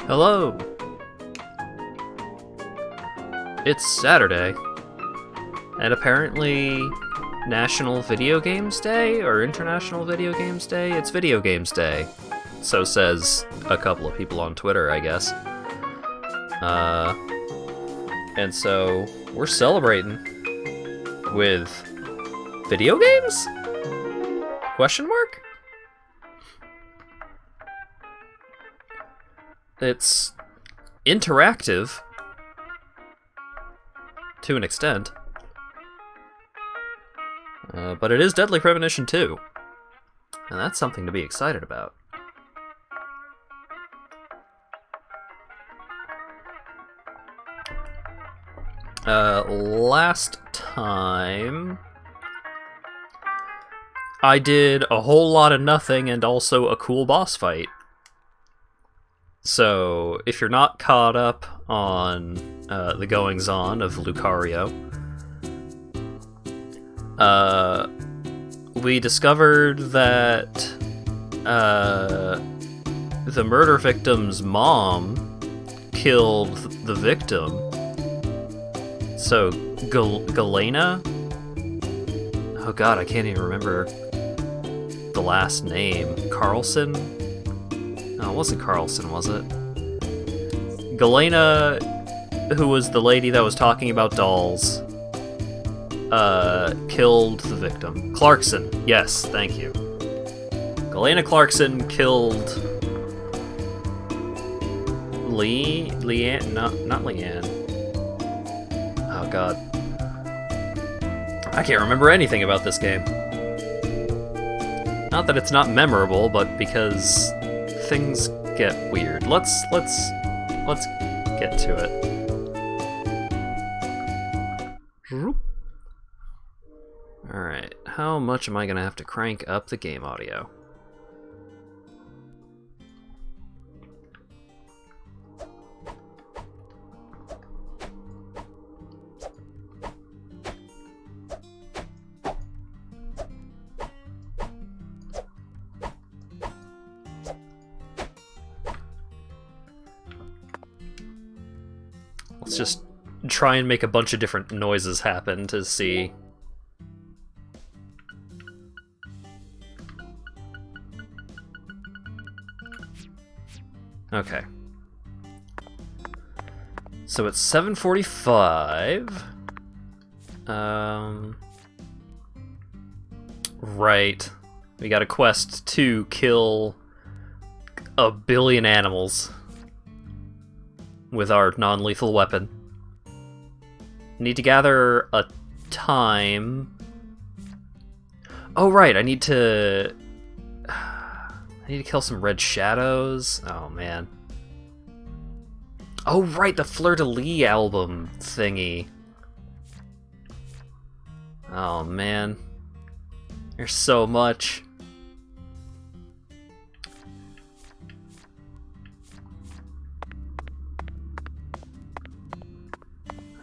Hello! It's Saturday, and apparently National Video Games Day, or International Video Games Day? It's Video Games Day. So says a couple of people on Twitter, I guess. And so we're celebrating with video games? Question mark? It's interactive to an extent, but it is Deadly Premonition 2, and that's something to be excited about. Last time I did a whole lot of nothing and also a cool boss fight. So, if you're not caught up on the goings-on of Lucario, we discovered that the murder victim's mom killed the victim. So, Galena? Oh god, I can't even remember the last name. Carlson? No, it wasn't Carlson, was it? Galena, who was the lady that was talking about dolls, killed the victim. Clarkson, yes, thank you. Galena Clarkson killed Leanne? Not Leanne. Oh god. I can't remember anything about this game. Not that it's not memorable, but because things get weird. Let's get to it. Alright, how much am I gonna have to crank up the game audio? Let's just try and make a bunch of different noises happen to see. Okay. So it's 7:45. Right. We got a quest to kill 1 billion animals with our non-lethal weapon. Need to gather a time. Oh right, I need to kill some red shadows. Oh man. Oh right, the Fleur-de-Lis album thingy. Oh man. There's so much.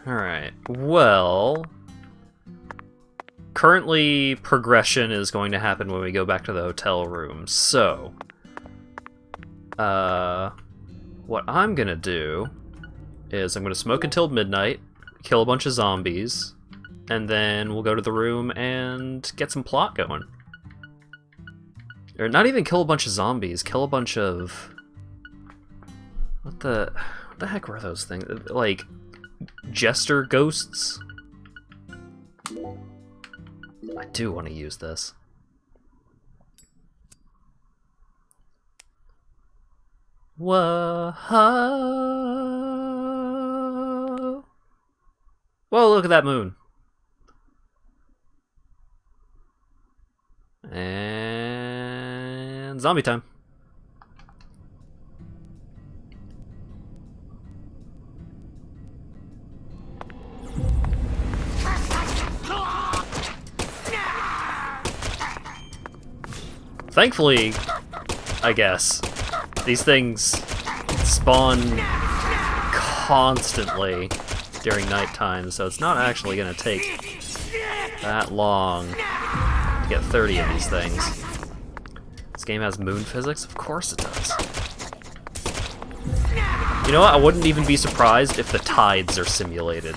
Alright, well, currently progression is going to happen when we go back to the hotel room, so what I'm gonna do is I'm gonna smoke until midnight, kill a bunch of zombies, and then we'll go to the room and get some plot going. Or not even kill a bunch of zombies, kill a bunch of... What the heck were those things? Like, jester ghosts? I do want to use this. Whoa! Whoa, look at that moon. And zombie time. Thankfully, I guess, these things spawn constantly during nighttime, so it's not actually going to take that long to get 30 of these things. This game has moon physics? Of course it does. You know what? I wouldn't even be surprised if the tides are simulated.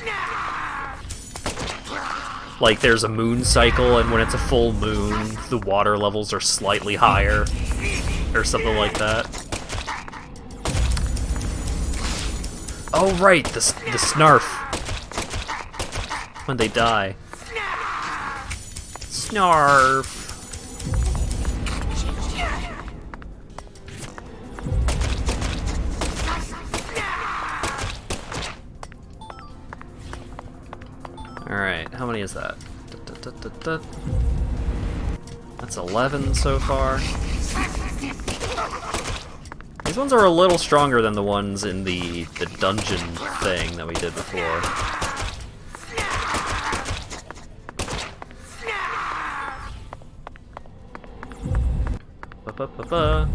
Like, there's a moon cycle, and when it's a full moon, the water levels are slightly higher. Or something like that. Oh, right! The snarf. When they die. Snarf! Alright, how many is that? That's 11 so far. These ones are a little stronger than the ones in the dungeon thing that we did before. Ba-ba-ba-ba.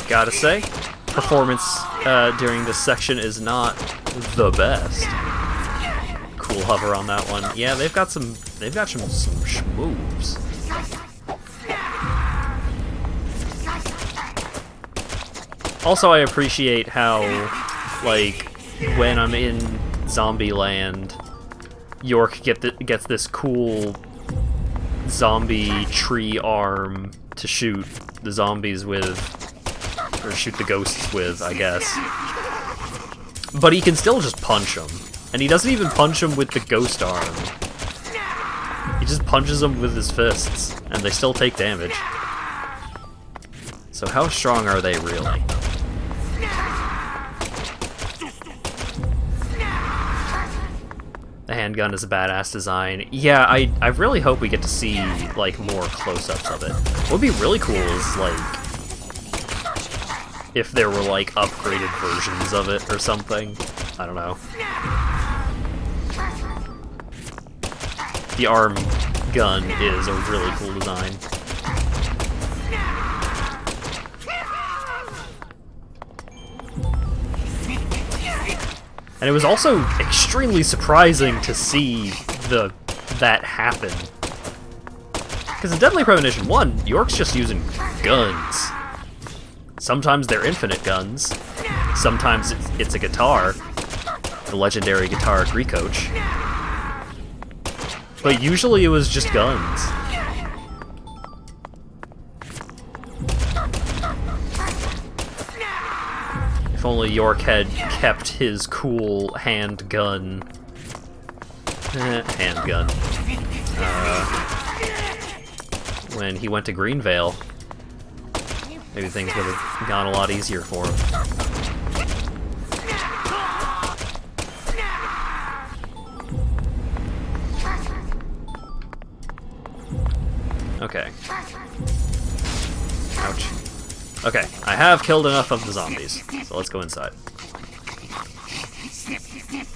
Gotta say, performance during this section is not the best. Cool hover on that one. Yeah, they've got some schmoves. Also, I appreciate how, like, when I'm in Zombieland, York gets this cool zombie tree arm to shoot the zombies with, or shoot the ghosts with, I guess. But he can still just punch them. And he doesn't even punch them with the ghost arm. He just punches them with his fists, and they still take damage. So how strong are they really? The handgun is a badass design. Yeah, I really hope we get to see, like, more close-ups of it. What would be really cool is, like, if there were, like, upgraded versions of it or something. I don't know. The arm gun is a really cool design. And it was also extremely surprising to see that happen. Because in Deadly Premonition 1, York's just using guns. Sometimes they're infinite guns. Sometimes it's a guitar. The legendary guitar Grecoach. But usually it was just guns. If only York had kept his cool handgun. Handgun. When he went to Greenvale, maybe things would have gone a lot easier for him. Okay. Ouch. Okay, I have killed enough of the zombies, so let's go inside.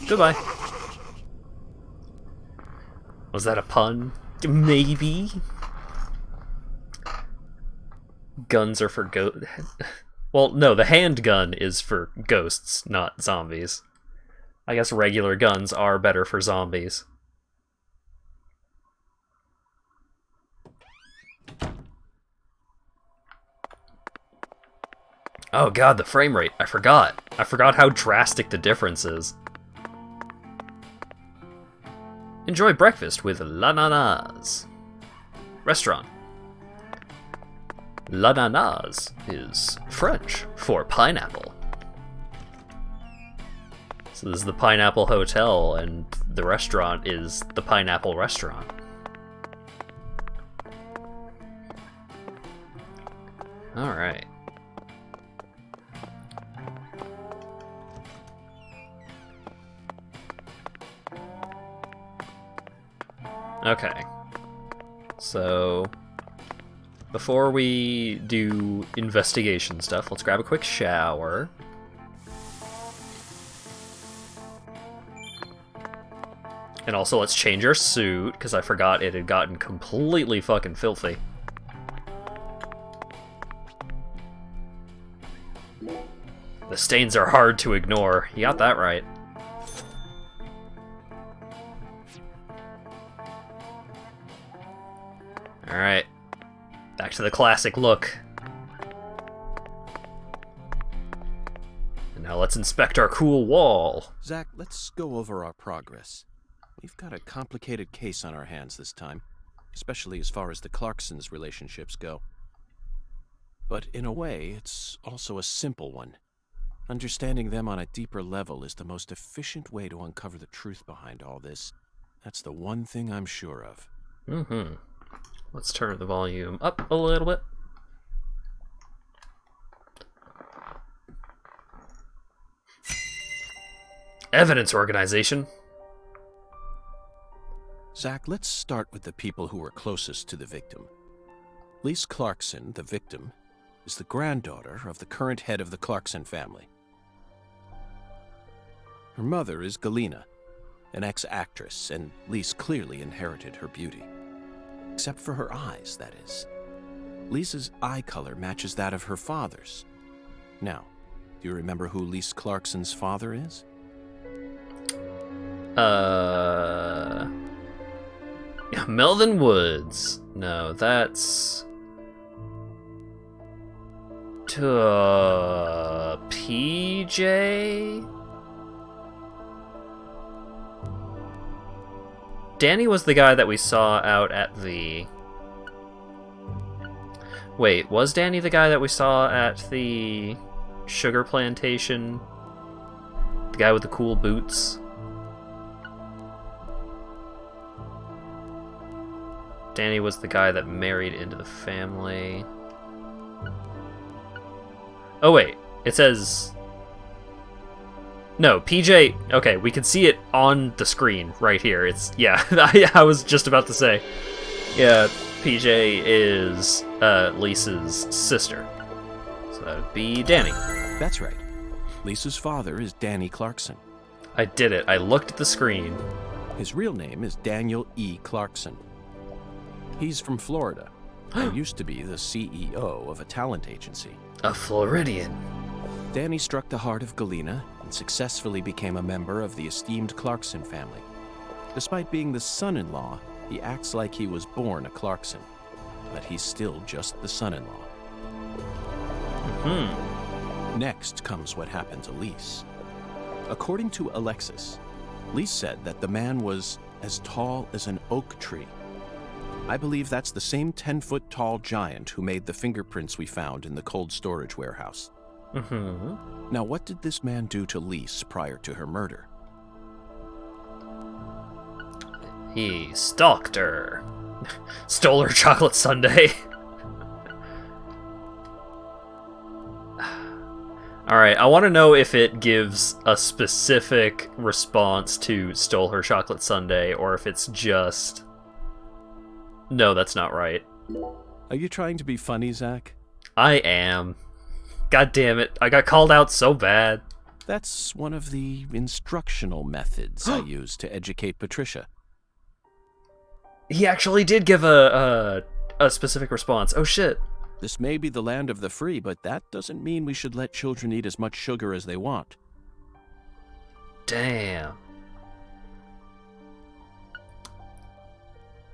Goodbye. Was that a pun? Maybe? Guns are for well, no, the handgun is for ghosts, not zombies. I guess regular guns are better for zombies. Oh god, the frame rate. I forgot. I forgot how drastic the difference is. Enjoy breakfast with l'ananas. Restaurant. L'ananas is French for pineapple. So this is the Pineapple Hotel, and the restaurant is the Pineapple Restaurant. Alright. Okay. So, before we do investigation stuff, let's grab a quick shower. And also, let's change our suit, because I forgot it had gotten completely fucking filthy. The stains are hard to ignore. You got that right. Alright. Back to the classic look. And now let's inspect our cool wall. Zach, let's go over our progress. We've got a complicated case on our hands this time, especially as far as the Clarksons' relationships go. But in a way, it's also a simple one. Understanding them on a deeper level is the most efficient way to uncover the truth behind all this. That's the one thing I'm sure of. Mm-hmm. Let's turn the volume up a little bit. Evidence organization. Zach, let's start with the people who were closest to the victim. Lise Clarkson, the victim, is the granddaughter of the current head of the Clarkson family. Her mother is Galena, an ex-actress, and Lise clearly inherited her beauty. Except for her eyes, that is. Lisa's eye color matches that of her father's. Now, do you remember who Lise Clarkson's father is? Melvin Woods. No, that's... PJ? Danny was the guy that we saw out at the... Wait, was Danny the guy that we saw at the sugar plantation? The guy with the cool boots? Danny was the guy that married into the family. Oh wait, it says... No, PJ... Okay, we can see it on the screen right here. It's... Yeah, I was just about to say. Yeah, PJ is Lisa's sister. So that would be Danny. That's right. Lisa's father is Danny Clarkson. I did it. I looked at the screen. His real name is Daniel E. Clarkson. He's from Florida and used to be the CEO of a talent agency. A Floridian. Danny struck the heart of Galena and successfully became a member of the esteemed Clarkson family. Despite being the son-in-law, he acts like he was born a Clarkson, but he's still just the son-in-law. Next comes what happened to Lise. According to Alexis, Lise said that the man was as tall as an oak tree. I believe that's the same 10-foot tall giant who made the fingerprints we found in the cold storage warehouse. Now, what did this man do to Lise prior to her murder? He stalked her. Stole her chocolate sundae. Alright, I want to know if it gives a specific response to stole her chocolate sundae, or if it's just... No, that's not right. Are you trying to be funny, Zach? I am. God damn it, I got called out so bad. That's one of the instructional methods I use to educate Patricia. He actually did give a specific response. Oh shit. This may be the land of the free, but that doesn't mean we should let children eat as much sugar as they want. Damn.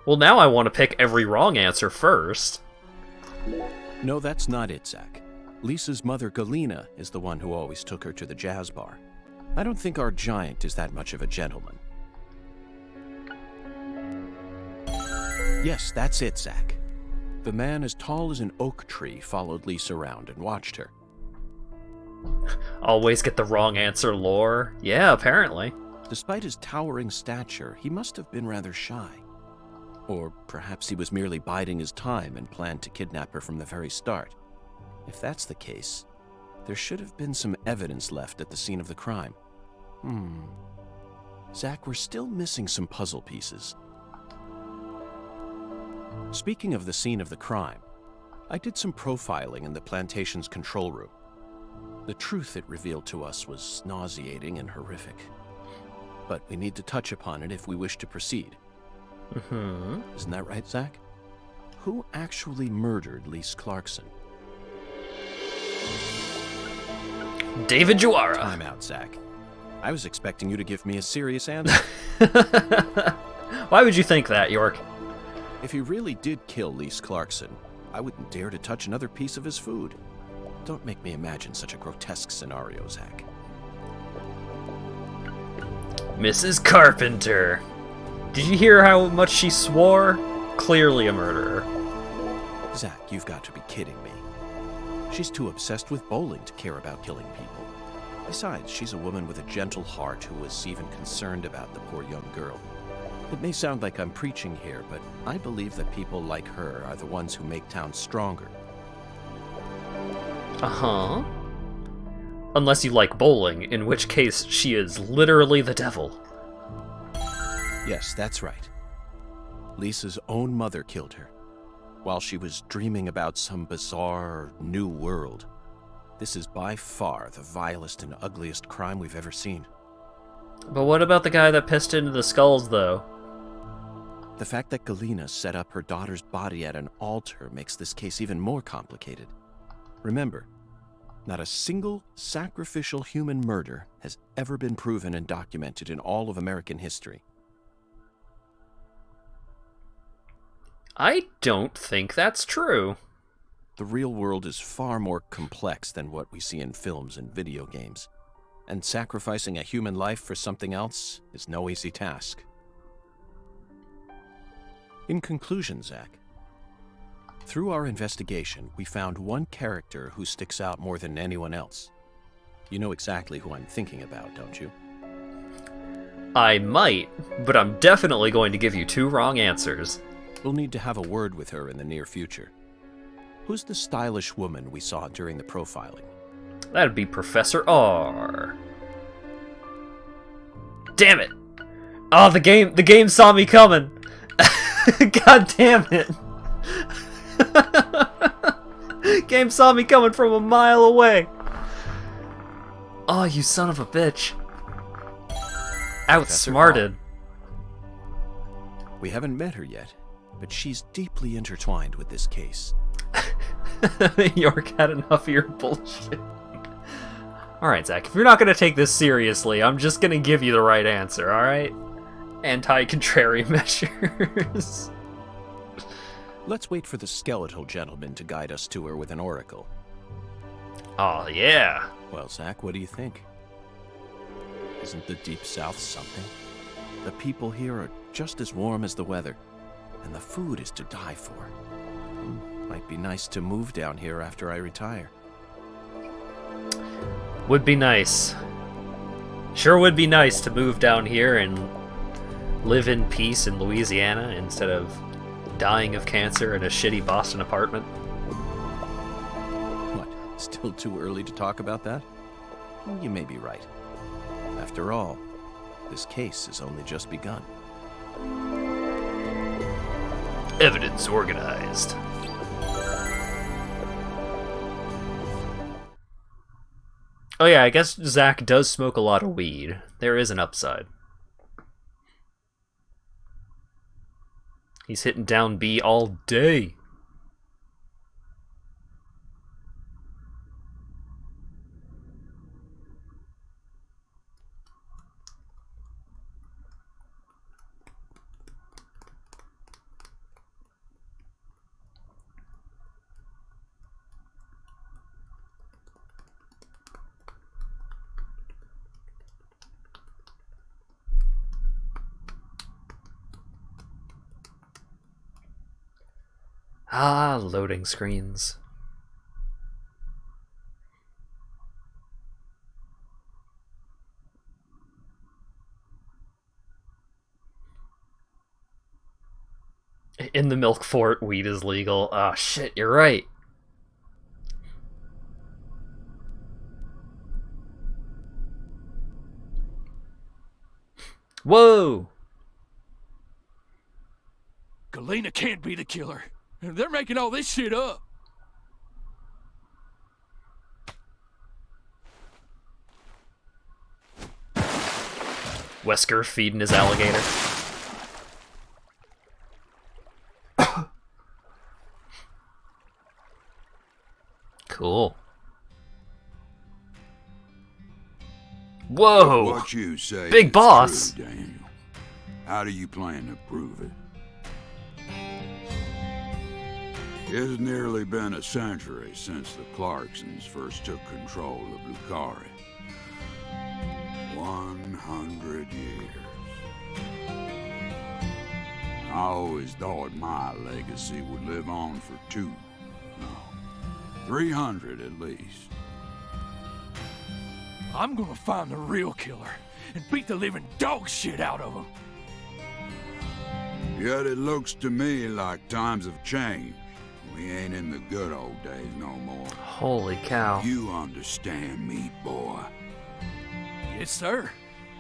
Well, now I want to pick every wrong answer first. No, that's not it, Zach. Lisa's mother, Galena, is the one who always took her to the jazz bar. I don't think our giant is that much of a gentleman. Yes, that's it, Zach. The man as tall as an oak tree followed Lisa around and watched her. Always get the wrong answer, lore. Yeah, apparently. Despite his towering stature, he must have been rather shy. Or perhaps he was merely biding his time and planned to kidnap her from the very start. If that's the case, there should have been some evidence left at the scene of the crime. Zach, we're still missing some puzzle pieces. Speaking of the scene of the crime, I did some profiling in the plantation's control room. The truth it revealed to us was nauseating and horrific. But we need to touch upon it if we wish to proceed. Isn't that right, Zach? Who actually murdered Lise Clarkson? David Juara. Time out, Zach. I was expecting you to give me a serious answer. Why would you think that, York? If he really did kill Lise Clarkson, I wouldn't dare to touch another piece of his food. Don't make me imagine such a grotesque scenario, Zach. Mrs. Carpenter. Did you hear how much she swore? Clearly a murderer. Zach, you've got to be kidding me. She's too obsessed with bowling to care about killing people. Besides, she's a woman with a gentle heart who was even concerned about the poor young girl. It may sound like I'm preaching here, but I believe that people like her are the ones who make towns stronger. Uh-huh. Unless you like bowling, in which case she is literally the devil. Yes, that's right. Lisa's own mother killed her, while she was dreaming about some bizarre new world. This is by far the vilest and ugliest crime we've ever seen. But what about the guy that pissed into the skulls, though? The fact that Galena set up her daughter's body at an altar makes this case even more complicated. Remember, not a single sacrificial human murder has ever been proven and documented in all of American history. I don't think that's true. The real world is far more complex than what we see in films and video games, and sacrificing a human life for something else is no easy task. In conclusion, Zach, through our investigation, we found one character who sticks out more than anyone else. You know exactly who I'm thinking about, don't you? I might, but I'm definitely going to give you 2 wrong answers. We'll need to have a word with her in the near future. Who's the stylish woman we saw during the profiling? That'd be Professor R. Damn it! Oh, the game saw me coming! God damn it! Game saw me coming from a mile away! Oh, you son of a bitch. Outsmarted. We haven't met her yet, but she's deeply intertwined with this case. York had enough of your bullshit. Alright, Zach, if you're not going to take this seriously, I'm just going to give you the right answer, alright? Anti-contrary measures. Let's wait for the skeletal gentleman to guide us to her with an oracle. Oh, yeah. Well, Zach, what do you think? Isn't the Deep South something? The people here are just as warm as the weather, and the food is to die for. Might be nice to move down here after I retire. Would be nice. Sure would be nice to move down here and live in peace in Louisiana instead of dying of cancer in a shitty Boston apartment. What, still too early to talk about that? You may be right. After all, this case has only just begun. Evidence organized. Oh yeah, I guess Zach does smoke a lot of weed. There is an upside. He's hitting down B all day. Ah, loading screens. In the milk fort, weed is legal. Ah, shit, you're right. Whoa! Galena can't be the killer. They're making all this shit up. Wesker feeding his alligator. Cool. Whoa! What you say Big is boss! true, Daniel. How do you plan to prove it? It's nearly been a century since the Clarksons first took control of Lucari. 100 years. I always thought my legacy would live on for 300 at least. I'm gonna find the real killer and beat the living dog shit out of him. Yet it looks to me like times have changed. We ain't in the good old days no more. Holy cow. You understand me, boy. Yes, sir.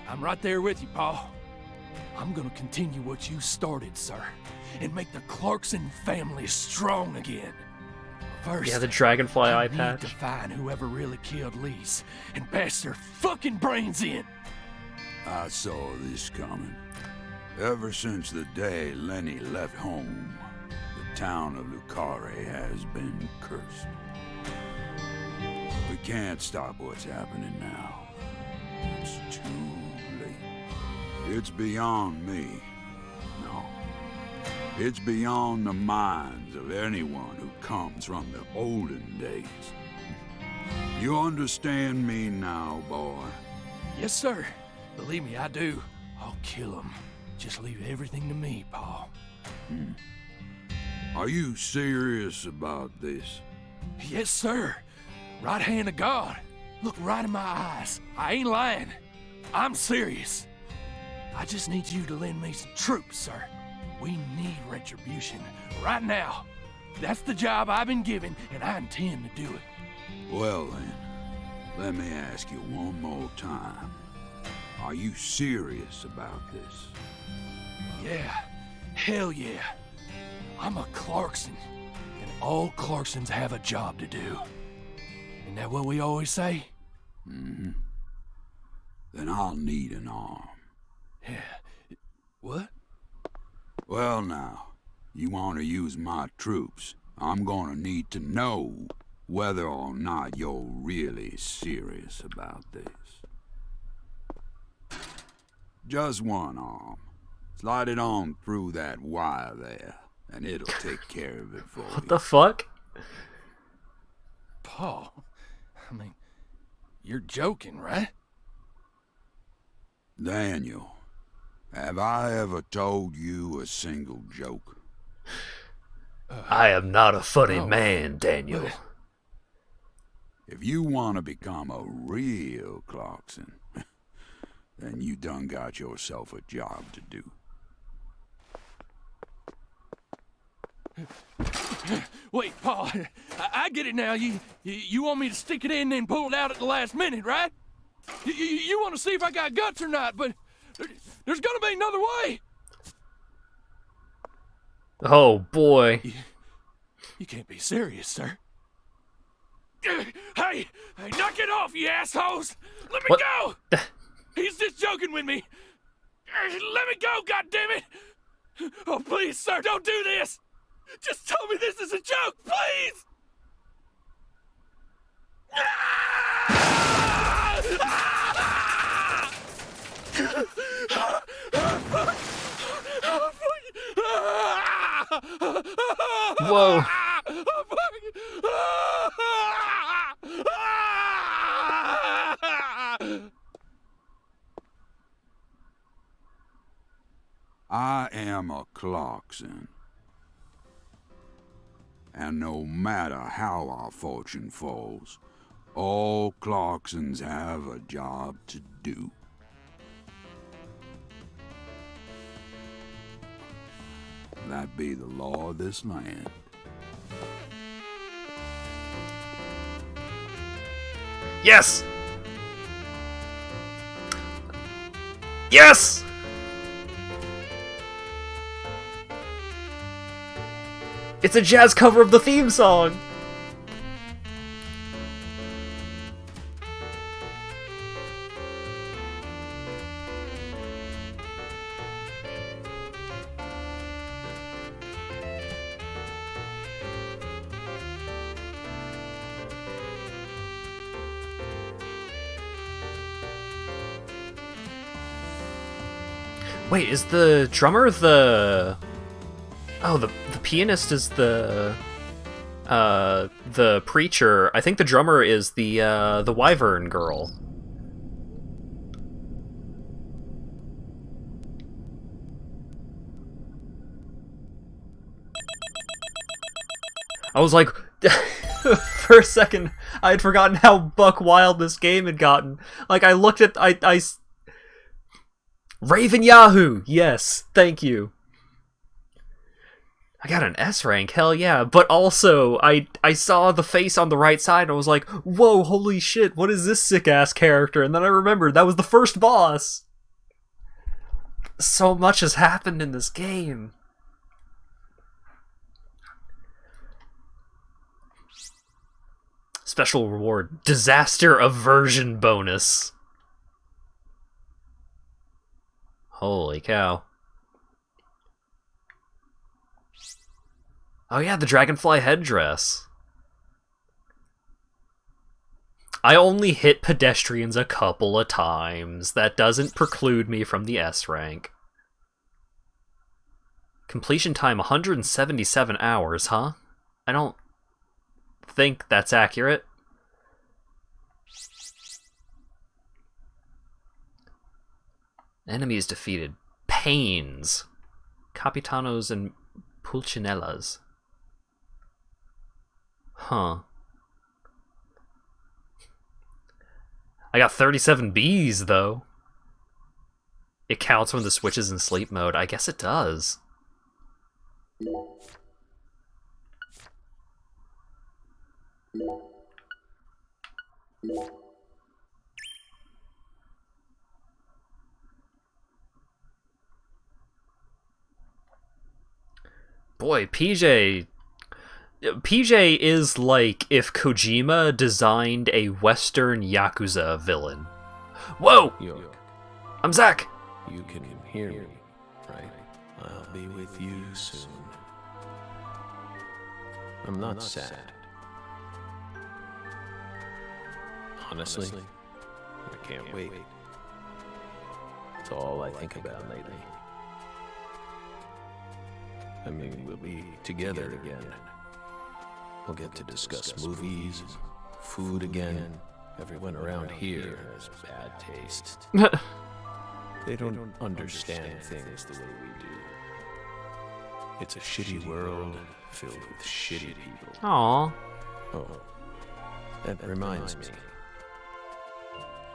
I'm right there with you, Pa. I'm gonna continue what you started, sir, and make the Clarkson family strong again. First, Yeah, the dragonfly eye I need patch. to find whoever really killed Lise and bash their fucking brains in. I saw this coming. Ever since the day Lenny left home, the town of Lucari has been cursed. We can't stop what's happening now. It's too late. It's beyond me. No. It's beyond the minds of anyone who comes from the olden days. You understand me now, boy? Yes, sir. Believe me, I do. I'll kill him. Just leave everything to me, Pa. Are you serious about this? Yes, sir. Right hand of God. Look right in my eyes. I ain't lying. I'm serious. I just need you to lend me some troops, sir. We need retribution right now. That's the job I've been given, and I intend to do it. Well then, let me ask you one more time. Are you serious about this? Yeah. Hell yeah. I'm a Clarkson, and all Clarksons have a job to do. Isn't that what we always say? Mm-hmm. Then I'll need an arm. Yeah. What? Well now, you want to use my troops, I'm gonna need to know whether or not you're really serious about this. Just one arm. Slide it on through that wire there, and it'll take care of it for What you. the fuck? Paul, I mean, you're joking, right? Daniel, have I ever told you a single joke? I am not a funny no. man, Daniel. But- If you want to become a real Clarkson, then you done got yourself a job to do. Wait, Paul, I get it now. You want me to stick it in and then pull it out at the last minute, right? You want to see if I got guts or not, but there's gonna be another way. Oh boy. You can't be serious, sir. Hey, knock it off, you assholes! Let me What? go! He's just joking with me. Let me go, goddammit! Oh, please, sir, don't do this! Just tell me this is a joke, please! Whoa. I am a Clarkson. And no matter how our fortune falls, all Clarksons have a job to do. That be the law of this land. Yes! Yes! It's a jazz cover of the theme song! Wait, is the drummer the... Oh, the pianist is the... The preacher, I think the drummer is the Wyvern girl. I was like, for a second, I had forgotten how buck wild this game had gotten. Like, I looked at, Raven Yahoo! Yes, thank you. I got an S rank, hell yeah. But also, I saw the face on the right side and I was like, whoa, holy shit, what is this sick-ass character? And then I remembered, that was the first boss! So much has happened in this game. Special reward, disaster aversion bonus. Holy cow. Oh yeah, the dragonfly headdress. I only hit pedestrians a couple of times. That doesn't preclude me from the S rank. Completion time 177 hours, huh? I don't think that's accurate. Enemies defeated. Pains. Capitanos and Pulcinellas. Huh. I got 37 bees, though. It counts when the switch is in sleep mode. I guess it does. Boy, PJ is like if Kojima designed a Western Yakuza villain. Whoa! York, I'm Zach! you can hear me, right? I'll be with you soon. I'm not sad. Honestly, I can't wait. It's all I think about lately. I mean, we'll be together again. We'll get to discuss movies, food again. Everyone around here has bad taste. They don't understand things the way we do. It's a shitty world filled with shitty people. Aww. Oh, that reminds me.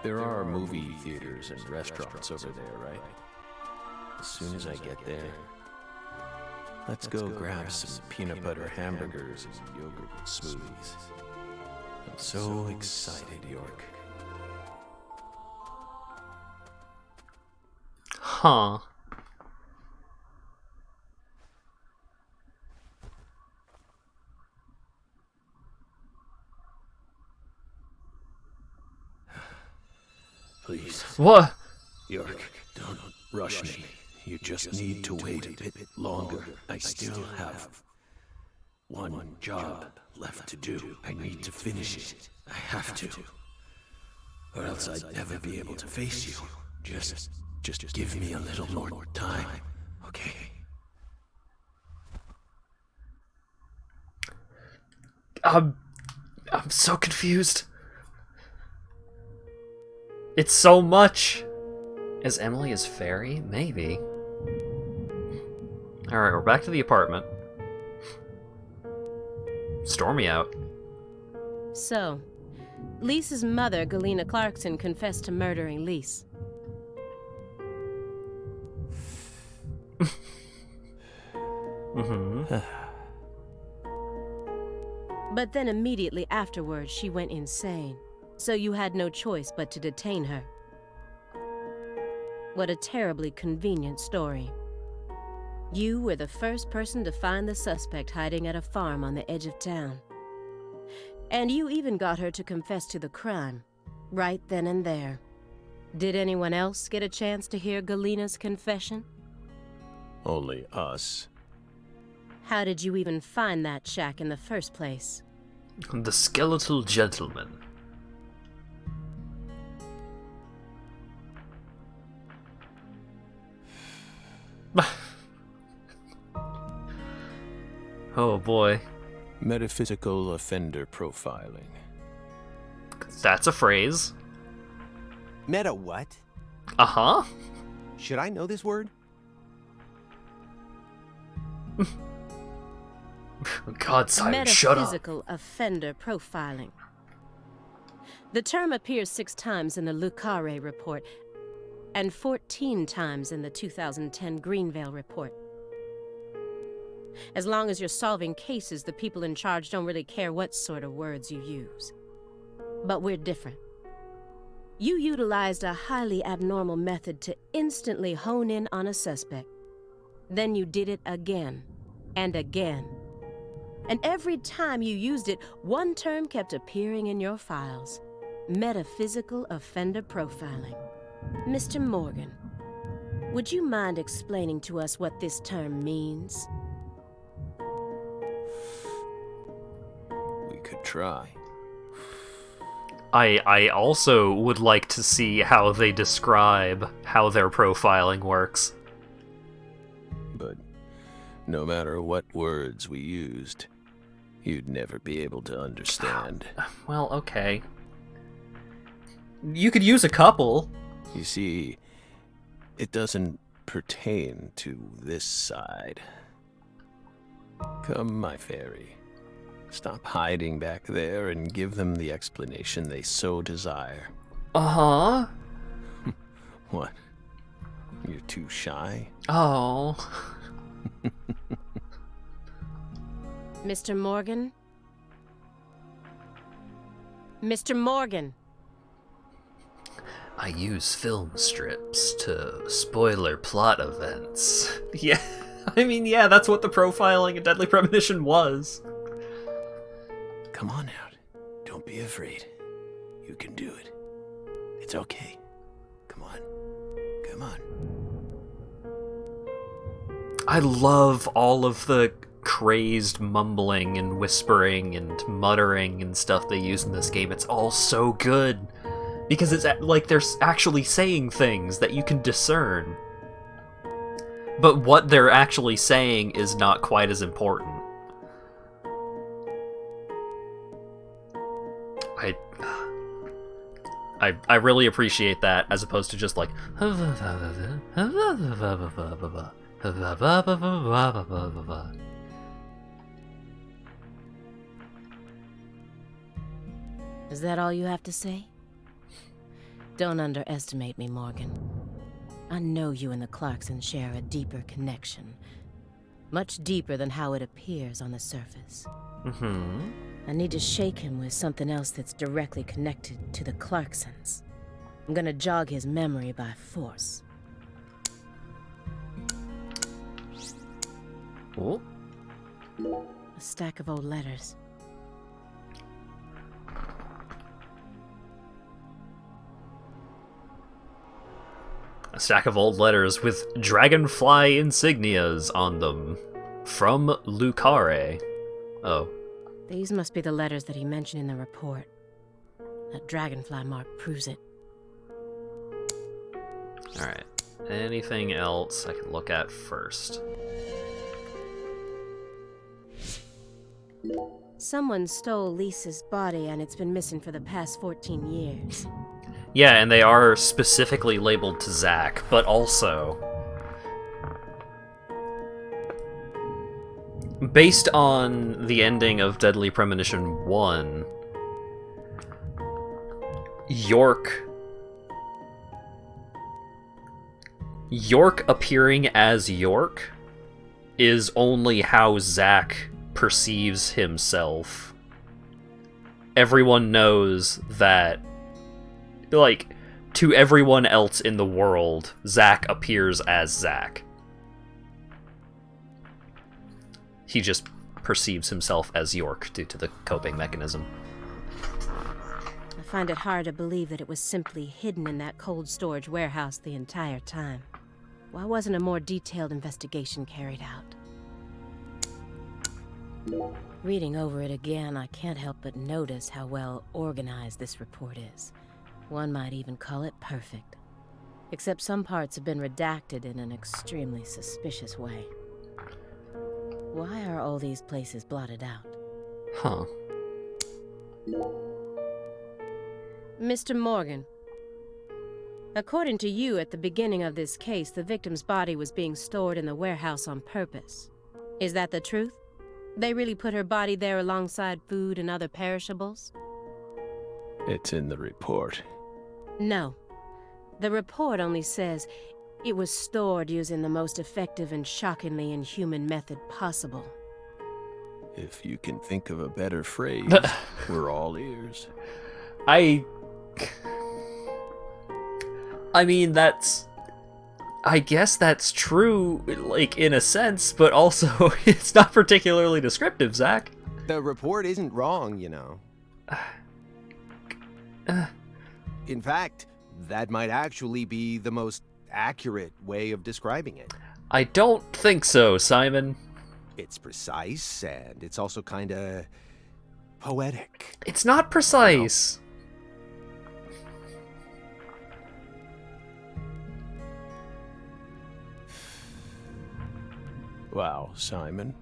There are movie theaters and restaurants over there, right? As soon as I get there, let's go grab some peanut butter hamburgers and yogurt smoothies. I'm so excited, York. Huh. Please, What? York, don't rush me. You just need to wait a bit longer. I still have one job left to do. I need to finish it. I have to. Or else I'd never be able to face you. Just give me a little more time, okay? I'm so confused. It's so much. Is Emily his fairy? Maybe. Alright, we're back to the apartment. Stormy out. So, Lisa's mother, Galena Clarkson, confessed to murdering Lise. But then immediately afterwards, she went insane. So you had no choice but to detain her. What a terribly convenient story. You were the first person to find the suspect hiding at a farm on the edge of town. And you even got her to confess to the crime, right then and there. Did anyone else get a chance to hear Galena's confession? Only us. How did you even find that shack in the first place? The skeletal gentleman. Oh boy. Metaphysical offender profiling. That's a phrase. Meta what? Uh-huh. Should I know this word? God, Simon, shut up. Metaphysical offender profiling. The term appears 6 times in the Lucare report and 14 times in the 2010 Greenvale report. As long as you're solving cases, the people in charge don't really care what sort of words you use. But we're different. You utilized a highly abnormal method to instantly hone in on a suspect. Then you did it again and again. And every time you used it, one term kept appearing in your files. Metaphysical offender profiling. Mr. Morgan, would you mind explaining to us what this term means? We could try. I also would like to see how they describe how their profiling works. But no matter what words we used, you'd never be able to understand. Well, okay. You could use a couple. You see, it doesn't pertain to this side. Come, my fairy. Stop hiding back there and give them the explanation they so desire. Uh-huh. What? You're too shy? Oh. Mr. Morgan? Mr. Morgan! I use film strips to spoiler plot events. Yeah, I mean, yeah, that's what the profiling in Deadly Premonition was. Come on out. Don't be afraid. You can do it. It's okay. Come on. Come on. I love all of the crazed mumbling and whispering and muttering and stuff they use in this game. It's all so good. Because it's like they're actually saying things that you can discern. But what they're actually saying is not quite as important. I really appreciate that, as opposed to just like... Is that all you have to say? Don't underestimate me, Morgan. I know you and the Clarksons share a deeper connection. Much deeper than how it appears on the surface. Mm-hmm. I need to shake him with something else that's directly connected to the Clarksons. I'm gonna jog his memory by force. Oh. A stack of old letters. A stack of old letters with dragonfly insignias on them. From Lucare. Oh. These must be the letters that he mentioned in the report. That dragonfly mark proves it. Alright. Anything else I can look at first? Someone stole Lisa's body and it's been missing for the past 14 years. Yeah, and they are specifically labeled to Zach, but also... based on the ending of Deadly Premonition 1, York appearing as York is only how Zach perceives himself. Everyone knows that, like, to everyone else in the world, Zach appears as Zach. He just perceives himself as York due to the coping mechanism. I find it hard to believe that it was simply hidden in that cold storage warehouse the entire time. Why wasn't a more detailed investigation carried out? Reading over it again, I can't help but notice how well organized this report is. One might even call it perfect. Except some parts have been redacted in an extremely suspicious way. Why are all these places blotted out? Huh. Mr. Morgan, according to you, at the beginning of this case, the victim's body was being stored in the warehouse on purpose. Is that the truth? They really put her body there alongside food and other perishables? It's in the report. No. The report only says it was stored using the most effective and shockingly inhuman method possible. If you can think of a better phrase, we're all ears. I mean, I guess that's true, like, in a sense, but also, it's not particularly descriptive, Zach. The report isn't wrong, you know. In fact, that might actually be the most accurate way of describing it. I don't think so, Simon. It's precise, and it's also kinda poetic. It's not precise. Wow, Simon.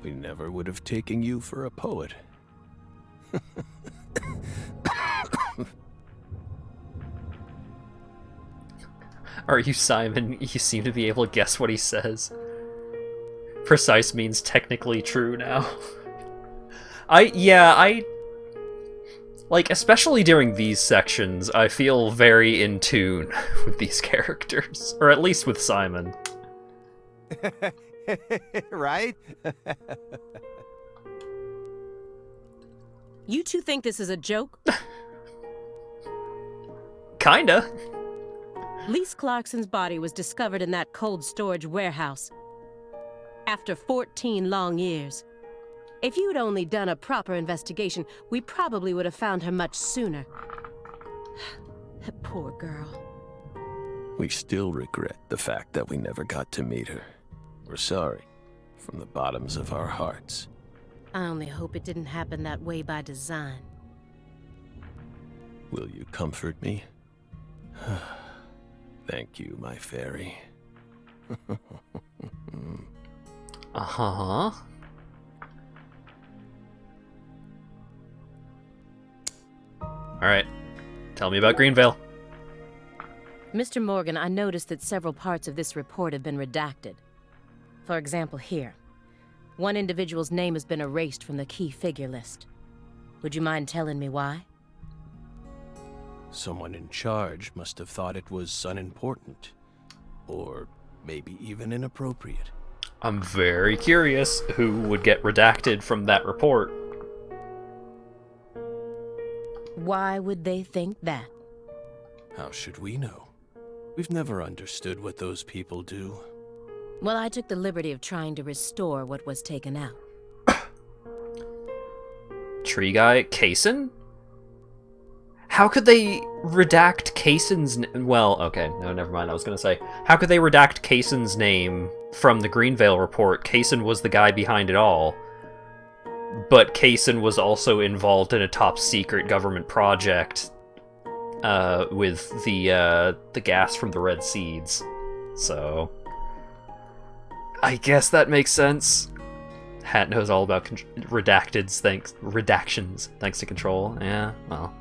We never would have taken you for a poet. Are you Simon? You seem to be able to guess what he says. Precise means technically true now. Like, especially during these sections, I feel very in tune with these characters. Or at least with Simon. Right? You two think this is a joke? Kinda. Lise Clarkson's body was discovered in that cold storage warehouse after 14 long years. If you'd only done a proper investigation, we probably would have found her much sooner. That poor girl. We still regret the fact that we never got to meet her. We're sorry, from the bottoms of our hearts. I only hope it didn't happen that way by design. Will you comfort me? Thank you, my fairy. Uh-huh. Alright. Tell me about Greenvale. Mr. Morgan, I noticed that several parts of this report have been redacted. For example, here. One individual's name has been erased from the key figure list. Would you mind telling me why? Someone in charge must have thought it was unimportant. Or maybe even inappropriate. I'm very curious who would get redacted from that report. Why would they think that? How should we know? We've never understood what those people do. Well, I took the liberty of trying to restore what was taken out. Tree guy, Kaysen? How could they redact Kaysen's well, okay, no, never mind, I was gonna say. How could they redact Kaysen's name from the Greenvale report? Kaysen was the guy behind it all. But Kaysen was also involved in a top-secret government project with the gas from the red seeds. So I guess that makes sense. Hat knows all about redactions thanks to Control. Yeah, well.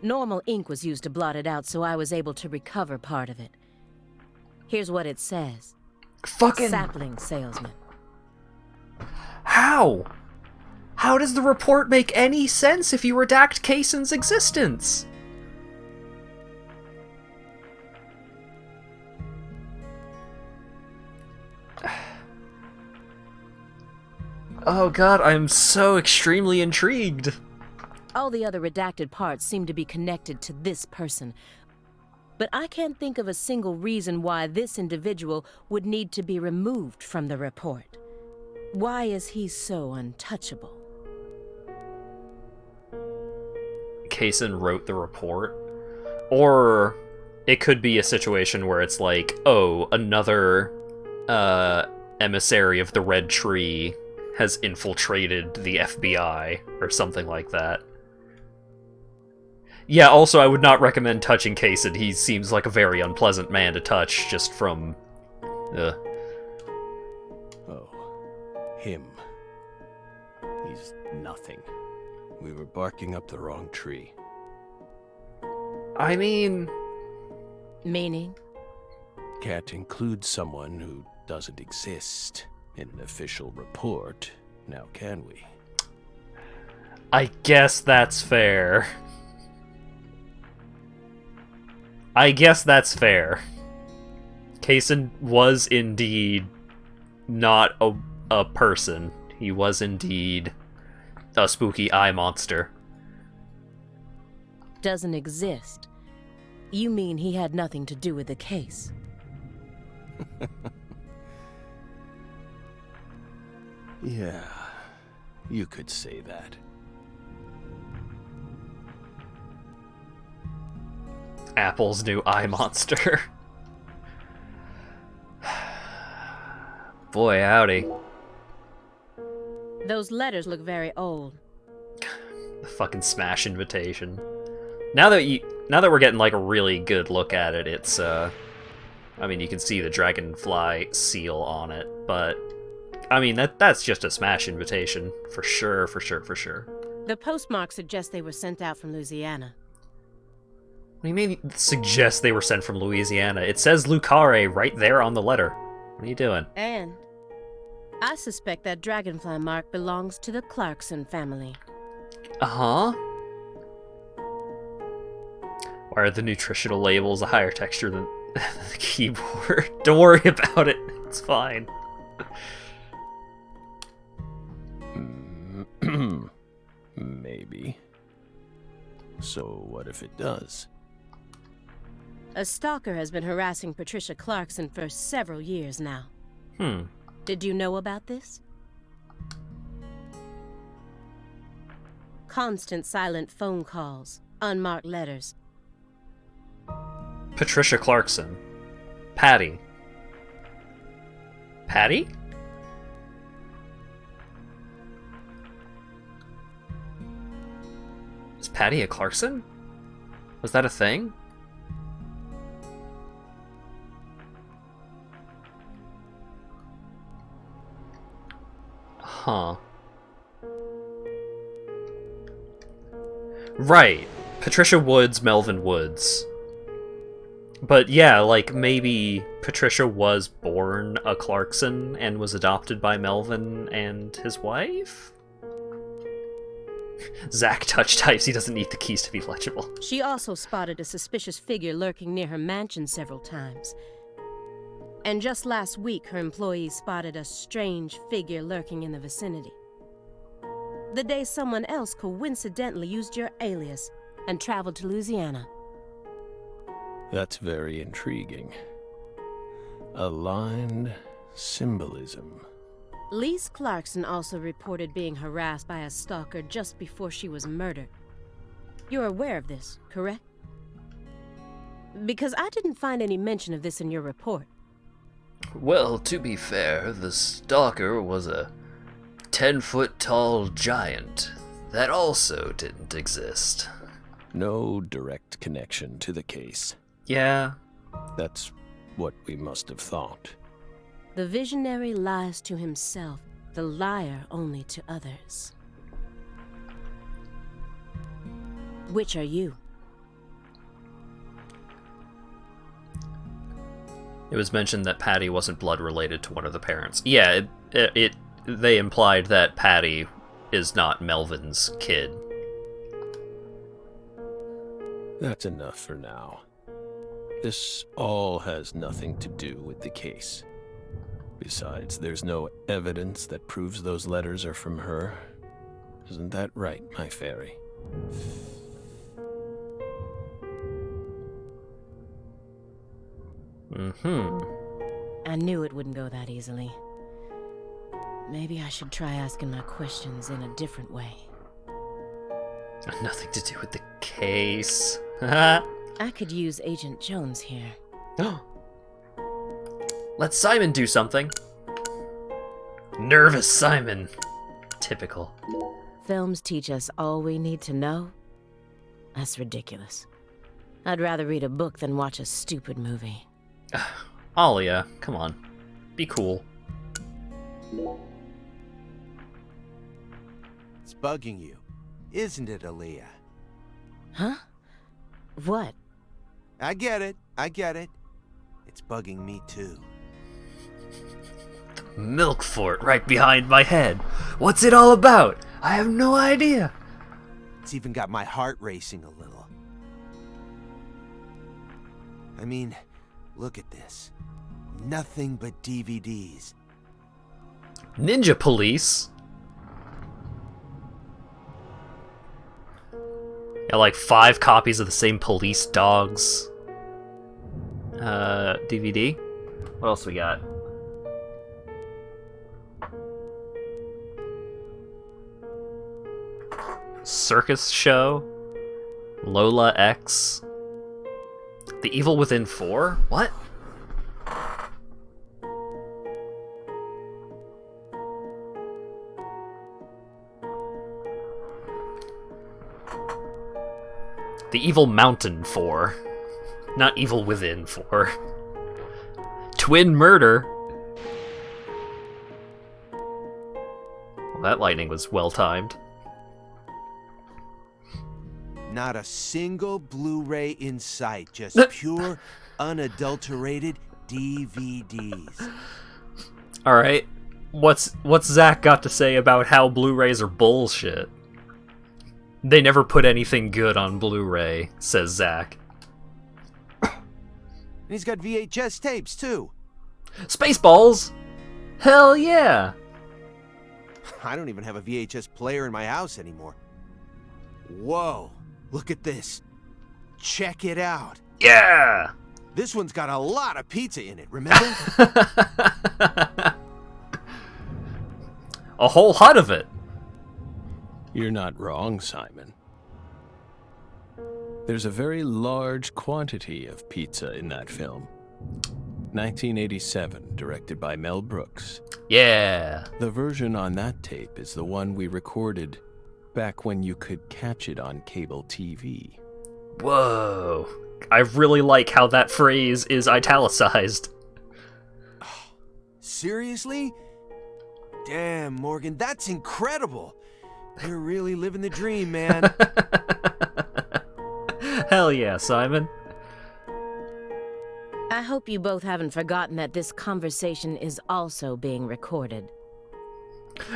Normal ink was used to blot it out, so I was able to recover part of it. Here's what it says. Fucking Sapling salesman. How? How does the report make any sense if you redact Kaysen's existence? Oh god, I'm so extremely intrigued. All the other redacted parts seem to be connected to this person, but I can't think of a single reason why this individual would need to be removed from the report. Why is he so untouchable? Kaysen wrote the report. Or it could be a situation where it's like, oh, another emissary of the Red Tree has infiltrated the FBI, or something like that. Yeah, also, I would not recommend touching Kaysen. He seems like a very unpleasant man to touch, just from... Oh, him. He's nothing. We were barking up the wrong tree. I mean... Meaning? Can't include someone who doesn't exist in an official report, now can we? I guess that's fair. I guess that's fair. Kaysen was indeed not a person. He was indeed a spooky eye monster. Doesn't exist. You mean he had nothing to do with the case? Yeah, you could say that. Apple's new eye monster. Boy, howdy. Those letters look very old. The fucking smash invitation. Now that we're getting like a really good look at it, it's I mean, you can see the dragonfly seal on it, but I mean that's just a smash invitation for sure, for sure, for sure. The postmark suggests they were sent out from Louisiana. What do you mean suggest they were sent from Louisiana? It says Lucare right there on the letter. What are you doing? And I suspect that dragonfly mark belongs to the Clarkson family. Uh-huh. Why are the nutritional labels a higher texture than the keyboard? Don't worry about it. It's fine. Maybe. So what if it does? A stalker has been harassing Patricia Clarkson for several years now. Did you know about this? Constant silent phone calls, unmarked letters. Patricia Clarkson. Patty. Patty? Is Patty a Clarkson? Was that a thing? Huh. Right. Patricia Woods, Melvin Woods. But yeah, like, maybe Patricia was born a Clarkson and was adopted by Melvin and his wife? Zach touch types, he doesn't need the keys to be legible. She also spotted a suspicious figure lurking near her mansion several times. And just last week, her employees spotted a strange figure lurking in the vicinity. The day someone else coincidentally used your alias and traveled to Louisiana. That's very intriguing. Aligned symbolism. Lise Clarkson also reported being harassed by a stalker just before she was murdered. You're aware of this, correct? Because I didn't find any mention of this in your report. Well, to be fair, the stalker was a 10-foot-tall giant that also didn't exist. No direct connection to the case. Yeah. That's what we must have thought. The visionary lies to himself, the liar only to others. Which are you? It was mentioned that Patty wasn't blood related to one of the parents. Yeah, they implied that Patty is not Melvin's kid. That's enough for now. This all has nothing to do with the case. Besides, there's no evidence that proves those letters are from her. Isn't that right, my fairy? I knew it wouldn't go that easily. Maybe I should try asking my questions in a different way. Nothing to do with the case. I could use Agent Jones here. Let Simon do something. Nervous Simon. Typical. Films teach us all we need to know? That's ridiculous. I'd rather read a book than watch a stupid movie. Alia, come on. Be cool. bugging you, isn't it, Aaliyah? Huh? What? I get it. It's bugging me too. Milk fort right behind my head. What's it all about? I have no idea. It's even got my heart racing a little. I mean, look at this. Nothing but DVDs. Ninja Police? Got like 5 copies of the same Police Dogs DVD. What else we got? Circus Show? Lola X? The Evil Within 4? What? The Evil Mountain 4. Not Evil Within 4. Twin Murder. Well, that lightning was well timed. Not a single Blu-ray in sight, just pure, unadulterated DVDs. Alright, what's Zach got to say about how Blu-rays are bullshit? They never put anything good on Blu-ray, says Zach. And he's got VHS tapes, too. Spaceballs? Hell yeah! I don't even have a VHS player in my house anymore. Whoa, look at this. Check it out. Yeah! This one's got a lot of pizza in it, remember? A whole hut of it. You're not wrong, Simon. There's a very large quantity of pizza in that film. 1987, directed by Mel Brooks. Yeah. The version on that tape is the one we recorded back when you could catch it on cable TV. Whoa. I really like how that phrase is italicized. Seriously? Damn, Morgan, that's incredible. You're really living the dream, man. Hell yeah, Simon. I hope you both haven't forgotten that this conversation is also being recorded.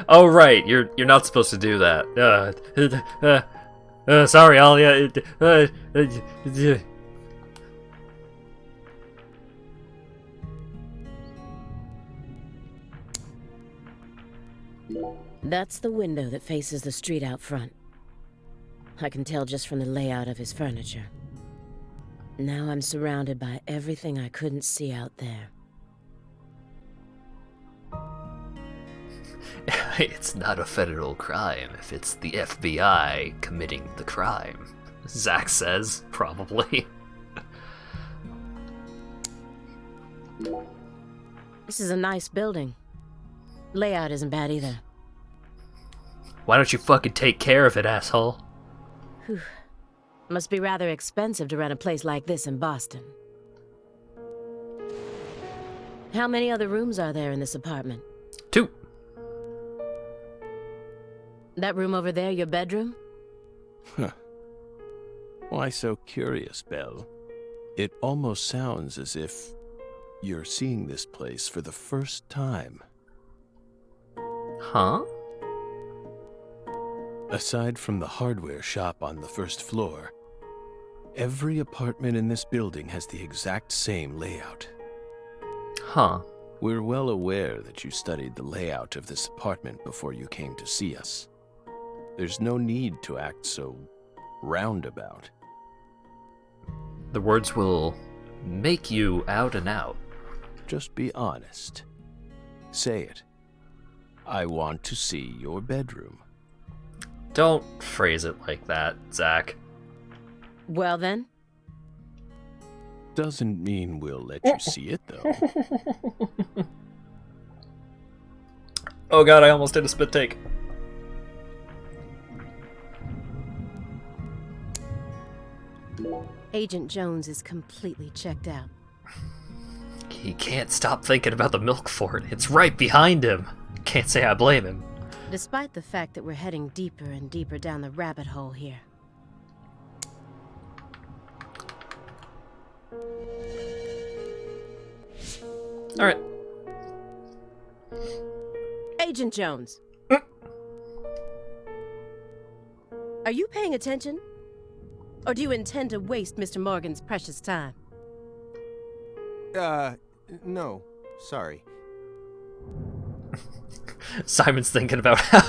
Oh right, you're not supposed to do that. Sorry, Alia. That's the window that faces the street out front. I can tell just from the layout of his furniture. Now I'm surrounded by everything I couldn't see out there. It's not a federal crime if it's the FBI committing the crime, Zach says, probably. This is a nice building. Layout isn't bad either. Why don't you fucking take care of it, asshole? Whew. Must be rather expensive to rent a place like this in Boston. How many other rooms are there in this apartment? 2. That room over there, your bedroom? Huh. Why so curious, Belle? It almost sounds as if you're seeing this place for the first time. Huh? Aside from the hardware shop on the first floor, every apartment in this building has the exact same layout. Huh. We're well aware that you studied the layout of this apartment before you came to see us. There's no need to act so roundabout. The words will make you out and out. Just be honest. Say it. I want to see your bedroom. Don't phrase it like that, Zach. Well then. Doesn't mean we'll let you see it, though. Oh god, I almost did a spit take. Agent Jones is completely checked out. He can't stop thinking about the milk fort. It's right behind him. Can't say I blame him. Despite the fact that we're heading deeper and deeper down the rabbit hole here. All right. Agent Jones. Are you paying attention? Or do you intend to waste Mr. Morgan's precious time? No. Sorry. Simon's thinking about how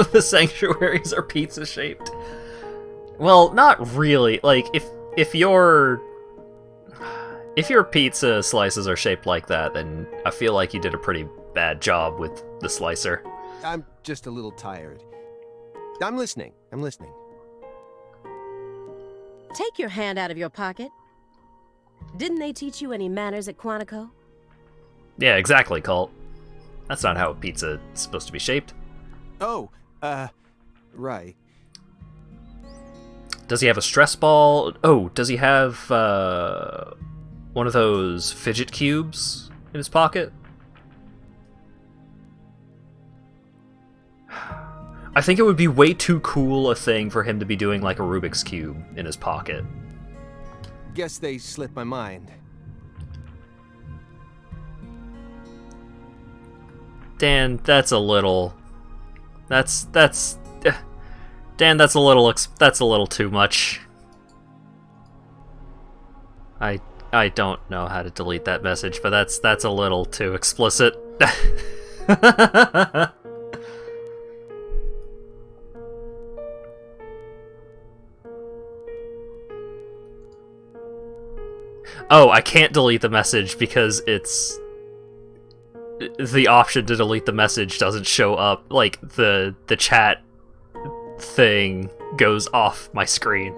the sanctuaries are pizza shaped. Well, not really. Like, if your pizza slices are shaped like that, then I feel like you did a pretty bad job with the slicer. I'm just a little tired. I'm listening. Take your hand out of your pocket. Didn't they teach you any manners at Quantico? Yeah, exactly, Colt. That's not how a pizza is supposed to be shaped. Oh, right. Does he have a stress ball? Oh, does he have one of those fidget cubes in his pocket? I think it would be way too cool a thing for him to be doing like a Rubik's Cube in his pocket. Guess they slipped my mind. Dan, that's a little... Dan, that's a little too much. I don't know how to delete that message, but that's a little too explicit. Oh, I can't delete the message because it's... the option to delete the message doesn't show up. Like, the chat thing goes off my screen.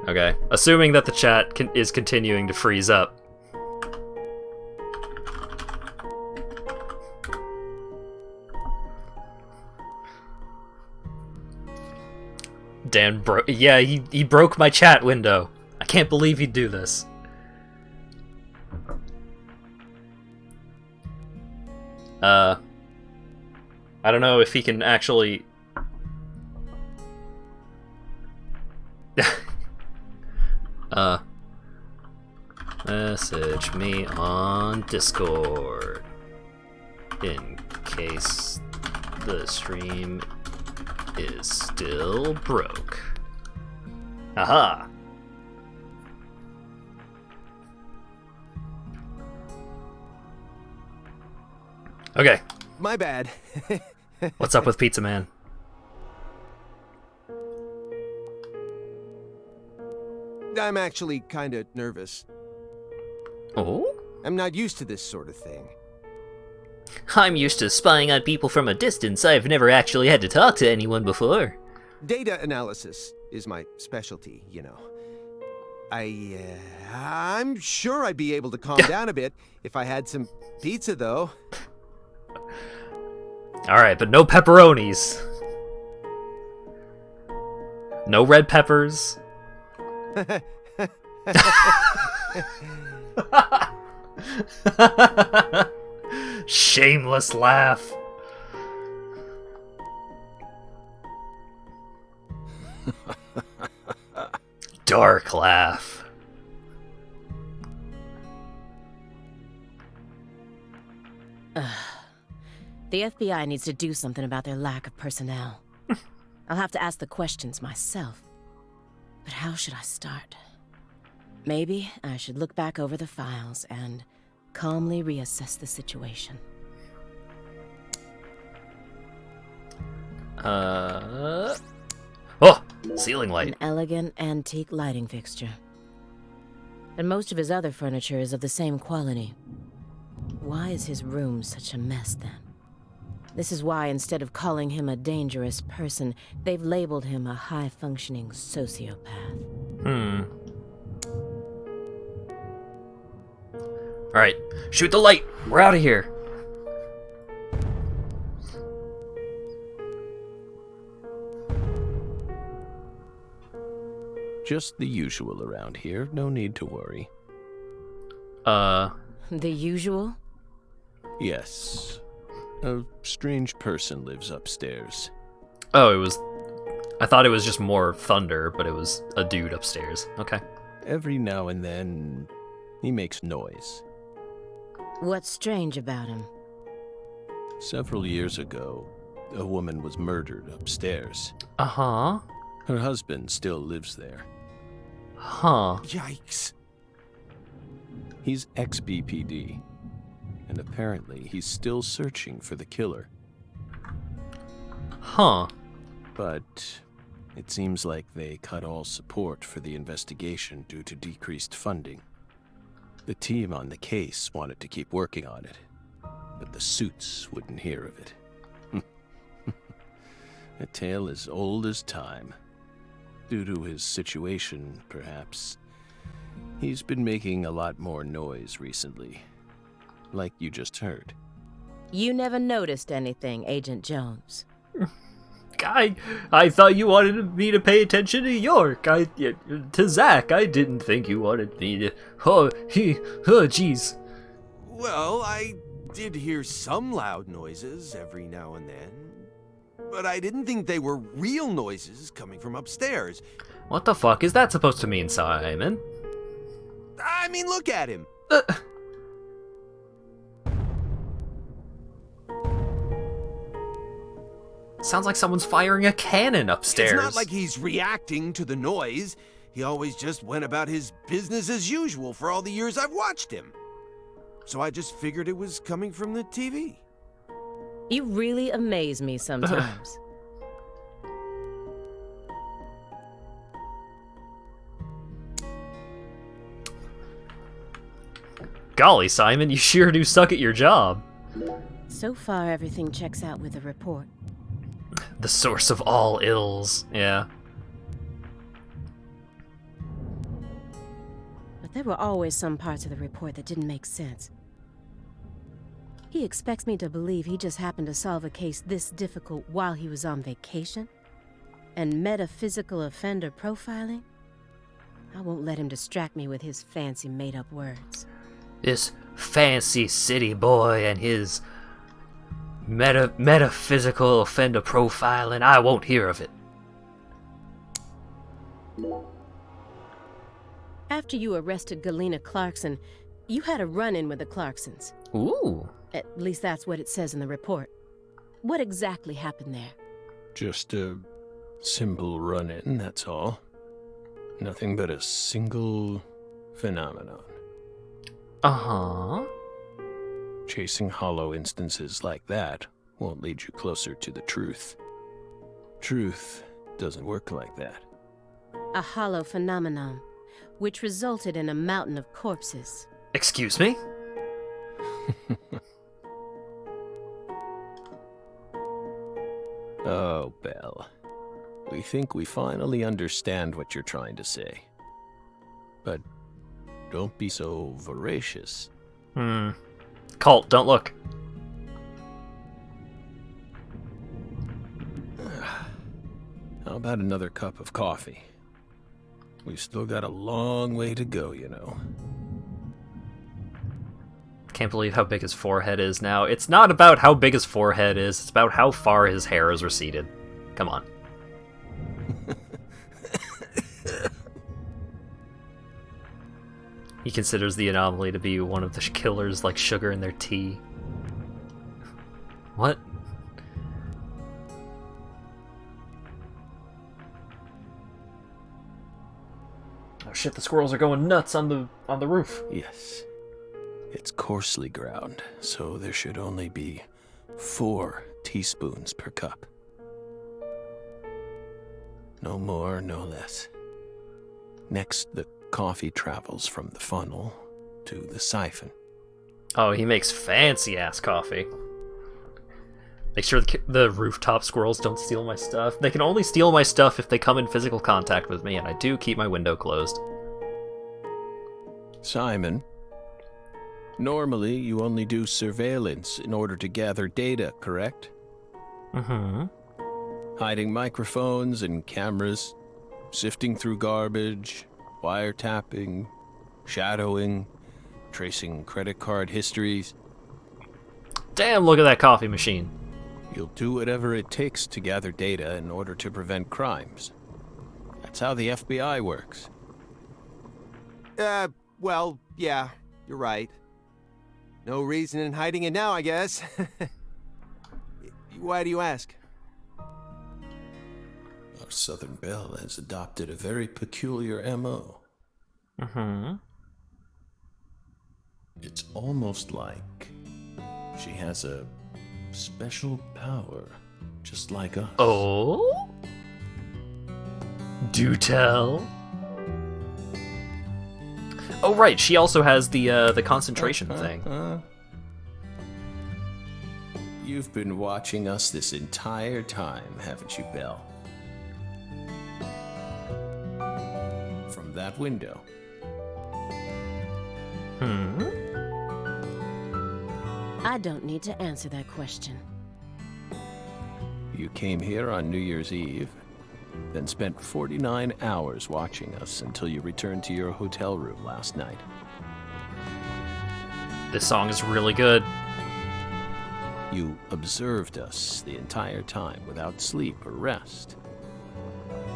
Okay. Assuming that the chat is continuing to freeze up. Dan broke. Yeah, he broke my chat window. I can't believe he'd do this. I don't know if he can actually. Message me on Discord in case the stream is still broke. Aha! Okay. My bad. What's up with Pizza Man? I'm actually kinda nervous. Oh? I'm not used to this sort of thing. I'm used to spying on people from a distance. I've never actually had to talk to anyone before. Data analysis is my specialty, you know. I'm sure I'd be able to calm down a bit if I had some pizza, though. Alright, but no pepperonis. No red peppers. Shameless laugh. Dark laugh. The FBI needs to do something about their lack of personnel. I'll have to ask the questions myself. But how should I start? Maybe I should look back over the files and calmly reassess the situation. Oh! Ceiling light. An elegant antique lighting fixture. And most of his other furniture is of the same quality. Why is his room such a mess then? This is why, instead of calling him a dangerous person, they've labeled him a high-functioning sociopath. Alright, shoot the light! We're out of here! Just the usual around here. No need to worry. The usual? Yes. A strange person lives upstairs. Oh, I thought it was just more thunder, but it was a dude upstairs. Okay. Every now and then, he makes noise. What's strange about him? Several years ago, a woman was murdered upstairs. Uh-huh. Her husband still lives there. Huh. Yikes. He's ex-BPD, and apparently he's still searching for the killer. Huh. But it seems like they cut all support for the investigation due to decreased funding. The team on the case wanted to keep working on it, but the suits wouldn't hear of it. A tale as old as time. Due to his situation, perhaps, he's been making a lot more noise recently, like you just heard. You never noticed anything, Agent Jones. I thought you wanted me to pay attention to York. To Zach. I didn't think you wanted me to. Oh, jeez. Well, I did hear some loud noises every now and then, but I didn't think they were real noises coming from upstairs. What the fuck is that supposed to mean, Simon? I mean, look at him. Sounds like someone's firing a cannon upstairs. It's not like he's reacting to the noise. He always just went about his business as usual for all the years I've watched him. So I just figured it was coming from the TV. You really amaze me sometimes. Golly, Simon, you sure do suck at your job. So far, everything checks out with the report. The source of all ills. Yeah. But there were always some parts of the report that didn't make sense. He expects me to believe he just happened to solve a case this difficult while he was on vacation? And metaphysical offender profiling? I won't let him distract me with his fancy made-up words. This fancy city boy and his metaphysical offender profiling, I won't hear of it. After you arrested Galena Clarkson, you had a run-in with the Clarksons. Ooh. At least that's what it says in the report. What exactly happened there? Just a simple run-in, that's all. Nothing but a single phenomenon. Uh-huh. Chasing hollow instances like that won't lead you closer to the truth. Truth doesn't work like that. A hollow phenomenon, which resulted in a mountain of corpses. Excuse me? Oh, Belle. We think we finally understand what you're trying to say. But don't be so voracious. Colt, don't look. How about another cup of coffee? We've still got a long way to go, you know. Can't believe how big his forehead is now. It's not about how big his forehead is, it's about how far his hair is receded. Come on. He considers the anomaly to be one of the killers like sugar in their tea. What? Oh shit, the squirrels are going nuts on the roof. Yes. It's coarsely ground, so there should only be 4 teaspoons per cup. No more, no less. Next, the coffee travels from the funnel to the siphon. Oh, he makes fancy-ass coffee. Make sure the rooftop squirrels don't steal my stuff. They can only steal my stuff if they come in physical contact with me, and I do keep my window closed. Simon, normally you only do surveillance in order to gather data, correct? Mm-hmm. Hiding microphones and cameras, Sifting through garbage, wiretapping, shadowing, tracing credit card histories. Damn, look at that coffee machine. You'll do whatever it takes to gather data in order to prevent crimes. That's how the FBI works. Well, yeah, you're right. No reason in hiding it now, I guess. Why do you ask? Our Southern Belle has adopted a very peculiar MO. Mm-hmm. It's almost like she has a special power, just like us. Oh? Do tell. Oh, right, she also has the concentration thing. You've been watching us this entire time, haven't you, Belle? From that window. I don't need to answer that question. You came here on New Year's Eve, then spent 49 hours watching us until you returned to your hotel room last night. This song is really good. You observed us the entire time without sleep or rest.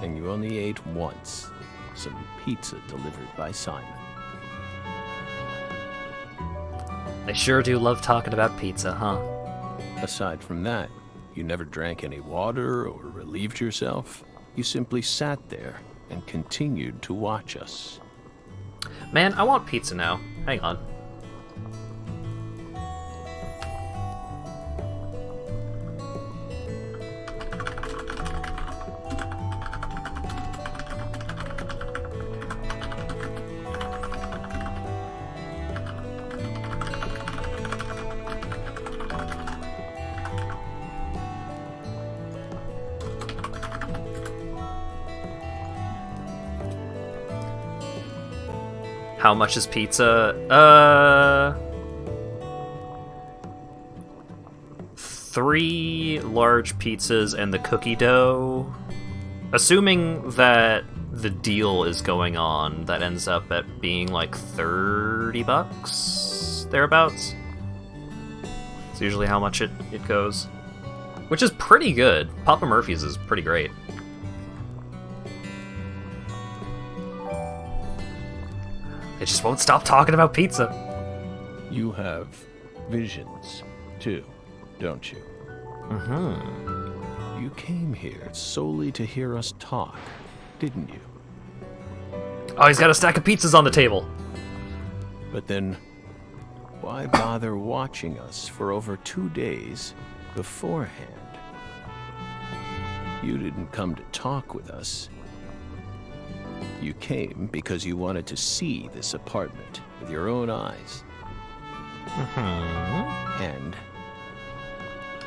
And you only ate once, some pizza delivered by Simon. They sure do love talking about pizza, huh? Aside from that, you never drank any water or relieved yourself. You simply sat there and continued to watch us. Man, I want pizza now. Hang on. How much is pizza? 3 large pizzas and the cookie dough. Assuming that the deal is going on, that ends up at being like $30, thereabouts. It's usually how much it goes. Which is pretty good. Papa Murphy's is pretty great. They just won't stop talking about pizza. You have visions, too, don't you? Mm-hmm. You came here solely to hear us talk, didn't you? Oh, he's got a stack of pizzas on the table. But then, why bother watching us for over 2 days beforehand? You didn't come to talk with us. You came because you wanted to see this apartment with your own eyes. Mm-hmm. And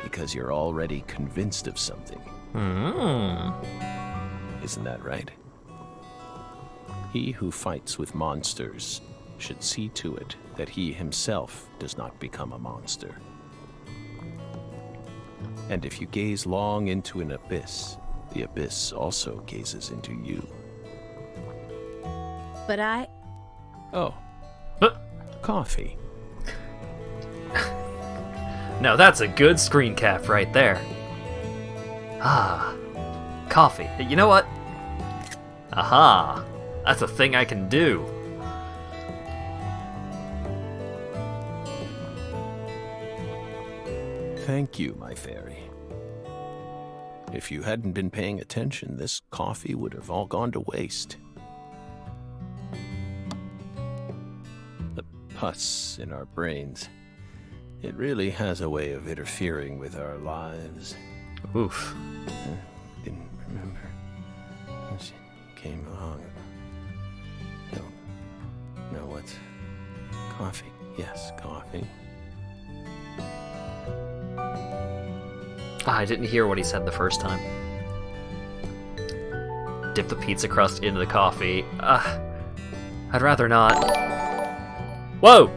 because you're already convinced of something. Mm-hmm. Isn't that right? He who fights with monsters should see to it that he himself does not become a monster. And if you gaze long into an abyss, the abyss also gazes into you. But I... Oh. Coffee. Now that's a good screen cap right there. Ah, coffee. You know what? Aha, that's a thing I can do. Thank you, my fairy. If you hadn't been paying attention, this coffee would have all gone to waste. The pus in our brains. It really has a way of interfering with our lives. Oof. Didn't remember. She came along. No, what's... Coffee. Yes, coffee. I didn't hear what he said the first time. Dip the pizza crust into the coffee. I'd rather not. Whoa!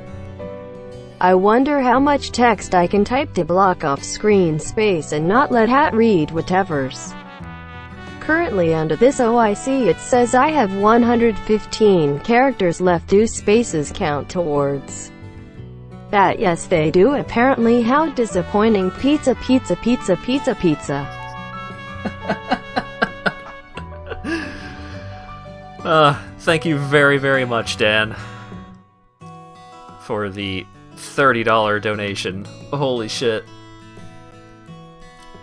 I wonder how much text I can type to block off screen space and not let Hat read whatever's Currently under this OIC it says I have 115 characters left. Do spaces count towards that? Yes they do. Apparently. How disappointing. Pizza, pizza, pizza, pizza, pizza. Thank you very, very much, Dan, for the $30 donation. Holy shit.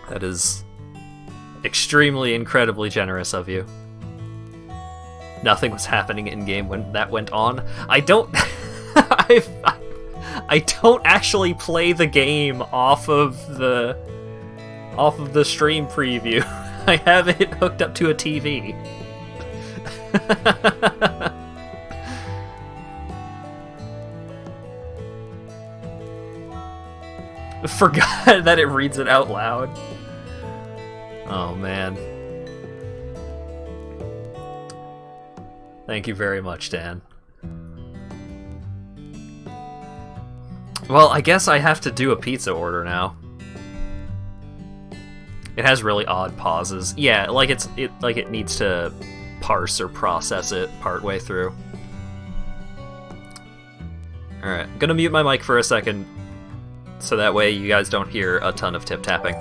That is extremely, incredibly generous of you. Nothing was happening in-game when that went on. I don't... I don't actually play the game off of the stream preview. I have it hooked up to a TV. Forgot that it reads it out loud. Oh man. Thank you very much, Dan. Well, I guess I have to do a pizza order now. It has really odd pauses. Yeah, like it needs to parse or process it partway through. Alright, I'm gonna mute my mic for a second, so that way you guys don't hear a ton of tip-tapping.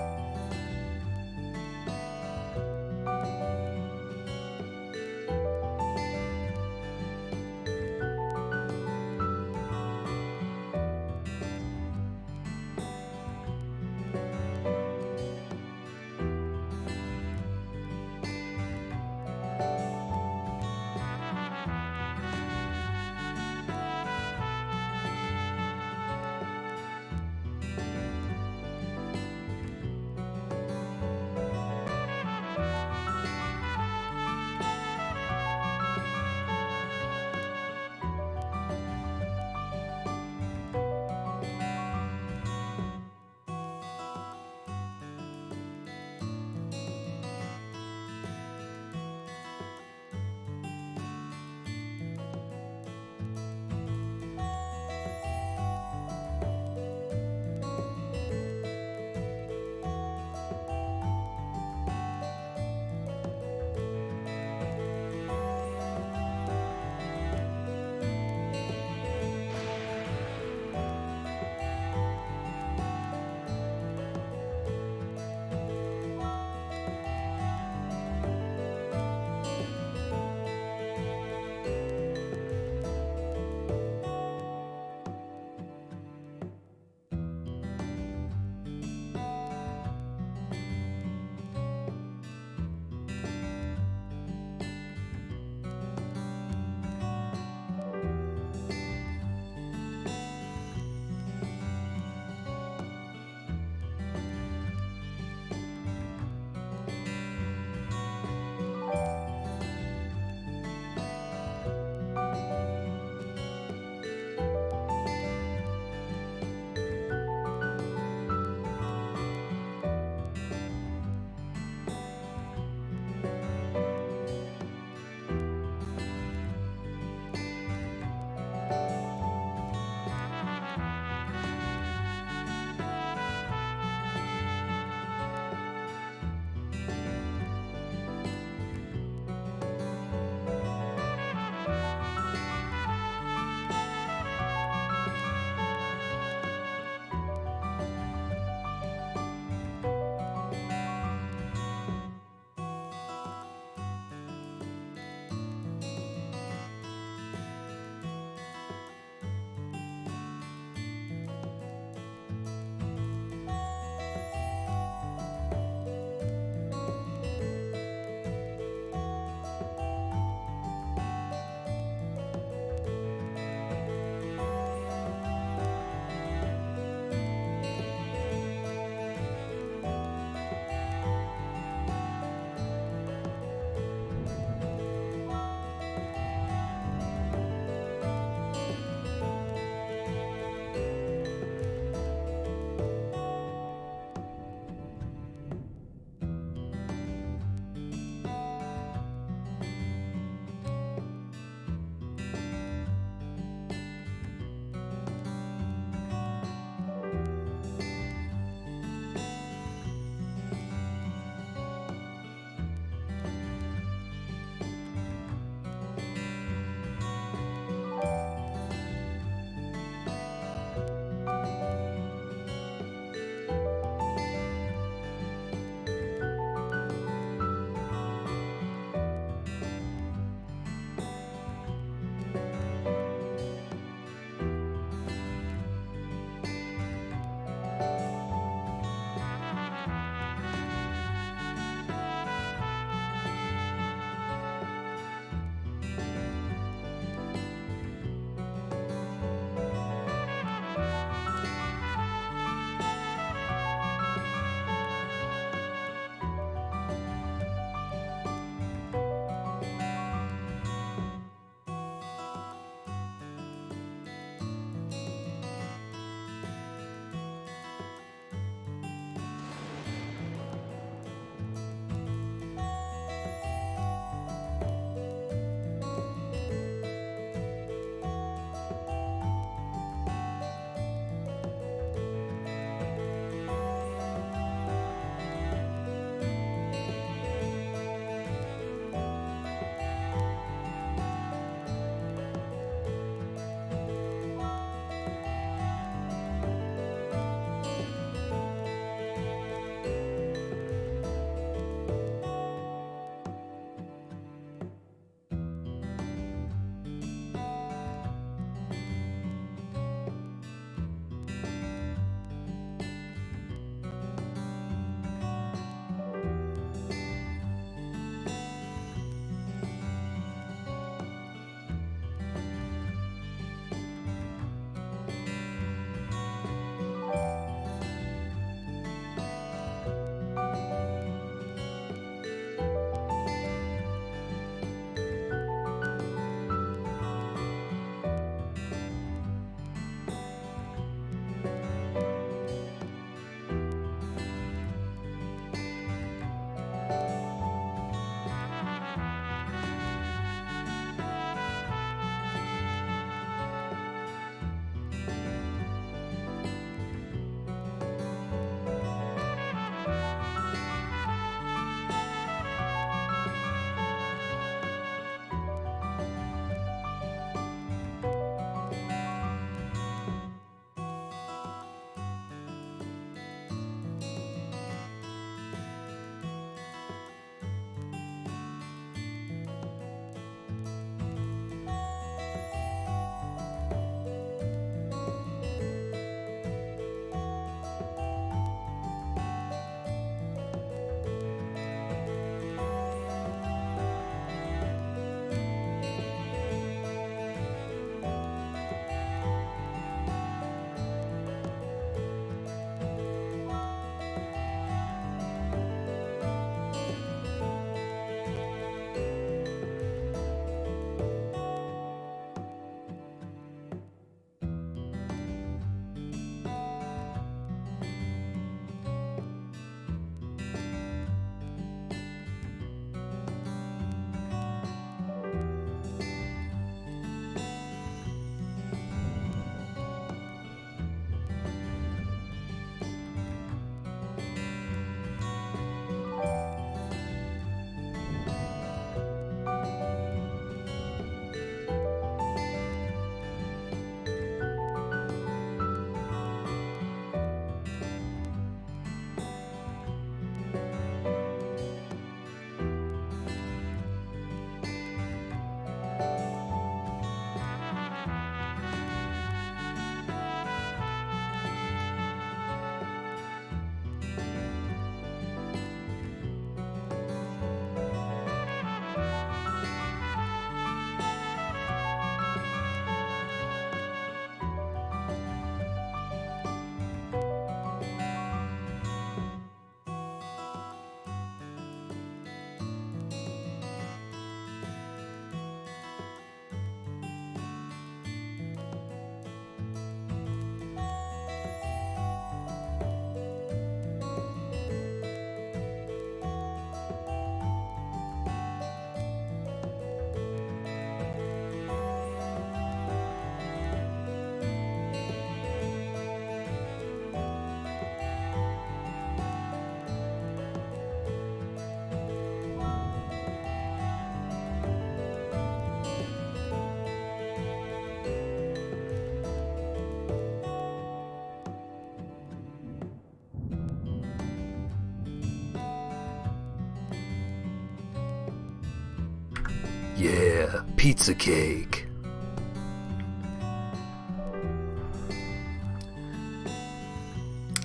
pizza cake.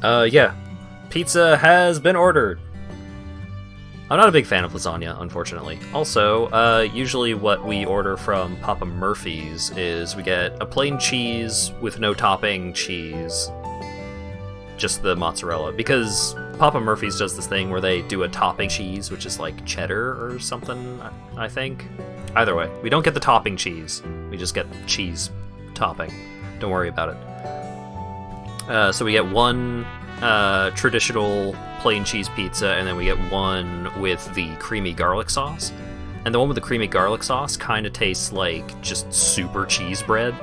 Yeah. Pizza has been ordered. I'm not a big fan of lasagna, unfortunately. Also, usually what we order from Papa Murphy's is we get a plain cheese with no topping cheese. Just the mozzarella. Because Papa Murphy's does this thing where they do a topping cheese, which is like cheddar or something, I think. Either way, we don't get the topping cheese. We just get cheese topping. Don't worry about it. So we get one traditional plain cheese pizza, and then we get one with the creamy garlic sauce. And the one with the creamy garlic sauce kind of tastes like just super cheese bread.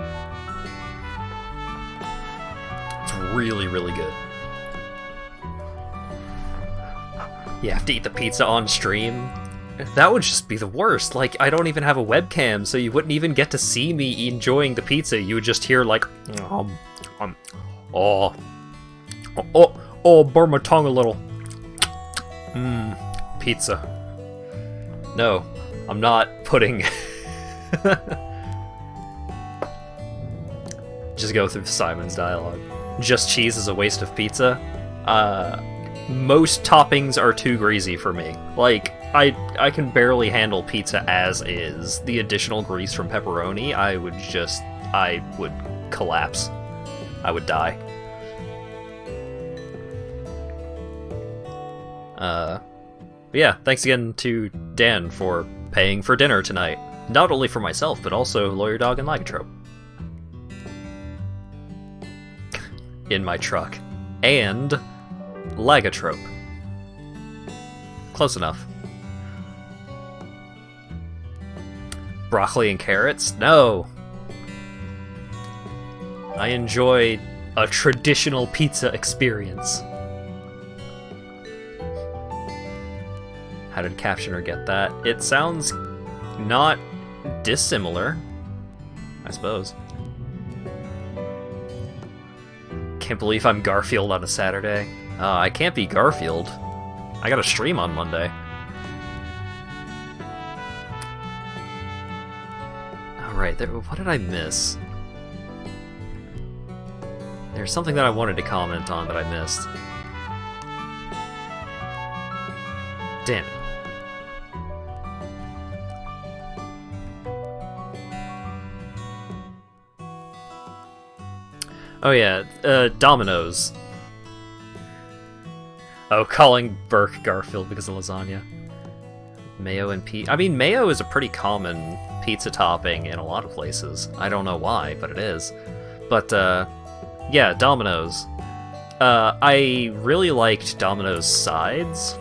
It's really, really good. You have to eat the pizza on stream? That would just be the worst. Like, I don't even have a webcam, so you wouldn't even get to see me enjoying the pizza. You would just hear like, burn my tongue a little. Pizza. No, I'm not putting... Just go through Simon's dialogue. Just cheese is a waste of pizza. Most toppings are too greasy for me. Like, I can barely handle pizza as is. The additional grease from pepperoni, I would collapse. I would die. But yeah, thanks again to Dan for paying for dinner tonight. Not only for myself, but also Lawyer Dog and Lycanthrope. In my truck. And Lycanthrope. Close enough. Broccoli and carrots? No! I enjoy a traditional pizza experience. How did Captioner get that? It sounds not dissimilar, I suppose. Can't believe I'm Garfield on a Saturday. I can't be Garfield. I got a stream on Monday. Alright, what did I miss? There's something that I wanted to comment on that I missed. Damn it. Oh yeah, Domino's. Oh, calling Burke Garfield because of lasagna. Mayo and I mean, mayo is a pretty common pizza topping in a lot of places. I don't know why, but it is. But, yeah, Domino's. I really liked Domino's sides,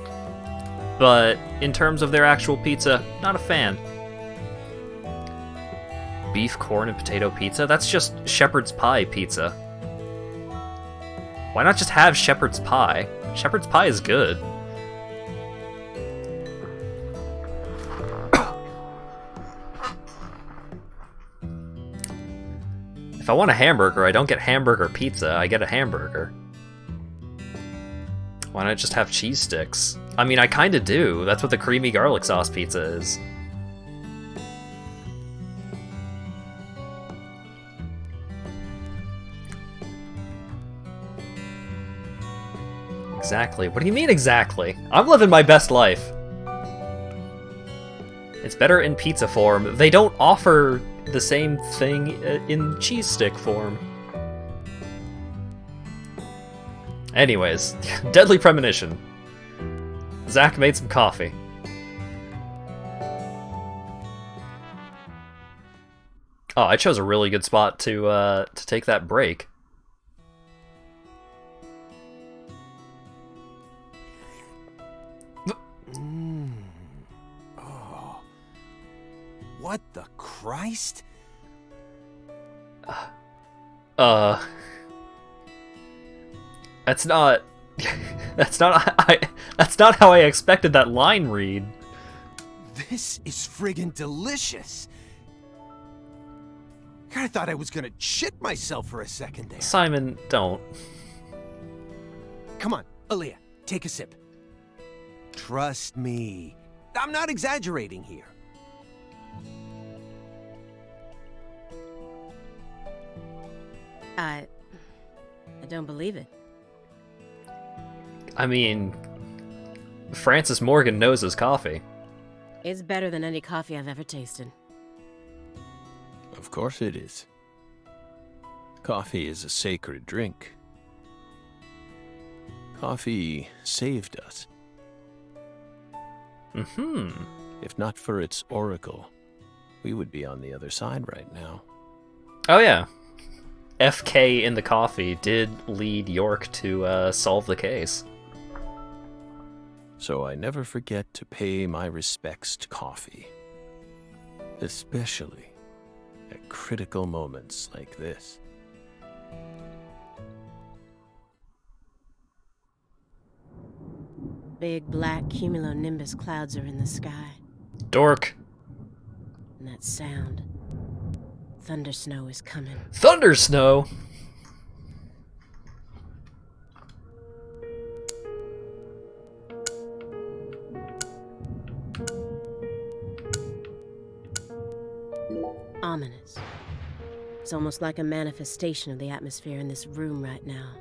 but in terms of their actual pizza, not a fan. Beef, corn, and potato pizza? That's just shepherd's pie pizza. Why not just have shepherd's pie? Shepherd's pie is good. If I want a hamburger, I don't get hamburger pizza, I get a hamburger. Why not just have cheese sticks? I mean, I kinda do. That's what the creamy garlic sauce pizza is. Exactly. What do you mean exactly? I'm living my best life. It's better in pizza form. They don't offer the same thing in cheese stick form. Anyways, Deadly Premonition. Zach made some coffee. Oh, I chose a really good spot to take that break. What the Christ? That's not that's not how I expected that line read. This is friggin' delicious. I thought I was gonna shit myself for a second there. Simon, don't. Come on, Aaliyah, take a sip. Trust me. I'm not exaggerating here. I don't believe it. I mean, Francis Morgan knows his coffee. It's better than any coffee I've ever tasted. Of course it is. Coffee is a sacred drink. Coffee saved us. Mm-hmm. If not for its oracle, we would be on the other side right now. Oh yeah. FK in the coffee did lead York to solve the case. So I never forget to pay my respects to coffee. Especially at critical moments like this. Big black cumulonimbus clouds are in the sky. Dork. And that sound. Thunder snow is coming. Thunder snow? Ominous. It's almost like a manifestation of the atmosphere in this room right now.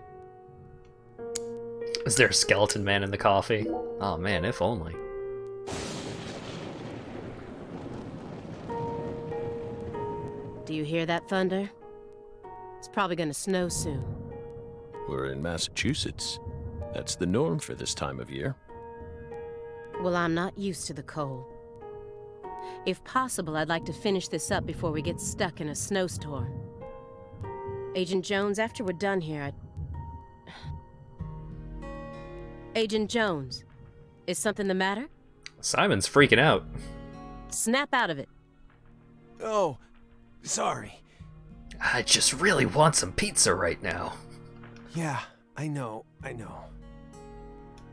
Is there a skeleton man in the coffee? Oh man, if only. Do you hear that thunder? It's probably gonna snow soon. We're in Massachusetts. That's the norm for this time of year. Well, I'm not used to the cold. If possible, I'd like to finish this up before we get stuck in a snowstorm. Agent Jones, after we're done here, Agent Jones, is something the matter? Simon's freaking out. Snap out of it. Oh, sorry. I just really want some pizza right now. Yeah, I know.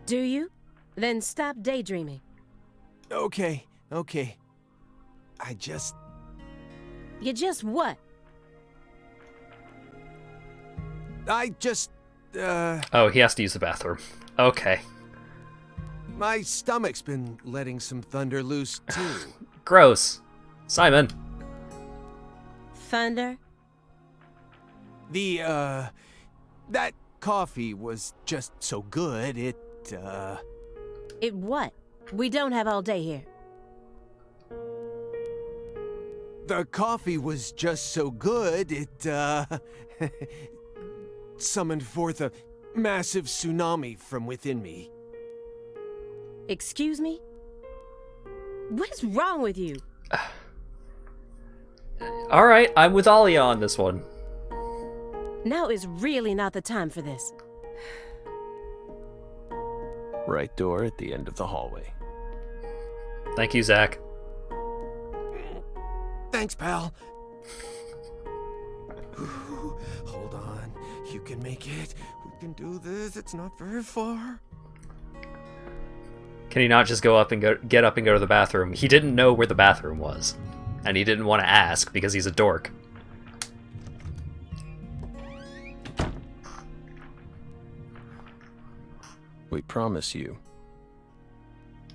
Do you? Then stop daydreaming. Okay. You just what? Oh, he has to use the bathroom. Okay. My stomach's been letting some thunder loose, too. Gross. Simon. Thunder? That coffee was just so good, It what? We don't have all day here. The coffee was just so good, it, summoned forth a massive tsunami from within me. Excuse me? What is wrong with you? Alright, I'm with Alia on this one. Now is really not the time for this. Right door at the end of the hallway. Thank you, Zach. Thanks, pal. Hold on. You can make it. We can do this. It's not very far. Can he not just get up and go to the bathroom? He didn't know where the bathroom was. And he didn't want to ask because he's a dork. We promise you,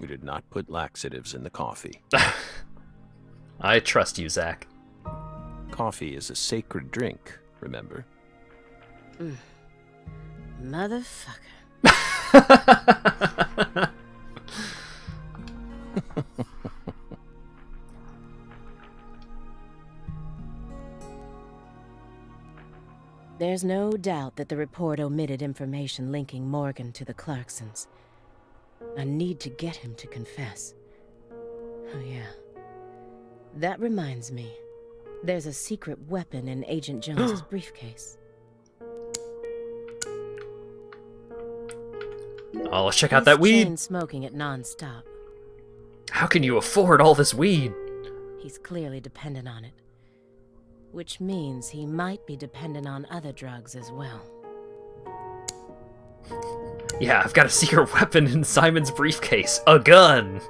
we did not put laxatives in the coffee. I trust you, Zach. Coffee is a sacred drink, remember? Motherfucker. There's no doubt that the report omitted information linking Morgan to the Clarksons. I need to get him to confess. Oh yeah. That reminds me. There's a secret weapon in Agent Jones's briefcase. Oh, let's check out that He's weed. chain smoking it non-stop. How can you afford all this weed? He's clearly dependent on it. Which means he might be dependent on other drugs as well. Yeah, I've got a secret weapon in Simon's briefcase. A gun!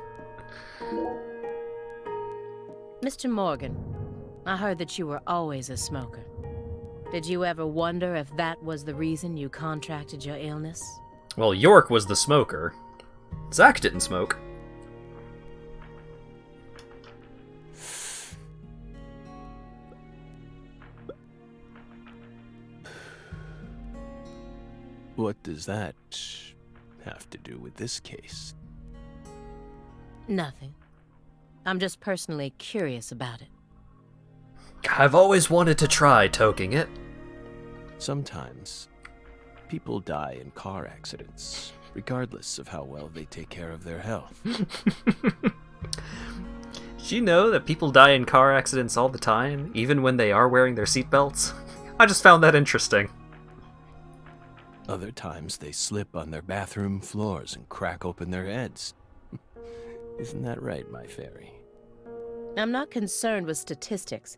Mr. Morgan, I heard that you were always a smoker. Did you ever wonder if that was the reason you contracted your illness? Well, York was the smoker. Zach didn't smoke. What does that have to do with this case? Nothing. I'm just personally curious about it. I've always wanted to try toking it. Sometimes, people die in car accidents, regardless of how well they take care of their health. Did you know that people die in car accidents all the time, even when they are wearing their seatbelts? I just found that interesting. Other times, they slip on their bathroom floors and crack open their heads. Isn't that right, my fairy? I'm not concerned with statistics.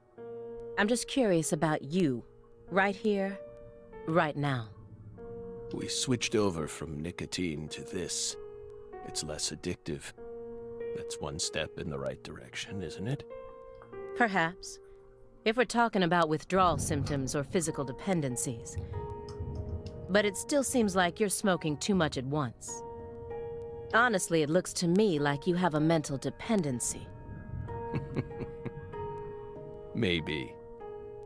I'm just curious about you, right here, right now. We switched over from nicotine to this. It's less addictive. That's one step in the right direction, isn't it? Perhaps. If we're talking about withdrawal symptoms or physical dependencies. But it still seems like you're smoking too much at once. Honestly, it looks to me like you have a mental dependency. Maybe.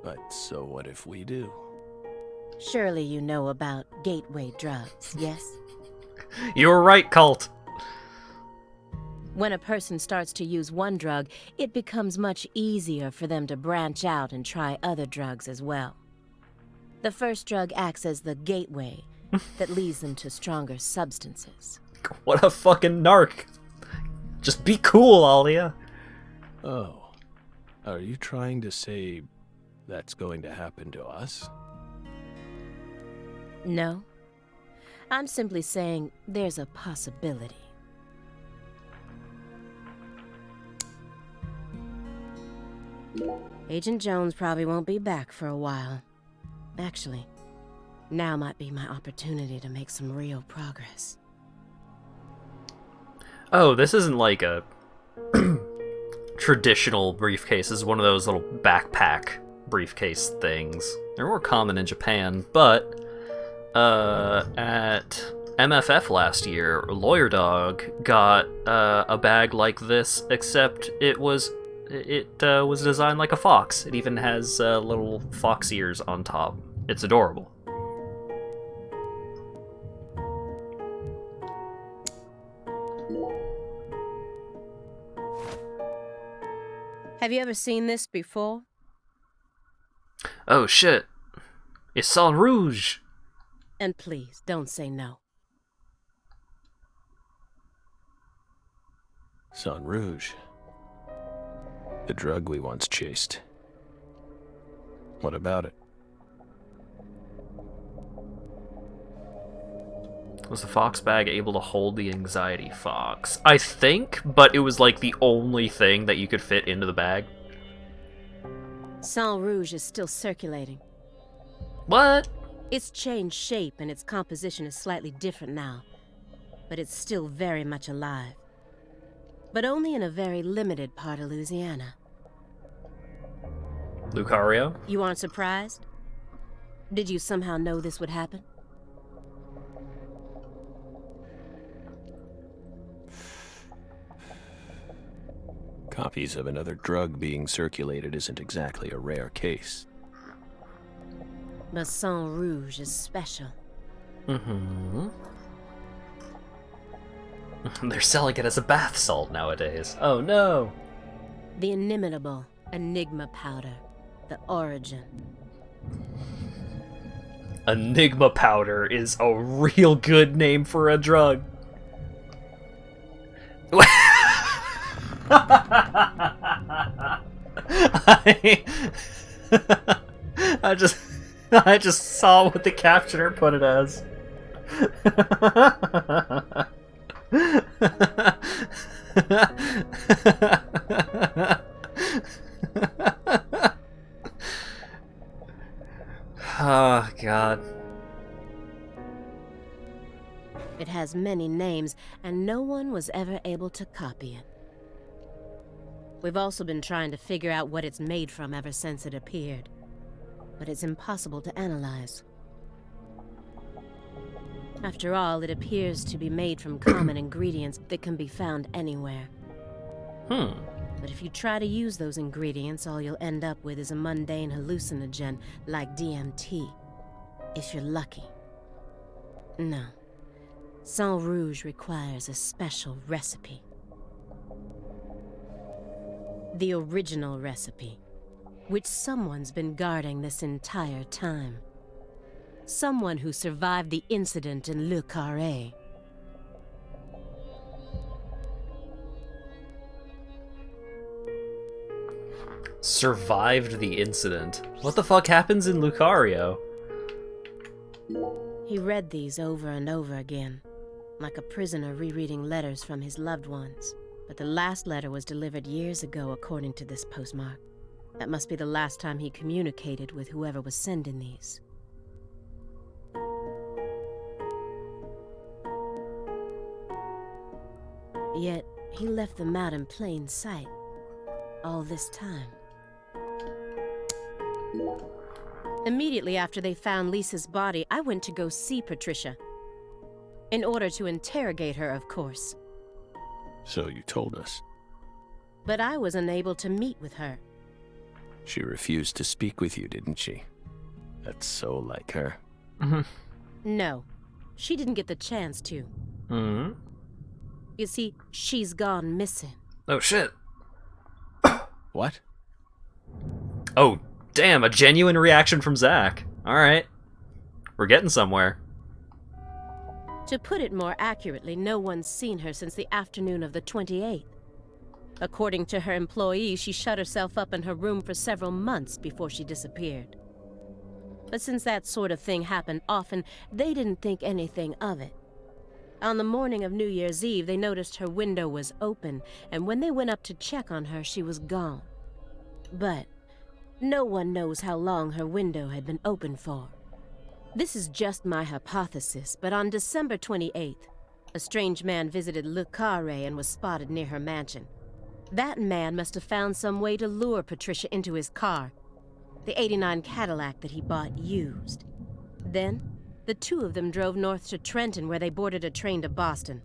But so what if we do? Surely you know about gateway drugs, yes? You were right, Cult. When a person starts to use one drug, it becomes much easier for them to branch out and try other drugs as well. The first drug acts as the gateway that leads them to stronger substances. What a fucking narc. Just be cool, Alia. Oh. Are you trying to say that's going to happen to us? No. I'm simply saying there's a possibility. Agent Jones probably won't be back for a while. Actually, now might be my opportunity to make some real progress. Oh, this isn't like a traditional briefcase. This is one of those little backpack briefcase things. They're more common in Japan, but at MFF last year, Lawyer Dog got a bag like this, except it was designed like a fox. It even has little fox ears on top. It's adorable. Have you ever seen this before? Oh shit. It's Sang Rouge. And please, don't say no. Sang Rouge. The drug we once chased. What about it? Was the fox bag able to hold the anxiety fox? I think, but it was like the only thing that you could fit into the bag. Sang Rouge is still circulating. What? It's changed shape and its composition is slightly different now, but it's still very much alive. But only in a very limited part of Louisiana. Lucario? You aren't surprised? Did you somehow know this would happen? Copies of another drug being circulated isn't exactly a rare case. But Sang Rouge is special. Mm-hmm. They're selling it as a bath salt nowadays. Oh no! The inimitable Enigma powder. The origin. Enigma powder is a real good name for a drug. I just saw what the captioner put it as. Oh, God. It has many names, and no one was ever able to copy it. We've also been trying to figure out what it's made from ever since it appeared, but it's impossible to analyze. After all, it appears to be made from common ingredients that can be found anywhere. But if you try to use those ingredients, all you'll end up with is a mundane hallucinogen like DMT, if you're lucky. No. Sang Rouge requires a special recipe. The original recipe, which someone's been guarding this entire time. Someone who survived the incident in Le Carré. Survived the incident. What the fuck happens in Lucario? He read these over and over again, like a prisoner rereading letters from his loved ones. But the last letter was delivered years ago, according to this postmark. That must be the last time he communicated with whoever was sending these. Yet, he left them out in plain sight all this time. Immediately after they found Lisa's body, I went to go see Patricia. In order to interrogate her, of course. So you told us. But I was unable to meet with her. She refused to speak with you, didn't she? That's so like her. No, she didn't get the chance to. Mm-hmm. You see, she's gone missing. Oh, shit. What? Oh, damn, a genuine reaction from Zach. Alright. We're getting somewhere. To put it more accurately, no one's seen her since the afternoon of the 28th. According to her employees, she shut herself up in her room for several months before she disappeared. But since that sort of thing happened often, they didn't think anything of it. On the morning of New Year's Eve, they noticed her window was open, and when they went up to check on her, she was gone. But no one knows how long her window had been open for. This is just my hypothesis, but on December 28th, a strange man visited Le Carré and was spotted near her mansion. That man must have found some way to lure Patricia into his car, the '89 Cadillac that he bought used. Then, the two of them drove north to Trenton, where they boarded a train to Boston.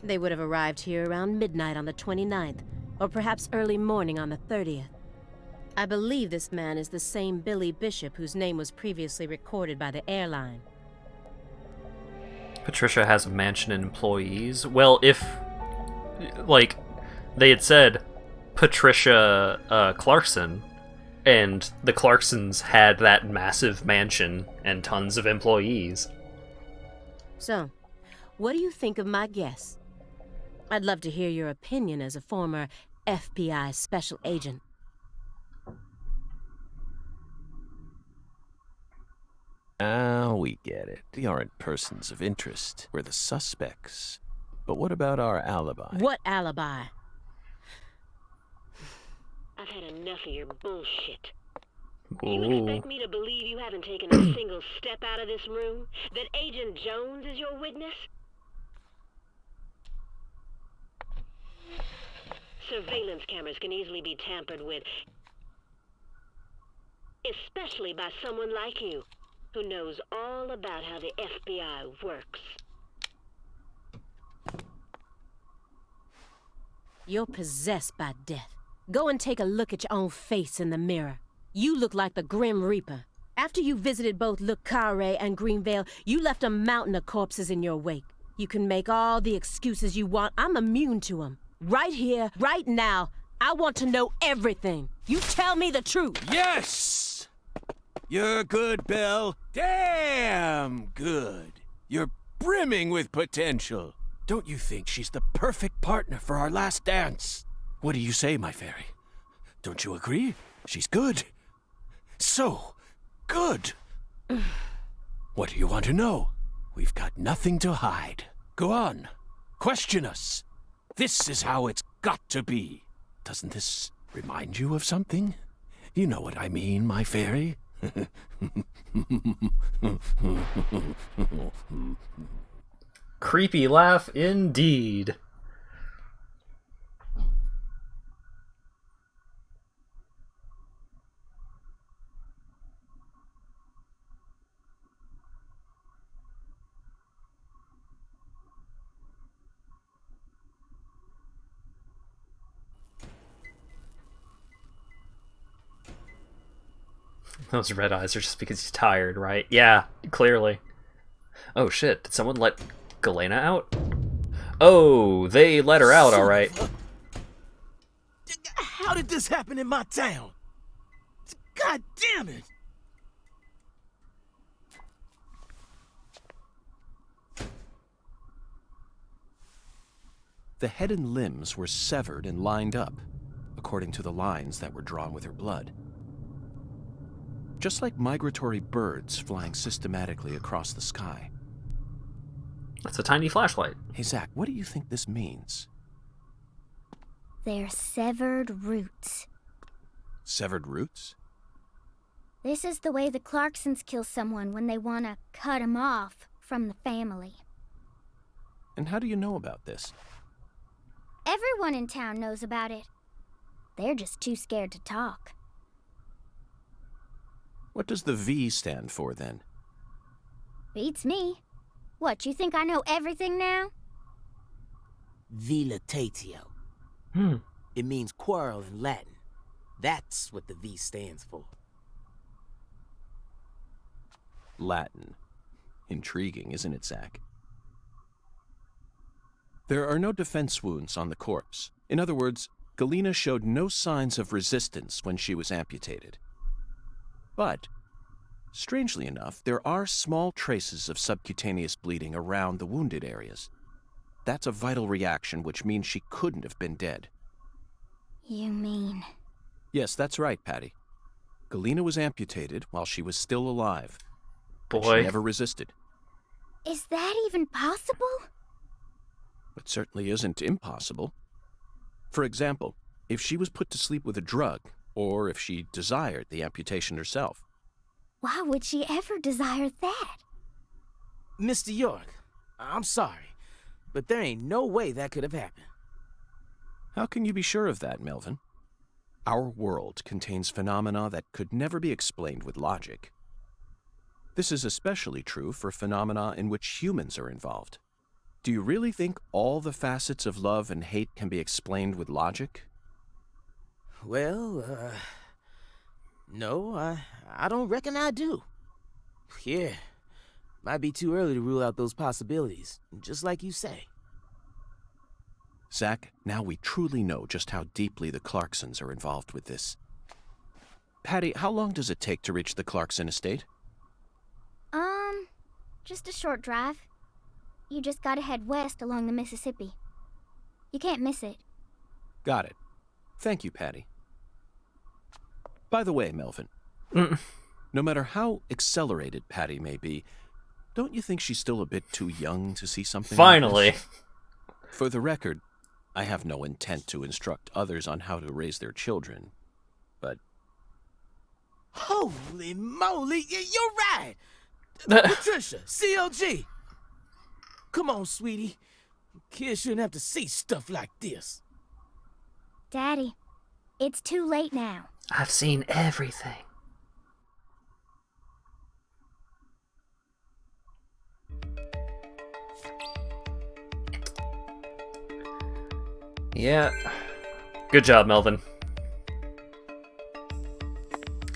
They would have arrived here around midnight on the 29th, or perhaps early morning on the 30th. I believe this man is the same Billy Bishop whose name was previously recorded by the airline. Patricia has a mansion and employees. Well, if, like, they had said Patricia Clarkson, and the Clarksons had that massive mansion and tons of employees. So, what do you think of my guess? I'd love to hear your opinion as a former FBI special agent. Now we get it. We aren't persons of interest. We're the suspects. But what about our alibi? What alibi? I've had enough of your bullshit. Ooh. You expect me to believe you haven't taken a single step out of this room? That Agent Jones is your witness? Surveillance cameras can easily be tampered with, especially by someone like you, who knows all about how the FBI works. You're possessed by death. Go and take a look at your own face in the mirror. You look like the Grim Reaper. After you visited both Le Carré and Greenvale, you left a mountain of corpses in your wake. You can make all the excuses you want. I'm immune to them. Right here, right now, I want to know everything. You tell me the truth. Yes! You're good, Belle. Damn good. You're brimming with potential. Don't you think she's the perfect partner for our last dance? What do you say, my fairy? Don't you agree? She's good. So good. What do you want to know? We've got nothing to hide. Go on. Question us. This is how it's got to be. Doesn't this remind you of something? You know what I mean, my fairy. Creepy laugh indeed. Those red eyes are just because he's tired, right? Yeah, clearly. Oh shit, did someone let Galena out? Oh, they let her out, alright. How did this happen in my town? God damn it! The head and limbs were severed and lined up, according to the lines that were drawn with her blood. Just like migratory birds flying systematically across the sky. That's a tiny flashlight. Hey, Zach, what do you think this means? They're severed roots. Severed roots? This is the way the Clarksons kill someone when they want to cut 'em off from the family. And how do you know about this? Everyone in town knows about it. They're just too scared to talk. What does the V stand for, then? Beats me. What, you think I know everything now? Vilitatio. It means quarrel in Latin. That's what the V stands for. Latin. Intriguing, isn't it, Zach? There are no defense wounds on the corpse. In other words, Galena showed no signs of resistance when she was amputated. But, strangely enough, there are small traces of subcutaneous bleeding around the wounded areas. That's a vital reaction, which means she couldn't have been dead. You mean... Yes, that's right, Patty. Galena was amputated while she was still alive. And Boy. she never resisted. Is that even possible? It certainly isn't impossible. For example, if she was put to sleep with a drug, or if she desired the amputation herself. Why would she ever desire that? Mr. York, I'm sorry, but there ain't no way that could have happened. How can you be sure of that, Melvin? Our world contains phenomena that could never be explained with logic. This is especially true for phenomena in which humans are involved. Do you really think all the facets of love and hate can be explained with logic? Well, no, I don't reckon I do. Yeah, might be too early to rule out those possibilities, just like you say. Zach, now we truly know just how deeply the Clarksons are involved with this. Patty, how long does it take to reach the Clarkson estate? Just a short drive. You just gotta head west along the Mississippi. You can't miss it. Got it. Thank you, Patty. By the way, Melvin, no matter how accelerated Patty may be, don't you think she's still a bit too young to see something Finally. like this? For the record, I have no intent to instruct others on how to raise their children, but... Holy moly, you're right! Patricia, CLG! Come on, sweetie. Kids shouldn't have to see stuff like this. Daddy, it's too late now. I've seen everything. Yeah. Good job, Melvin.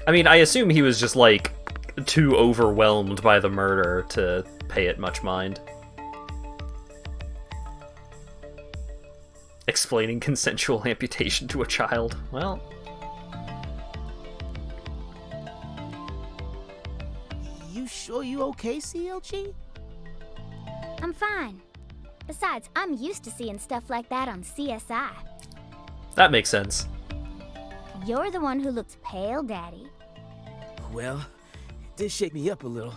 I mean, I assume he was just, like, too overwhelmed by the murder to pay it much mind. Explaining consensual amputation to a child. Well... You sure you okay, CLG? I'm fine. Besides, I'm used to seeing stuff like that on CSI. That makes sense. You're the one who looks pale, Daddy. Well, it did shake me up a little,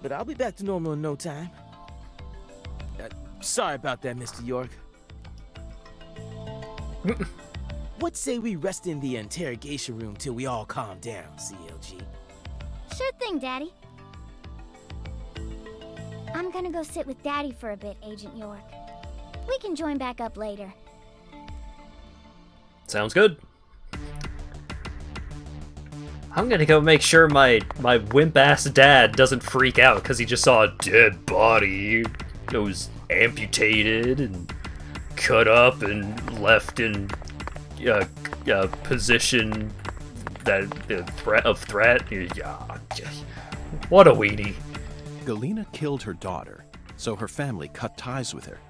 but I'll be back to normal in no time. Sorry about that, Mr. York. What say we rest in the interrogation room till we all calm down, CLG? Sure thing, Daddy. I'm gonna go sit with Daddy for a bit, Agent York. We can join back up later. Sounds good. I'm gonna go make sure my wimp-ass dad doesn't freak out because he just saw a dead body. It was amputated and cut up and left in a position that threat. Yeah, what a weenie. Galena killed her daughter, so her family cut ties with her.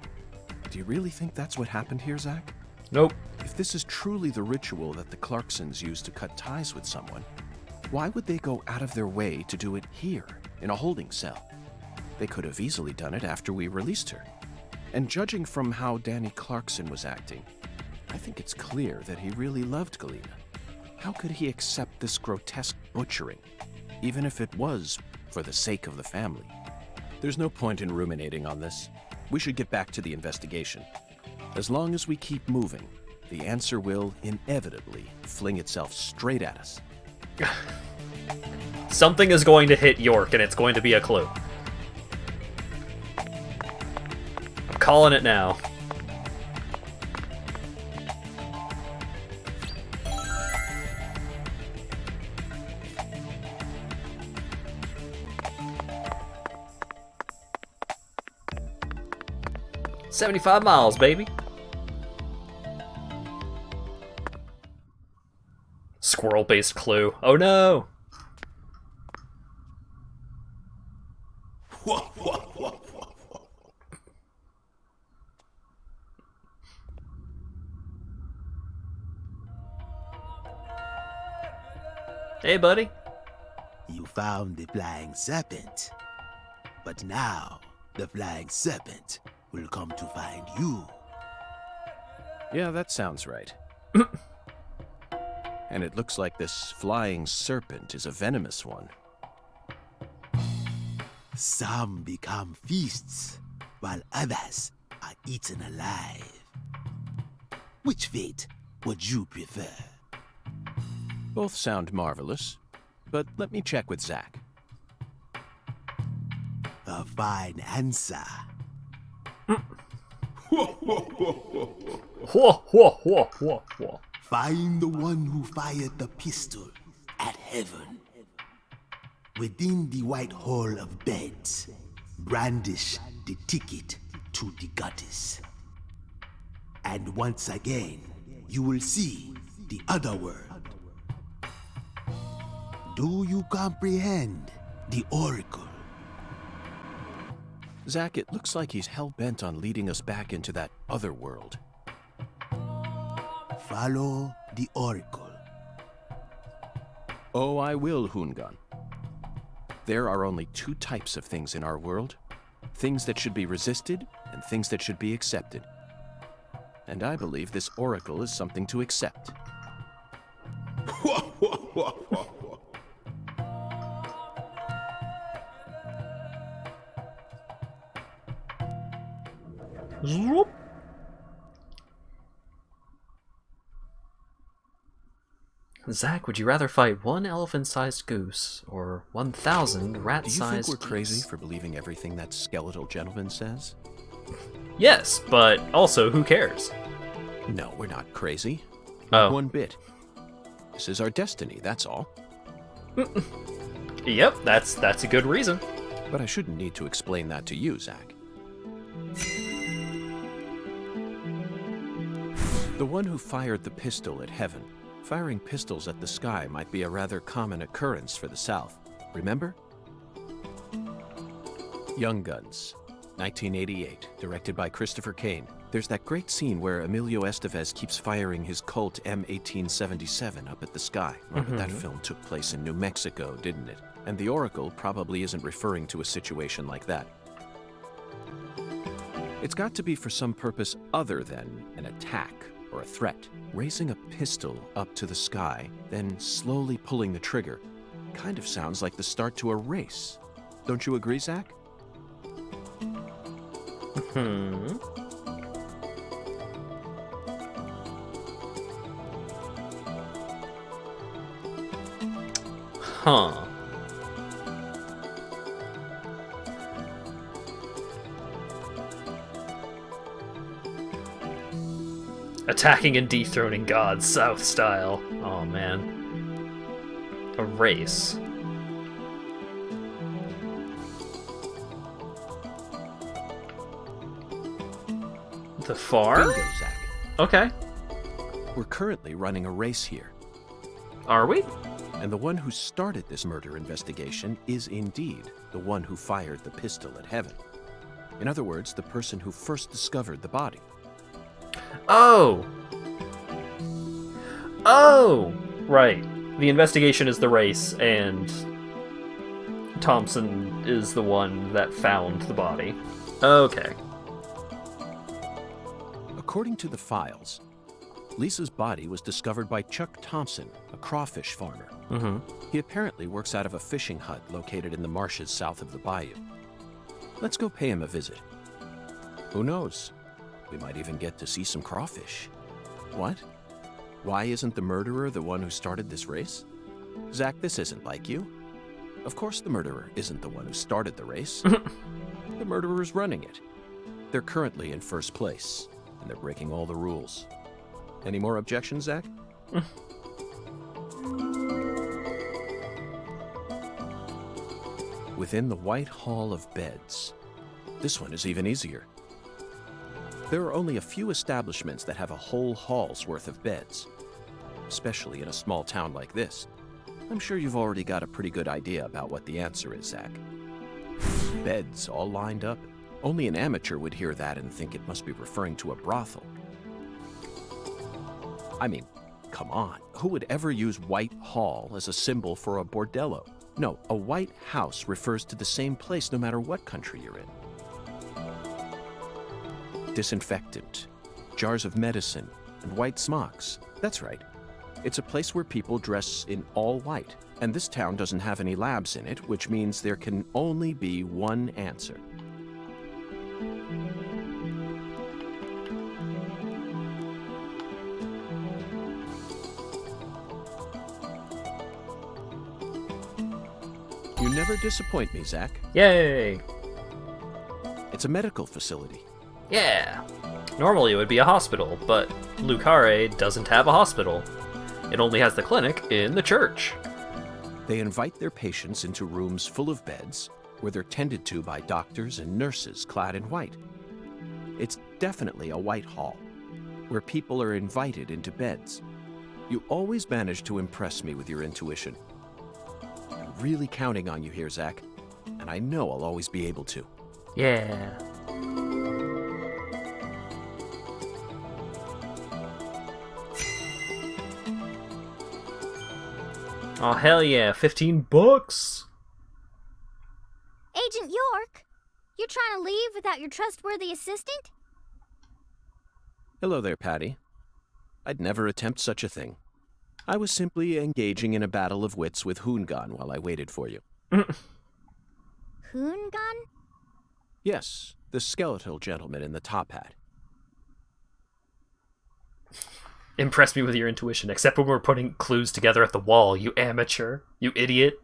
Do you really think that's what happened here, Zach? Nope. If this is truly the ritual that the Clarksons use to cut ties with someone, why would they go out of their way to do it here, in a holding cell? They could have easily done it after we released her. And judging from how Danny Clarkson was acting, I think it's clear that he really loved Galena. How could he accept this grotesque butchering, even if it was for the sake of the family? There's no point in ruminating on this. We should get back to the investigation. As long as we keep moving, the answer will inevitably fling itself straight at us. Something is going to hit York, and it's going to be a clue. I'm calling it now. "75 miles, baby." Squirrel-based clue. Oh no! Hey, buddy. You found the flying serpent. But now, the flying serpent will come to find you. Yeah, that sounds right. And it looks like this flying serpent is a venomous one. Some become feasts, while others are eaten alive. Which fate would you prefer? Both sound marvelous, but let me check with Zach. A fine answer. Find the one who fired the pistol at heaven. Within the white hall of beds, brandish the ticket to the goddess. And once again, you will see the other world. Do you comprehend the oracle? Zach, it looks like he's hell-bent on leading us back into that other world. Follow the oracle. Oh, I will, Hoongan. There are only two types of things in our world. Things that should be resisted and things that should be accepted. And I believe this oracle is something to accept. Zoop. Zach, would you rather fight one elephant-sized goose or 1,000 rat-sized Do you think we're geese? crazy for believing everything that skeletal gentleman says? Yes, but also, who cares? No, we're not crazy. Oh. Not one bit. This is our destiny, that's all. Yep, that's a good reason. But I shouldn't need to explain that to you, Zach. The one who fired the pistol at heaven. Firing pistols at the sky might be a rather common occurrence for the South. Remember? Young Guns, 1988, directed by Christopher Kane. There's that great scene where Emilio Estevez keeps firing his Colt M1877 up at the sky. But that film took place in New Mexico, didn't it? And the Oracle probably isn't referring to a situation like that. It's got to be for some purpose other than an attack or a threat. Raising a pistol up to the sky, then slowly pulling the trigger, kind of sounds like the start to a race. Don't you agree, Zach? Huh. Attacking and dethroning gods, South style. Oh man. A race. The far? Bingo, Zach. Okay. We're currently running a race here. Are we? And the one who started this murder investigation is indeed the one who fired the pistol at Heaven. In other words, the person who first discovered the body. Oh! Oh! Right. The investigation is the race, and Thompson is the one that found the body. Okay. According to the files, Lisa's body was discovered by Chuck Thompson, a crawfish farmer. Mm-hmm. He apparently works out of a fishing hut located in the marshes south of the bayou. Let's go pay him a visit. Who knows? We might even get to see some crawfish. What? Why isn't the murderer the one who started this race? Zach, this isn't like you. Of course the murderer isn't the one who started the race. The murderer's running it. They're currently in first place, and they're breaking all the rules. Any more objections, Zach? Within the White Hall of Beds. This one is even easier. There are only a few establishments that have a whole hall's worth of beds, especially in a small town like this. I'm sure you've already got a pretty good idea about what the answer is, Zach. Beds all lined up. Only an amateur would hear that and think it must be referring to a brothel. I mean, come on. Who would ever use White Hall as a symbol for a bordello? No, a white house refers to the same place no matter what country you're in. Disinfectant, jars of medicine, and white smocks. That's right. It's a place where people dress in all white, and this town doesn't have any labs in it, which means there can only be one answer. You never disappoint me, Zach. Yay! It's a medical facility. Yeah! Normally it would be a hospital, but Lucare doesn't have a hospital. It only has the clinic in the church. They invite their patients into rooms full of beds, where they're tended to by doctors and nurses clad in white. It's definitely a white hall, where people are invited into beds. You always manage to impress me with your intuition. I'm really counting on you here, Zach, and I know I'll always be able to. Yeah. Oh, hell yeah, $15. Agent York, you're trying to leave without your trustworthy assistant? Hello there, Patty. I'd never attempt such a thing. I was simply engaging in a battle of wits with Hoongan while I waited for you. Hoongan? Yes, the skeletal gentleman in the top hat. Impress me with your intuition, except when we're putting clues together at the wall, you amateur. You idiot.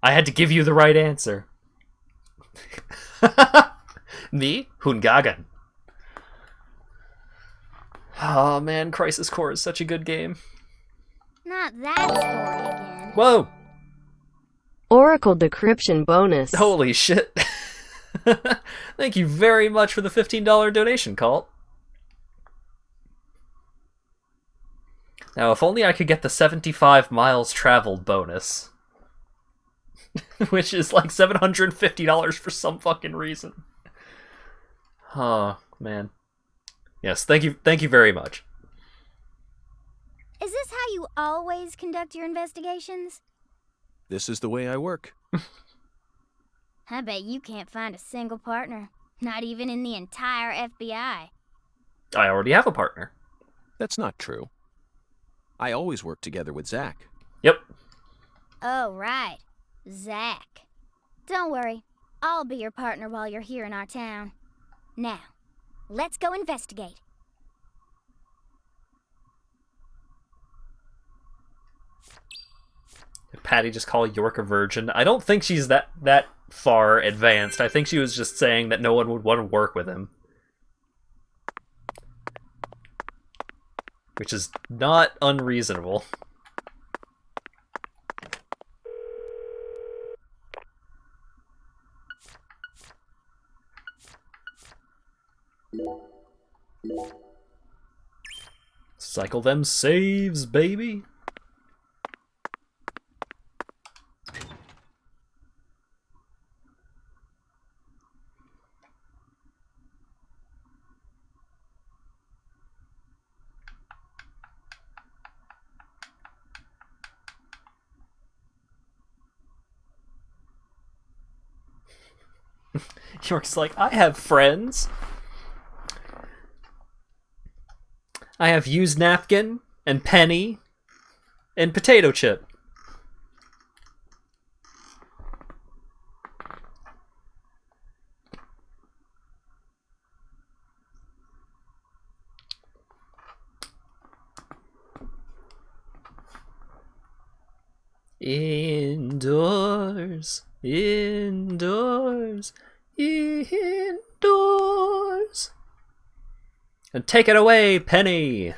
I had to give you the right answer. Me? Hoongagan. Oh man, Crisis Core is such a good game. Not that story again. Whoa! Oracle decryption bonus. Holy shit. Thank you very much for the $15 donation, Colt. Now, if only I could get the 75 miles traveled bonus. Which is like $750 for some fucking reason. Oh, man. Yes, thank you very much. Is this how you always conduct your investigations? This is the way I work. I bet you can't find a single partner. Not even in the entire FBI. I already have a partner. That's not true. I always work together with Zach. Yep. Oh, right. Zach. Don't worry. I'll be your partner while you're here in our town. Now, let's go investigate. Did Patty just call York a virgin? I don't think she's that far advanced. I think she was just saying that no one would want to work with him. Which is not unreasonable. Cycle them saves, baby. York's like, I have friends. I have used napkin and penny and potato chip. Indoors, indoors, indoors. And take it away, Penny.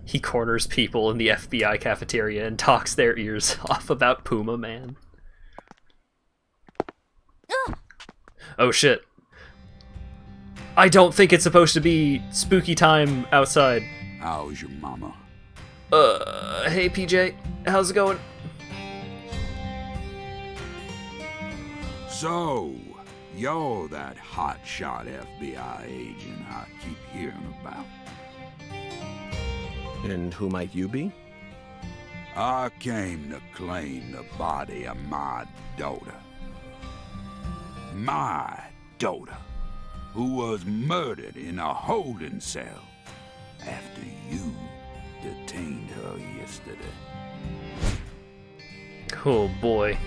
He corners people in the FBI cafeteria and talks their ears off about Puma Man. Oh shit. I don't think it's supposed to be spooky time outside. How's your mama? Hey PJ, how's it going? So, you're that hotshot FBI agent I keep hearing about. And who might you be? I came to claim the body of my daughter. My daughter, who was murdered in a holding cell after you detained her yesterday. Oh boy.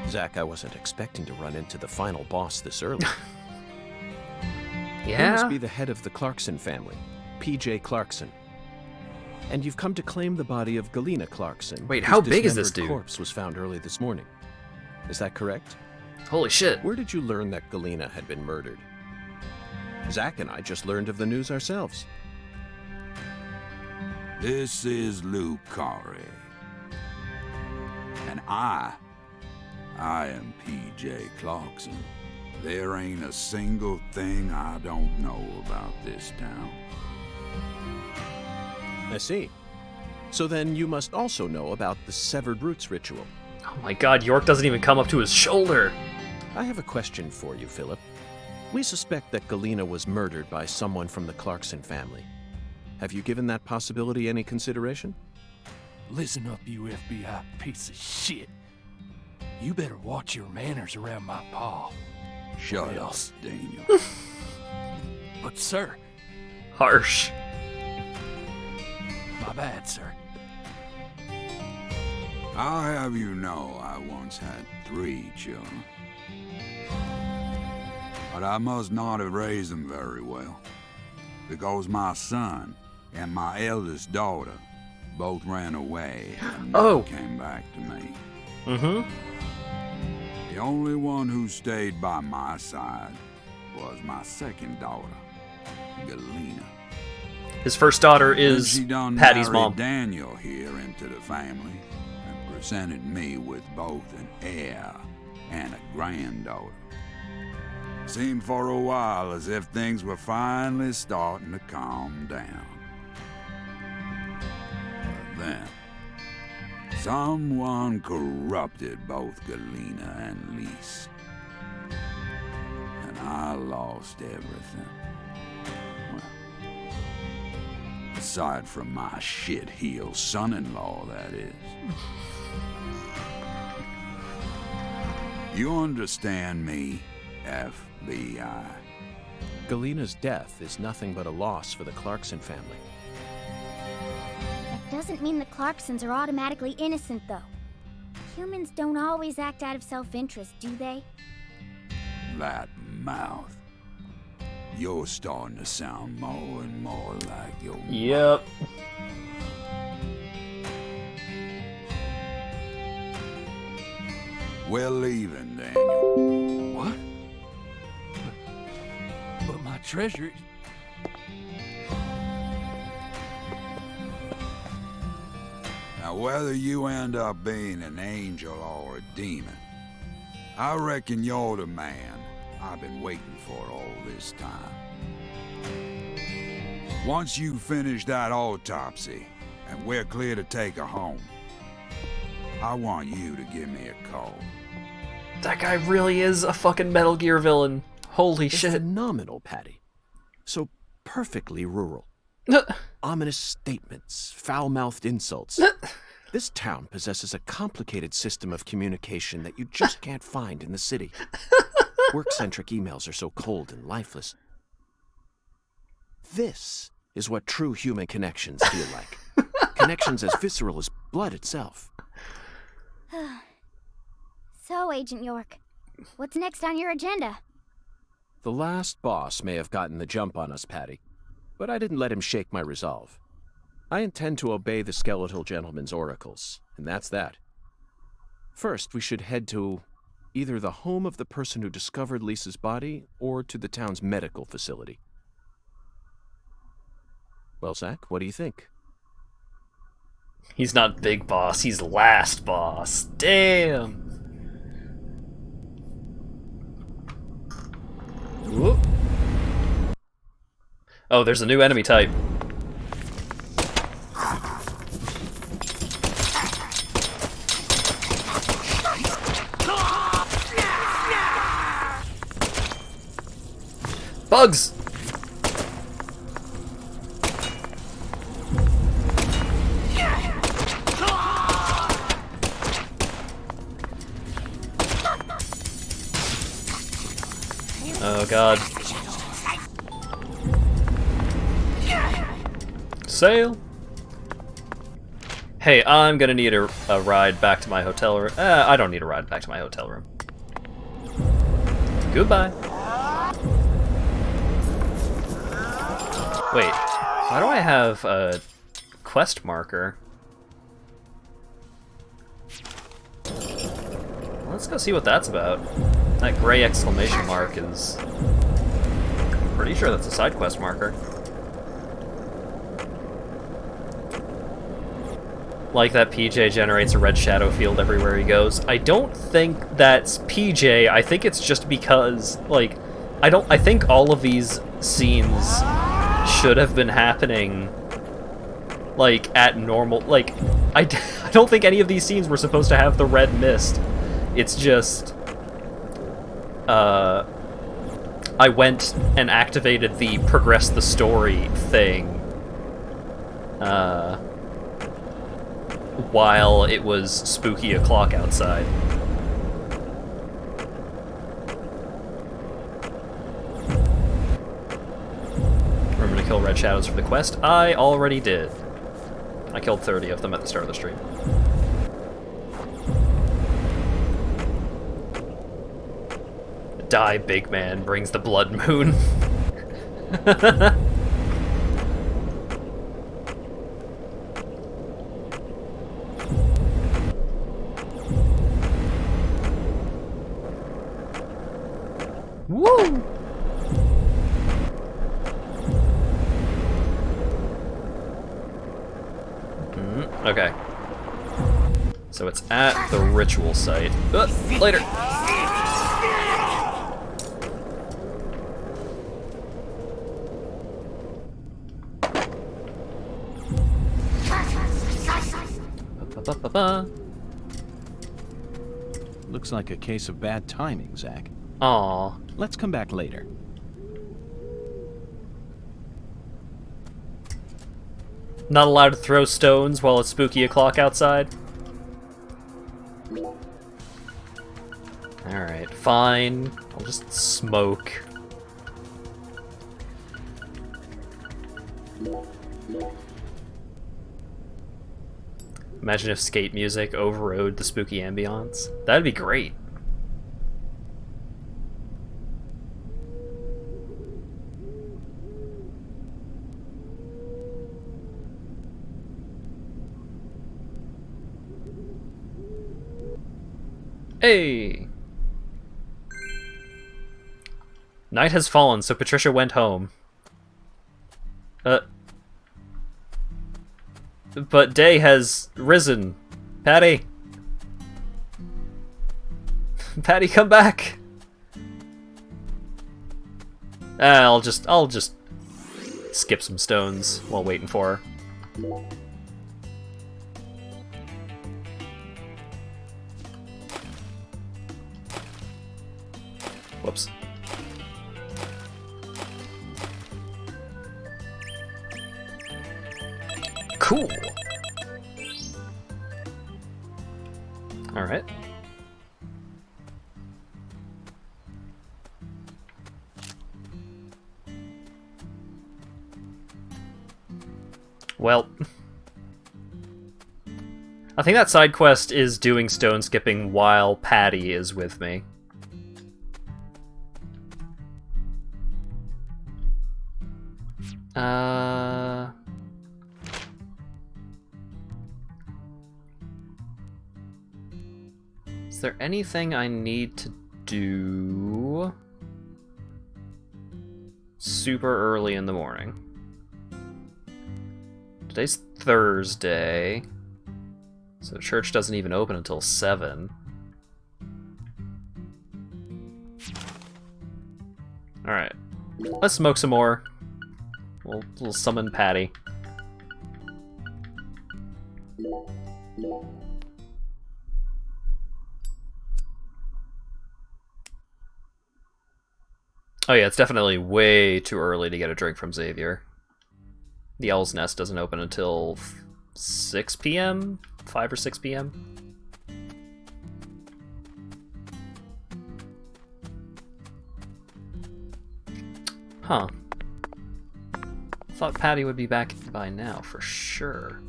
Zach, I wasn't expecting to run into the final boss this early. You Yeah? must be the head of the Clarkson family, P.J. Clarkson. And you've come to claim the body of Galena Clarkson. Wait, whose how big is this dismembered dude? corpse was found early this morning. Is that correct? Holy shit. Where did you learn that Galena had been murdered? Zach and I just learned of the news ourselves. This is Lucari. And I am P.J. Clarkson. There ain't a single thing I don't know about this town. I see. So then you must also know about the severed roots ritual. Oh my god, York doesn't even come up to his shoulder. I have a question for you, Philip. We suspect that Galena was murdered by someone from the Clarkson family. Have you given that possibility any consideration? Listen up, you FBI piece of shit. You better watch your manners around my paw. Shut up, Else. Daniel. But, sir, Harsh. my bad, sir. I'll have you know I once had 3 children. But I must not have raised them very well, because my son and my eldest daughter both ran away and never came back to me. Mm-hmm. The only one who stayed by my side was my second daughter, Galena. His first daughter Then is she done Patty's married mom. Daniel here into the family and presented me with both an heir and a granddaughter. Seemed for a while as if things were finally starting to calm down. But then, someone corrupted both Galena and Lise. And I lost everything. Well, aside from my shit-heel son-in-law, that is. You understand me, FBI? Galena's death is nothing but a loss for the Clarkson family. That doesn't mean the Clarksons are automatically innocent, though. Humans don't always act out of self-interest, do they? That mouth. You're starting to sound more and more like your Yep. We're leaving, Daniel. What? But my treasure... Now, whether you end up being an angel or a demon, I reckon you're the man I've been waiting for all this time. Once you finish that autopsy and we're clear to take her home, I want you to give me a call. That guy really is a fucking Metal Gear villain. Holy It's shit. phenomenal, Patty. So perfectly rural. ominous statements, foul-mouthed insults. This town possesses a complicated system of communication that you just can't find in the city. Work-centric emails are so cold and lifeless. This is what true human connections feel like. Connections as visceral as blood itself. So, Agent York, what's next on your agenda? The last boss may have gotten the jump on us, Patty, but I didn't let him shake my resolve. I intend to obey the skeletal gentleman's oracles, and that's that. First, we should head to either the home of the person who discovered Lisa's body or to the town's medical facility. Well, Zach, what do you think? He's not big boss, he's last boss. Damn! Whoop. Oh, there's a new enemy type. Bugs! Oh god. Sail! Hey, I'm gonna need a ride back to my hotel room. I don't need a ride back to my hotel room. Goodbye. Wait, why do I have a quest marker? Let's go see what that's about. That gray exclamation mark is... I'm pretty sure that's a side quest marker. Like that PJ generates a red shadow field everywhere he goes. I don't think that's PJ, I think it's just because, like, I think all of these scenes should have been happening, like, at normal, like, I don't think any of these scenes were supposed to have the red mist. It's just, I went and activated the progress the story thing, while it was spooky o'clock outside. Remember to kill red shadows for the quest? I already did. I killed 30 of them at the start of the stream. Die, big man, brings the blood moon. Woo! Okay. So it's at the ritual site. Later! Looks like a case of bad timing, Zach. Aw. Let's come back later. Not allowed to throw stones while it's spooky o'clock outside? Alright, fine. I'll just smoke. Imagine if skate music overrode the spooky ambiance. That'd be great. Hey! Night has fallen, so Patricia went home. But day has risen. Patty! Patty, come back! I'll just skip some stones while waiting for her. Whoops. Cool. Alright. Well, I think that side quest is doing stone skipping while Patty is with me. Is there anything I need to do super early in the morning? Today's Thursday, so church doesn't even open until 7. Alright, let's smoke some more. We'll summon Patty. Oh yeah, it's definitely way too early to get a drink from Xavier. The Owl's Nest doesn't open until 6 p.m.? 5 or 6 p.m.? Huh. Thought Patty would be back by now, for sure.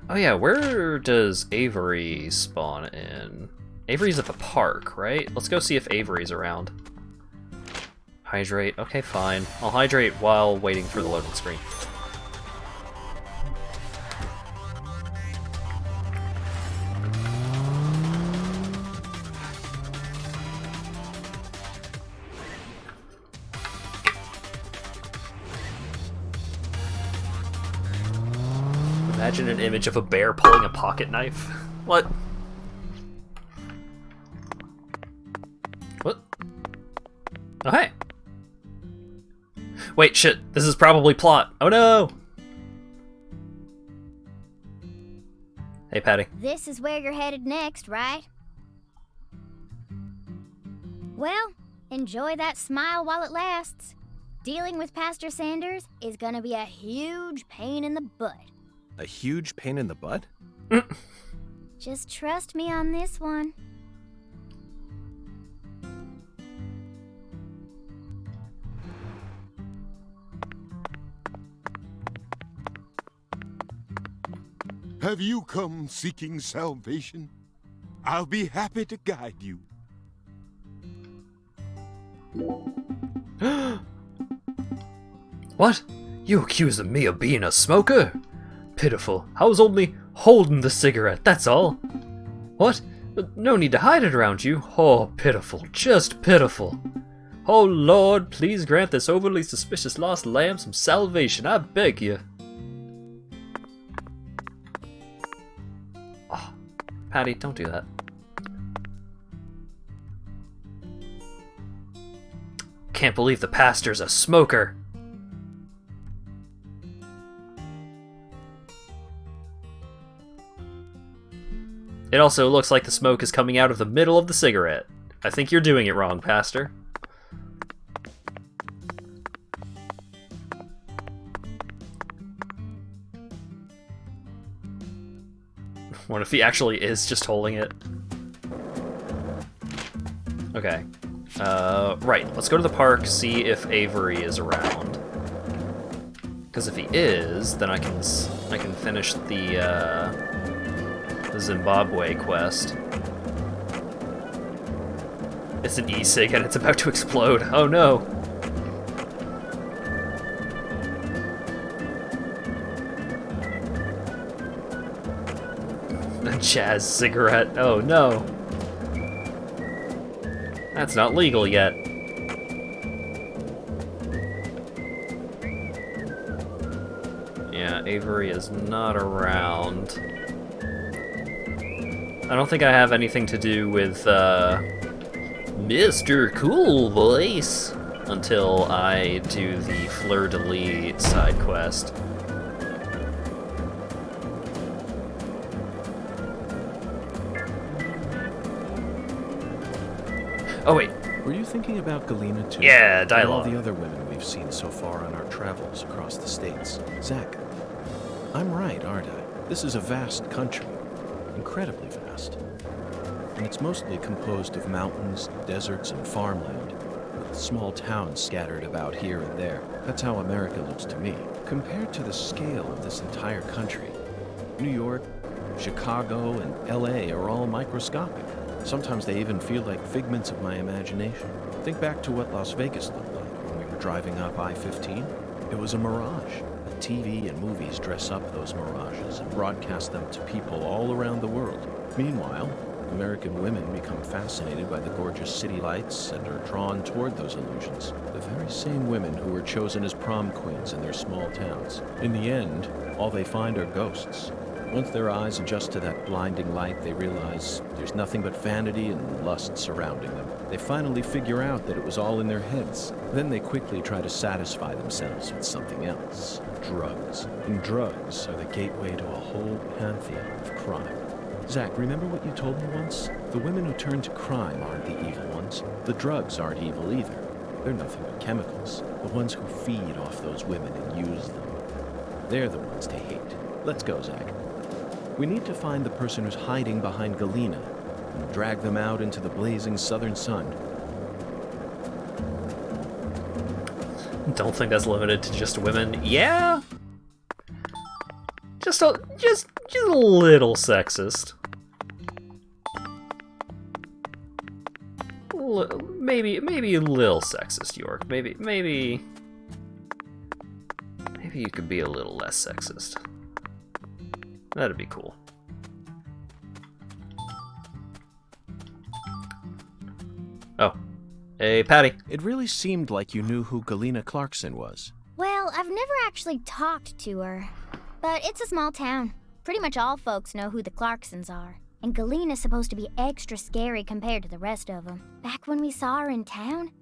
Oh yeah, where does Avery spawn in? Avery's at the park, right? Let's go see if Avery's around. Hydrate, okay fine. I'll hydrate while waiting for the loading screen. Imagine an image of a bear pulling a pocket knife. What? What? Oh, hey. Wait, shit. This is probably plot. Oh, no. Hey, Patty. This is where you're headed next, right? Well, enjoy that smile while it lasts. Dealing with Pastor Sanders is gonna be a huge pain in the butt. A huge pain in the butt? Just trust me on this one. Have you come seeking salvation? I'll be happy to guide you. What? You accusing me of being a smoker? Pitiful. I was only holding the cigarette, that's all. What? No need to hide it around you. Oh, pitiful. Just pitiful. Oh, Lord, please grant this overly suspicious lost lamb some salvation, I beg you. Oh, Patty, don't do that. Can't believe the pastor's a smoker. It also looks like the smoke is coming out of the middle of the cigarette. I think you're doing it wrong, Pastor. What if he actually is just holding it? Okay. Right, let's go to the park, see if Avery is around. Because if he is, then I can finish the Zimbabwe quest. It's an e-cig and it's about to explode. Oh no! A jazz cigarette. Oh no! That's not legal yet. Yeah, Avery is not around. I don't think I have anything to do with, Mr. Cool Voice until I do the fleur-de-lis side quest. Oh, wait. Were you thinking about Galena too? Yeah, And dialogue. all the other women we've seen so far on our travels across the states. Zach, I'm right, aren't I? This is a vast country. Incredibly vast. And it's mostly composed of mountains, deserts, and farmland, with small towns scattered about here and there. That's how America looks to me. Compared to the scale of this entire country, New York, Chicago, and LA are all microscopic. Sometimes they even feel like figments of my imagination. Think back to what Las Vegas looked like when we were driving up I-15. It was a mirage. But TV and movies dress up those mirages and broadcast them to people all around the world. Meanwhile, American women become fascinated by the gorgeous city lights and are drawn toward those illusions. The very same women who were chosen as prom queens in their small towns. In the end, all they find are ghosts. Once their eyes adjust to that blinding light, they realize there's nothing but vanity and lust surrounding them. They finally figure out that it was all in their heads. Then they quickly try to satisfy themselves with something else. Drugs. And drugs are the gateway to a whole pantheon of crime. Zach, remember what you told me once? The women who turn to crime aren't the evil ones. The drugs aren't evil either. They're nothing but chemicals. The ones who feed off those women and use them. They're the ones to hate. Let's go, Zach. We need to find the person who's hiding behind Galena and drag them out into the blazing southern sun. Don't think that's limited to just women. Yeah. Just a little sexist. Maybe a little sexist, York. Maybe you could be a little less sexist. That'd be cool. Oh. Hey, Patty. It really seemed like you knew who Galena Clarkson was. Well, I've never actually talked to her. But it's a small town. Pretty much all folks know who the Clarksons are. And Galena's supposed to be extra scary compared to the rest of them. Back when we saw her in town,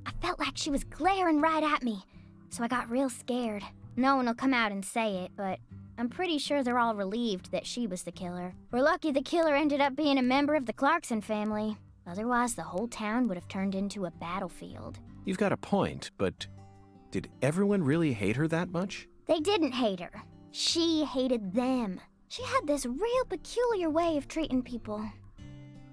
I felt like she was glaring right at me. So I got real scared. No one will come out and say it, but I'm pretty sure they're all relieved that she was the killer. We're lucky the killer ended up being a member of the Clarkson family. Otherwise, the whole town would have turned into a battlefield. You've got a point, but did everyone really hate her that much? They didn't hate her. She hated them. She had this real peculiar way of treating people.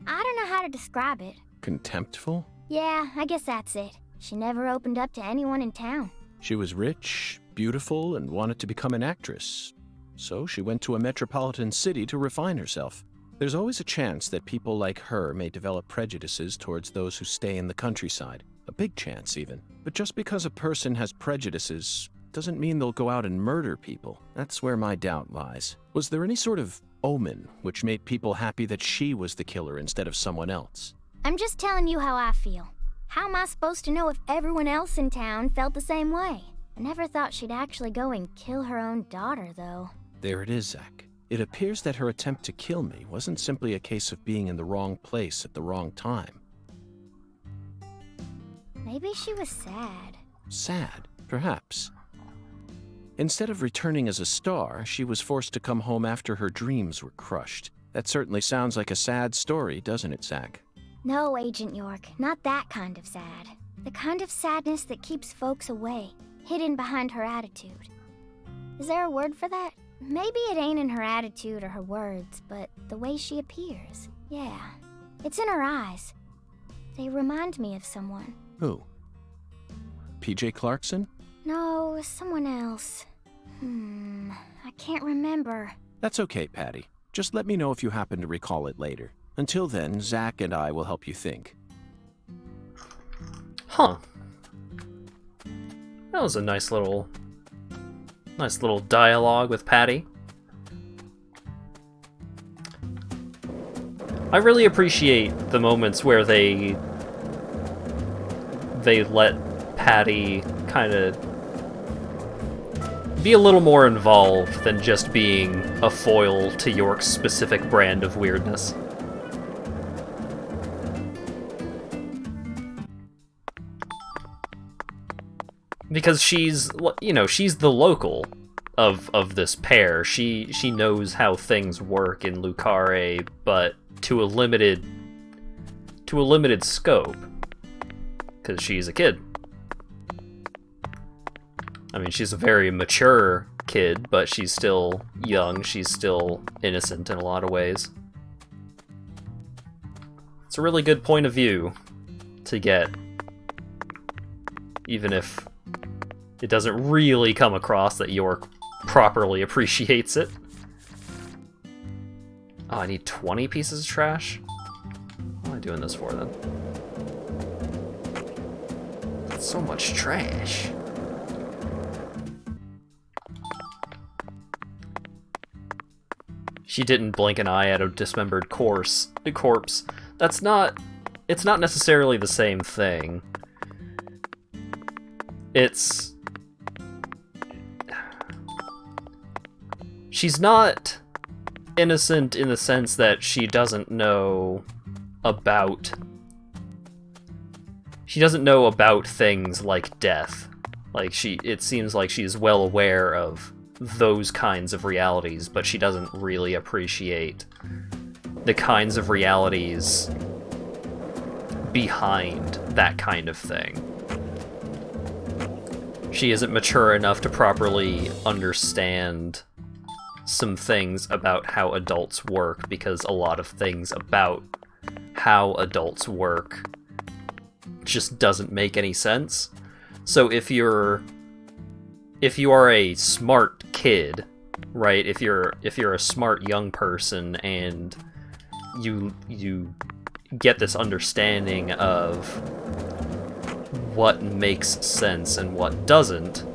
I don't know how to describe it. Contemptful? Yeah, I guess that's it. She never opened up to anyone in town. She was rich, beautiful, and wanted to become an actress. So she went to a metropolitan city to refine herself. There's always a chance that people like her may develop prejudices towards those who stay in the countryside. A big chance, even. But just because a person has prejudices doesn't mean they'll go out and murder people. That's where my doubt lies. Was there any sort of omen which made people happy that she was the killer instead of someone else? I'm just telling you how I feel. How am I supposed to know if everyone else in town felt the same way? I never thought she'd actually go and kill her own daughter, though. There it is, Zach. It appears that her attempt to kill me wasn't simply a case of being in the wrong place at the wrong time. Maybe she was sad. Sad, perhaps. Instead of returning as a star, she was forced to come home after her dreams were crushed. That certainly sounds like a sad story, doesn't it, Zach? No, Agent York, not that kind of sad. The kind of sadness that keeps folks away, hidden behind her attitude. Is there a word for that? Maybe it ain't in her attitude or her words, but the way she appears. Yeah, it's in her eyes. They remind me of someone. Who? PJ Clarkson? No, someone else. I can't remember. That's okay, Patty. Just let me know if you happen to recall it later. Until then, Zach and I will help you think. Huh. That was a nice little dialogue with Patty. I really appreciate the moments where they let Patty kind of be a little more involved than just being a foil to York's specific brand of weirdness. Because she's the local of this pair. She knows how things work in Lucare, but to a limited to a limited scope, because she's a kid. I mean, she's a very mature kid, but she's still young, she's still innocent in a lot of ways. It's a really good point of view to get, even if it doesn't really come across that York properly appreciates it. Oh, I need 20 pieces of trash? What am I doing this for, then? That's so much trash. She didn't blink an eye at a dismembered corpse. It's not necessarily the same thing. She's not innocent in the sense that she doesn't know about things like death. Like, it seems like she's well aware of those kinds of realities, but she doesn't really appreciate the kinds of realities behind that kind of thing. She isn't mature enough to properly understand some things about how adults work, because a lot of things about how adults work just doesn't make any sense. So if you are a smart kid, right? If you're a smart young person and you get this understanding of what makes sense and what doesn't,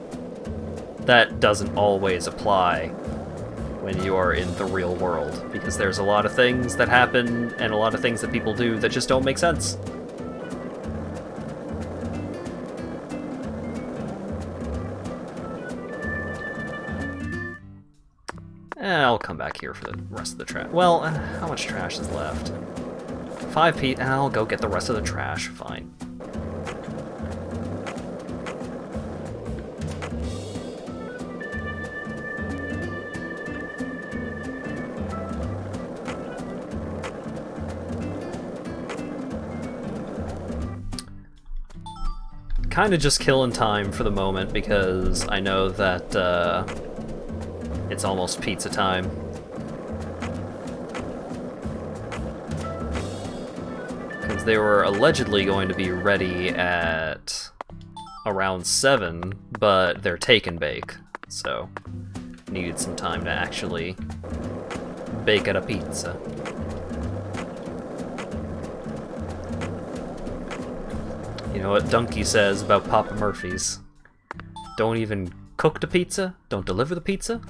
that doesn't always apply when you are in the real world, because there's a lot of things that happen and a lot of things that people do that just don't make sense. I'll come back here for the rest of the trash. Well, how much trash is left? 5 feet, and I'll go get the rest of the trash. Fine. Kind of just killing time for the moment, because I know that it's almost pizza time. Because they were allegedly going to be ready at around 7, but they're take and bake, so needed some time to actually bake at a pizza. You know what Donkey says about Papa Murphy's? Don't even cook the pizza, don't deliver the pizza,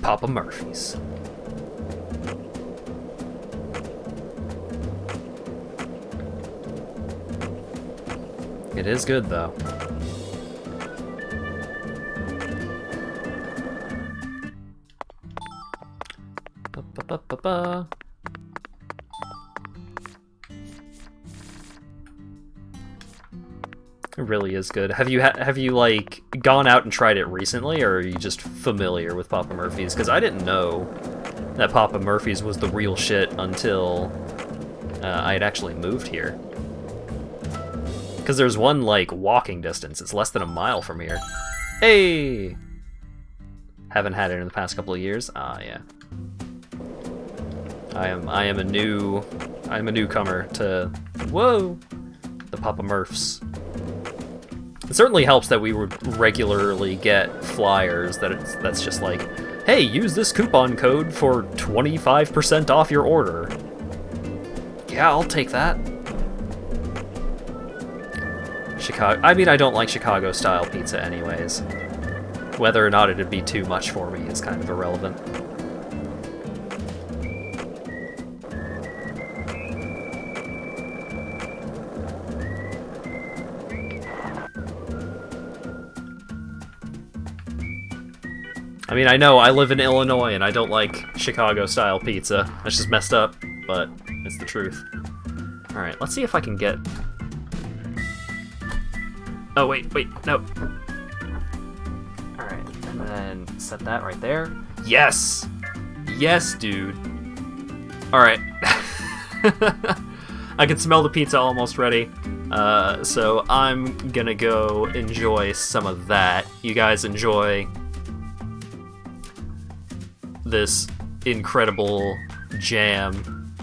Papa Murphy's. It is good, though. Ba-ba-ba-ba-ba. It really is good. Have you like gone out and tried it recently, or are you just familiar with Papa Murphy's? Because I didn't know that Papa Murphy's was the real shit until I had actually moved here. Because there's one like walking distance. It's less than a mile from here. Hey! Haven't had it in the past couple of years. Ah, yeah. I'm a newcomer to the Papa Murphs. It certainly helps that we would regularly get flyers that's just like, hey, use this coupon code for 25% off your order. Yeah, I'll take that. I mean, I don't like Chicago-style pizza anyways. Whether or not it'd be too much for me is kind of irrelevant. I mean, I know I live in Illinois and I don't like Chicago-style pizza. That's just messed up, but it's the truth. Alright, let's see if I can get... Oh, wait, no. Alright, and then set that right there. Yes! Yes, dude! Alright. I can smell the pizza almost ready. So I'm gonna go enjoy some of that. You guys enjoy this incredible jam.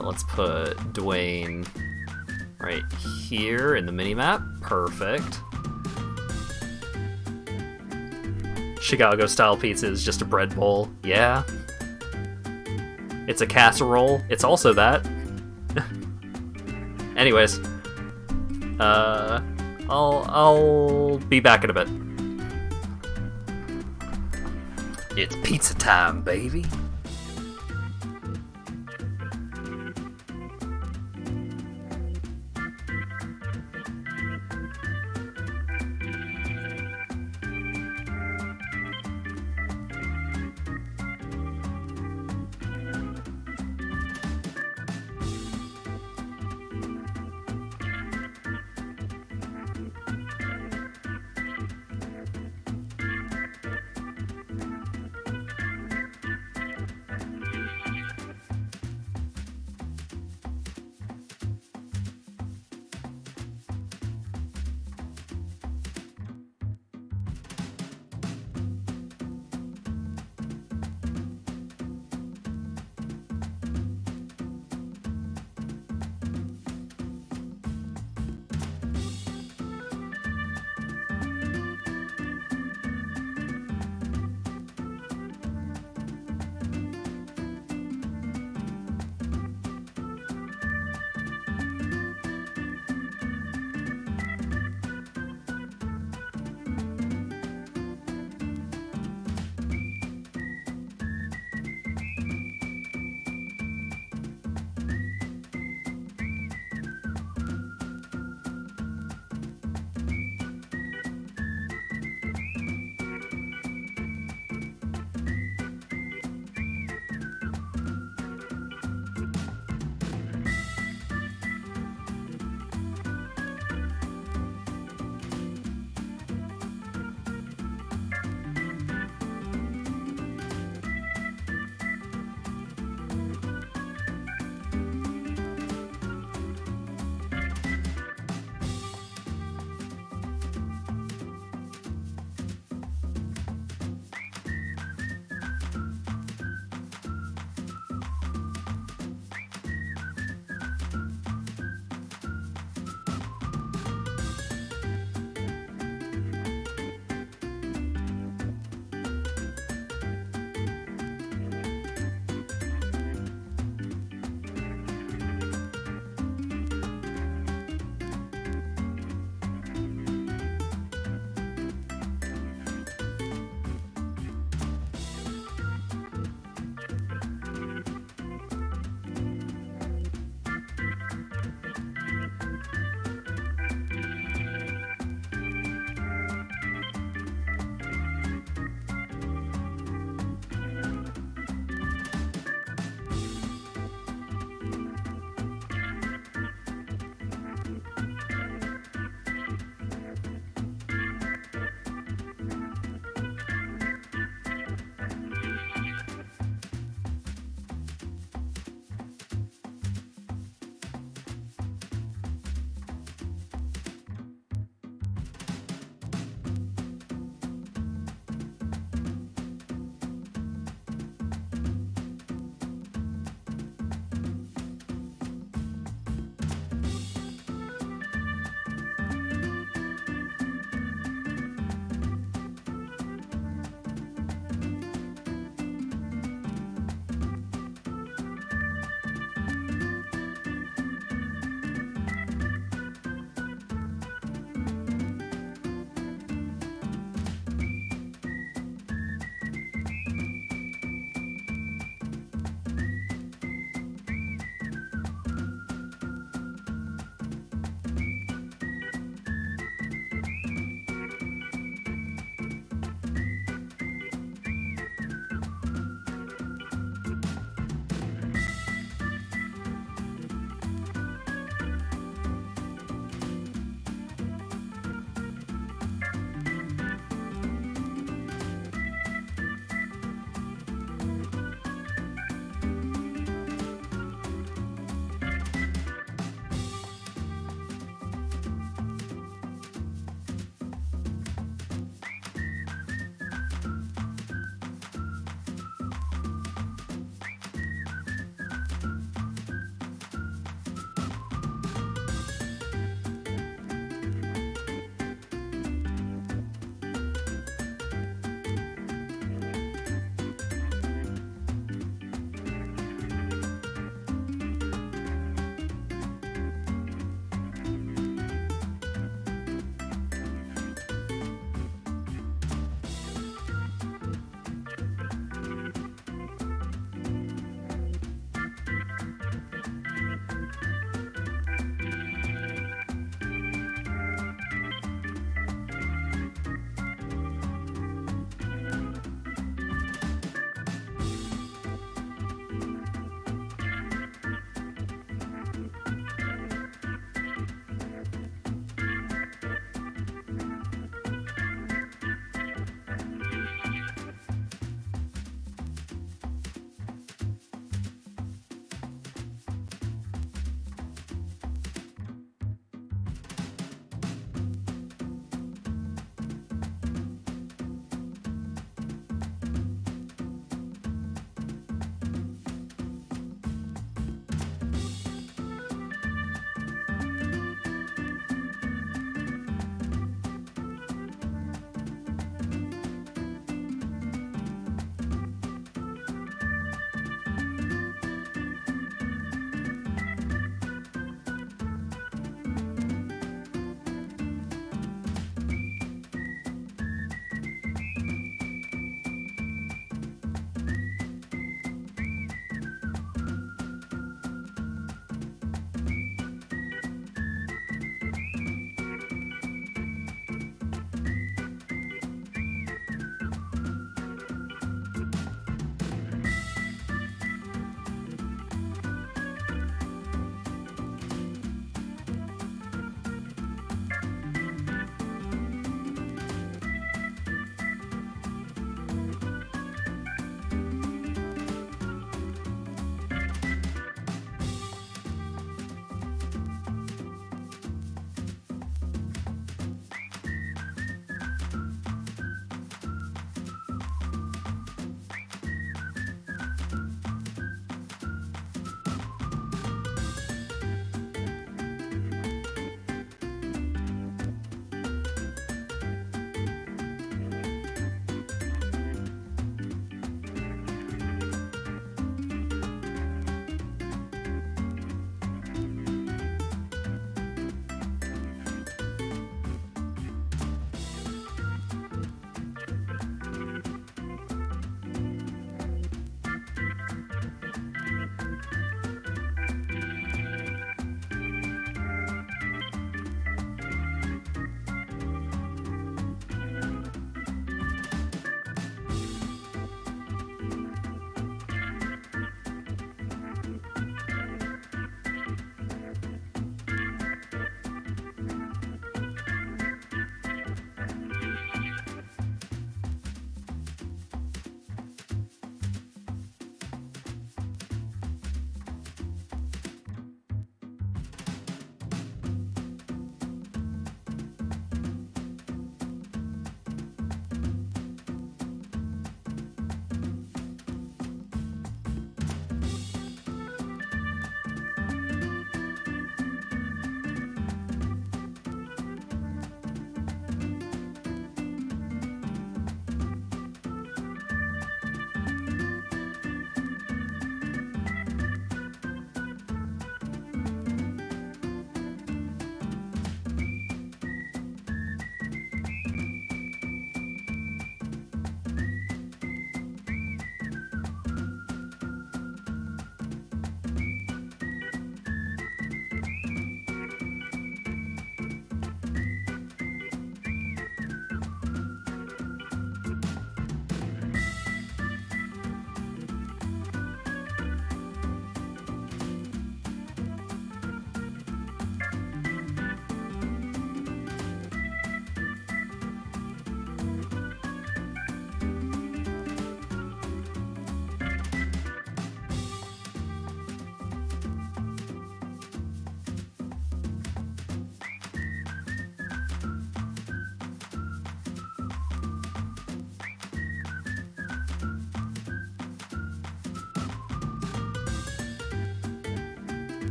Let's put Dwayne right here in the minimap. Perfect. Chicago style pizza is just a bread bowl. Yeah. It's a casserole. It's also that. Anyways, I'll be back in a bit. It's pizza time, baby.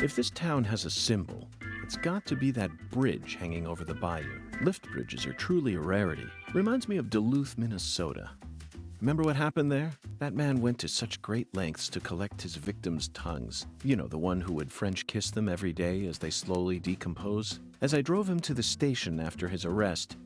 If this town has a symbol, it's got to be that bridge hanging over the bayou. Lift bridges are truly a rarity. Reminds me of Duluth, Minnesota. Remember what happened there? That man went to such great lengths to collect his victims' tongues. You know, the one who would French kiss them every day as they slowly decompose. As I drove him to the station after his arrest,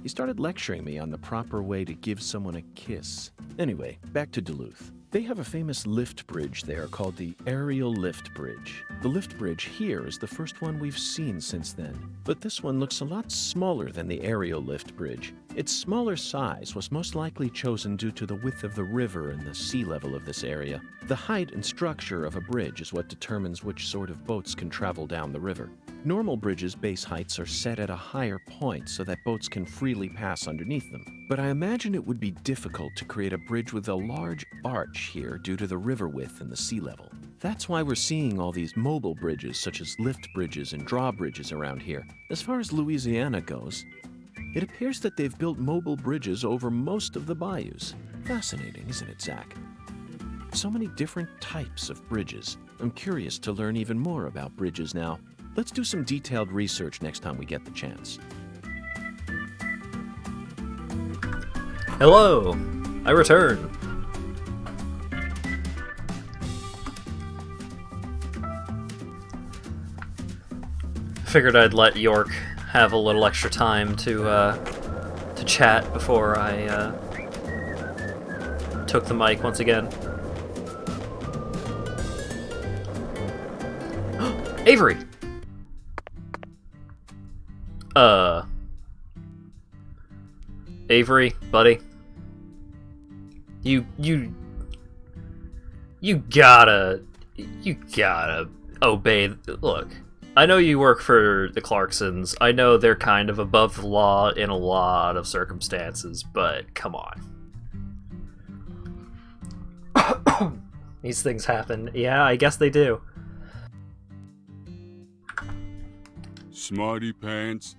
he started lecturing me on the proper way to give someone a kiss. Anyway, back to Duluth. They have a famous lift bridge there called the Aerial Lift Bridge. The lift bridge here is the first one we've seen since then, but this one looks a lot smaller than the Aerial Lift Bridge. Its smaller size was most likely chosen due to the width of the river and the sea level of this area. The height and structure of a bridge is what determines which sort of boats can travel down the river. Normal bridges' base heights are set at a higher point so that boats can freely pass underneath them. But I imagine it would be difficult to create a bridge with a large arch here due to the river width and the sea level. That's why we're seeing all these mobile bridges such as lift bridges and drawbridges around here. As far as Louisiana goes, it appears that they've built mobile bridges over most of the bayous. Fascinating, isn't it, Zach? So many different types of bridges. I'm curious to learn even more about bridges now. Let's do some detailed research next time we get the chance. Hello! I return. Figured I'd let York have a little extra time to chat before I took the mic once again. Avery! Avery, buddy. You gotta obey. Look, I know you work for the Clarksons. I know they're kind of above the law in a lot of circumstances, but come on. These things happen. Yeah, I guess they do. Smarty pants,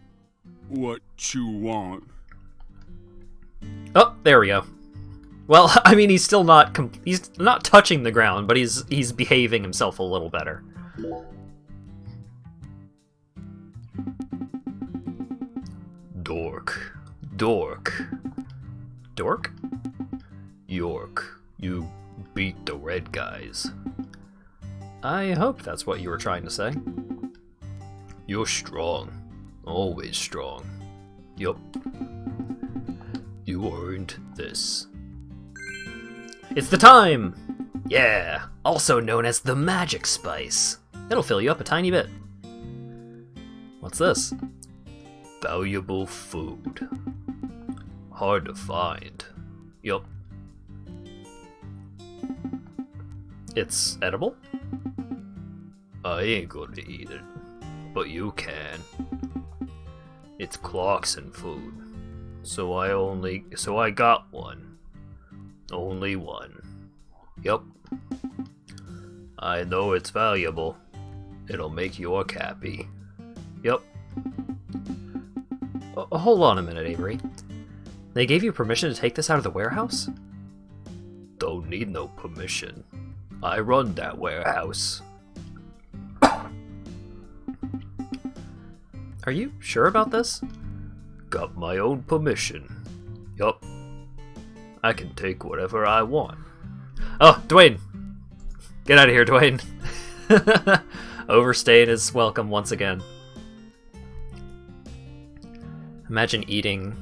what you want? Oh, there we go. Well, I mean, he's still not he's not touching the ground, but he's behaving himself a little better. Dork. York, you beat the red guys. I hope that's what you were trying to say. You're strong. Always strong. Yup. You earned this. It's the time! Yeah, also known as the magic spice. It'll fill you up a tiny bit. What's this? Valuable food. Hard to find. Yup. It's edible? I ain't gonna eat it, but you can. It's Clarkson food. So I got one. Only one. Yup. I know it's valuable. It'll make York happy. Yup. Hold on a minute, Avery. They gave you permission to take this out of the warehouse? Don't need no permission. I run that warehouse. Are you sure about this? Got my own permission. Yup. I can take whatever I want. Oh, Dwayne! Get out of here, Dwayne. Overstaying his welcome once again. Imagine eating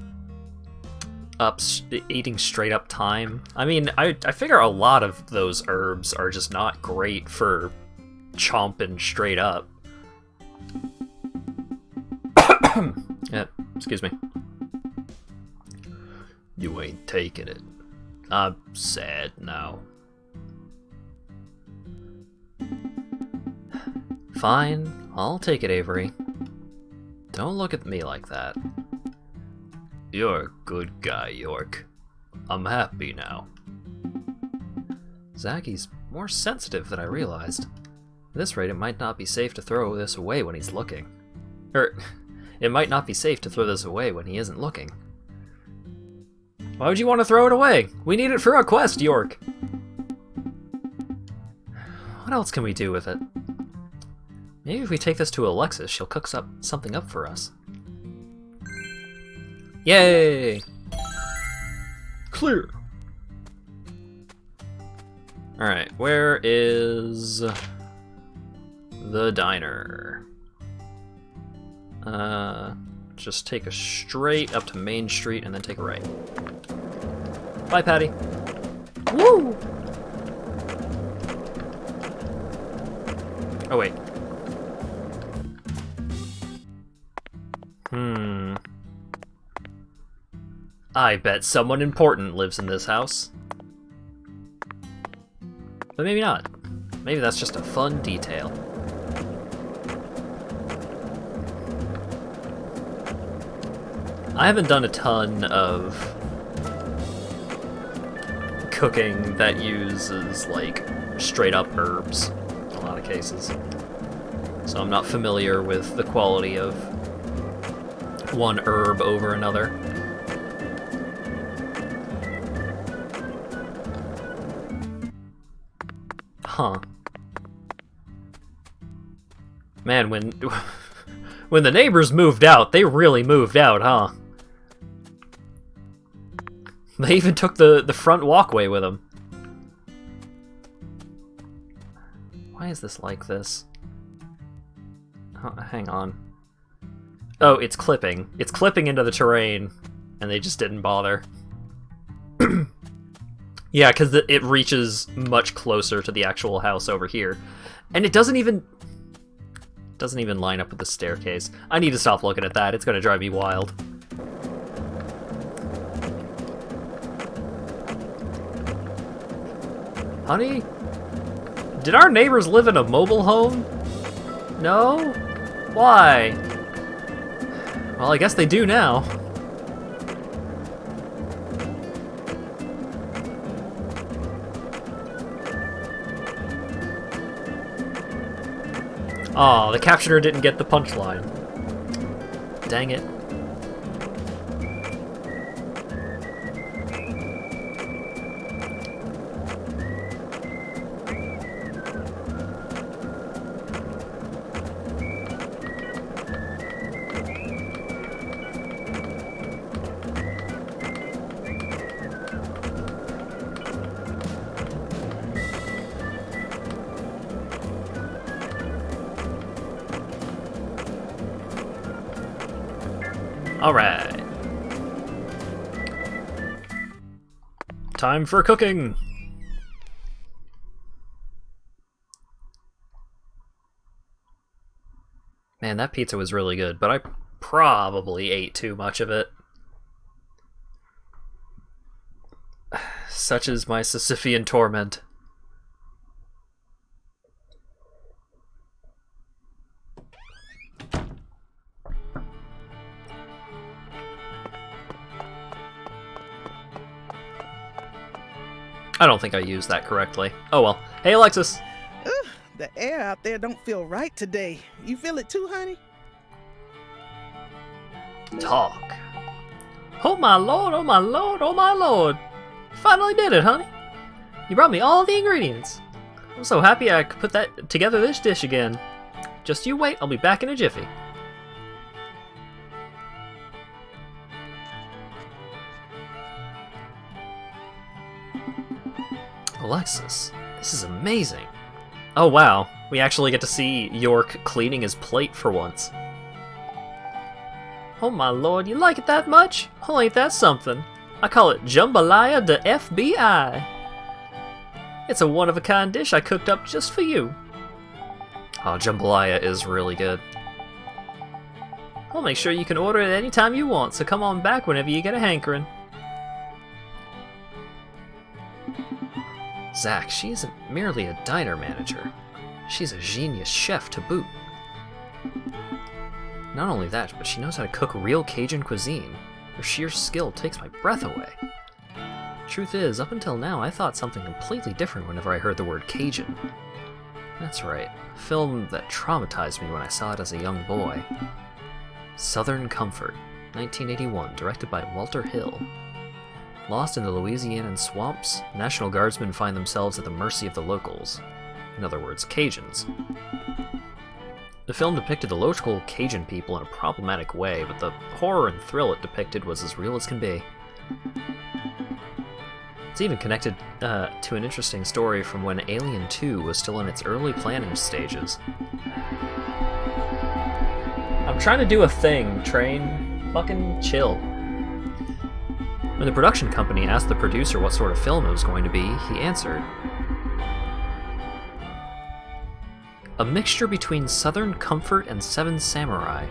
straight up thyme. I mean, I figure a lot of those herbs are just not great for chomping straight up. Yeah, excuse me. You ain't taking it. I'm sad now. Fine, I'll take it, Avery. Don't look at me like that. You're a good guy, York. I'm happy now. Zacky's more sensitive than I realized. At this rate, it might not be safe to throw this away when he's looking. It might not be safe to throw this away when he isn't looking. Why would you want to throw it away? We need it for our quest, York! What else can we do with it? Maybe if we take this to Alexis, she'll cook something up for us. Yay! Clear! Alright, where is the diner? Just take a straight up to Main Street and then take a right. Bye, Patty. Woo! Oh, wait. I bet someone important lives in this house. But maybe not. Maybe that's just a fun detail. I haven't done a ton of cooking that uses, like, straight up herbs in a lot of cases. So I'm not familiar with the quality of one herb over another. Huh. Man, when the neighbors moved out, they really moved out, huh? They even took the front walkway with them. Why is this like this? Oh, hang on. Oh, it's clipping. It's clipping into the terrain, and they just didn't bother. Yeah, because it reaches much closer to the actual house over here. And it doesn't even line up with the staircase. I need to stop looking at that. It's going to drive me wild. Honey? Did our neighbors live in a mobile home? No? Why? Well, I guess they do now. Aw, the captioner didn't get the punchline. Dang it. Alright. Time for cooking! Man, that pizza was really good, but I probably ate too much of it. Such is my Sisyphean torment. I don't think I used that correctly. Oh well. Hey, Alexis! Ugh, the air out there don't feel right today. You feel it too, honey? Talk. Oh my lord, oh my lord, oh my lord! Finally did it, honey! You brought me all the ingredients. I'm so happy I could put that together this dish again. Just you wait, I'll be back in a jiffy. Alexis, this is amazing. Oh wow, we actually get to see York cleaning his plate for once. Oh my lord, you like it that much? Oh, ain't that something? I call it Jambalaya de FBI. It's a one-of-a-kind dish I cooked up just for you. Oh, jambalaya is really good. I'll make sure you can order it anytime you want, so come on back whenever you get a hankering. Zach, she isn't merely a diner manager. She's a genius chef to boot. Not only that, but she knows how to cook real Cajun cuisine. Her sheer skill takes my breath away. Truth is, up until now, I thought something completely different whenever I heard the word Cajun. That's right, a film that traumatized me when I saw it as a young boy. Southern Comfort, 1981, directed by Walter Hill. Lost in the Louisianan swamps, National Guardsmen find themselves at the mercy of the locals. In other words, Cajuns. The film depicted the local Cajun people in a problematic way, but the horror and thrill it depicted was as real as can be. It's even connected to an interesting story from when Alien 2 was still in its early planning stages. I'm trying to do a thing, Train. Fucking chill. When the production company asked the producer what sort of film it was going to be, he answered, "A mixture between Southern Comfort and Seven Samurai."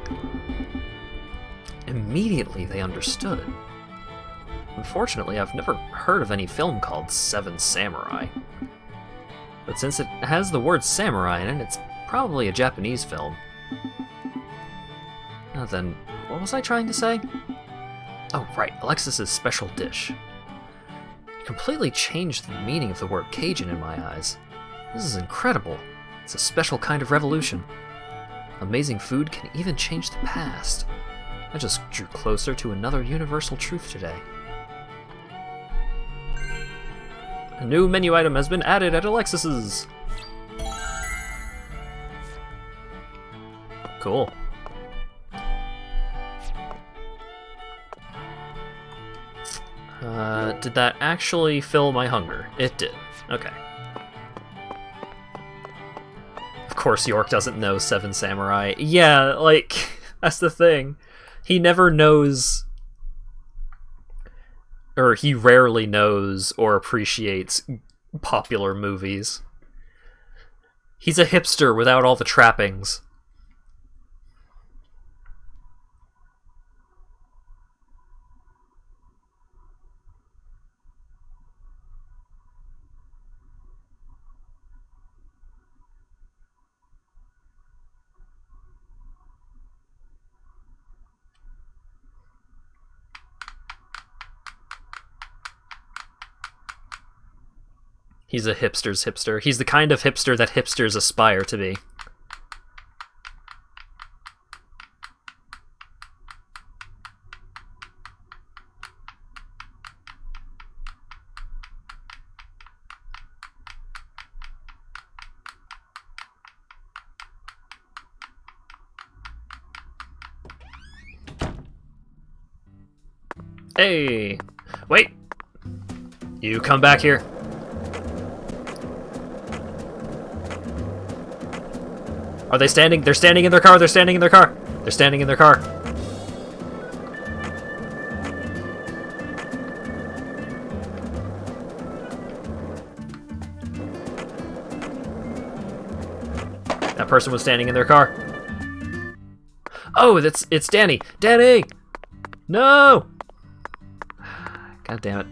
Immediately they understood. Unfortunately, I've never heard of any film called Seven Samurai. But since it has the word samurai in it, it's probably a Japanese film. Now then, what was I trying to say? Oh, right, Alexis's special dish. It completely changed the meaning of the word Cajun in my eyes. This is incredible. It's a special kind of revolution. Amazing food can even change the past. I just drew closer to another universal truth today. A new menu item has been added at Alexis's. Cool. Did that actually fill my hunger? It did. Okay. Of course York doesn't know Seven Samurai. Yeah, like, that's the thing. He never knows, or he rarely knows or appreciates popular movies. He's a hipster without all the trappings. He's a hipster's hipster. He's the kind of hipster that hipsters aspire to be. Hey! Wait! You come back here. Are they standing? They're standing in their car. They're standing in their car. They're standing in their car. That person was standing in their car. Oh, it's Danny. Danny! No! God damn it.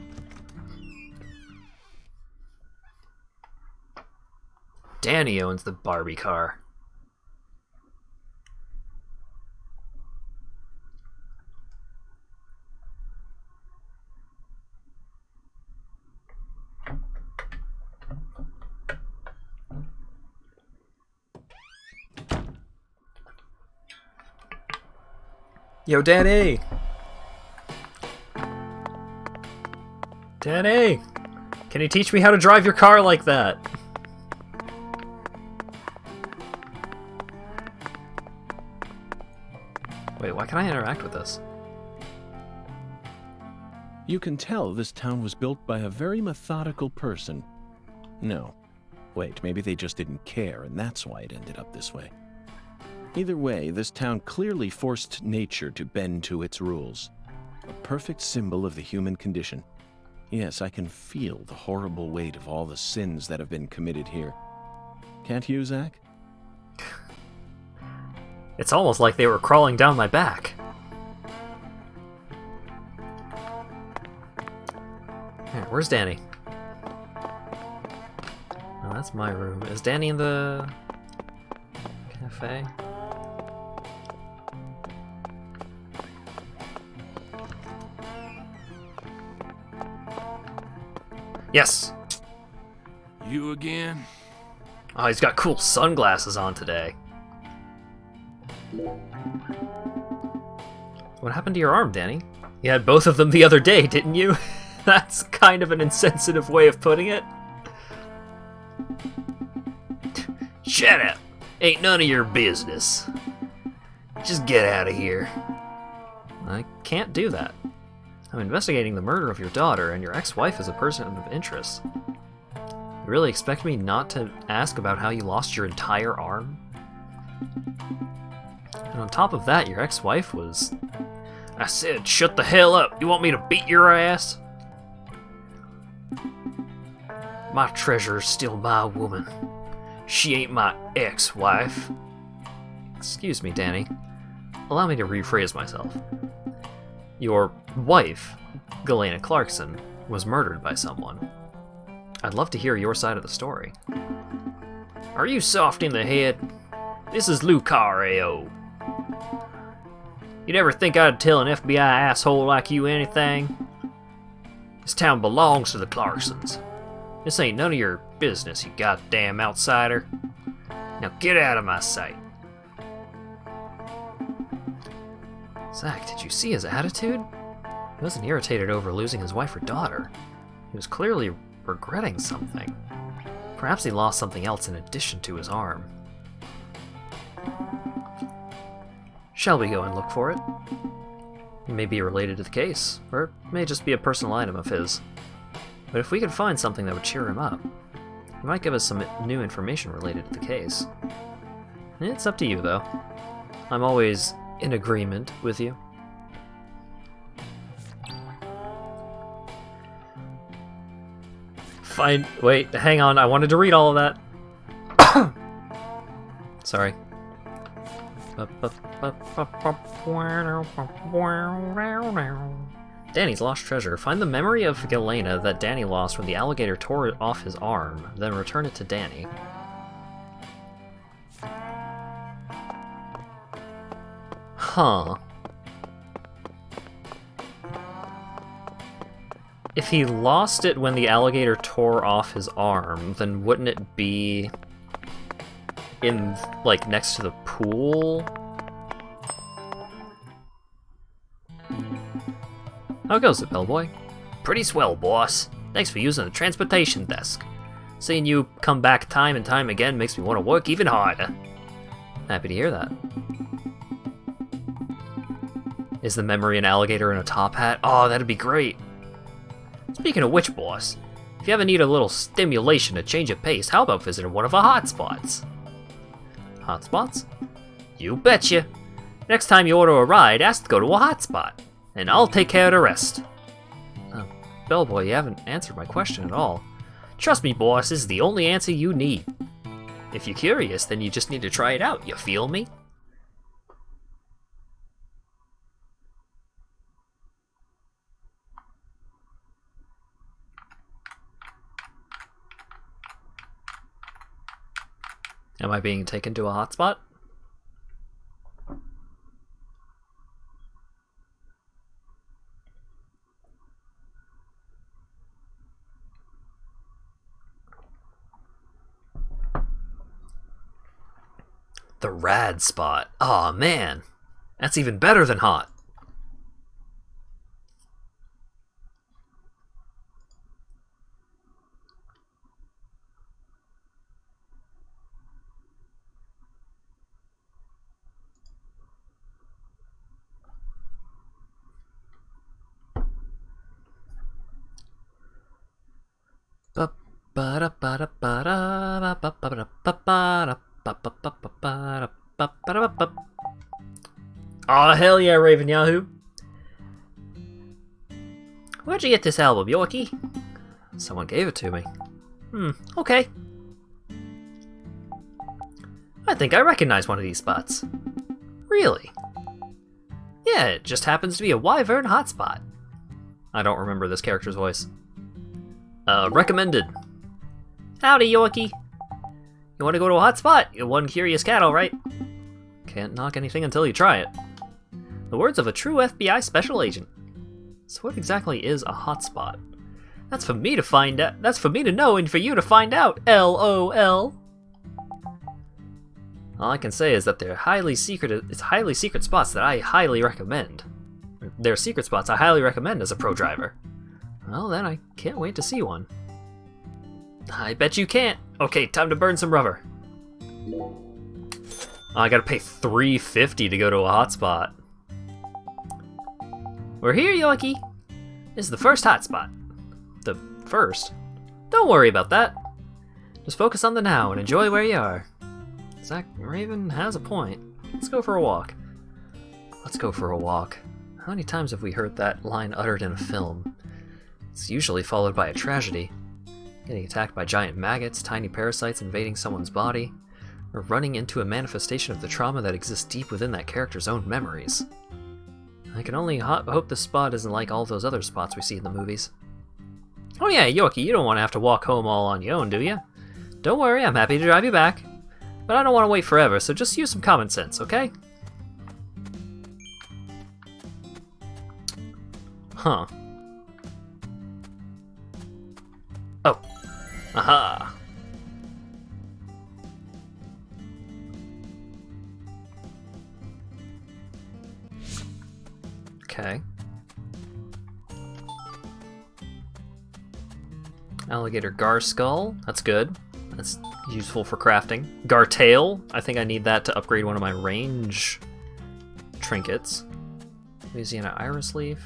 Danny owns the Barbie car. Yo, Danny! Danny! Can you teach me how to drive your car like that? Wait, why can I interact with this? You can tell this town was built by a very methodical person. No. Wait, maybe they just didn't care, and that's why it ended up this way. Either way, this town clearly forced nature to bend to its rules. A perfect symbol of the human condition. Yes, I can feel the horrible weight of all the sins that have been committed here. Can't you, Zach? It's almost like they were crawling down my back. Here, where's Danny? Oh, that's my room. Is Danny in the cafe? Yes! You again? Oh, he's got cool sunglasses on today. What happened to your arm, Danny? You had both of them the other day, didn't you? That's kind of an insensitive way of putting it. Shut up! Ain't none of your business. Just get out of here. I can't do that. I'm investigating the murder of your daughter, and your ex-wife is a person of interest. You really expect me not to ask about how you lost your entire arm? And on top of that, your ex-wife was... I said, shut the hell up! You want me to beat your ass? My treasure's still my woman. She ain't my ex-wife. Excuse me, Danny. Allow me to rephrase myself. Your wife, Galena Clarkson, was murdered by someone. I'd love to hear your side of the story. Are you soft in the head? This is Lucario. You'd ever think I'd tell an FBI asshole like you anything? This town belongs to the Clarksons. This ain't none of your business, you goddamn outsider. Now get out of my sight. Zach, did you see his attitude? He wasn't irritated over losing his wife or daughter. He was clearly regretting something. Perhaps he lost something else in addition to his arm. Shall we go and look for it? It may be related to the case, or it may just be a personal item of his. But if we could find something that would cheer him up, he might give us some new information related to the case. It's up to you, though. I'm always in agreement with you. Fine. Wait, hang on. I wanted to read all of that. Sorry. Danny's lost treasure. Find the memory of Galena that Danny lost when the alligator tore off his arm, then return it to Danny. Huh. If he lost it when the alligator tore off his arm, then wouldn't it be in, like, next to the pool? How goes it, bellboy? Pretty swell, boss. Thanks for using the transportation desk. Seeing you come back time and time again makes me want to work even harder. Happy to hear that. Is the memory an alligator in a top hat? Oh, that'd be great. Speaking of which, boss, if you ever need a little stimulation to change your pace, how about visiting one of our hotspots? Hotspots? You betcha. Next time you order a ride, ask to go to a hotspot, and I'll take care of the rest. Bellboy, you haven't answered my question at all. Trust me, boss, this is the only answer you need. If you're curious, then you just need to try it out, you feel me? Am I being taken to a hotspot? The rad spot. Aw, man. That's even better than hot. Aw, hell yeah, Raven Yahoo! Where'd you get this album, Yorkie? Someone gave it to me. Okay. I think I recognize one of these spots. Really? Yeah, it just happens to be a wyvern hotspot. I don't remember this character's voice. Recommended. Howdy, Yorkie. You want to go to a hotspot? You're one curious cat, alright. Can't knock anything until you try it. The words of a true FBI special agent. So what exactly is a hotspot? That's for me to find out. That's for me to know and for you to find out. LOL. All I can say is that they're highly secret. It's highly secret spots that I highly recommend. They're secret spots I highly recommend as a pro driver. Well, then I can't wait to see one. I bet you can't. Okay, time to burn some rubber. Oh, I gotta pay $3.50 to go to a hotspot. We're here, Yorkie. This is the first hotspot. The first? Don't worry about that. Just focus on the now and enjoy where you are. Zach Raven has a point. Let's go for a walk. Let's go for a walk. How many times have we heard that line uttered in a film? It's usually followed by a tragedy. Getting attacked by giant maggots, tiny parasites invading someone's body, or running into a manifestation of the trauma that exists deep within that character's own memories. I can only hope this spot isn't like all those other spots we see in the movies. Oh yeah, Yorkie, you don't want to have to walk home all on your own, do you? Don't worry, I'm happy to drive you back. But I don't want to wait forever, so just use some common sense, okay? Huh. Oh. Aha. Okay. Alligator gar skull. That's good. That's useful for crafting. Gar tail. I think I need that to upgrade one of my range trinkets. Louisiana iris leaf.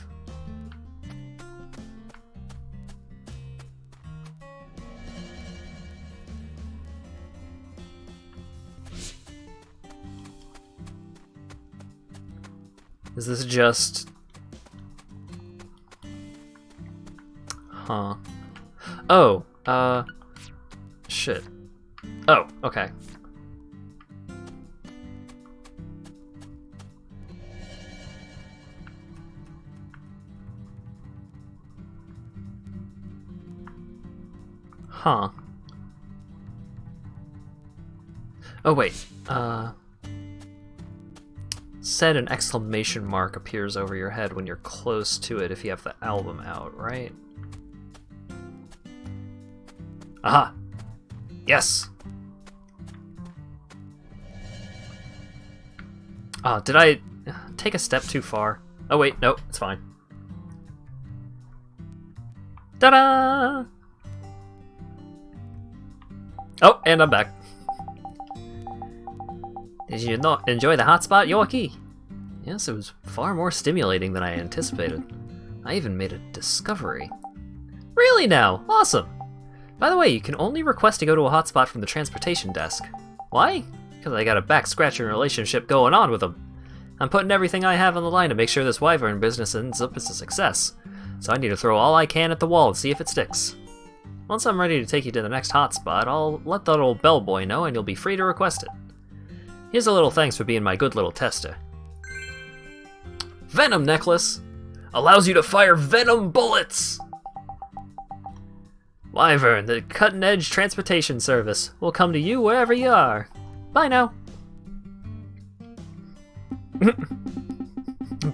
Is this just... Huh. Oh, shit. Oh, okay. Huh. Oh, wait. Said an exclamation mark appears over your head when you're close to it if you have the album out, right? Aha! Yes! Oh, did I take a step too far? Oh wait, no, it's fine. Ta-da! Oh, and I'm back. Did you not enjoy the hotspot, Yorkie? Yes, it was far more stimulating than I anticipated. I even made a discovery. Really now? Awesome! By the way, you can only request to go to a hotspot from the transportation desk. Why? Because I got a back-scratching relationship going on with them. I'm putting everything I have on the line to make sure this wyvern business ends up as a success. So I need to throw all I can at the wall and see if it sticks. Once I'm ready to take you to the next hotspot, I'll let that old bellboy know and you'll be free to request it. Here's a little thanks for being my good little tester. Venom necklace! Allows you to fire venom bullets! Wyvern, the cutting-edge transportation service, will come to you wherever you are. Bye now.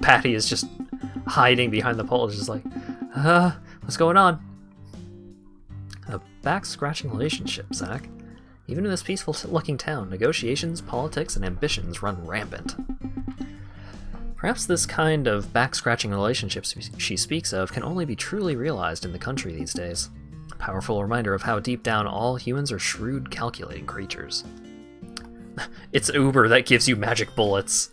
Patty is just hiding behind the pole, just like, what's going on? A back-scratching relationship, Zach. Even in this peaceful-looking town, negotiations, politics, and ambitions run rampant. Perhaps this kind of back-scratching relationships she speaks of can only be truly realized in the country these days. A powerful reminder of how deep down all humans are shrewd, calculating creatures. It's Uber that gives you magic bullets.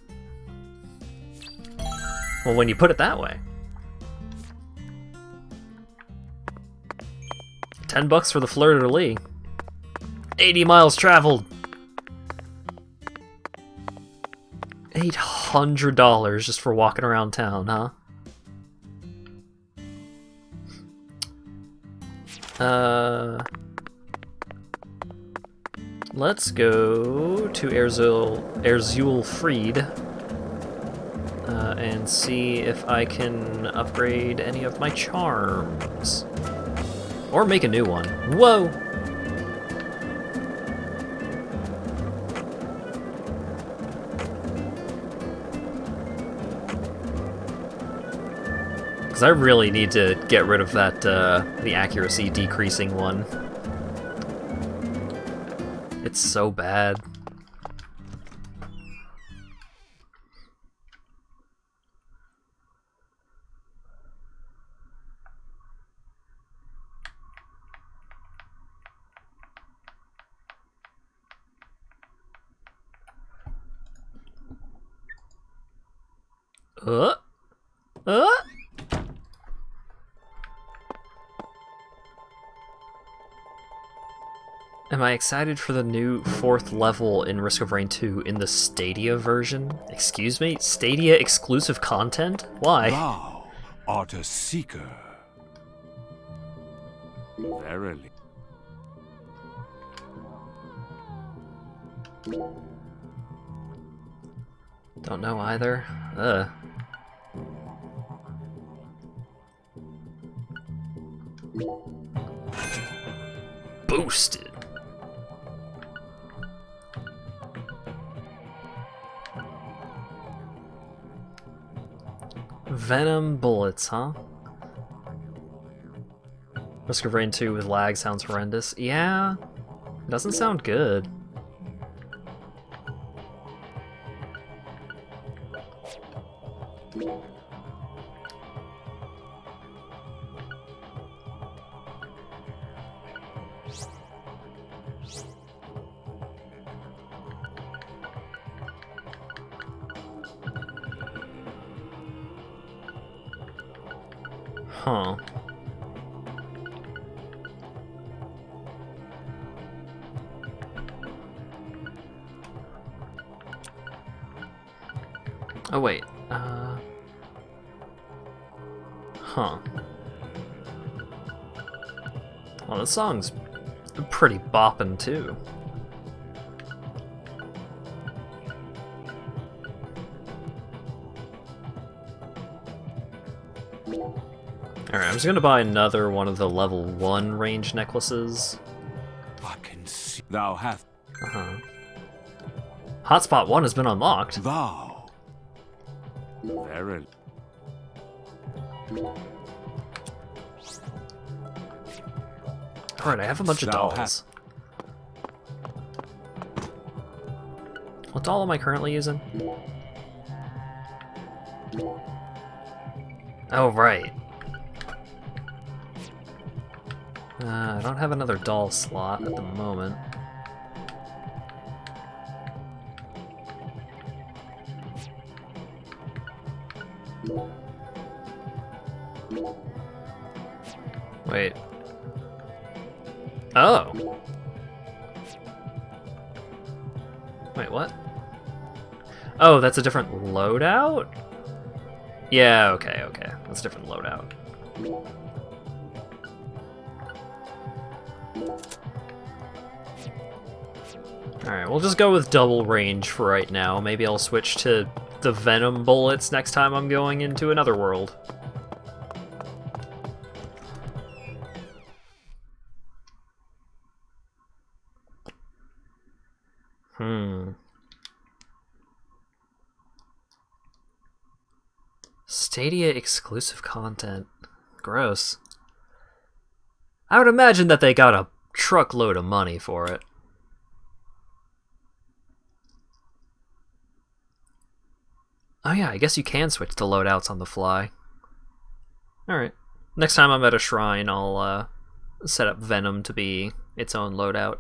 Well, when you put it that way. $10 for the fleur-de-lis. 80 miles traveled. $800 just for walking around town, huh? Let's go to Erzul Fried and see if I can upgrade any of my charms. Or make a new one. Whoa! Because I really need to get rid of that, the accuracy decreasing one. It's so bad. Uh? Uh? Am I excited for the new 4th level in Risk of Rain 2 in the Stadia version? Excuse me? Stadia exclusive content? Why? Thou art a seeker. Verily. Don't know either. Ugh. Boosted. Venom bullets, huh? Risk of Rain 2 with lag sounds horrendous. Yeah, doesn't sound good. Huh. Oh wait, huh. Well, this song's pretty boppin' too. Alright, I'm just gonna buy another one of the level 1 range necklaces. I can see thou hast Hotspot 1 has been unlocked. thou. Verily. Alright, I have a bunch of Thou dolls. What doll am I currently using? Oh, right. I don't have another doll slot at the moment. Wait. Oh! Wait, what? Oh, that's a different loadout? Yeah, okay, okay. That's a different loadout. Alright, we'll just go with double range for right now. Maybe I'll switch to the Venom bullets next time I'm going into another world. Stadia exclusive content. Gross. I would imagine that they got a truckload of money for it. Oh yeah, I guess you can switch to loadouts on the fly. Alright. Next time I'm at a shrine, I'll set up Venom to be its own loadout.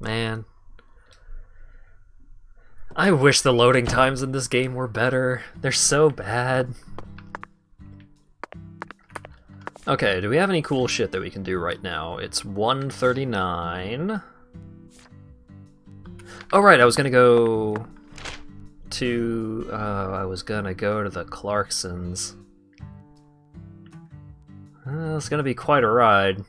Man. I wish the loading times in this game were better. They're so bad. Okay, do we have any cool shit that we can do right now? It's 1:39. Oh right, I was gonna go to the Clarksons. It's gonna be quite a ride.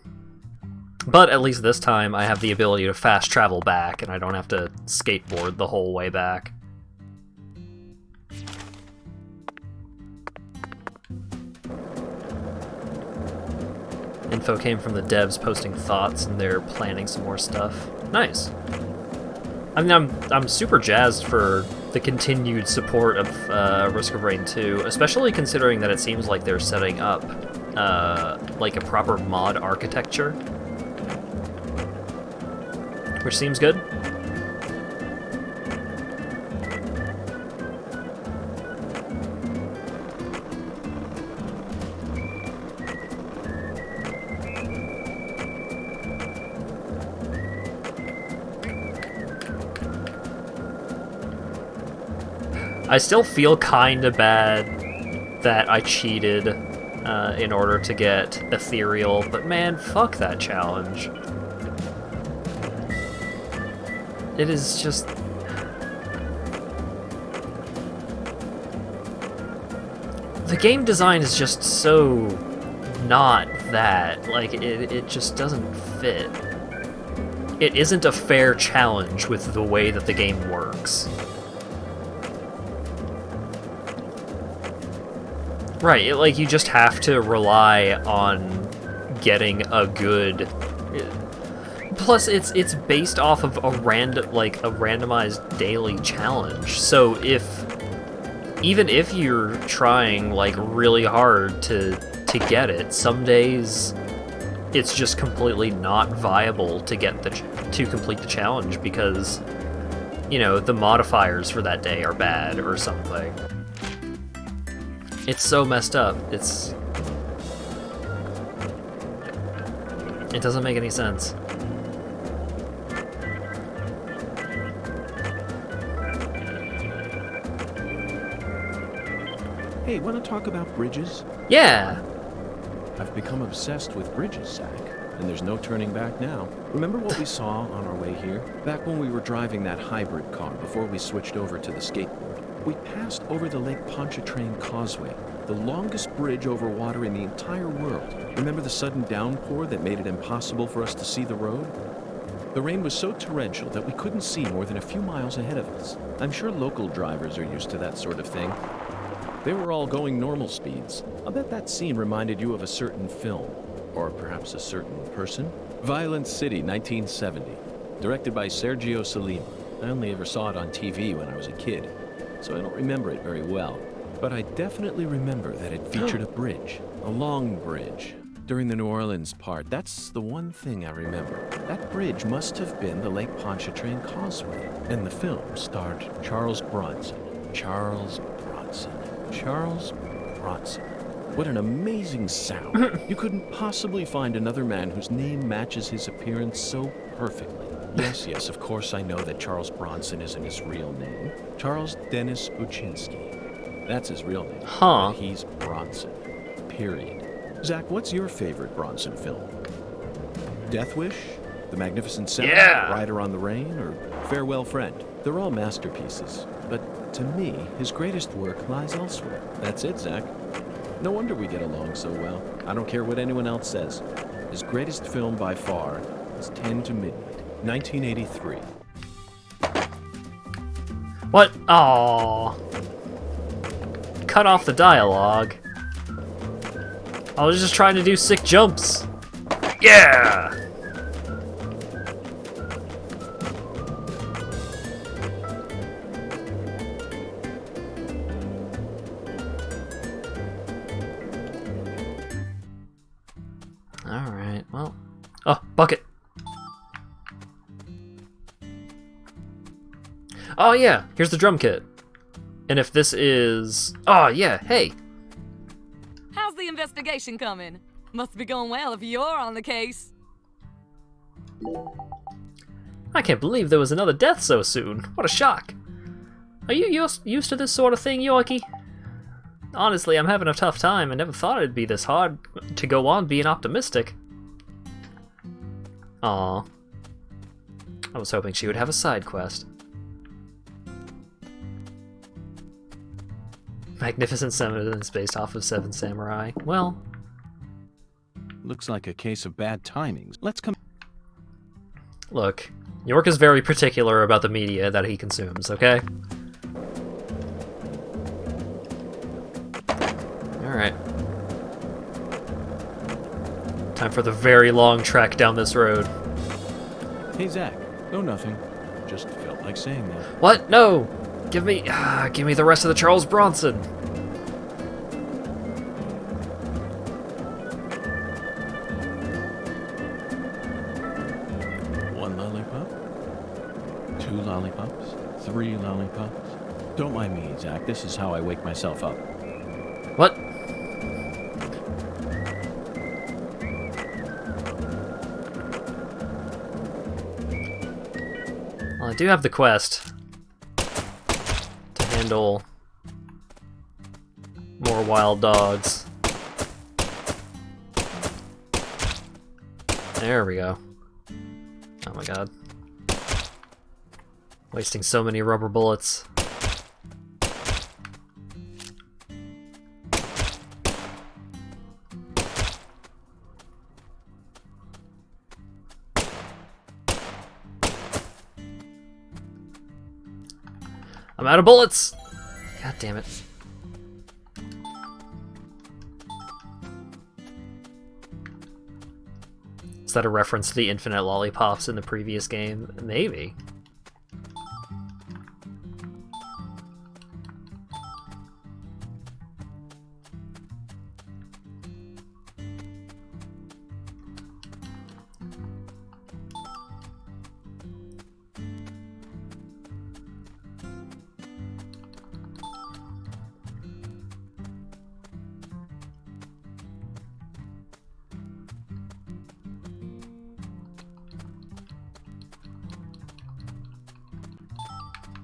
But at least this time I have the ability to fast travel back, and I don't have to skateboard the whole way back. Info came from the devs posting thoughts, and they're planning some more stuff. Nice. I mean, I'm super jazzed for the continued support of Risk of Rain 2, especially considering that it seems like they're setting up like a proper mod architecture, which seems good. I still feel kinda bad that I cheated in order to get Ethereal, but man, fuck that challenge. It is just... The game design is just so not that. Like, it just doesn't fit. It isn't a fair challenge with the way that the game works. Right, like, you just have to rely on getting a good... Plus, it's based off of a randomized daily challenge. So even if you're trying, like, really hard to get it, some days it's just completely not viable to get to complete the challenge because, you know, the modifiers for that day are bad or something. It's so messed up. It doesn't make any sense. Hey, want to talk about bridges? Yeah! I've become obsessed with bridges, Zach, and there's no turning back now. Remember what we saw on our way here? Back when we were driving that hybrid car before we switched over to the skateboard. We passed over the Lake Pontchartrain Causeway, the longest bridge over water in the entire world. Remember the sudden downpour that made it impossible for us to see the road? The rain was so torrential that we couldn't see more than a few miles ahead of us. I'm sure local drivers are used to that sort of thing. They were all going normal speeds. I'll bet that scene reminded you of a certain film, or perhaps a certain person. Violent City, 1970, directed by Sergio Solima. I only ever saw it on TV when I was a kid, so I don't remember it very well. But I definitely remember that it featured a bridge, a long bridge. During the New Orleans part, that's the one thing I remember. That bridge must have been the Lake Pontchartrain Causeway. And the film starred Charles Bronson. Charles Bronson. Charles Bronson. What an amazing sound. You couldn't possibly find another man whose name matches his appearance so perfectly. Yes, of course I know that Charles Bronson isn't his real name. Charles Dennis Buczynski. That's his real name. Huh. But he's Bronson. Period. Zach, what's your favorite Bronson film? Death Wish? The Magnificent Seven? Yeah. Rider on the Rain? Or Farewell Friend? They're all masterpieces. But to me, his greatest work lies elsewhere. That's it, Zach. No wonder we get along so well. I don't care what anyone else says. His greatest film by far is 10 to Midnight, 1983. What? Aww. Cut off the dialogue. I was just trying to do sick jumps. Yeah! Alright, well. Oh, bucket. Oh yeah, here's the drum kit. And if this is... Oh yeah, hey! How's the investigation coming? Must be going well if you're on the case. I can't believe there was another death so soon. What a shock. Are you used to this sort of thing, Yorkie? Honestly, I'm having a tough time. I never thought it'd be this hard to go on being optimistic. Aw. I was hoping she would have a side quest. Magnificent Seven is based off of Seven Samurai. Well... Looks like a case of bad timings. Let's come... Look, York is very particular about the media that he consumes, okay? Alright. Time for the very long trek down this road. Hey, Zach. No, nothing. Just felt like saying that. What? No! Give me the rest of the Charles Bronson. 1 lollipop? 2 lollipops? 3 lollipops? Don't mind me, Zach. This is how I wake myself up. What? Well, I do have the quest to handle more wild dogs. There we go. Oh my god. Wasting so many rubber bullets. I'm out of bullets! God damn it. Is that a reference to the infinite lollipops in the previous game? Maybe.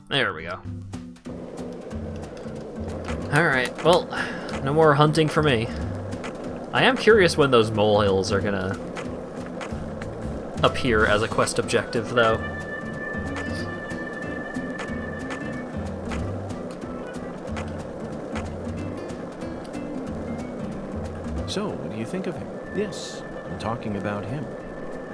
There we go. Alright, well, no more hunting for me. I am curious when those molehills are gonna appear as a quest objective, though. So, what do you think of him? Yes, I'm talking about him.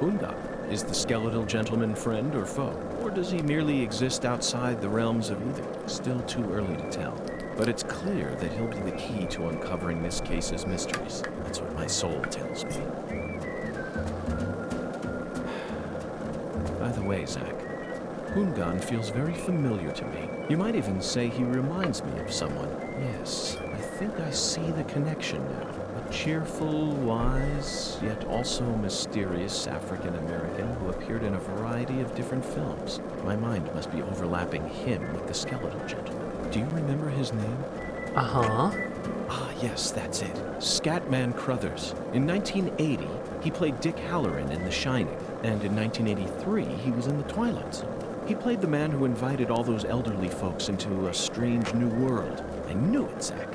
Unda. Is the skeletal gentleman friend or foe? Or does he merely exist outside the realms of either? Still too early to tell. But it's clear that he'll be the key to uncovering this case's mysteries. That's what my soul tells me. By the way, Zach, Hungan feels very familiar to me. You might even say he reminds me of someone. Yes, I think I see the connection now. A cheerful, wise, yet also mysterious African-American who appeared in a variety of different films. My mind must be overlapping him with the skeletal gentleman. Do you remember his name? Uh-huh. Ah, yes, that's it. Scatman Crothers. In 1980, he played Dick Halloran in The Shining, and in 1983, he was in The Twilight Zone. He played the man who invited all those elderly folks into a strange new world. I knew it, Zach.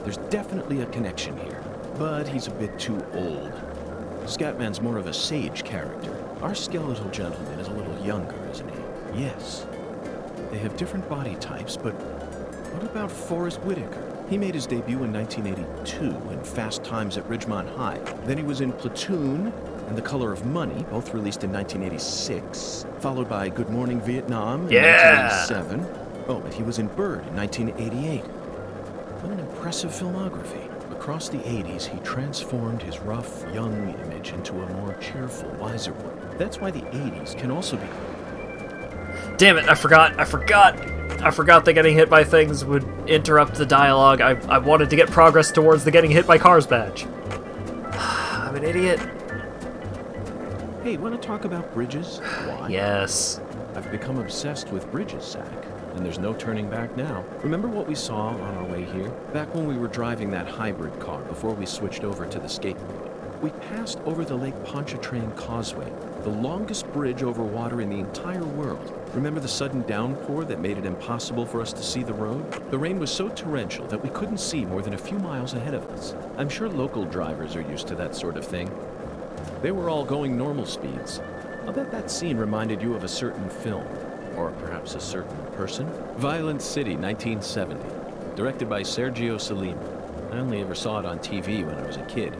There's definitely a connection here. But he's a bit too old. Scatman's more of a sage character. Our skeletal gentleman is a little younger, isn't he? Yes. They have different body types, but what about Forrest Whitaker? He made his debut in 1982 in Fast Times at Ridgemont High. Then he was in Platoon and The Color of Money, both released in 1986, followed by Good Morning Vietnam in 1987. Oh, but he was in Bird in 1988. What an impressive filmography. Across the 80s, he transformed his rough, young image into a more cheerful, wiser one. That's why the 80s can also be... Damn it, I forgot that getting hit by things would interrupt the dialogue. I wanted to get progress towards the getting hit by cars badge. I'm an idiot. Hey, want to talk about bridges? Why? Yes. I've become obsessed with bridges, Zach. And there's no turning back now. Remember what we saw on our way here? Back when we were driving that hybrid car before we switched over to the skateboard. We passed over the Lake Pontchartrain Causeway, the longest bridge over water in the entire world. Remember the sudden downpour that made it impossible for us to see the road? The rain was so torrential that we couldn't see more than a few miles ahead of us. I'm sure local drivers are used to that sort of thing. They were all going normal speeds. I'll bet that scene reminded you of a certain film. Or perhaps a certain person. Violent City, 1970. Directed by Sergio Salima. I only ever saw it on TV when I was a kid,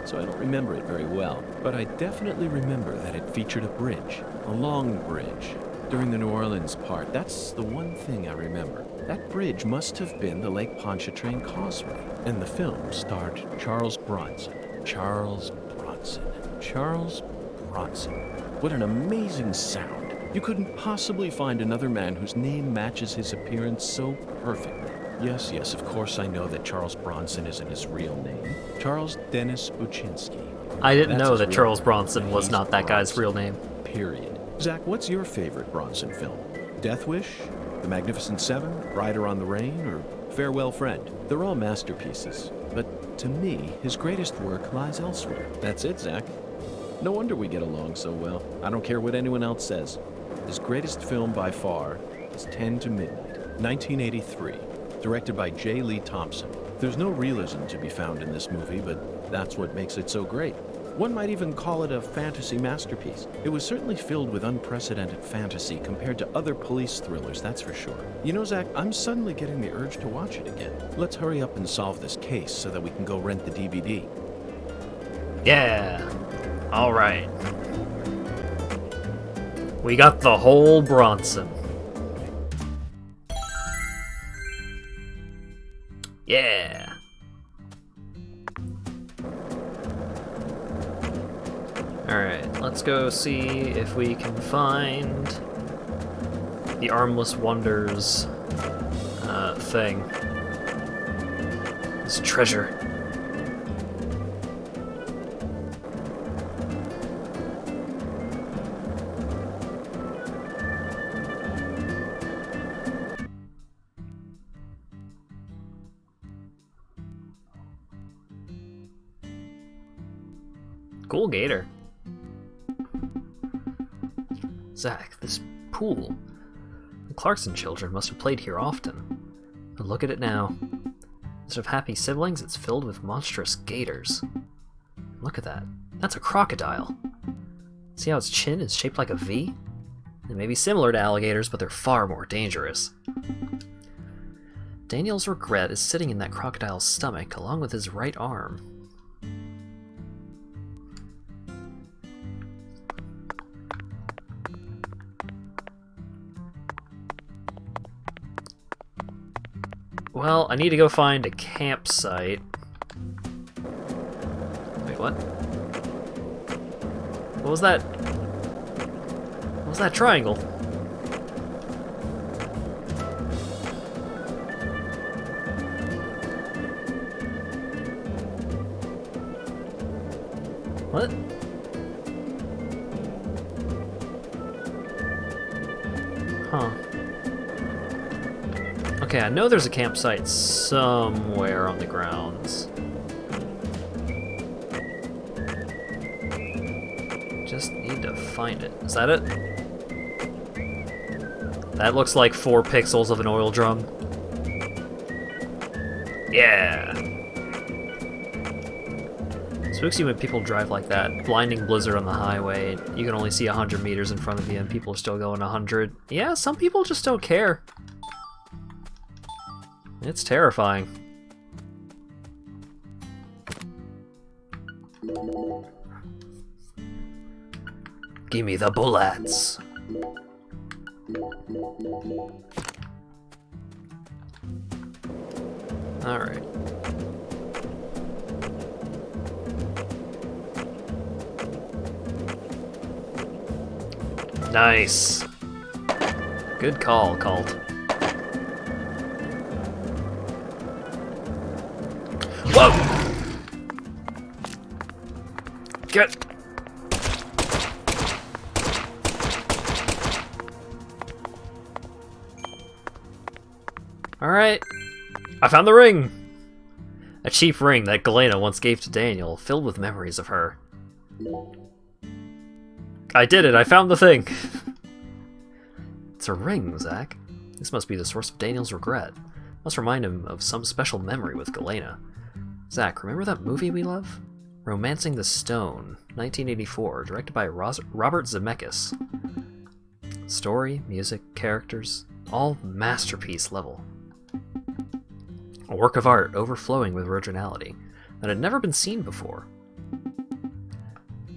so I don't remember it very well. But I definitely remember that it featured a bridge. A long bridge. During the New Orleans part, that's the one thing I remember. That bridge must have been the Lake Pontchartrain Causeway. And the film starred Charles Bronson. Charles Bronson. Charles Bronson. What an amazing sound. You couldn't possibly find another man whose name matches his appearance so perfectly. Yes, of course I know that Charles Bronson isn't his real name. Charles Dennis Buczynski. I didn't know that Charles Bronson was not that guy's real name. Period. Zach, what's your favorite Bronson film? Death Wish? The Magnificent Seven? Rider on the Rain? Or Farewell Friend? They're all masterpieces. But to me, his greatest work lies elsewhere. That's it, Zach. No wonder we get along so well. I don't care what anyone else says. His greatest film by far is 10 to Midnight, 1983, directed by J. Lee Thompson. There's no realism to be found in this movie, but that's what makes it so great. One might even call it a fantasy masterpiece. It was certainly filled with unprecedented fantasy compared to other police thrillers, that's for sure. You know, Zach, I'm suddenly getting the urge to watch it again. Let's hurry up and solve this case so that we can go rent the DVD. Yeah. All right. We got the whole Bronson. Yeah. Alright, let's go see if we can find the Armless Wonders thing. This treasure. Cool gator. Zach, this pool. The Clarkson children must have played here often. But look at it now. Instead of happy siblings, it's filled with monstrous gators. Look at that. That's a crocodile. See how its chin is shaped like a V? They may be similar to alligators, but they're far more dangerous. Daniel's regret is sitting in that crocodile's stomach, along with his right arm. Well, I need to go find a campsite. Wait, what? What was that? What was that triangle? What? Huh. Okay, I know there's a campsite somewhere on the grounds. Just need to find it. Is that it? That looks like 4 pixels of an oil drum. Yeah! Spooks you when people drive like that. Blinding blizzard on the highway. You can only see 100 meters in front of you and people are still going 100. Yeah, some people just don't care. It's terrifying. Give me the bullets. All right. Nice. Good call, Cult. Whoa! Get! Alright. I found the ring! A cheap ring that Galena once gave to Daniel, filled with memories of her. I did it! I found the thing! It's a ring, Zach. This must be the source of Daniel's regret. Must remind him of some special memory with Galena. Zach, remember that movie we love? Romancing the Stone, 1984, directed by Robert Zemeckis. Story, music, characters, all masterpiece level. A work of art overflowing with originality that had never been seen before.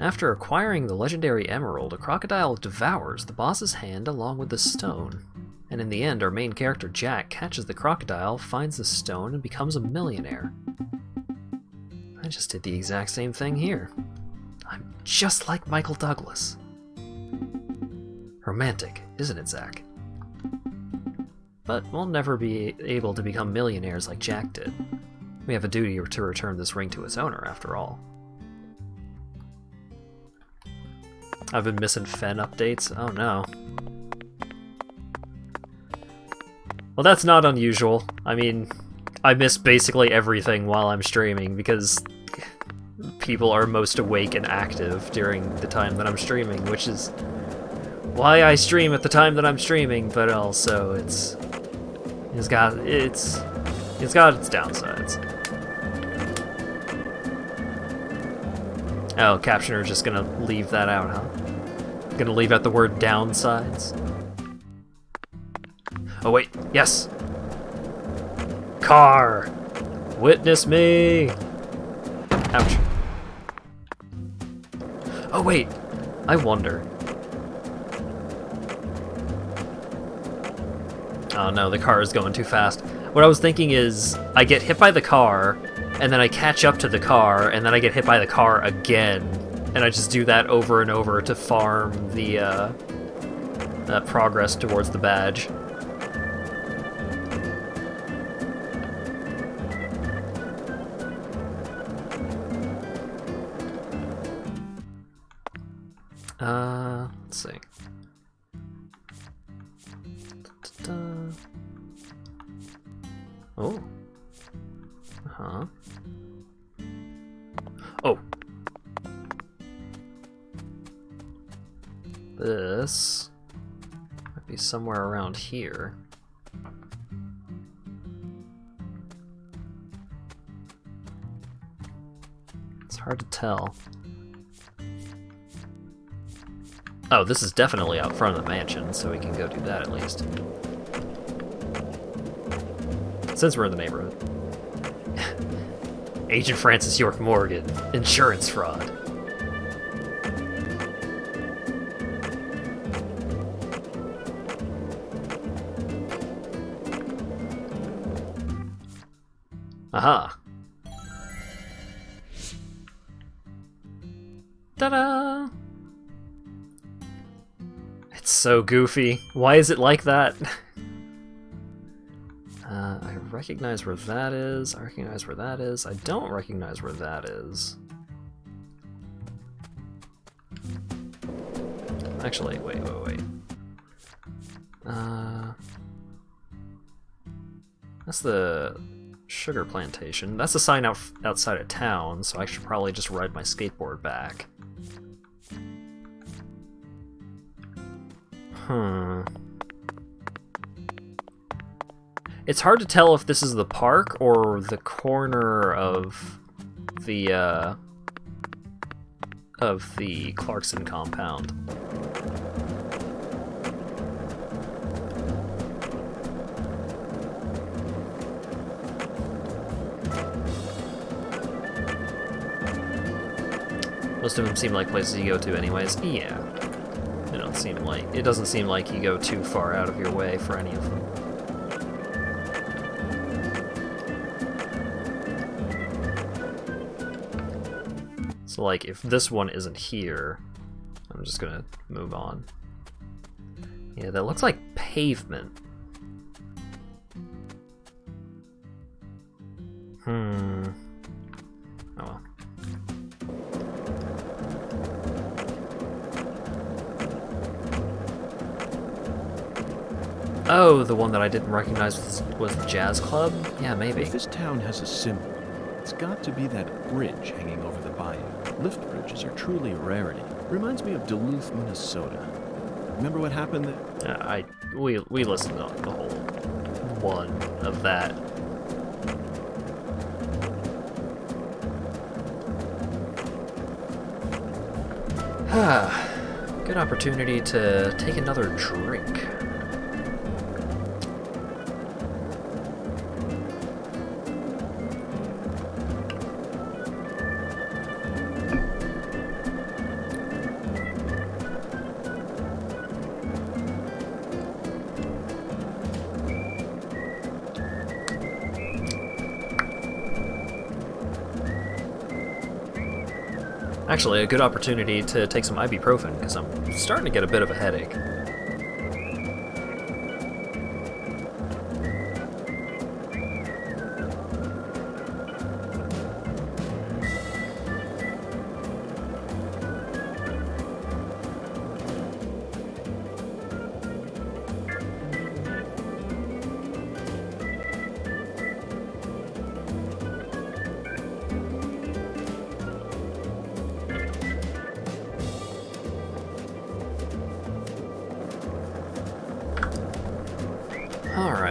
After acquiring the legendary emerald, a crocodile devours the boss's hand along with the stone. And in the end, our main character Jack catches the crocodile, finds the stone, and becomes a millionaire. I just did the exact same thing here. I'm just like Michael Douglas. Romantic, isn't it, Zach? But we'll never be able to become millionaires like Jack did. We have a duty to return this ring to its owner, after all. I've been missing Fen updates. Oh no. Well, that's not unusual. I mean, I miss basically everything while I'm streaming because people are most awake and active during the time that I'm streaming, which is why I stream at the time that I'm streaming, but also it's got its downsides. Oh, Captioner just gonna leave that out, huh? Gonna leave out the word downsides? Oh wait, yes! Car! Witness me! Ouch. Oh wait, I wonder. Oh no, the car is going too fast. What I was thinking is, I get hit by the car, and then I catch up to the car, and then I get hit by the car again. And I just do that over and over to farm the progress towards the badge. Let's see. Oh. Uh-huh. Oh. This might be somewhere around here. It's hard to tell. Oh, this is definitely out front of the mansion, so we can go do that at least. Since we're in the neighborhood. Agent Francis York Morgan, insurance fraud. Aha. Ta-da! It's so goofy. Why is it like that? I recognize where that is. I recognize where that is. I don't recognize where that is. Actually, wait. That's the sugar plantation. That's a sign outside of town, so I should probably just ride my skateboard back. It's hard to tell if this is the park or the corner of the Clarkson compound. Most of them seem like places you go to anyways. Yeah. It doesn't seem like you go too far out of your way for any of them. So like if this one isn't here, I'm just gonna move on. Yeah, that looks like pavement. Oh well. Oh, the one that I didn't recognize was the Jazz Club? Yeah, maybe. If this town has a symbol, it's got to be that bridge hanging over the bayou. Lift bridges are truly a rarity. Reminds me of Duluth, Minnesota. Remember what happened there? We listened to the whole one of that. Good opportunity to take another drink. Actually, a good opportunity to take some ibuprofen, because I'm starting to get a bit of a headache.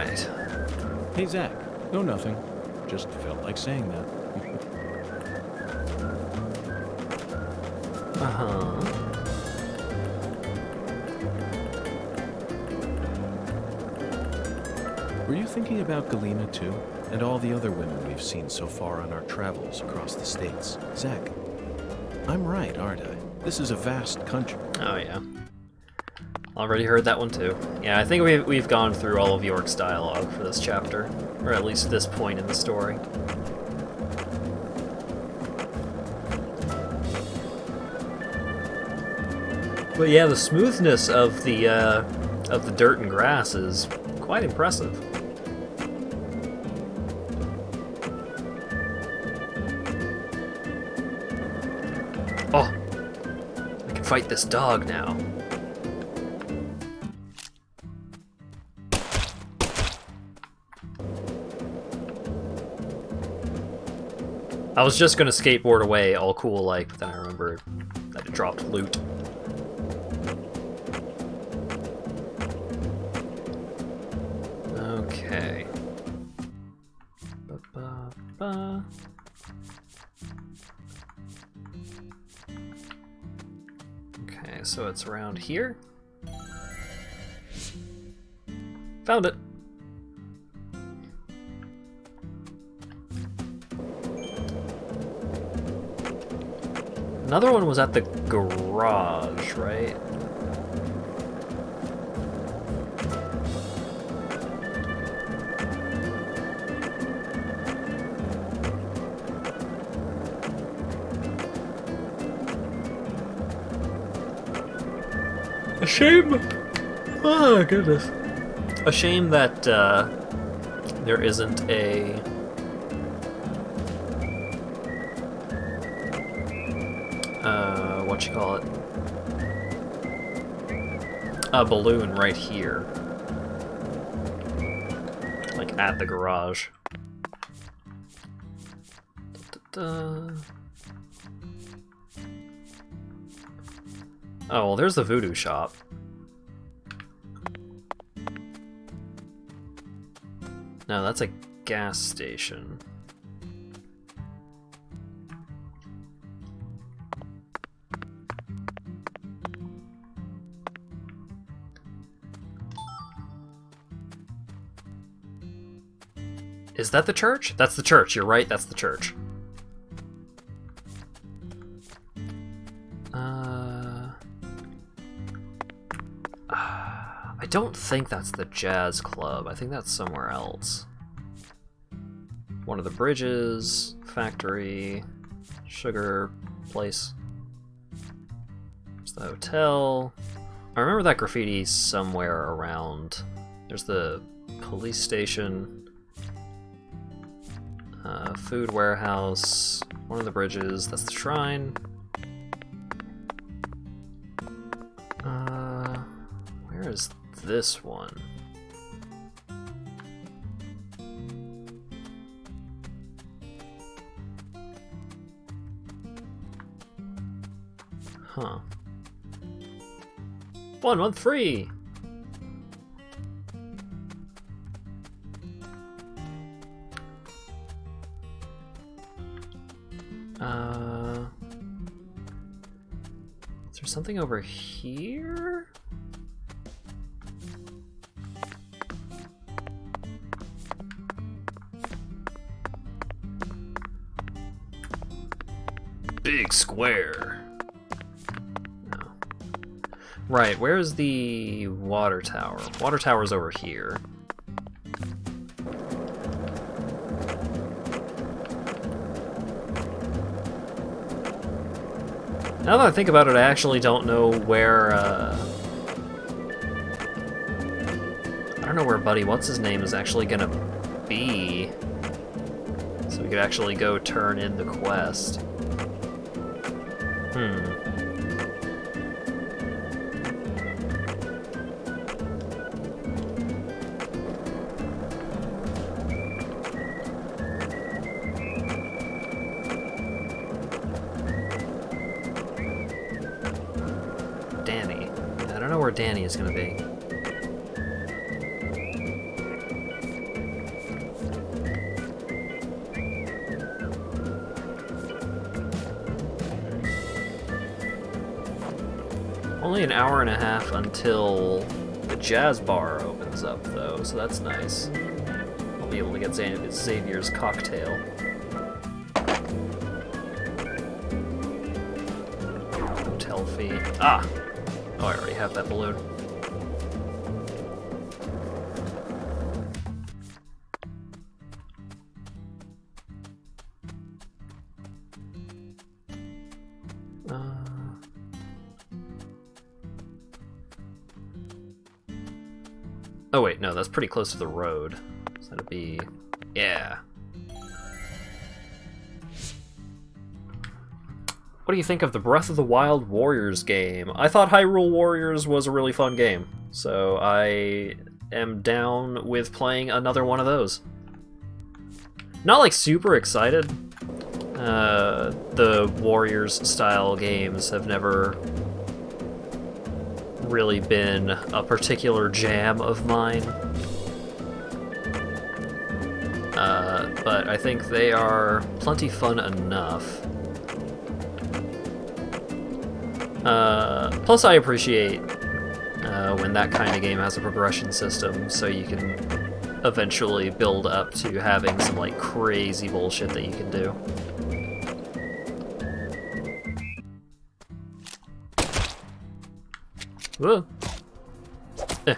Alright. Hey, Zach. No, nothing. Just felt like saying that. Uh-huh. Were you thinking about Galena, too? And all the other women we've seen so far on our travels across the states? Zach, I'm right, aren't I? This is a vast country. Oh, yeah. Already heard that one, too. Yeah, I think we've gone through all of York's dialogue for this chapter. Or at least this point in the story. But yeah, the smoothness of the dirt and grass is quite impressive. Oh! I can fight this dog now. I was just gonna skateboard away all cool like, but then I remembered that it dropped loot. Okay. Ba-ba-ba. Okay, so it's around here. Found it. Another one was at the garage, right? A shame! Oh, goodness. A shame that there isn't a... what you call it? A balloon right here. Like at the garage. Da-da-da. Oh, well, there's the voodoo shop. No, that's a gas station. Is that the church? That's the church, you're right, that's the church. I don't think that's the jazz club. I think that's somewhere else. One of the bridges, factory, sugar place. There's the hotel. I remember that graffiti somewhere around. There's the police station. Food warehouse, one of the bridges, that's the shrine. Where is this one? Huh. 113! Is there something over here? Big square. No. Right, where's the water tower? Water tower's over here. Now that I think about it, I actually don't know where, I don't know where Buddy What's-His-Name is actually gonna be. So we could actually go turn in the quest. Danny. I don't know where Danny is gonna be. hour and a half until the jazz bar opens up, though, so that's nice. I'll be able to get Xavier's cocktail. Hotel fee. Ah! Oh, I already have that balloon. Oh wait, no, that's pretty close to the road. So that'd be... yeah. What do you think of the Breath of the Wild Warriors game? I thought Hyrule Warriors was a really fun game, so I am down with playing another one of those. Not like super excited. The Warriors style games have never really been a particular jam of mine. But I think they are plenty fun enough. Plus I appreciate when that kind of game has a progression system, so you can eventually build up to having some like crazy bullshit that you can do. Whoa. Eh.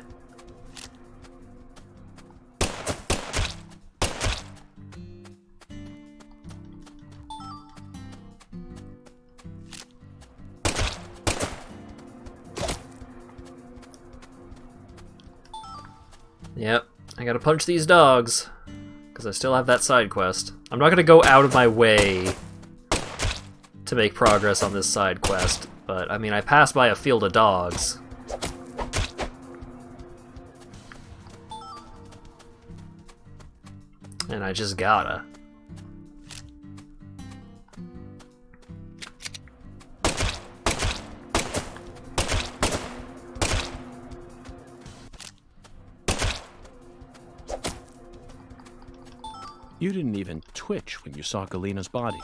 Yep, I gotta punch these dogs, because I still have that side quest. I'm not gonna go out of my way to make progress on this side quest, but I mean, I passed by a field of dogs. And I just gotta. You didn't even twitch when you saw Galena's body.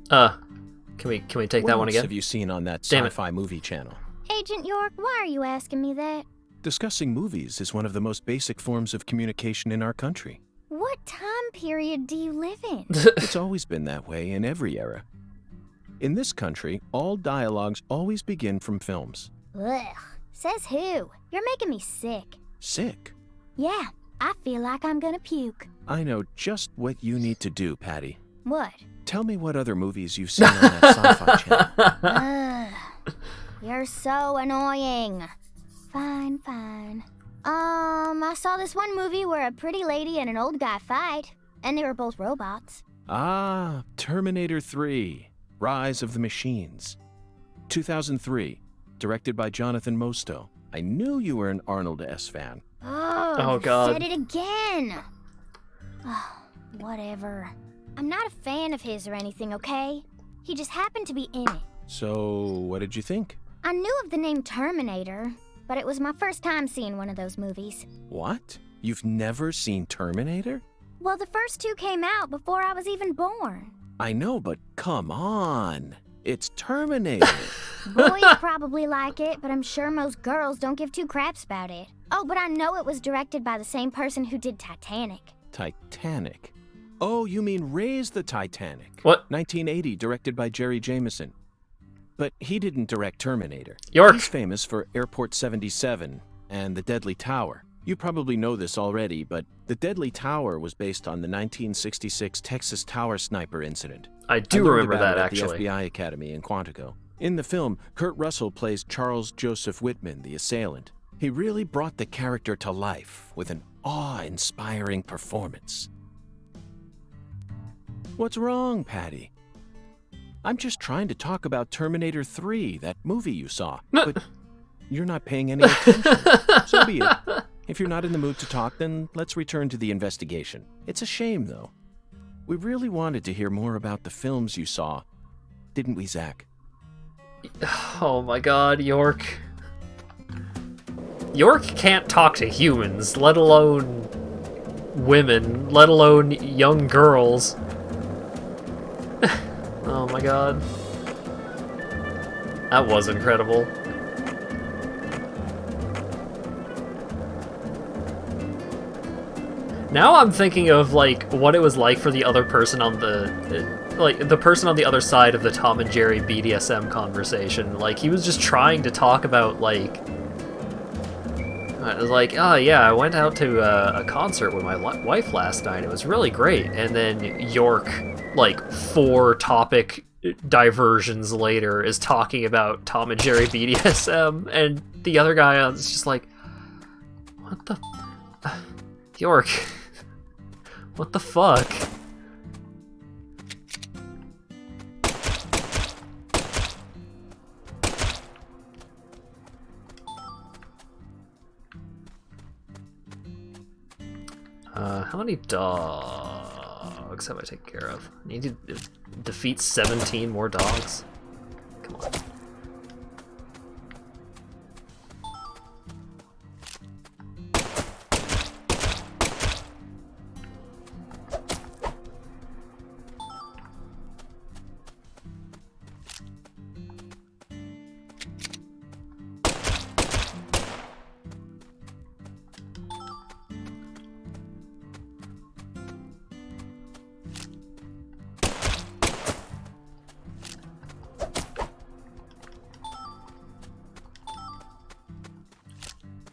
Can we take that one again? What else have you seen on that Damn it. sci-fi movie channel? Agent York, why are you asking me that? Discussing movies is one of the most basic forms of communication in our country. What time period do you live in? It's always been that way in every era. In this country, all dialogues always begin from films. Ugh, says who? You're making me sick. Sick? Yeah, I feel like I'm gonna puke. I know just what you need to do, Patty. What? Tell me what other movies you've seen on that sci-fi channel. Ugh, you're so annoying. Fine, fine. I saw this one movie where a pretty lady and an old guy fight, and they were both robots. Ah, Terminator 3, Rise of the Machines. 2003, directed by Jonathan Mostow. I knew you were an Arnold S. fan. Oh, God. Said it again. Oh, whatever. I'm not a fan of his or anything, okay? He just happened to be in it. So, what did you think? I knew of the name Terminator, but it was my first time seeing one of those movies. What? You've never seen Terminator? Well, the first two came out before I was even born. I know, but come on. It's Terminator. Boys probably like it, but I'm sure most girls don't give two craps about it. Oh, but I know it was directed by the same person who did Titanic. Titanic? Oh, you mean Raise the Titanic. What? 1980, directed by Jerry Jameson. But he didn't direct Terminator. York. He's famous for Airport 77 and The Deadly Tower. You probably know this already, but The Deadly Tower was based on the 1966 Texas Tower Sniper incident. I do learned remember about that, it at actually. the FBI Academy in Quantico. In the film, Kurt Russell plays Charles Joseph Whitman, the assailant. He really brought the character to life with an awe-inspiring performance. What's wrong, Patty? I'm just trying to talk about Terminator 3, that movie you saw. But you're not paying any attention. So be it. If you're not in the mood to talk, then let's return to the investigation. It's a shame, though. We really wanted to hear more about the films you saw. Didn't we, Zach? Oh my god, York. York can't talk to humans, let alone women, let alone young girls. Oh my god. That was incredible. Now I'm thinking of, like, what it was like for the other person on the person on the other side of the Tom and Jerry BDSM conversation. Like, he was just trying to talk about, like, oh yeah, I went out to a concert with my wife last night. It was really great. And then York, like, 4 topic diversions later, is talking about Tom and Jerry BDSM, and the other guy is just like, what the... York, what the fuck? How many dogs have I taken care of? I need to defeat 17 more dogs? Come on.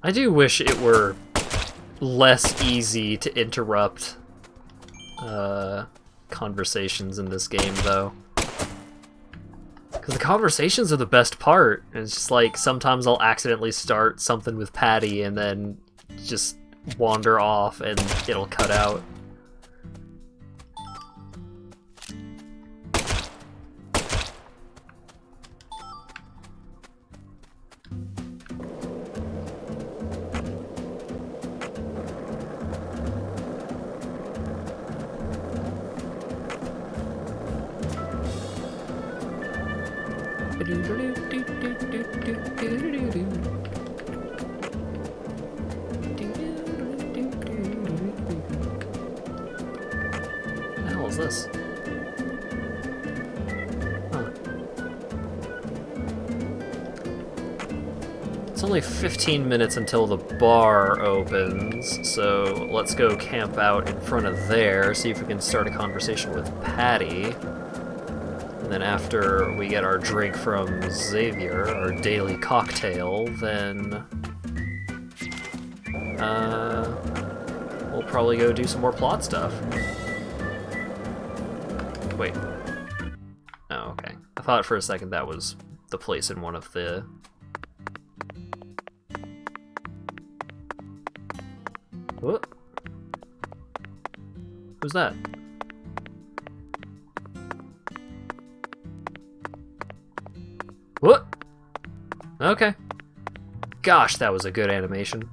I do wish it were less easy to interrupt conversations in this game, though. Because the conversations are the best part. And it's just like, sometimes I'll accidentally start something with Patty and then just wander off and it'll cut out. What the hell is this? Huh. It's only 15 minutes until the bar opens, so let's go camp out in front of there, see if we can start a conversation with Patty. And then after we get our drink from Xavier, our daily cocktail, then we'll probably go do some more plot stuff. Wait. Oh, okay. I thought for a second that was the place in one of the... What? Who's that? What? Okay. Gosh, that was a good animation.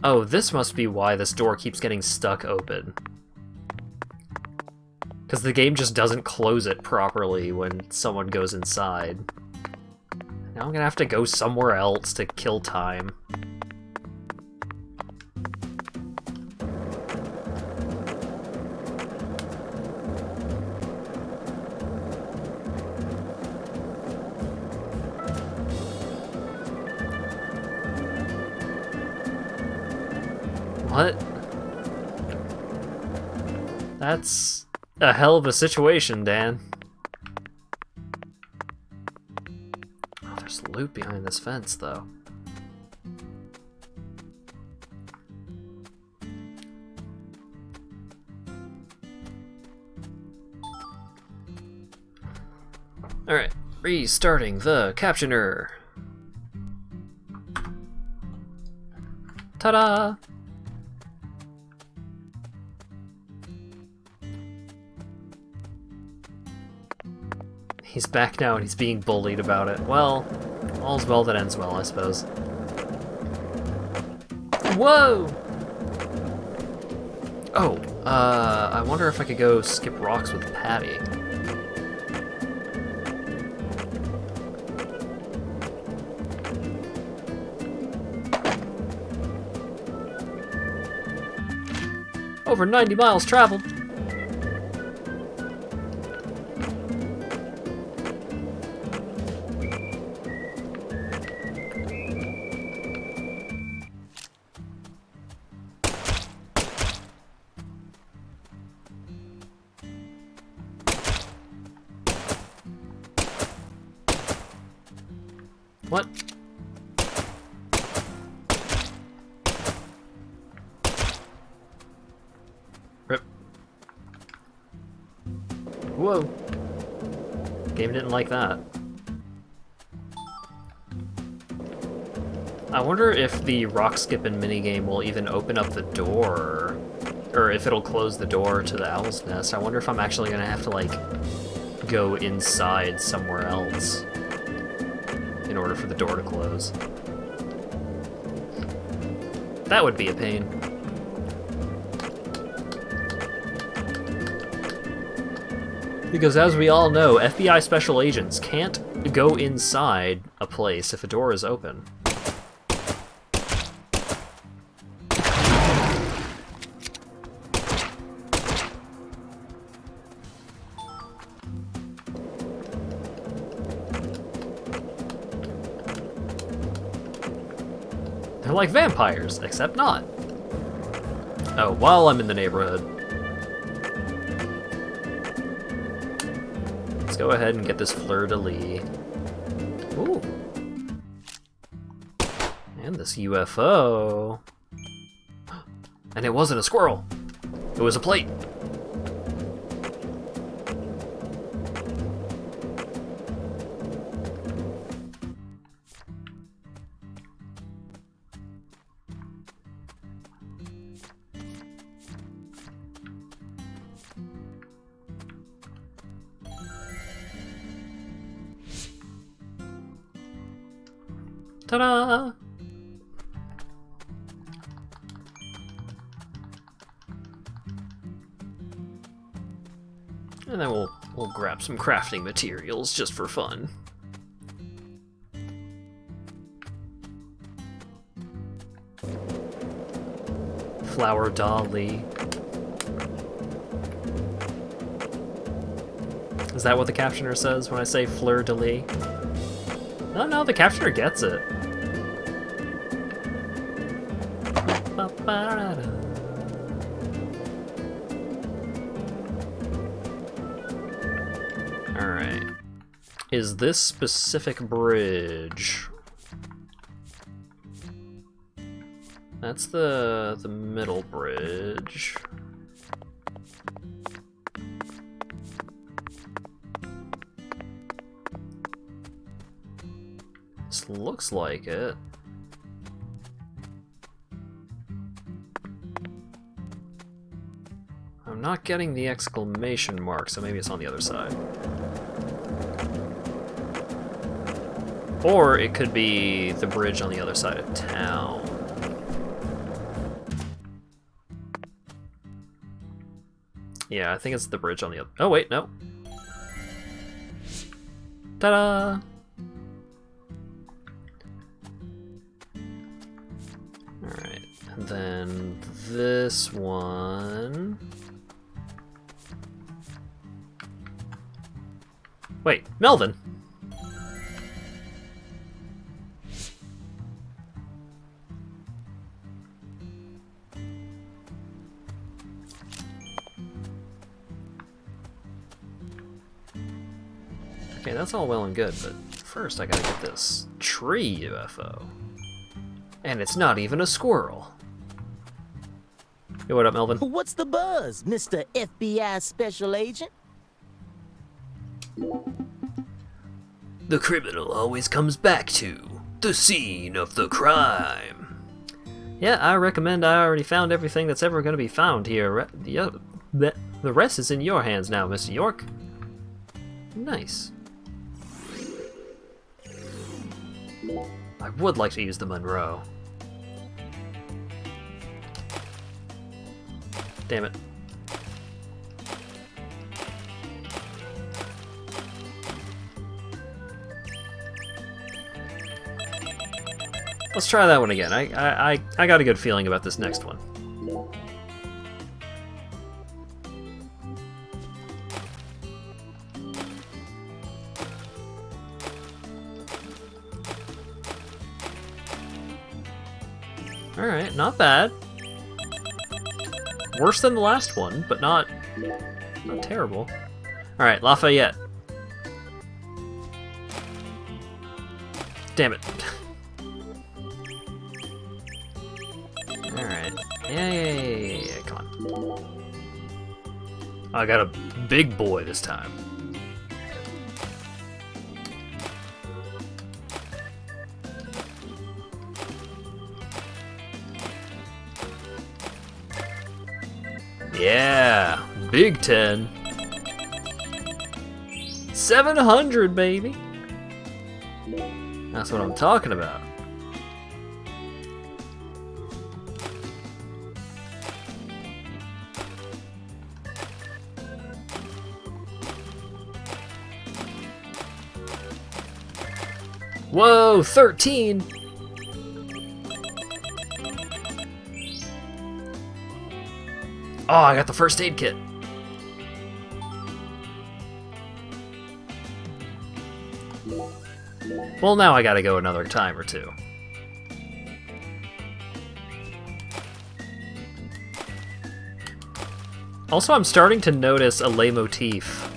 Oh, this must be why this door keeps getting stuck open. Because the game just doesn't close it properly when someone goes inside. Now I'm gonna have to go somewhere else to kill time. What? That's a hell of a situation, Dan. Oh, there's loot behind this fence, though. Alright, restarting the captioner. Ta-da! He's back now and he's being bullied about it. Well, all's well that ends well, I suppose. Whoa! Oh, I wonder if I could go skip rocks with Patty. Over 90 miles traveled. Whoa. Game didn't like that. I wonder if the rock skipping minigame will even open up the door, or if it'll close the door to the owl's nest. I wonder if I'm actually gonna have to, like, go inside somewhere else in order for the door to close. That would be a pain. Because as we all know, FBI special agents can't go inside a place if a door is open. They're like vampires, except not. Oh, while I'm in the neighborhood, let's go ahead and get this fleur-de-lis. Ooh. And this UFO. And it wasn't a squirrel. It was a plate. Ta-da! And then we'll grab some crafting materials just for fun. Flower dolly. Is that what the captioner says when I say fleur-de-lis? Oh no, the captioner gets it. Alright. Is this specific bridge? That's the middle bridge. This looks like it. I'm not getting the exclamation mark, so maybe it's on the other side. Or it could be the bridge on the other side of town. Yeah, I think it's the bridge on the other... Oh, wait, no. Ta-da! Alright, and then this one... Wait, Melvin! Okay, that's all well and good, but first I gotta get this tree UFO. And it's not even a squirrel. Hey, what up, Melvin? What's the buzz, Mr. FBI Special Agent? The criminal always comes back to the scene of the crime. Yeah, I recommend I already found everything that's ever going to be found here. The rest is in your hands now, Mr. York. Nice. I would like to use the Monroe. Damn it. Let's try that one again. I got a good feeling about this next one. Alright, not bad. Worse than the last one, but not terrible. Alright, Lafayette. Damn it. Alright. Yeah, come on. I got a big boy this time. Yeah, Big 10. 700, baby. That's what I'm talking about. Whoa, 13. Oh, I got the first aid kit. Well, now I gotta go another time or two. Also, I'm starting to notice a leitmotif.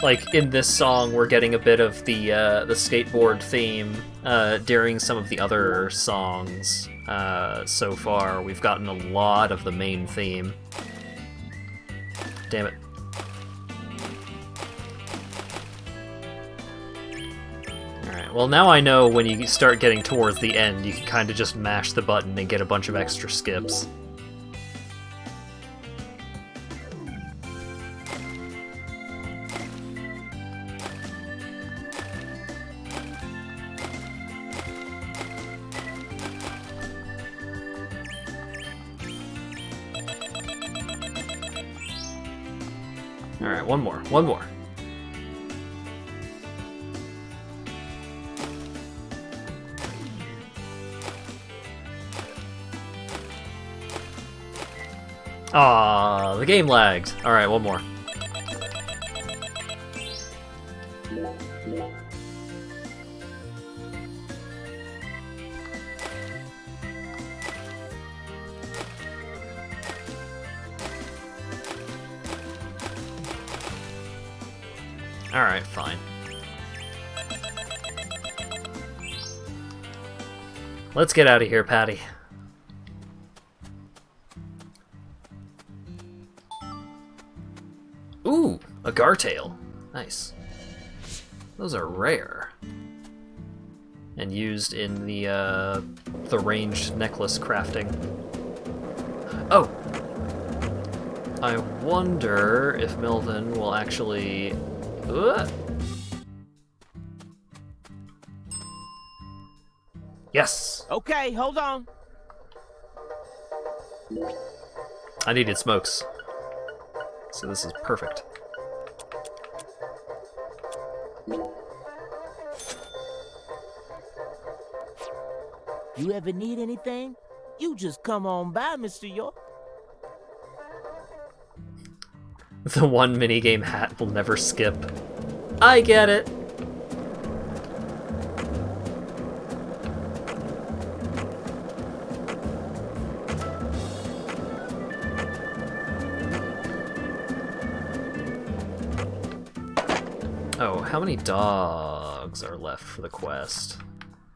Like, in this song, we're getting a bit of the skateboard theme. During some of the other songs so far, we've gotten a lot of the main theme. Damn it. Alright, well now I know when you start getting towards the end, you can kind of just mash the button and get a bunch of extra skips. Alright, one more. Aw, the game lagged. Alright, one more. Alright, fine. Let's get out of here, Patty. Ooh, a gartail. Nice. Those are rare. And used in the ranged necklace crafting. Oh! I wonder if Melvin will actually... Yes! Okay, hold on. I needed smokes. So this is perfect. You ever need anything? You just come on by, Mr. York. The one minigame hat will never skip. I get it. Oh, how many dogs are left for the quest?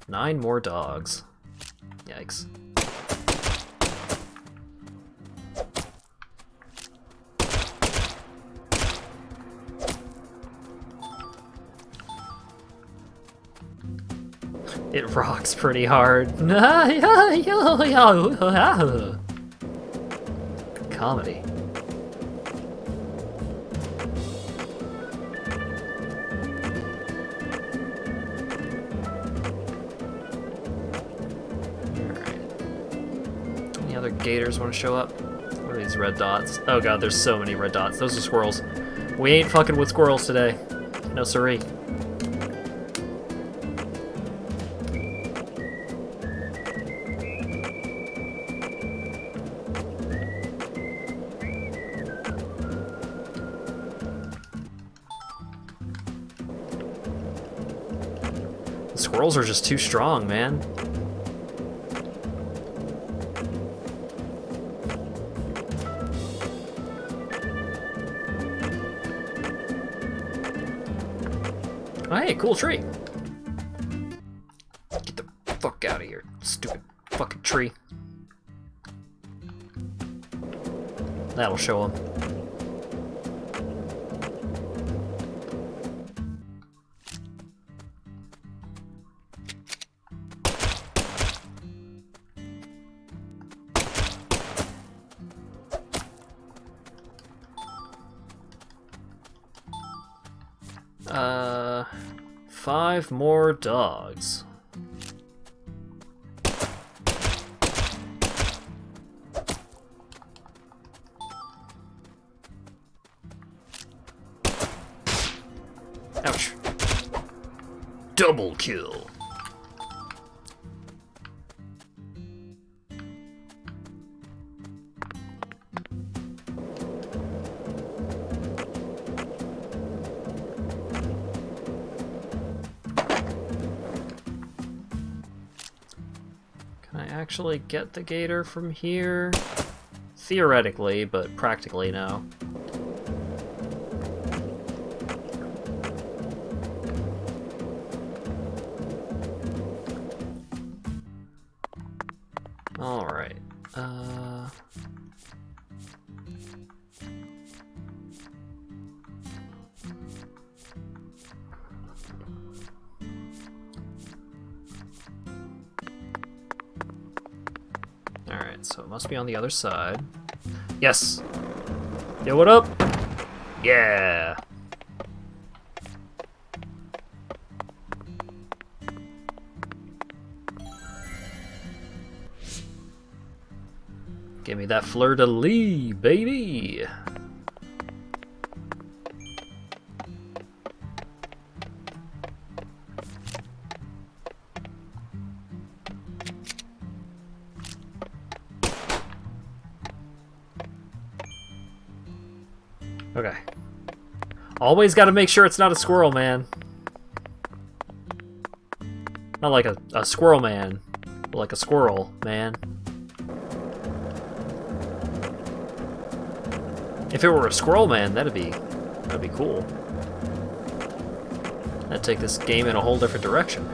9 more dogs. Yikes. It rocks pretty hard. Comedy. Any other gators want to show up? What are these red dots? Oh god, there's so many red dots. Those are squirrels. We ain't fucking with squirrels today. No siree. The squirrels are just too strong, man. Oh, hey, cool tree. Get the fuck out of here, stupid fucking tree. That'll show him. Five more dogs. Ouch. Double kill. Can I actually get the gator from here? Theoretically, but practically no. Alright, Alright, so it must be on the other side. Yes! Yo, what up? Yeah! Give me that fleur-de-lis, baby! Okay. Always gotta make sure it's not a squirrel man. Not like a squirrel man, but like a squirrel man. If it were a squirrel man, that'd be cool. That'd take this game in a whole different direction.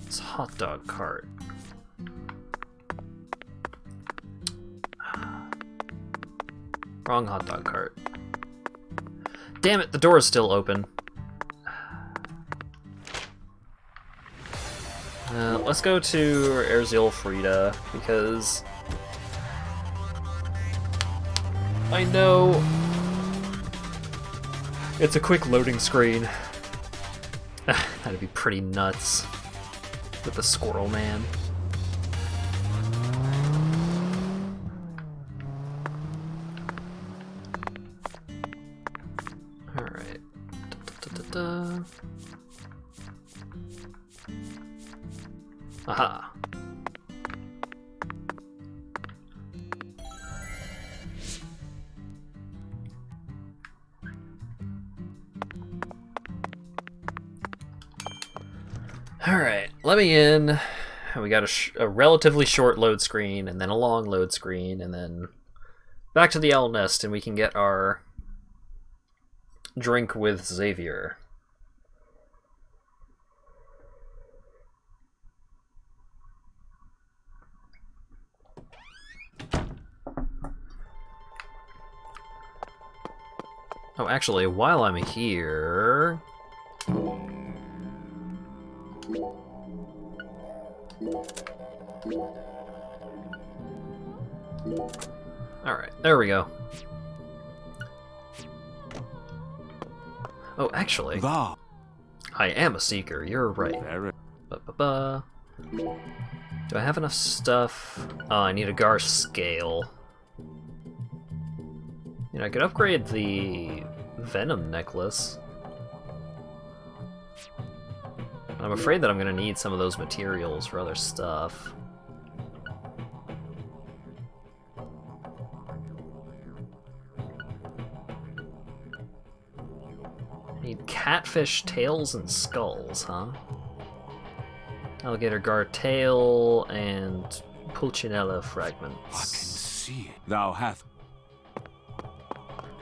It's a hot dog cart. Wrong hot dog cart. Damn it, the door is still open. Let's go to Erzil Frida, because I know it's a quick loading screen. That'd be pretty nuts with the squirrel man. Alright. Aha. Alright, let me in. We got a relatively short load screen, and then a long load screen, and then back to the owl nest, and we can get our drink with Xavier. Oh, actually, while I'm here... Alright, there we go. Oh, actually, I am a seeker, you're right. Ba-ba-ba. Do I have enough stuff? Oh, I need a Gar scale. You know, I could upgrade the Venom necklace. I'm afraid that I'm gonna need some of those materials for other stuff. Need catfish tails and skulls, huh? Alligator guard tail and pulcinella fragments. I can see it. Thou hast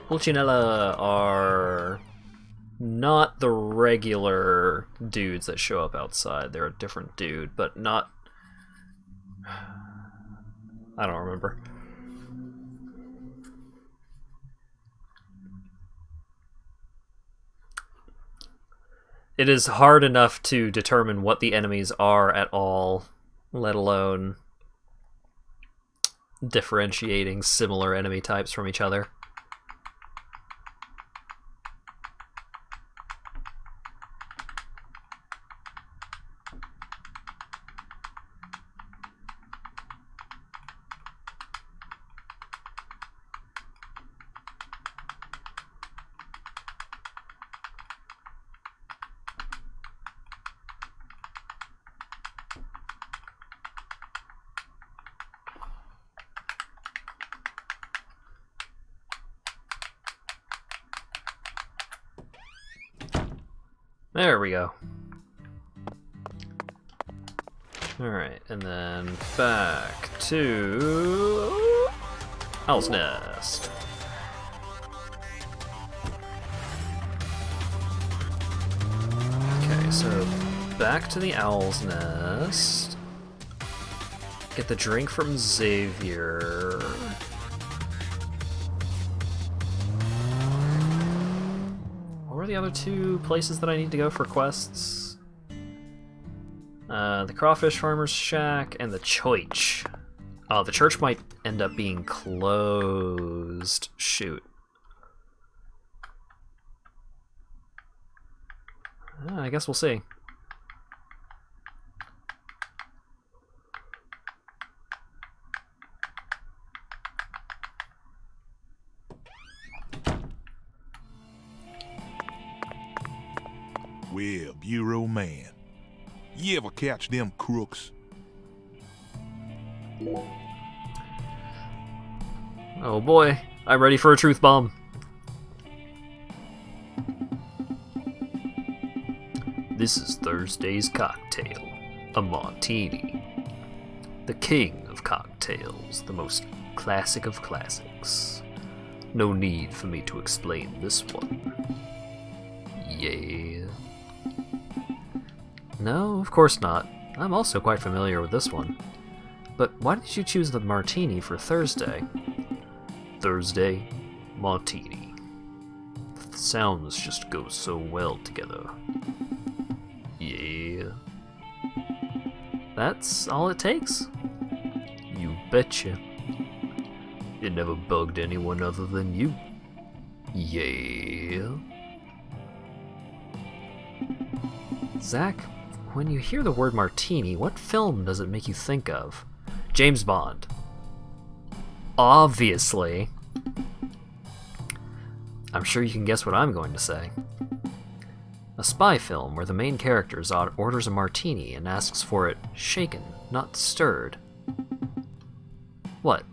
Pulcinella are not the regular dudes that show up outside. They're a different dude, but not... I don't remember. It is hard enough to determine what the enemies are at all, let alone differentiating similar enemy types from each other. There we go. Alright, and then back to Owl's Nest. Okay, so back to the Owl's Nest. Get the drink from Xavier. What are the other two places that I need to go for quests? The Crawfish Farmer's Shack and the Choich. Oh, the church might end up being closed. Shoot. I guess we'll see. Well, Bureau Man, you ever catch them crooks? Oh boy, I'm ready for a truth bomb. This is Thursday's cocktail, a martini. The king of cocktails, the most classic of classics. No need for me to explain this one. Yeah. No, of course not. I'm also quite familiar with this one. But why did you choose the martini for Thursday? Thursday, martini. The sounds just go so well together. Yeah. That's all it takes? You betcha. It never bugged anyone other than you. Yeah. Zach, when you hear the word martini, what film does it make you think of? James Bond. Obviously. I'm sure you can guess what I'm going to say. A spy film where the main character orders a martini and asks for it shaken, not stirred. What?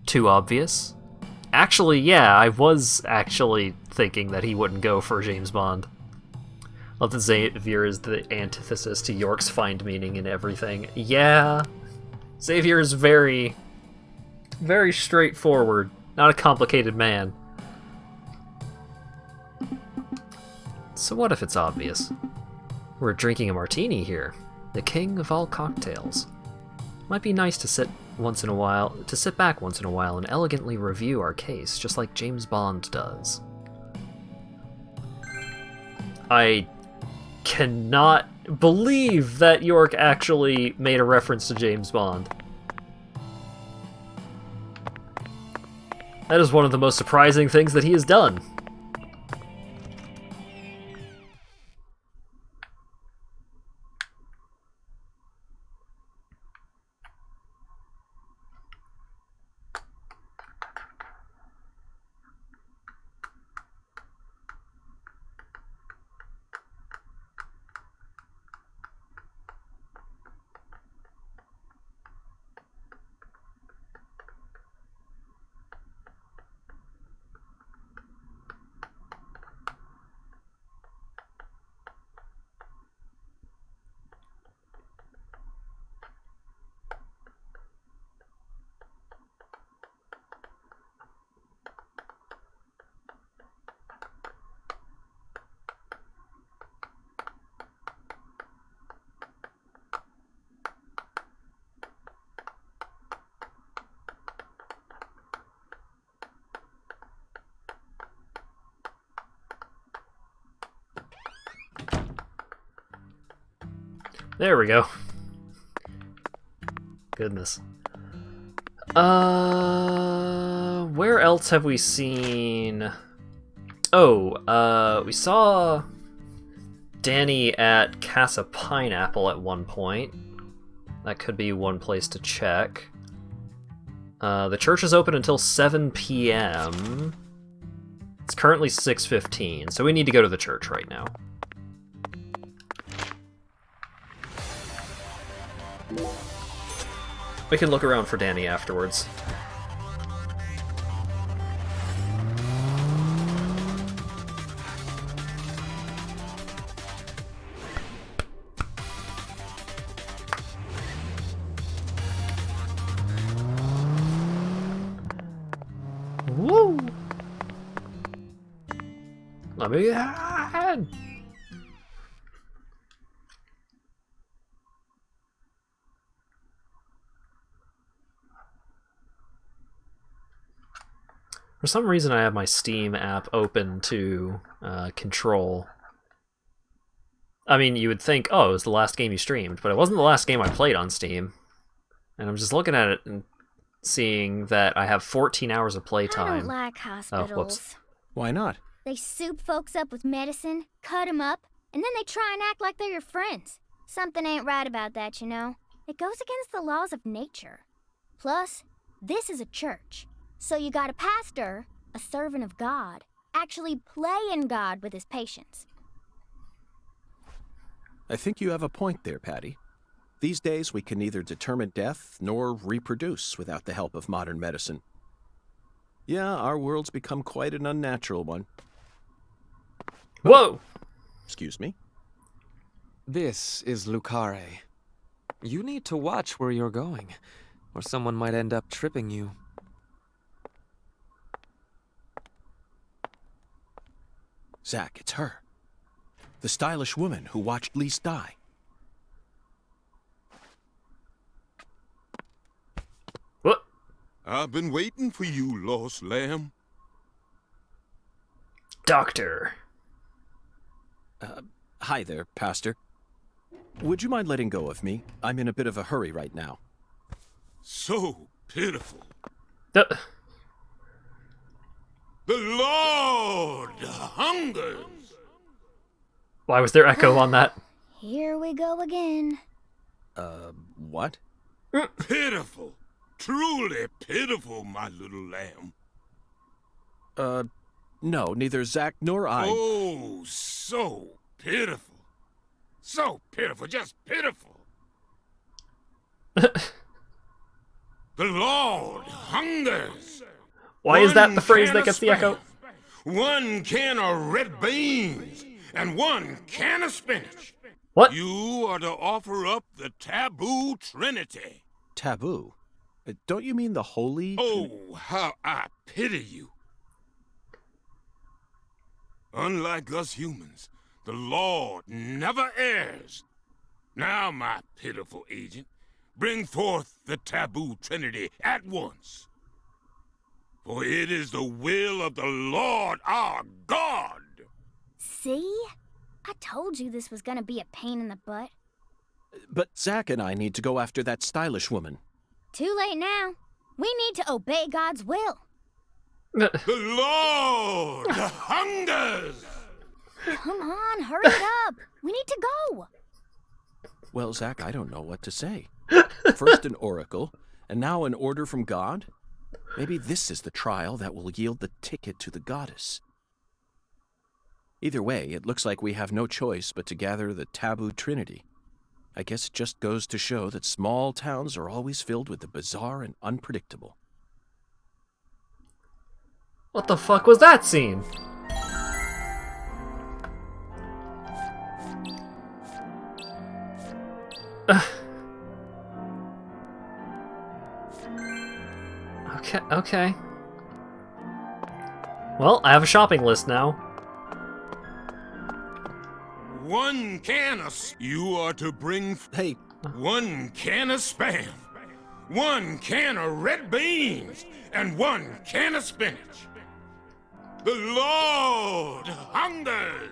Too obvious? Actually, yeah, I was actually thinking that he wouldn't go for James Bond. Love that Xavier is the antithesis to York's find meaning in everything. Yeah, Xavier is very, very straightforward. Not a complicated man. So what if it's obvious? We're drinking a martini here. The king of all cocktails. Might be nice to sit back once in a while and elegantly review our case, just like James Bond does. I cannot believe that York actually made a reference to James Bond. That is one of the most surprising things that he has done. There we go. Goodness. Where else have we seen... Oh, we saw Danny at Casa Pineapple at one point. That could be one place to check. The church is open until 7 p.m. It's currently 6:15, so we need to go to the church right now. We can look around for Danny afterwards. Woo! Let me in! For some reason, I have my Steam app open to control. I mean, you would think, oh, it was the last game you streamed, but it wasn't the last game I played on Steam. And I'm just looking at it and seeing that I have 14 hours of playtime. I don't like hospitals. Oh, whoops. Why not? They soup folks up with medicine, cut them up, and then they try and act like they're your friends. Something ain't right about that, you know. It goes against the laws of nature. Plus, this is a church. So you got a pastor, a servant of God, actually playing God with his patients. I think you have a point there, Patty. These days, we can neither determine death nor reproduce without the help of modern medicine. Yeah, our world's become quite an unnatural one. Whoa! Excuse me? This is Lucare. You need to watch where you're going, or someone might end up tripping you. Zach, it's her. The stylish woman who watched Lise die. What? I've been waiting for you, lost lamb. Doctor. Hi there, Pastor. Would you mind letting go of me? I'm in a bit of a hurry right now. So pitiful. The Lord hungers. Why was there echo on that? Here we go again. What? Pitiful. Truly pitiful, my little lamb. No, neither Zach nor I... Oh, so pitiful. So pitiful, just pitiful. The Lord hungers. Why is that the phrase that gets the echo? 1 can of red beans and 1 can of spinach. What? You are to offer up the taboo trinity. Taboo? Don't you mean the holy... Oh, how I pity you. Unlike us humans, the Lord never errs. Now, my pitiful agent, bring forth the taboo trinity at once. For it is the will of the Lord our God. See? I told you this was gonna be a pain in the butt. But Zach and I need to go after that stylish woman. Too late now. We need to obey God's will. The Lord hungers! Come on, hurry it up. We need to go. Well, Zach, I don't know what to say. First an oracle, and now an order from God? Maybe this is the trial that will yield the ticket to the goddess. Either way, it looks like we have no choice but to gather the taboo trinity. I guess it just goes to show that small towns are always filled with the bizarre and unpredictable. What the fuck was that scene? Okay. Well, I have a shopping list now. 1 can of... You are to bring... Hey. 1 can of Spam, 1 can of red beans, and 1 can of spinach. The Lord hungers.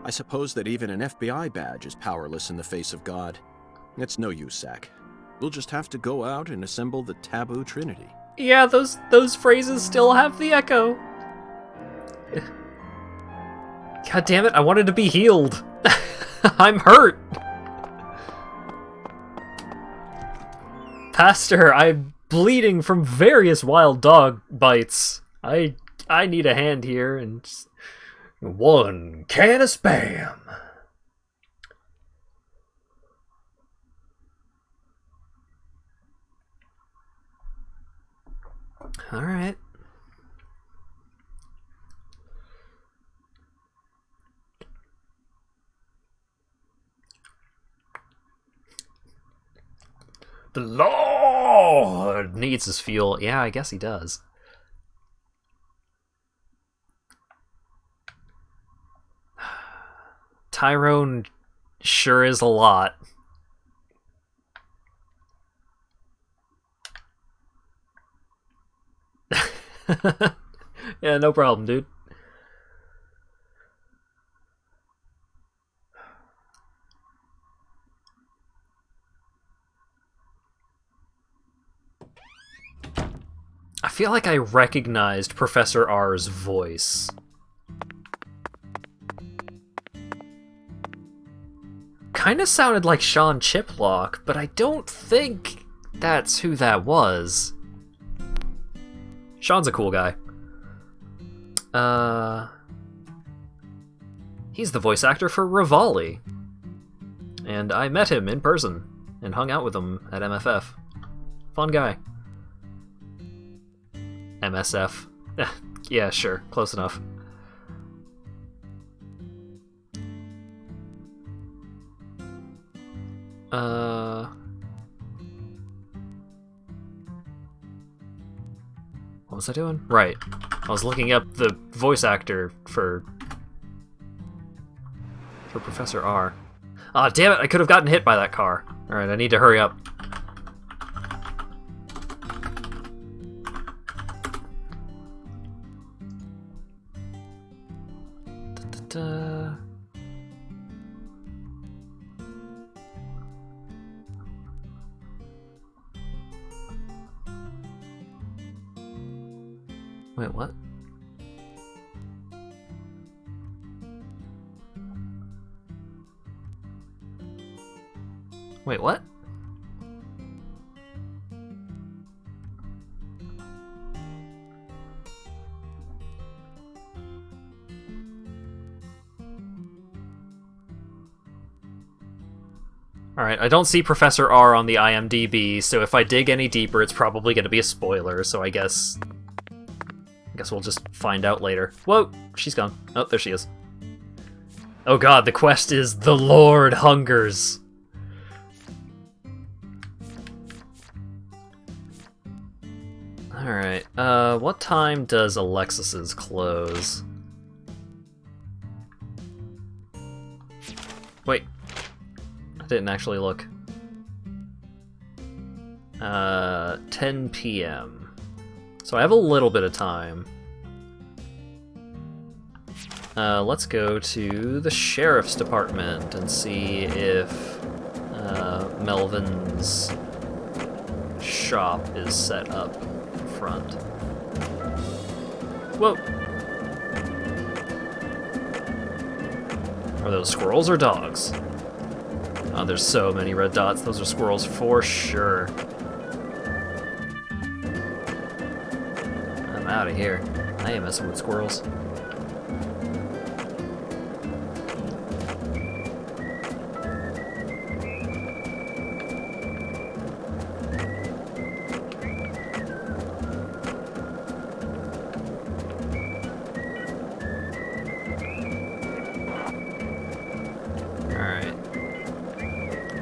I suppose that even an FBI badge is powerless in the face of God. It's no use, Zack. We'll just have to go out and assemble the Taboo Trinity. Yeah, those phrases still have the echo. God damn it, I wanted to be healed. I'm hurt. Pastor, I'm bleeding from various wild dog bites. I need a hand here, and just 1 can of Spam. All right. The Lord needs his fuel. Yeah, I guess he does. Tyrone sure is a lot. Yeah, no problem, dude. I feel like I recognized Professor R's voice. Kinda sounded like Sean Chiplock, but I don't think that's who that was. Sean's a cool guy. He's the voice actor for Rivali. And I met him in person and hung out with him at MFF. Fun guy. MSF. Yeah, sure. Close enough. What was I doing? Right. I was looking up the voice actor for Professor R. Ah, damn it, I could have gotten hit by that car. Alright, I need to hurry up. Da-da-da. Wait, what? Wait, what? Alright, I don't see Professor R on the IMDb, so if I dig any deeper, it's probably going to be a spoiler, so I guess we'll just find out later. Whoa, she's gone. Oh, there she is. Oh god, the quest is The Lord Hungers. Alright, what time does Alexis's close? Wait. I didn't actually look. 10 p.m. So I have a little bit of time. Let's go to the sheriff's department and see if Melvin's shop is set up front. Whoa! Are those squirrels or dogs? Oh, there's so many red dots. Those are squirrels for sure. I'm out of here. I ain't messing with squirrels.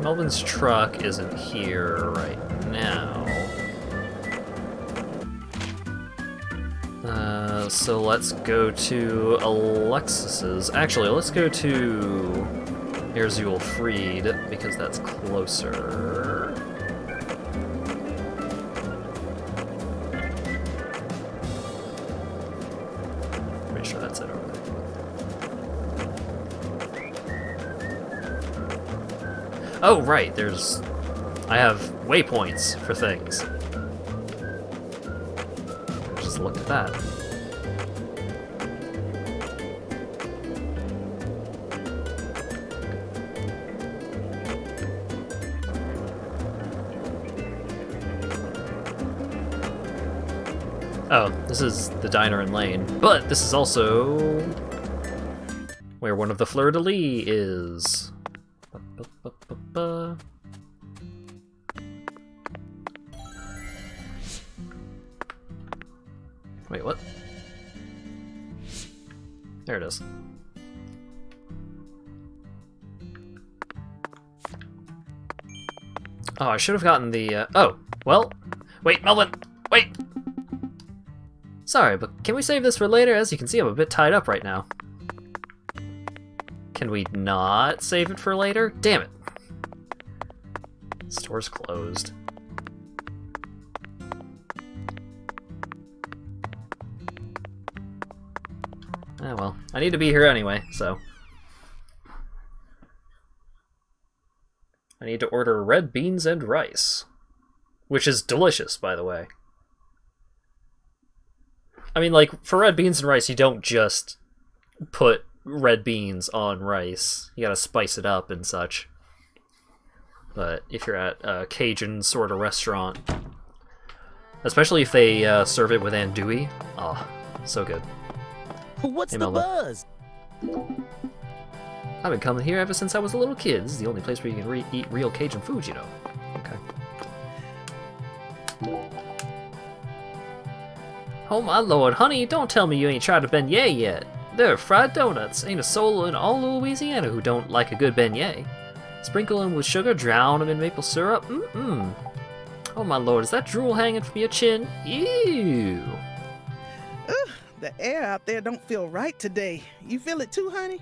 Melvin's truck isn't here right now. So let's go to Alexis's. Actually, let's go to Erzul Freed, because that's closer. Pretty sure that's it over there. Oh, right, I have waypoints for things. Just look at that. Oh, this is the diner and lane, but this is also where one of the fleur-de-lis is. Wait, what? There it is. Oh, I should have gotten the, oh, well, wait, Melvin, wait! Sorry, but can we save this for later? As you can see, I'm a bit tied up right now. Can we not save it for later? Damn it. Store's closed. Oh well, I need to be here anyway, so. I need to order red beans and rice. Which is delicious, by the way. I mean, like, for red beans and rice, you don't just put red beans on rice. You gotta spice it up and such. But if you're at a Cajun sort of restaurant, especially if they serve it with andouille, oh, so good. What's Hey, the Melba. buzz? I've been coming here ever since I was a little kid. This is the only place where you can eat real Cajun food, you know. Okay. Oh my lord, honey, don't tell me you ain't tried a beignet yet. They're fried donuts. Ain't a soul in all of Louisiana who don't like a good beignet. Sprinkle them with sugar, drown them in maple syrup. Mm-mm. Oh my lord, is that drool hanging from your chin? Ew. Ugh, the air out there don't feel right today. You feel it too, honey?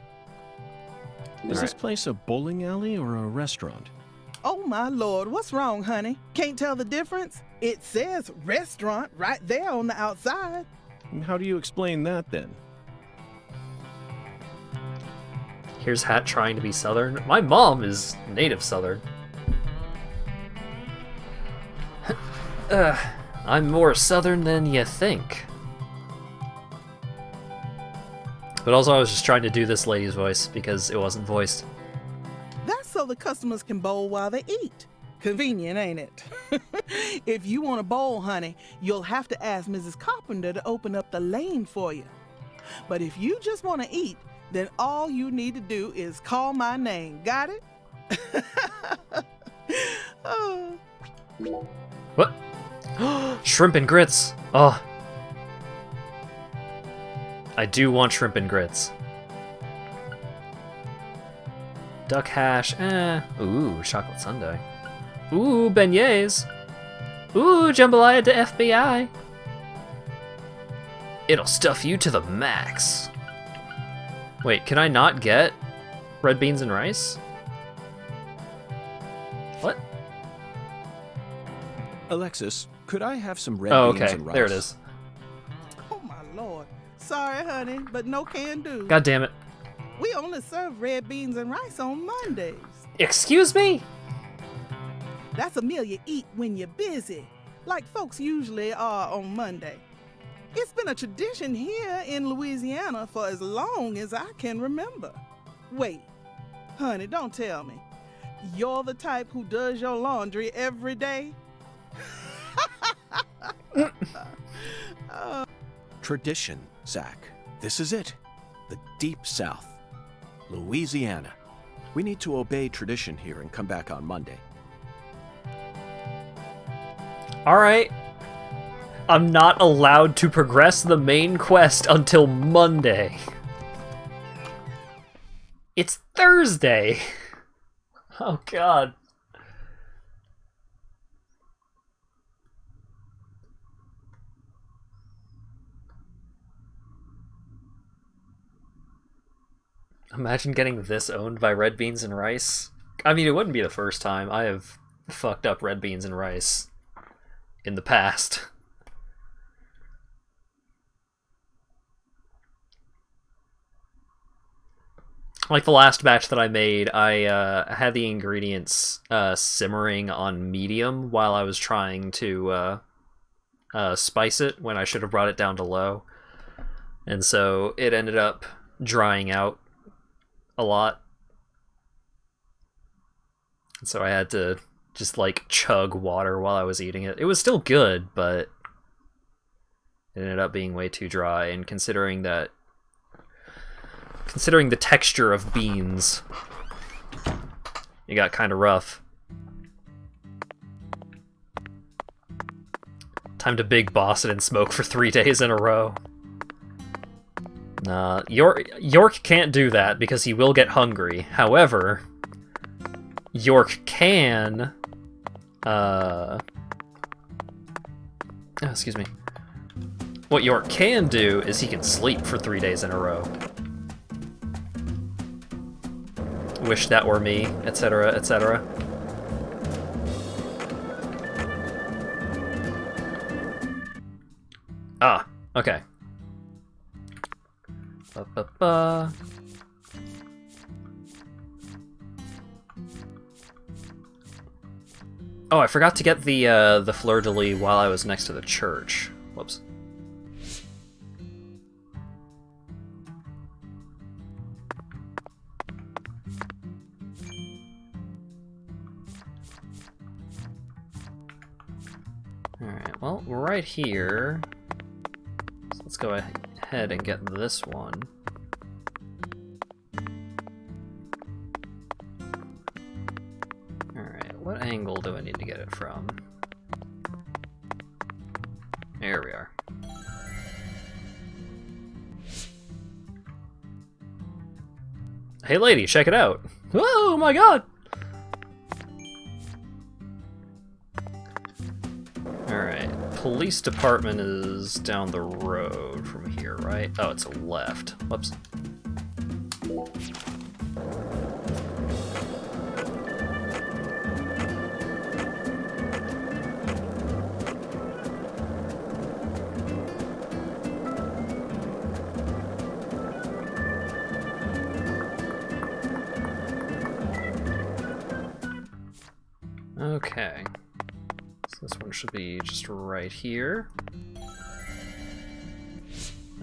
Is this place a bowling alley or a restaurant? Oh my lord, what's wrong, honey? Can't tell the difference? It says restaurant right there on the outside. How do you explain that then? Here's Hat trying to be Southern. My mom is native Southern. I'm more Southern than you think. But also I was just trying to do this lady's voice because it wasn't voiced. That's so the customers can bowl while they eat. Convenient, ain't it? If you want to bowl, honey, you'll have to ask Mrs. Carpenter to open up the lane for you. But if you just want to eat, then all you need to do is call my name. Got it? Oh. What? Shrimp and grits. Oh. I do want shrimp and grits. Duck hash, Ooh, chocolate sundae. Ooh, beignets. Ooh, jambalaya to FBI. It'll stuff you to the max. Wait, can I not get red beans and rice? What? Alexis, could I have some red Oh, beans okay. and rice? There it is. Oh my lord. Sorry, honey, but no can do. God damn it. We only serve red beans and rice on Mondays. Excuse me? That's a meal you eat when you're busy, like folks usually are on Monday. It's been a tradition here in Louisiana for as long as I can remember. Wait, honey, don't tell me. You're the type who does your laundry every day? Tradition, Zach. This is it. The Deep South. Louisiana. We need to obey tradition here and come back on Monday. Alright. I'm not allowed to progress the main quest until Monday. It's Thursday. Oh god. Imagine getting this owned by red beans and rice. I mean, it wouldn't be the first time. I have fucked up red beans and rice in the past. Like the last batch that I made, I had the ingredients simmering on medium while I was trying to spice it when I should have brought it down to low. And so it ended up drying out a lot. And so I had to just like chug water while I was eating it. It was still good, but it ended up being way too dry, and considering the texture of beans, it got kind of rough. Time to big boss it and smoke for 3 days in a row. Nah, York can't do that because he will get hungry. However, York can... excuse me. What York can do is he can sleep for 3 days in a row. Wish that were me, etc., etc. Ah, okay. Ba-ba-ba. Oh, I forgot to get the fleur-de-lis while I was next to the church. Whoops. Alright, well, we're right here. So let's go ahead and get this one. Alright, what angle do I need to get it from? There we are. Hey lady, check it out! Oh my god! Alright, police department is down the road from here, right? Oh, it's a left. Whoops. Okay. So this one should be just right here.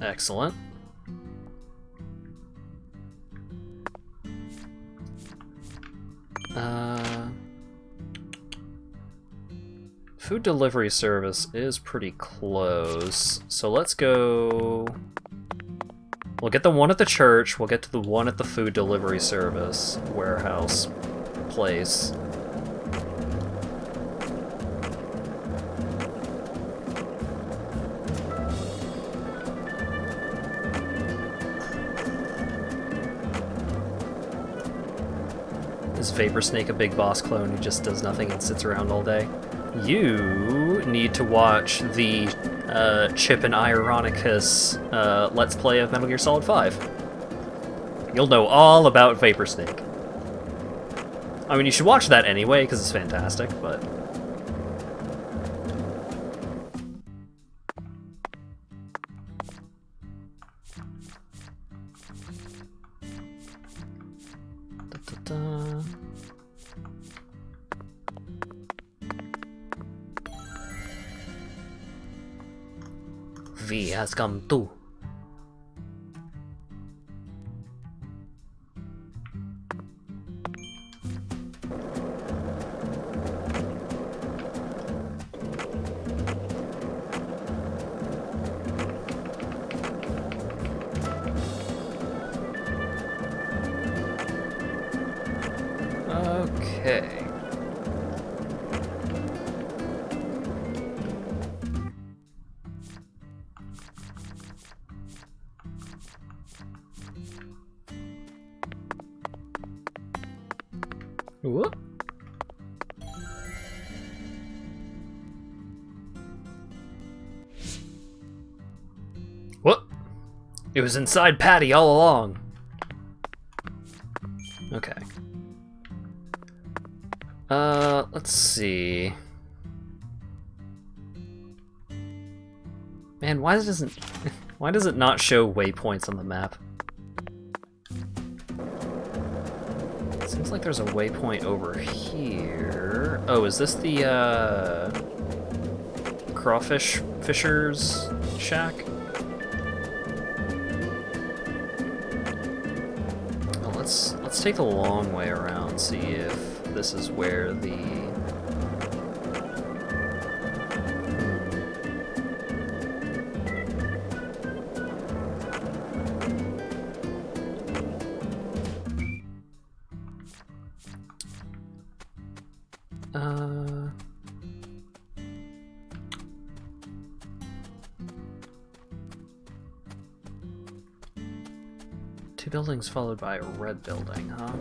Excellent. Food delivery service is pretty close, so let's go... We'll get the one at the church, we'll get to the one at the food delivery service warehouse place. Is Vapor Snake a big boss clone who just does nothing and sits around all day? You need to watch the Chip and Ironicus Let's Play of Metal Gear Solid 5. You'll know all about Vapor Snake. I mean, you should watch that anyway, because it's fantastic, but... V has come too. Okay. Whoop. What? It was inside Patty all along. Okay. Let's see. Man, why does it not show waypoints on the map? Seems like there's a waypoint over here. Oh, is this the, crawfish fisher's shack? Oh, let's take the long way around, see if this is where the... Two buildings followed by a red building, huh?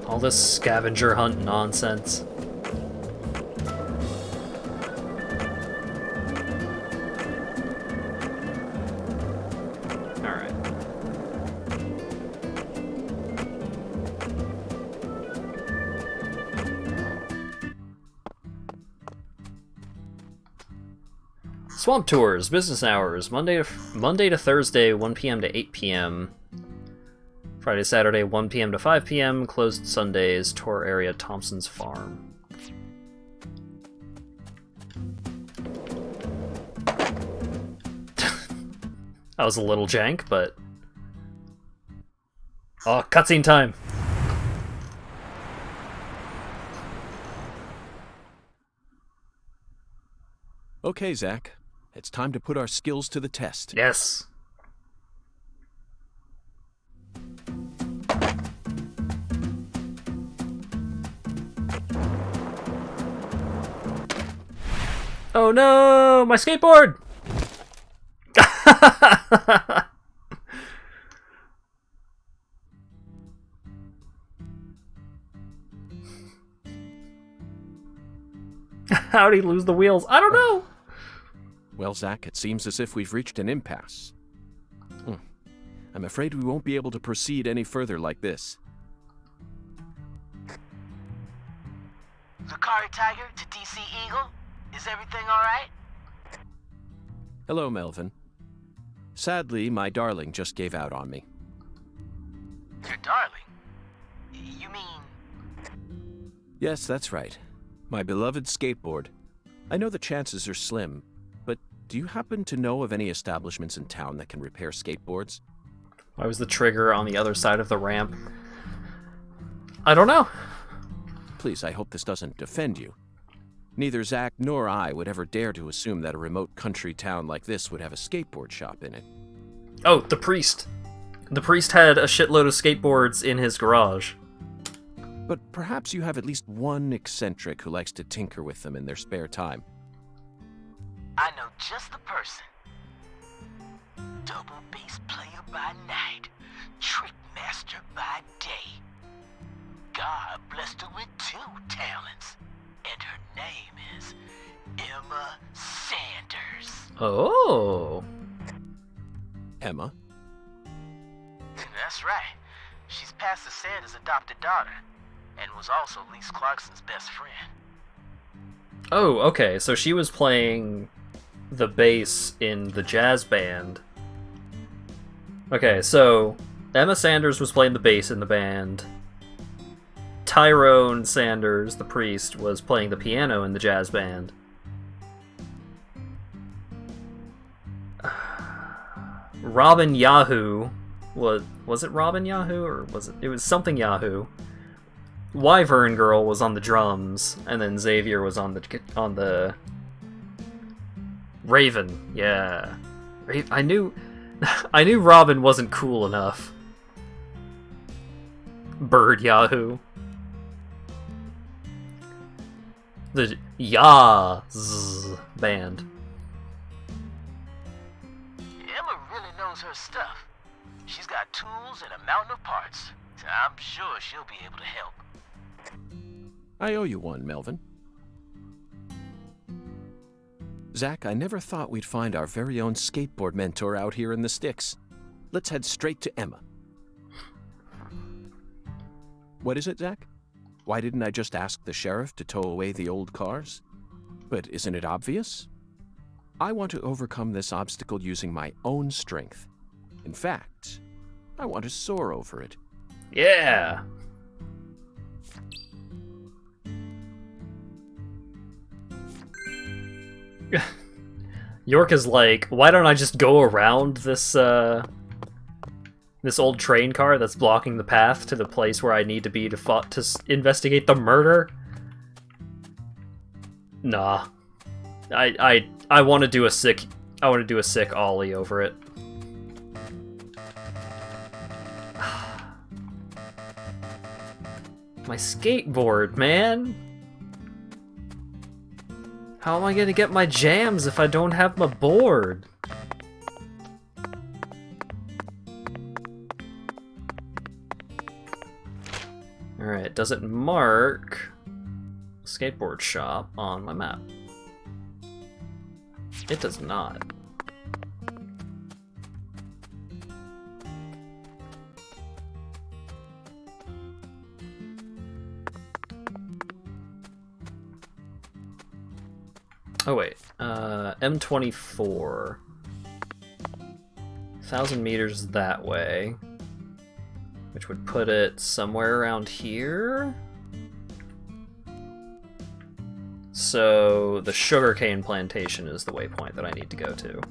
All this scavenger hunt nonsense. Alright. Swamp tours, business hours, Monday to Thursday, 1 p.m. to 8 p.m. Friday, Saturday, 1 p.m. to 5 p.m. Closed Sundays, tour area, Thompson's Farm. That was a little jank, but... Oh, cutscene time! Okay, Zach. It's time to put our skills to the test. Yes. Oh no, my skateboard! How'd he lose the wheels? I don't know! Well, Zach, it seems as if we've reached an impasse. I'm afraid we won't be able to proceed any further like this. Lucari Tiger to DC Eagle? Is everything alright? Hello, Melvin. Sadly, my darling just gave out on me. Your darling? You mean... Yes, that's right. My beloved skateboard. I know the chances are slim, but do you happen to know of any establishments in town that can repair skateboards? Why was the trigger on the other side of the ramp? I don't know. Please, I hope this doesn't offend you. Neither Zach nor I would ever dare to assume that a remote country town like this would have a skateboard shop in it. Oh, the priest. The priest had a shitload of skateboards in his garage. But perhaps you have at least one eccentric who likes to tinker with them in their spare time. I know just the person. Double bass player by night, trick master by day. God blessed her with 2 talents, and her name is Emma Sanders. Oh. Emma? That's right. She's Pastor Sanders' adopted daughter, and was also Lise Clarkson's best friend. Oh, okay, so she was playing the bass in the jazz band. Okay, so Emma Sanders was playing the bass in the band. Tyrone Sanders, the priest, was playing the piano in the jazz band. Robin Yahoo was it Robin Yahoo, or was it was something Yahoo? Wyvern Girl was on the drums, and then Xavier was on the Raven. Yeah, I knew Robin wasn't cool enough. Bird Yahoo. The Yaz band. Emma really knows her stuff. She's got tools and a mountain of parts, so I'm sure she'll be able to help. I owe you one, Melvin. Zach, I never thought we'd find our very own skateboard mentor out here in the sticks. Let's head straight to Emma. What is it, Zach? Why didn't I just ask the sheriff to tow away the old cars? But isn't it obvious? I want to overcome this obstacle using my own strength. In fact, I want to soar over it. Yeah! York is like, why don't I just go around this, this old train car that's blocking the path to the place where I need to be to investigate the murder? Nah. I want to do a sick ollie over it. My skateboard, man. How am I gonna get my jams if I don't have my board? Alright, does it mark skateboard shop on my map? It does not. Oh wait, M24. 1,000 meters that way, which would put it somewhere around here? So the sugarcane plantation is the waypoint that I need to go to.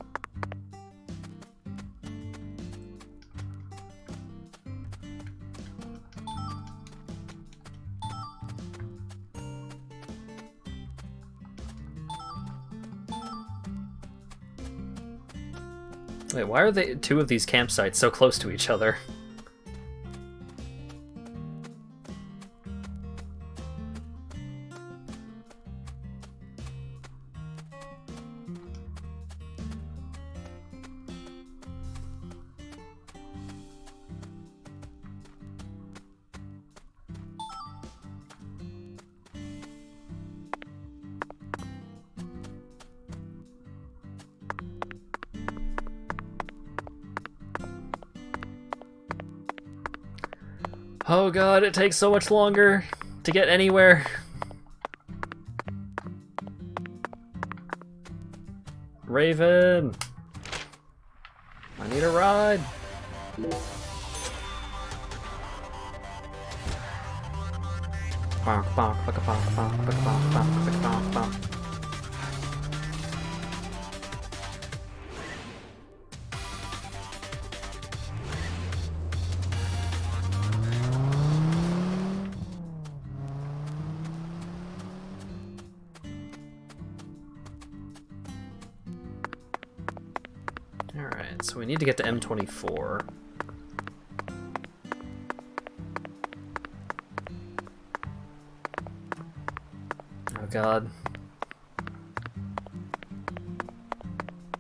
Wait, why are they two of these campsites so close to each other? Oh god, it takes so much longer to get anywhere. Raven! I need a ride! Bonk, bonk, bonk, bonk, bonk, bonk, bonk, bonk, bonk. Alright, so we need to get to M24. Oh god.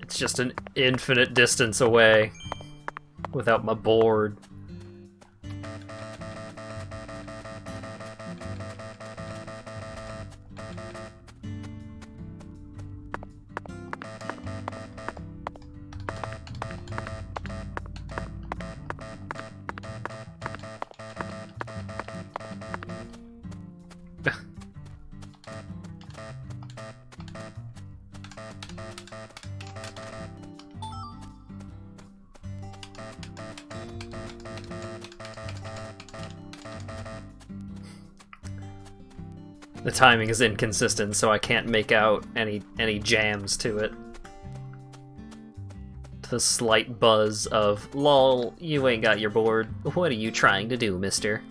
It's just an infinite distance away without my board. The timing is inconsistent, so I can't make out any jams to it. The slight buzz of, lol, you ain't got your board. What are you trying to do, mister?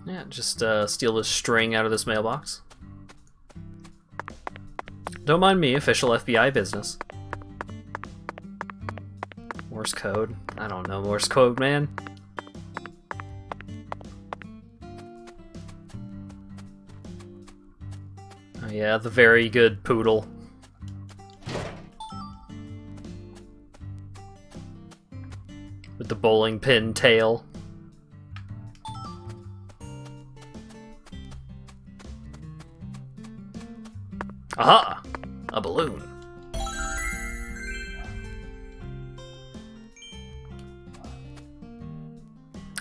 Yeah, just steal this string out of this mailbox. Don't mind me, official FBI business. Morse code? I don't know Morse code, man. Oh yeah, the very good poodle. With the bowling pin tail. Aha! A balloon.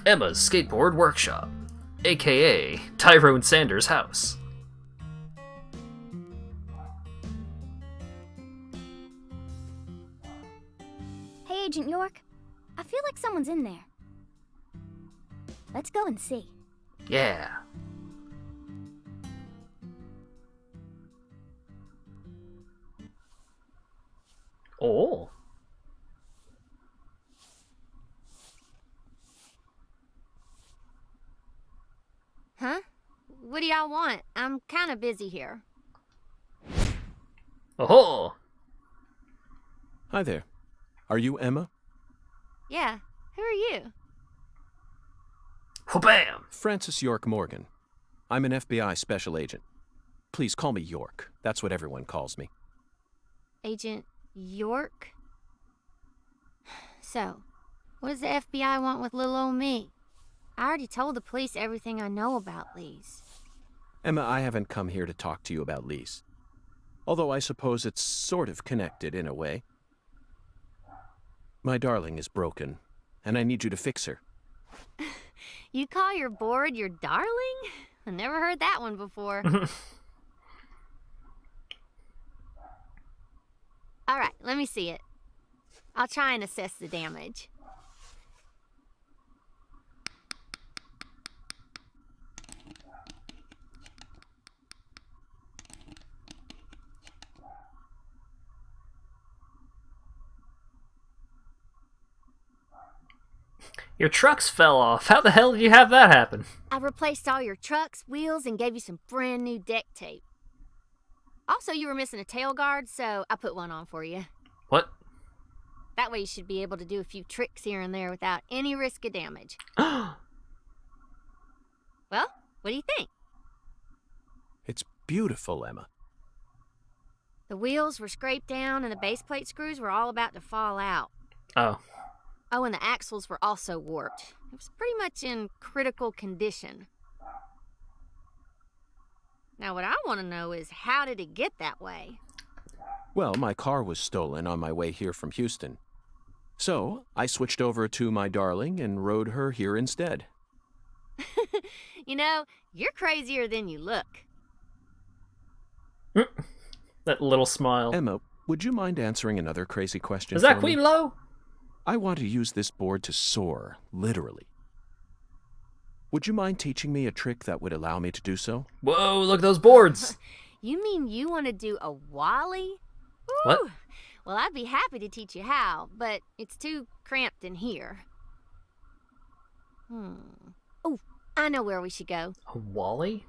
Emma's Skateboard Workshop, aka Tyrone Sanders' house. Hey, Agent York. I feel like someone's in there. Let's go and see. Yeah. Oh. Huh? What do y'all want? I'm kind of busy here. Oh. Hi there. Are you Emma? Yeah. Who are you? Bam! Francis York Morgan. I'm an FBI special agent. Please call me York. That's what everyone calls me. Agent York? So, what does the FBI want with little old me? I already told the police everything I know about Lise. Emma, I haven't come here to talk to you about Lise. Although I suppose it's sort of connected in a way. My darling is broken, and I need you to fix her. You call your board your darling? I never heard that one before. All right, let me see it. I'll try and assess the damage. Your trucks fell off. How the hell did you have that happen? I replaced all your trucks, wheels, and gave you some brand new deck tape. Also, you were missing a tail guard, so I put one on for you. What? That way you should be able to do a few tricks here and there without any risk of damage. Well, what do you think? It's beautiful, Emma. The wheels were scraped down and the base plate screws were all about to fall out. Oh. Oh, and the axles were also warped. It was pretty much in critical condition. Now, what I want to know is, how did it get that way? Well, my car was stolen on my way here from Houston. So, I switched over to my darling and rode her here instead. You know, you're crazier than you look. That little smile. Emma, would you mind answering another crazy question? Is that for Queen me? Lo? I want to use this board to soar, literally. Would you mind teaching me a trick that would allow me to do so? Whoa, look at those boards. You mean you want to do a Wally? Ooh. What? Well, I'd be happy to teach you how, but it's too cramped in here. Oh, I know where we should go. A Wally?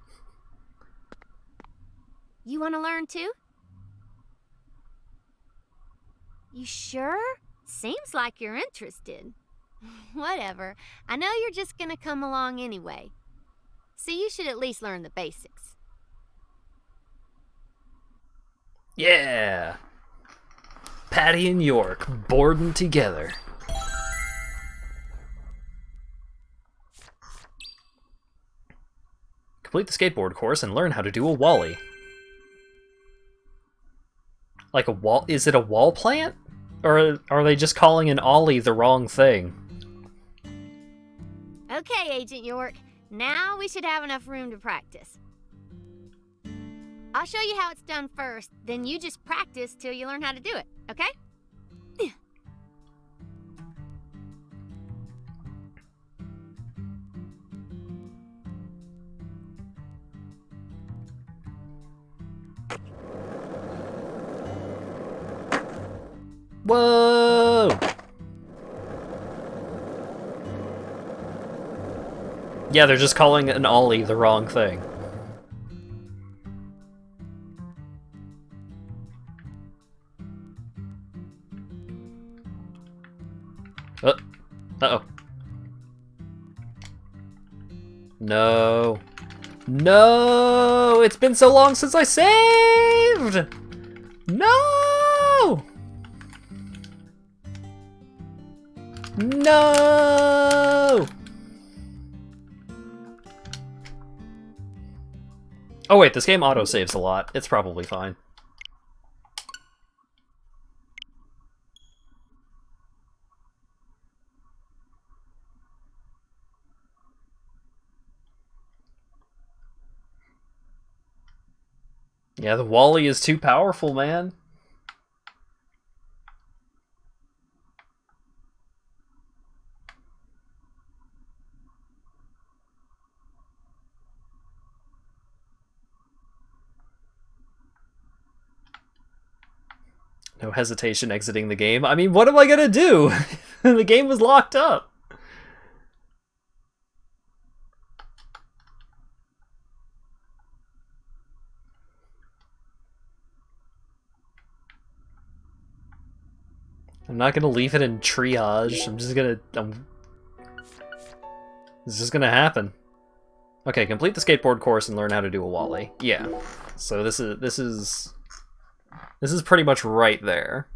You want to learn too? You sure? Seems like you're interested. Whatever. I know you're just gonna come along anyway. So you should at least learn the basics. Yeah! Patty and York, boarding together. Complete the skateboard course and learn how to do a Wally. Like a wall? Is it a wall plant? Or are they just calling an ollie the wrong thing? Okay, Agent York. Now we should have enough room to practice. I'll show you how it's done first, then you just practice till you learn how to do it, okay? Whoa! Yeah, they're just calling an ollie the wrong thing. Uh-oh. No. No! It's been so long since I saved! No! No! Oh wait, this game auto-saves a lot. It's probably fine. Yeah, the Wally is too powerful, man. No hesitation exiting the game. I mean, what am I gonna do? The game was locked up. I'm not gonna leave it in triage. It's just gonna happen. Okay, complete the skateboard course and learn how to do a Wally. Yeah. So this is pretty much right there.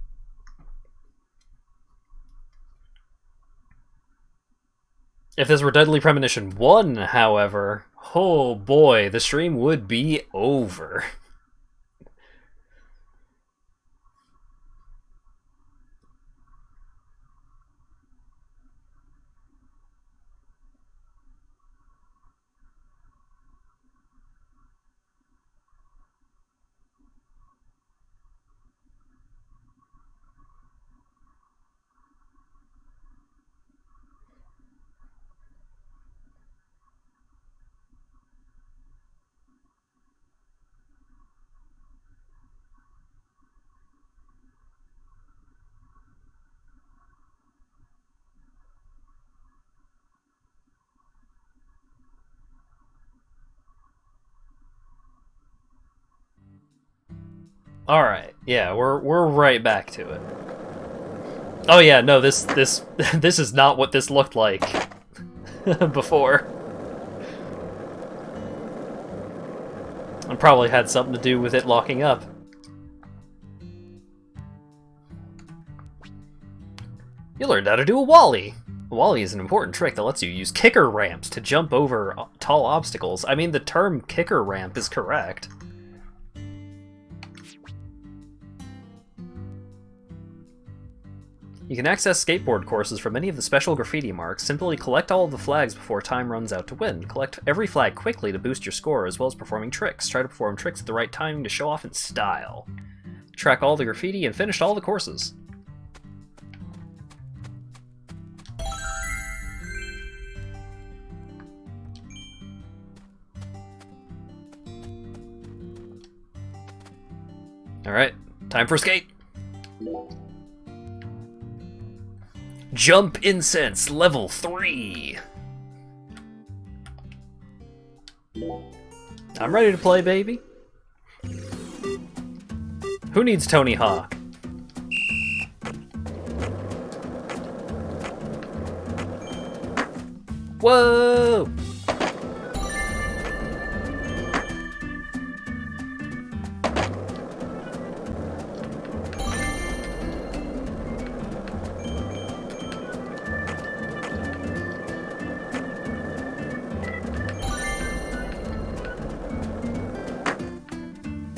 If this were Deadly Premonition 1, however, oh boy, the stream would be over. All right, yeah, we're right back to it. Oh yeah, no, this this is not what this looked like before. It probably had something to do with it locking up. You learned how to do a Wally. A Wally is an important trick that lets you use kicker ramps to jump over tall obstacles. I mean, the term kicker ramp is correct. You can access skateboard courses from any of the special graffiti marks. Simply collect all of the flags before time runs out to win. Collect every flag quickly to boost your score, as well as performing tricks. Try to perform tricks at the right timing to show off in style. Track all the graffiti and finish all the courses. Alright, time for skate! Jump Incense, level 3! I'm ready to play, baby. Who needs Tony Hawk? Whoa!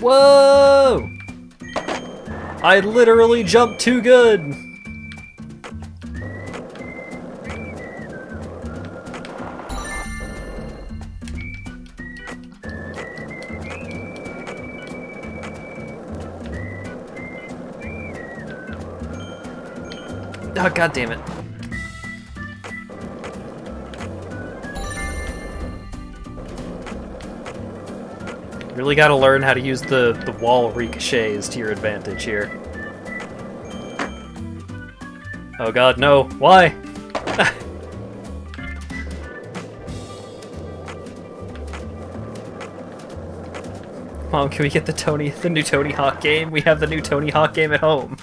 Whoa! I literally jumped too good! Oh, god damn it. Really gotta learn how to use the wall ricochets to your advantage here. Oh god, no. Why? Mom, can we get the new Tony Hawk game? We have the new Tony Hawk game at home.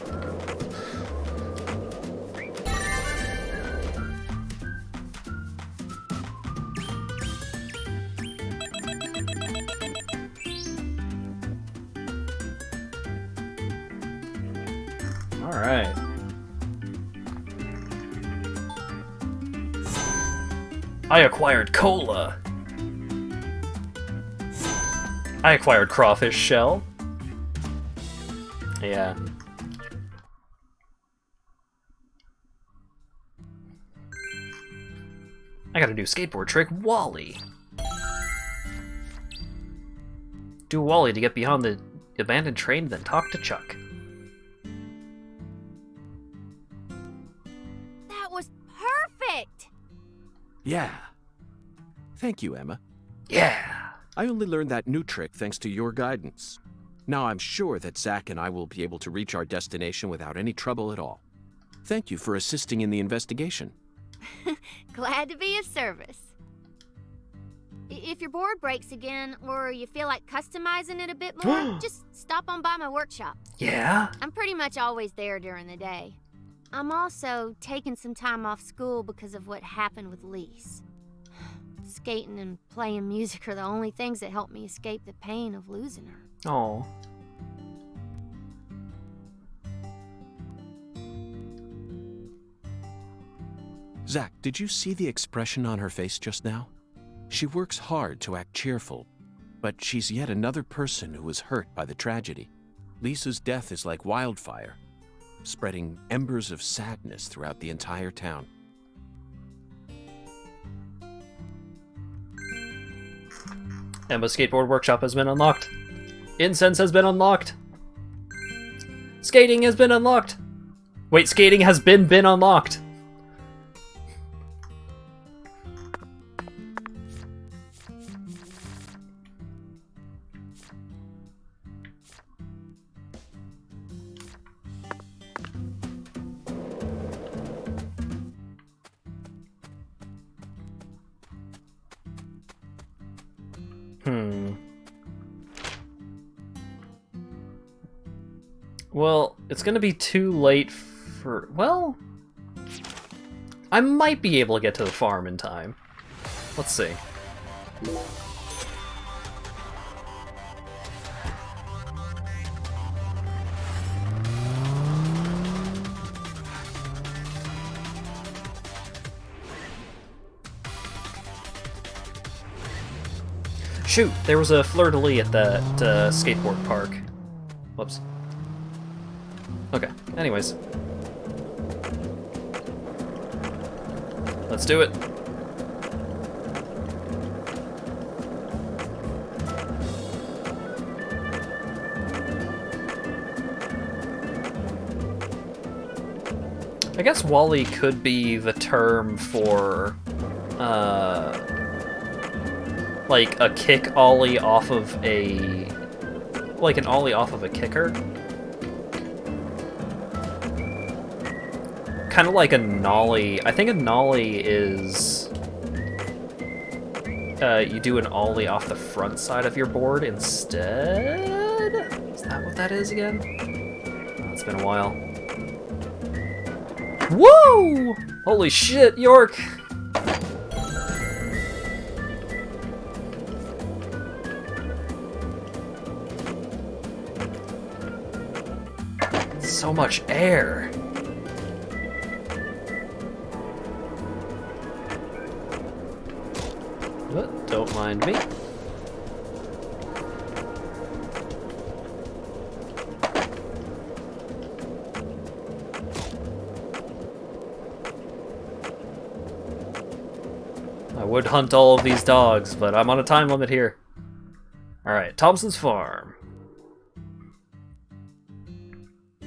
Alright. I acquired cola. I acquired crawfish shell. Yeah. I got a new skateboard trick, Wally. Do a Wally to get beyond the abandoned train, then talk to Chuck. That was perfect! Yeah. Thank you, Emma. Yeah! I only learned that new trick thanks to your guidance. Now I'm sure that Zack and I will be able to reach our destination without any trouble at all. Thank you for assisting in the investigation. Glad to be of service. If your board breaks again, or you feel like customizing it a bit more, just stop on by my workshop. Yeah? I'm pretty much always there during the day. I'm also taking some time off school because of what happened with Lise. Skating and playing music are the only things that help me escape the pain of losing her. Oh. Zack, did you see the expression on her face just now? She works hard to act cheerful, but she's yet another person who was hurt by the tragedy. Lisa's death is like wildfire, spreading embers of sadness throughout the entire town. Emma's skateboard workshop has been unlocked. Incense has been unlocked. Skating has been unlocked. Wait, skating has been unlocked. Well, it's gonna be too late for... Well... I might be able to get to the farm in time. Let's see. Shoot, there was a fleur-de-lis at that skateboard park. Whoops. Okay, anyways. Let's do it. I guess Wally could be the term for, like a kick ollie off of a... like an ollie off of a kicker. Kind of like a nollie. I think a nollie is... you do an ollie off the front side of your board instead? Is that what that is again? Oh, it's been a while. Woo! Holy shit, York! So much air. But don't mind me. I would hunt all of these dogs, but I'm on a time limit here. Alright, Thompson's Farm.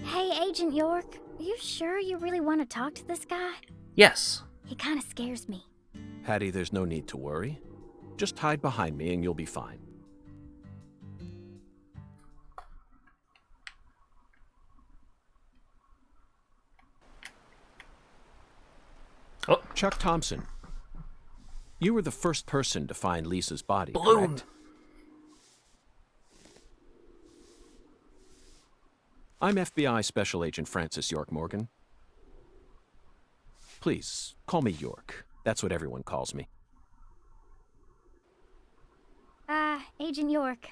Hey, Agent York, are you sure you really want to talk to this guy? Yes. He kind of scares me. Hattie, there's no need to worry. Just hide behind me and you'll be fine. Oh. Chuck Thompson. You were the first person to find Lisa's body, Balloon. correct? I'm FBI Special Agent Francis York Morgan. Please, call me York. That's what everyone calls me. Agent York.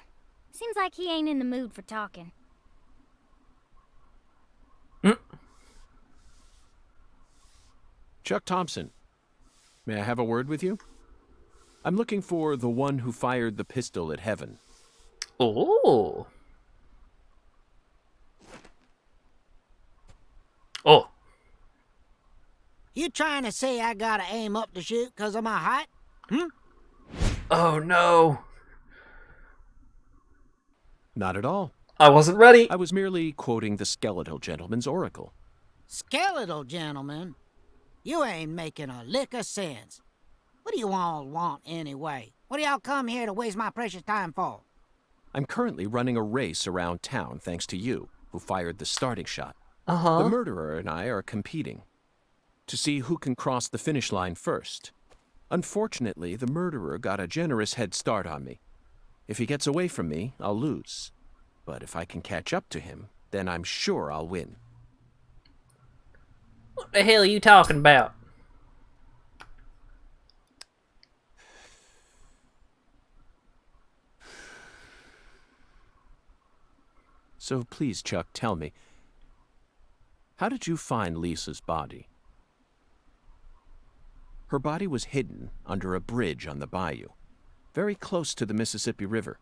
Seems like he ain't in the mood for talking. Chuck Thompson. May I have a word with you? I'm looking for the one who fired the pistol at Heaven. Oh. Oh. You trying to say I gotta aim up to shoot 'cause of my height? Hmm? Oh no. Not at all. I wasn't ready. I was merely quoting the skeletal gentleman's oracle. Skeletal gentleman? You ain't making a lick of sense. What do you all want anyway? What do y'all come here to waste my precious time for? I'm currently running a race around town thanks to you, who fired the starting shot. Uh-huh. The murderer and I are competing to see who can cross the finish line first. Unfortunately, the murderer got a generous head start on me. If he gets away from me, I'll lose. But if I can catch up to him, then I'm sure I'll win. What the hell are you talking about? So please, Chuck, tell me, how did you find Lisa's body? Her body was hidden under a bridge on the bayou, very close to the Mississippi River.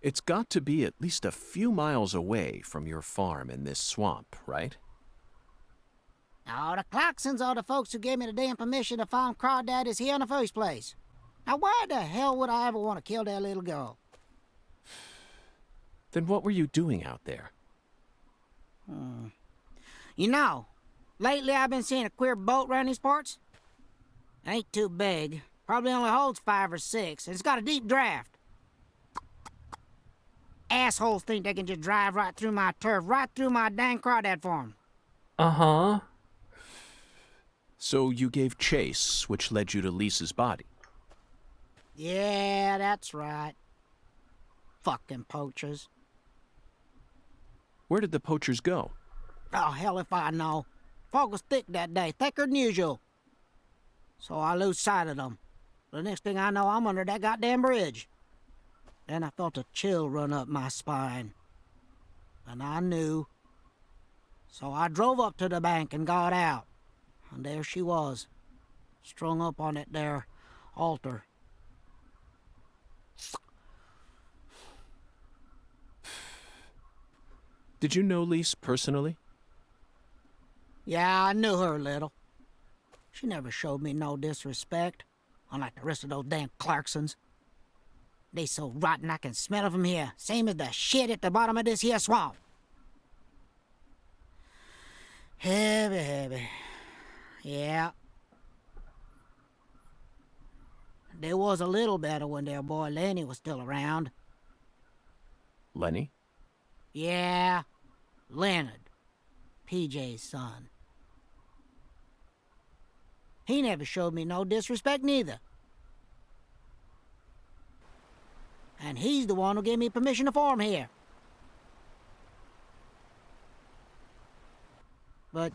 It's got to be at least a few miles away from your farm in this swamp, right? Oh, the Clarksons are the folks who gave me the damn permission to farm crawdaddies here in the first place. Now why the hell would I ever want to kill that little girl? Then what were you doing out there? You know, lately I've been seeing a queer boat around these parts. Ain't too big. Probably only holds 5 or 6, and it's got a deep draft. Assholes think they can just drive right through my turf, right through my dang crawdad farm. Uh-huh. So you gave chase, which led you to Lisa's body? Yeah, that's right. Fucking poachers. Where did the poachers go? Oh, hell if I know. Fog was thick that day, thicker than usual. So I lose sight of them. The next thing I know, I'm under that goddamn bridge. Then I felt a chill run up my spine. And I knew. So I drove up to the bank and got out. And there she was, strung up on that there altar. Did you know Lise personally? Yeah, I knew her a little. She never showed me no disrespect, unlike the rest of those damn Clarksons. They so rotten I can smell it from here, same as the shit at the bottom of this here swamp. Heavy, heavy. Yeah. There was a little better when their boy Lenny was still around. Lenny? Yeah, Leonard, PJ's son. He never showed me no disrespect neither. And he's the one who gave me permission to farm here. But,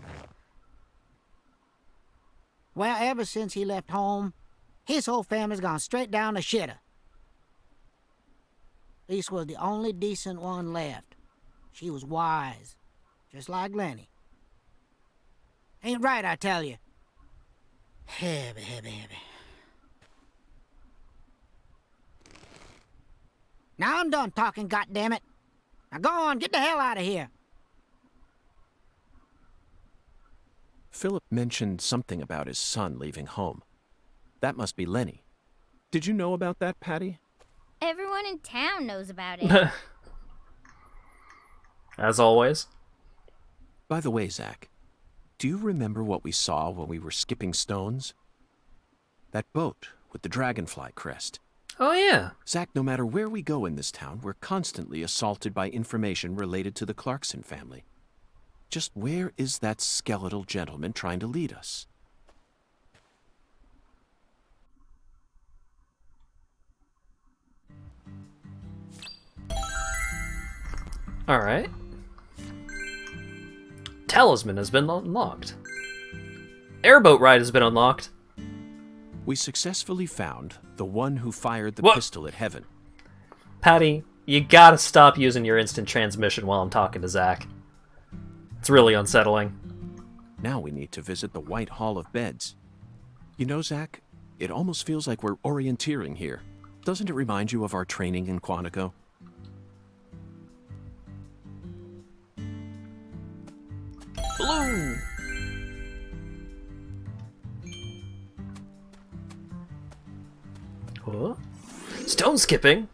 well, ever since he left home, his whole family's gone straight down the shitter. Lisa was the only decent one left. She was wise, just like Lenny. Ain't right, I tell you. Heavy, heavy, heavy. Now I'm done talking, goddammit. Now go on, get the hell out of here. Philip mentioned something about his son leaving home. That must be Lenny. Did you know about that, Patty? Everyone in town knows about it. As always. By the way, Zach, do you remember what we saw when we were skipping stones? That boat with the dragonfly crest. Oh, yeah. Zach, no matter where we go in this town, we're constantly assaulted by information related to the Clarkson family. Just where is that skeletal gentleman trying to lead us? Alright. Talisman has been unlocked. Airboat ride has been unlocked. We successfully found the one who fired the pistol at Heaven. Patty, you gotta stop using your instant transmission while I'm talking to Zach. It's really unsettling. Now we need to visit the White Hall of Beds. You know, Zach, it almost feels like we're orienteering here. Doesn't it remind you of our training in Quantico? Blue! Huh? Stone skipping?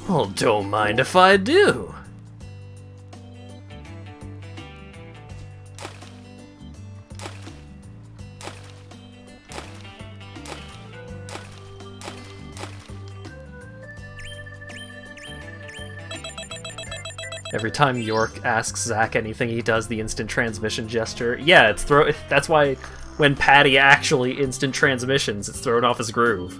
Well, don't mind if I do. Every time York asks Zach anything, he does the instant transmission gesture. Yeah, it's that's why when Patty actually instant transmissions, it's thrown off his groove.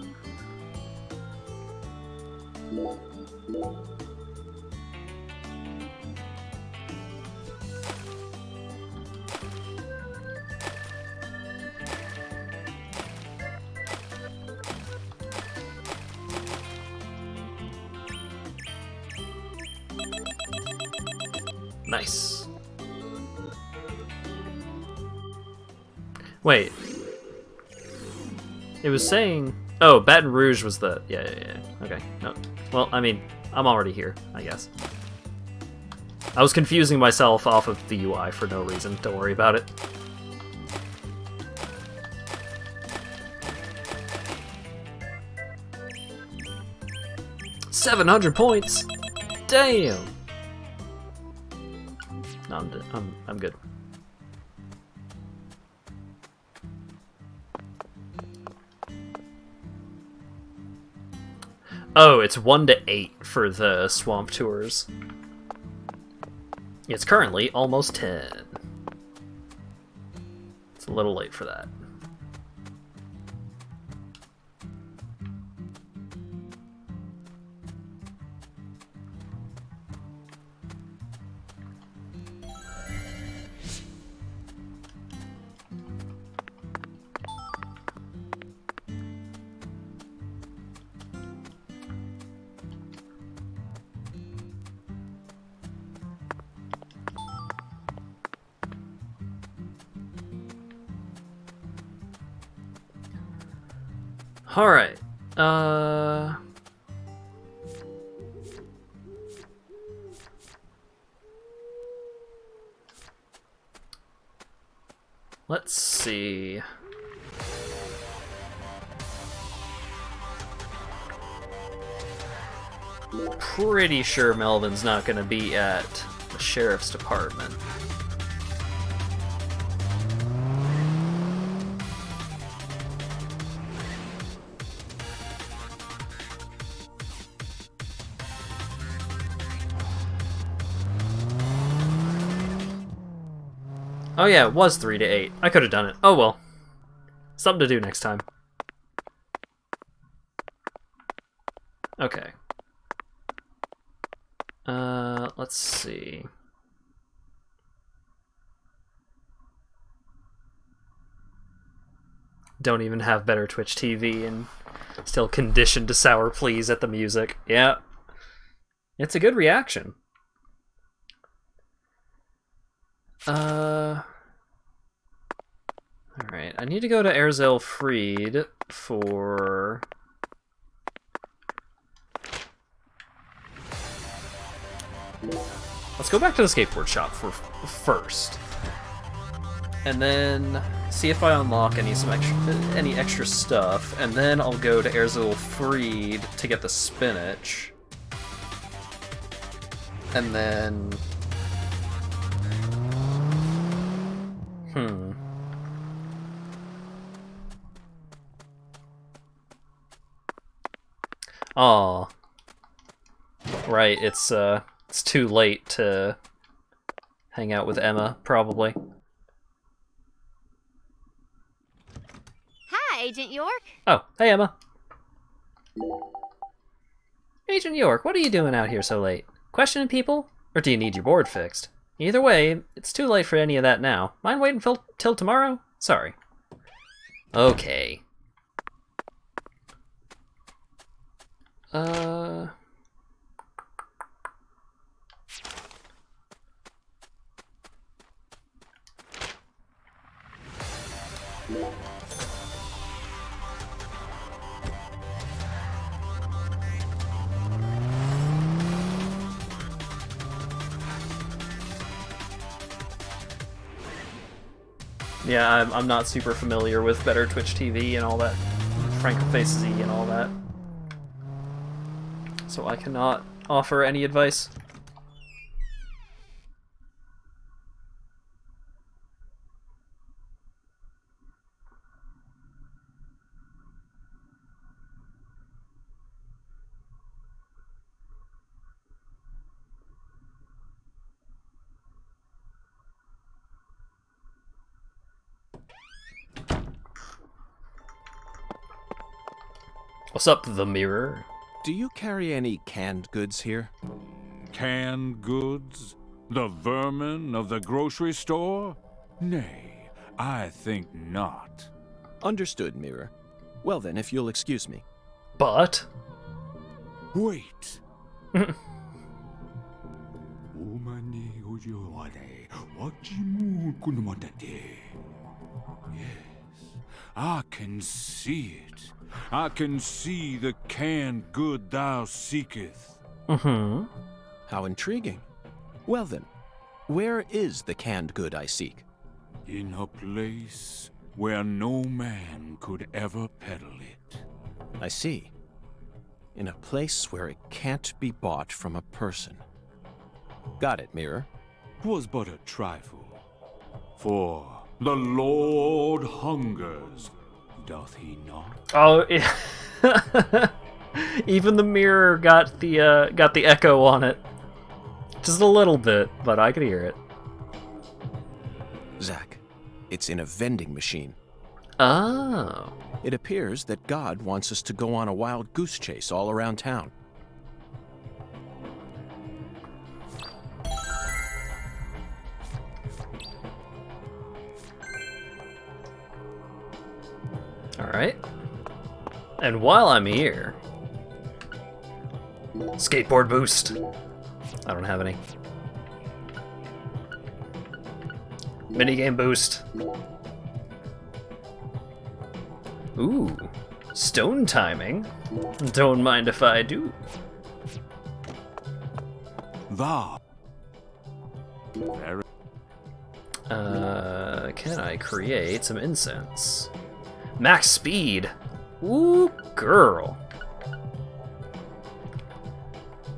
Nice. Wait. It was saying... Oh, Baton Rouge was the... Yeah. Okay. No. Well, I mean, I'm already here, I guess. I was confusing myself off of the UI for no reason. Don't worry about it. $700 points! Damn! No, I'm good. Oh, it's 1 to 8 for the swamp tours. It's currently almost 10. It's a little late for that. Alright, let's see. Pretty sure Melvin's not gonna be at the sheriff's department. Oh yeah, it was 3 to 8. I could have done it. Oh well. Something to do next time. Okay. Let's see. Don't even have better Twitch TV and still conditioned to sour pleas at the music. Yeah. It's a good reaction. Alright, I need to go to Erzel Fried for... Let's go back to the skateboard shop first. And then see if I unlock any extra stuff, and then I'll go to Erzel Fried to get the spinach. And then... Aw. Right, it's too late to hang out with Emma, probably. Hi, Agent York. Oh, hey Emma. Agent York, what are you doing out here so late? Questioning people? Or do you need your board fixed? Either way, it's too late for any of that now. Mind waiting till tomorrow? Sorry. Okay. Yeah, I'm not super familiar with Better Twitch TV and all that, Franco Faces and all that, so I cannot offer any advice. What's up, the mirror? Do you carry any canned goods here? Canned goods? The vermin of the grocery store? Nay, I think not. Understood, Mirror. Well then, if you'll excuse me. But? Wait. Yes, I can see it. I can see the canned good thou seeketh. Mm-hmm. How intriguing. Well then, where is the canned good I seek? In a place where no man could ever peddle it. I see. In a place where it can't be bought from a person. Got it, Mirror. 'Twas but a trifle. For the Lord hungers, doth he not? Oh, yeah. Even the mirror got the echo on it. Just a little bit, but I could hear it. Zach, it's in a vending machine. Oh. It appears that God wants us to go on a wild goose chase all around town. Alright. And while I'm here... Skateboard boost. I don't have any. Minigame boost. Ooh. Stone timing. Don't mind if I do. Thou. Can I create some incense? Max speed. Ooh, girl.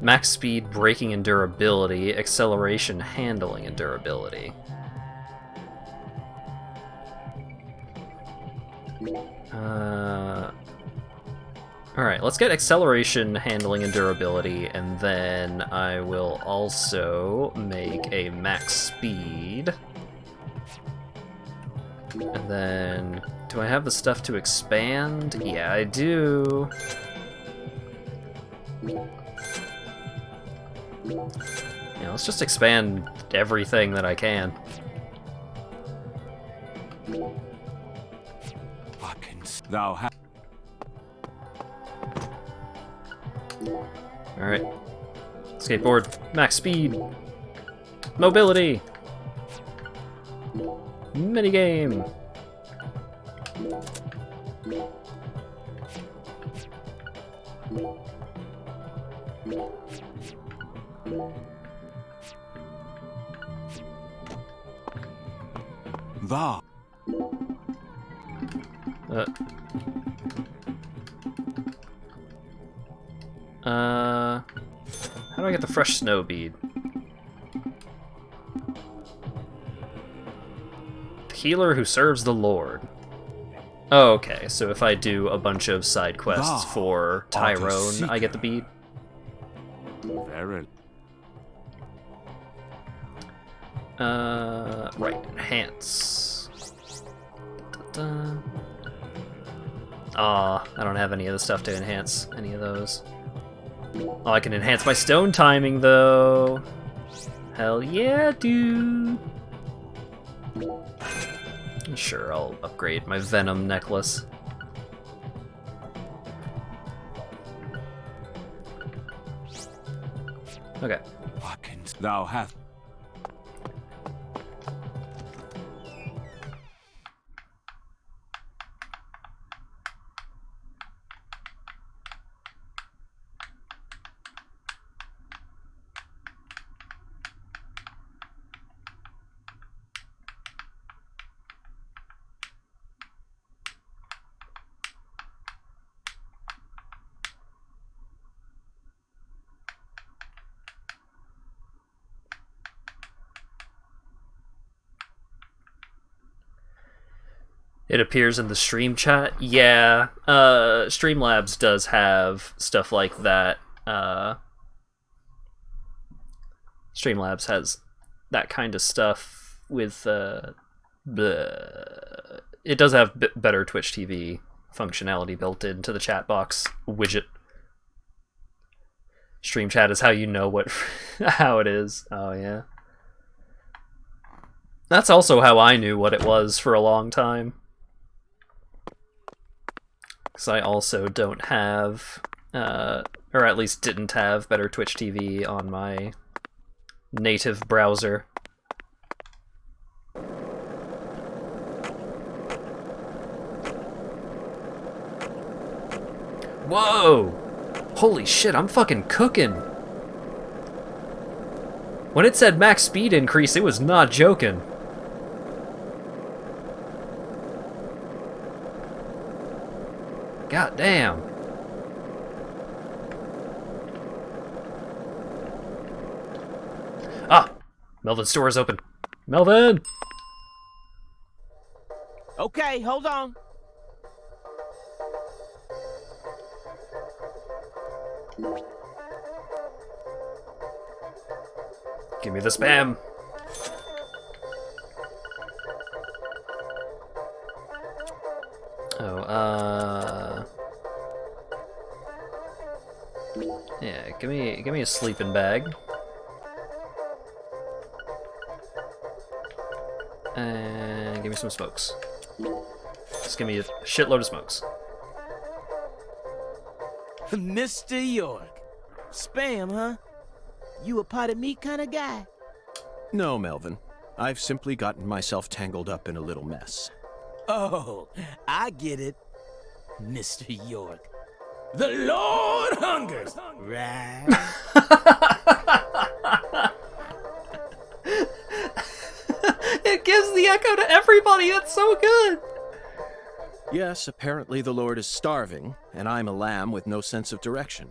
Max speed, braking and durability, acceleration, handling and durability. Alright, let's get acceleration, handling, and durability, and then I will also make a max speed. And then, do I have the stuff to expand? Yeah, I do. Yeah, let's just expand everything that I can. Thou hast. Alright. Skateboard. Max speed. Mobility. Minigame. Thou. How do I get the fresh snow bead? The healer who serves the Lord. Oh, okay, so if I do a bunch of side quests for Tyrone, I get the bead? Very. Right, enhance. Aw, I don't have any of the stuff to enhance any of those. Oh, I can enhance my stone timing, though. Hell yeah, dude. Sure, I'll upgrade my Venom necklace. Okay. Thou hast. It appears in the stream chat. Yeah, Streamlabs does have stuff like that. Streamlabs has that kind of stuff with, it does have better Twitch TV functionality built into the chat box widget. Stream chat is how you know what how it is. Oh yeah. That's also how I knew what it was for a long time. Because I also don't have, or at least didn't have, better Twitch TV on my native browser. Whoa! Holy shit, I'm fucking cooking! When it said max speed increase, it was not joking. God damn. Ah! Melvin's store is open. Melvin! Okay, hold on. Give me the spam. Oh, yeah, give me a sleeping bag. And give me some smokes. Just give me a shitload of smokes. Mr. York. Spam, huh? You a pot of meat kind of guy? No, Melvin. I've simply gotten myself tangled up in a little mess. Oh, I get it. Mr. York. The Lord hungers, right? It gives the echo to everybody, it's so good! Yes, apparently the Lord is starving, and I'm a lamb with no sense of direction.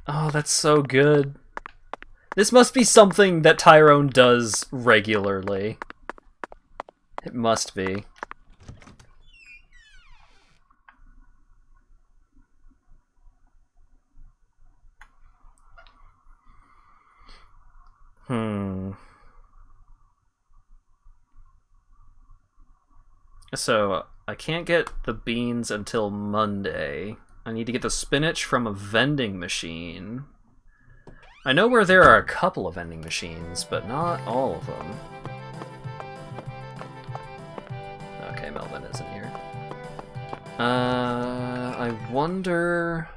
Oh, that's so good. This must be something that Tyrone does regularly. It must be. So, I can't get the beans until Monday. I need to get the spinach from a vending machine. I know where there are a couple of vending machines, but not all of them. Okay, Melvin isn't here. I wonder...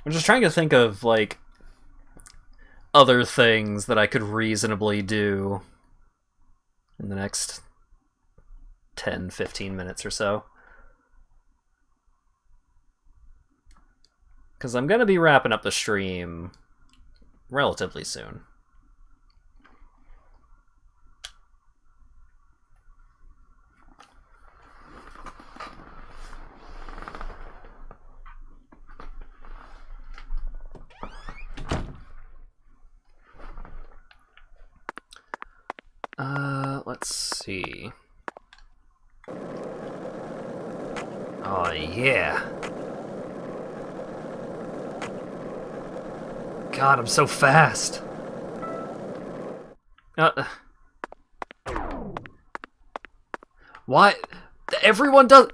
I'm just trying to think of, like, other things that I could reasonably do in the next 10-15 minutes or so. Because I'm going to be wrapping up the stream relatively soon. Let's see. Oh, yeah. God, I'm so fast. Why? Everyone that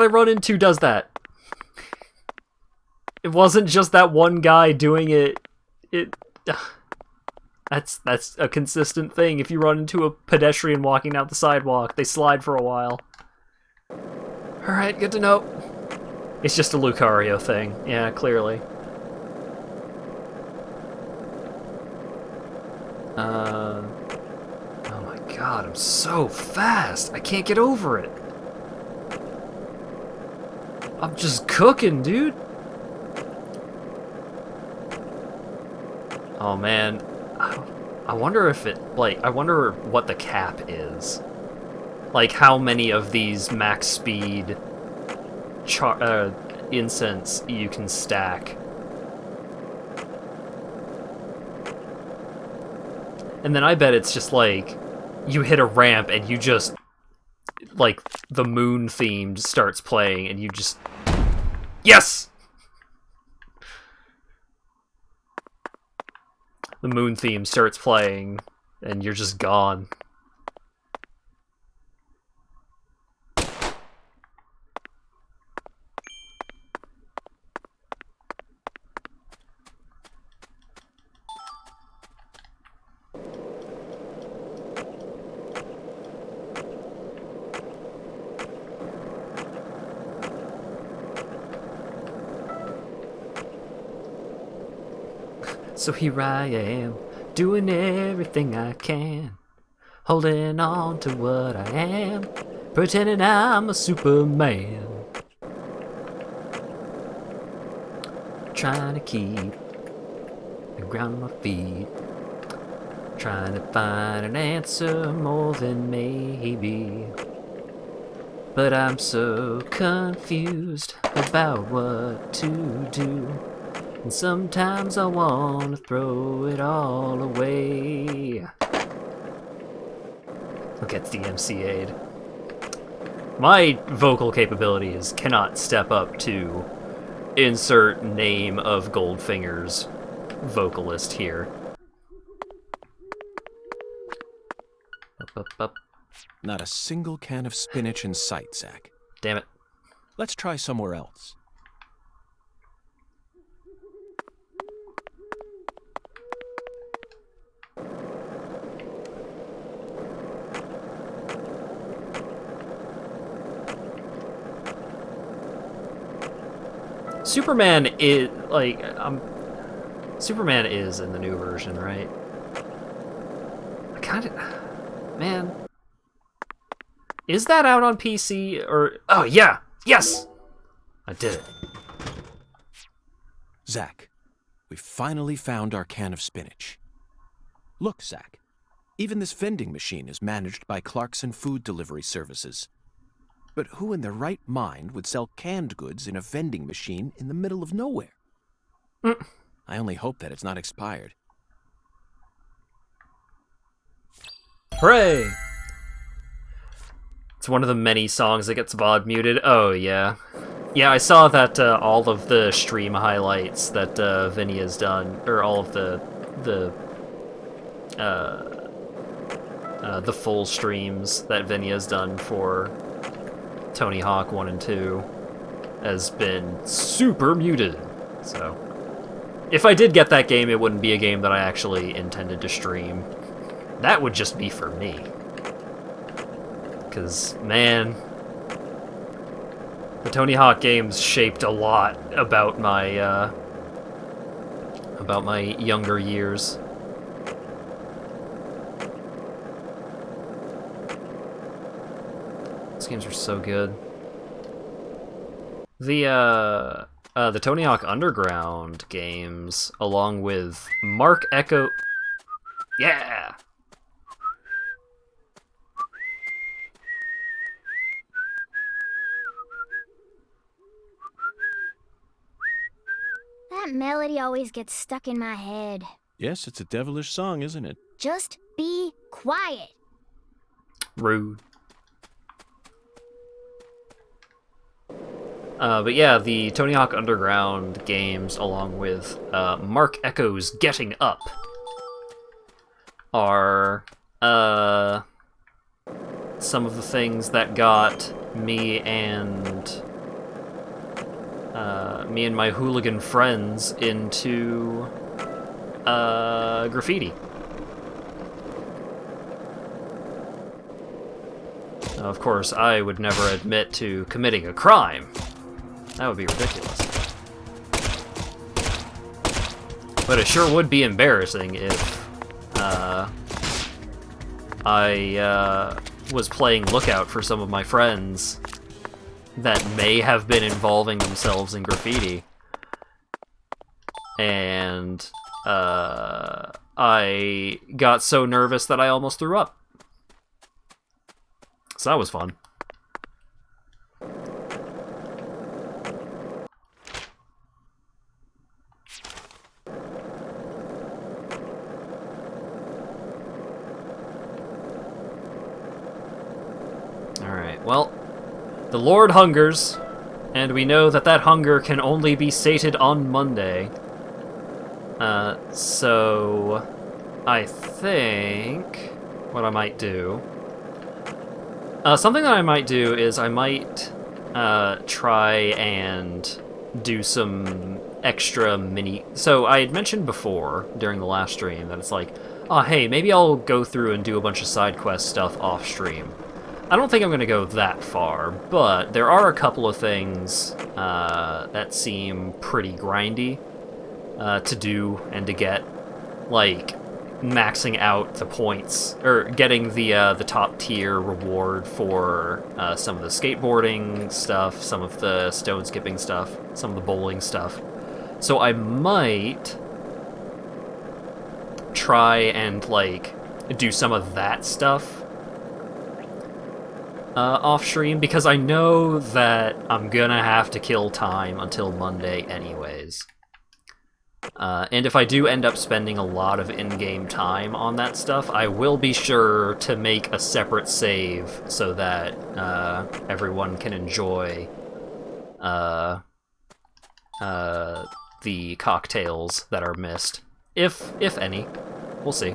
I run into does that. It wasn't just that one guy doing it. That's a consistent thing. If you run into a pedestrian walking down the sidewalk, they slide for a while. Alright, good to know. It's just a Lucario thing. Yeah, clearly. Oh my god, I'm so fast! I can't get over it! I'm just cooking, dude! Oh man. I wonder if it, like, I wonder what the cap is. like how many of these max speed incense you can stack. And then I bet it's just like you hit a ramp and you just like the moon theme starts playing and you just yes. The moon theme starts playing and you're just gone. So here I am, doing everything I can, holding on to what I am, pretending I'm a Superman. Trying to keep the ground on my feet, trying to find an answer more than maybe. But I'm so confused about what to do. And sometimes I want to throw it all away. Look at the MCA'd. My vocal capabilities cannot step up to insert name of Goldfinger's vocalist here. Up. Not a single can of spinach in sight, Zach. Damn it. Let's try somewhere else. Superman is like Superman is in the new version, right? I kind of, man, is that out on PC or? Oh yeah, yes, I did it. Zach, we finally found our can of spinach. Look, Zach, even this vending machine is managed by Clarkson Food Delivery Services. But who in their right mind would sell canned goods in a vending machine in the middle of nowhere? I only hope that it's not expired. Hooray! It's one of the many songs that gets VOD muted. Oh, yeah. Yeah, I saw that all of the stream highlights that Vinny has done, or all of the full streams that Vinny has done for Tony Hawk 1 and 2 has been super muted. So, if I did get that game, it wouldn't be a game that I actually intended to stream. That would just be for me. Because, man, the Tony Hawk games shaped a lot about my younger years. These games are so good. The Tony Hawk Underground games, along with Mark Echo... Yeah! That melody always gets stuck in my head. Yes, it's a devilish song, isn't it? Just be quiet. Rude. But yeah, the Tony Hawk Underground games, along with Mark Echo's Getting Up, are some of the things that got me and my hooligan friends into graffiti. Now, of course, I would never admit to committing a crime. That would be ridiculous. But it sure would be embarrassing if I was playing lookout for some of my friends that may have been involving themselves in graffiti. And I got so nervous that I almost threw up. So that was fun. Alright, well, the Lord hungers, and we know that that hunger can only be sated on Monday. So I think what I might do... something that I might do is I might try and do some extra mini... So I had mentioned before, during the last stream, that it's like, oh hey, maybe I'll go through and do a bunch of side quest stuff off stream. I don't think I'm going to go that far, but there are a couple of things that seem pretty grindy to do and to get, like maxing out the points, or getting the top tier reward for some of the skateboarding stuff, some of the stone skipping stuff, some of the bowling stuff. So I might try and like do some of that stuff off stream, because I know that I'm gonna have to kill time until Monday anyways. And if I do end up spending a lot of in-game time on that stuff, I will be sure to make a separate save so that everyone can enjoy the cocktails that are missed. If any. We'll see.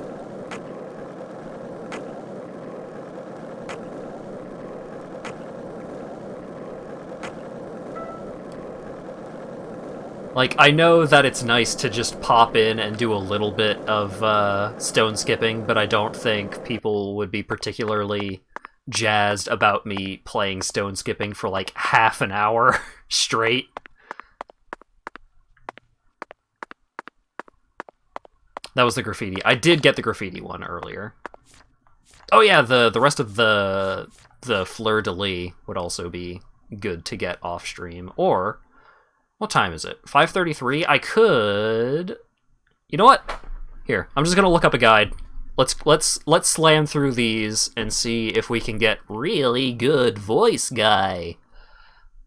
Like, I know that it's nice to just pop in and do a little bit of stone skipping, but I don't think people would be particularly jazzed about me playing stone skipping for like half an hour straight. That was the graffiti. I did get the graffiti one earlier. Oh yeah, the rest of the fleur-de-lis would also be good to get off stream. Or, what time is it? 5:33? I could... You know what? Here, I'm just gonna look up a guide. Let's slam through these and see if we can get really good voice guy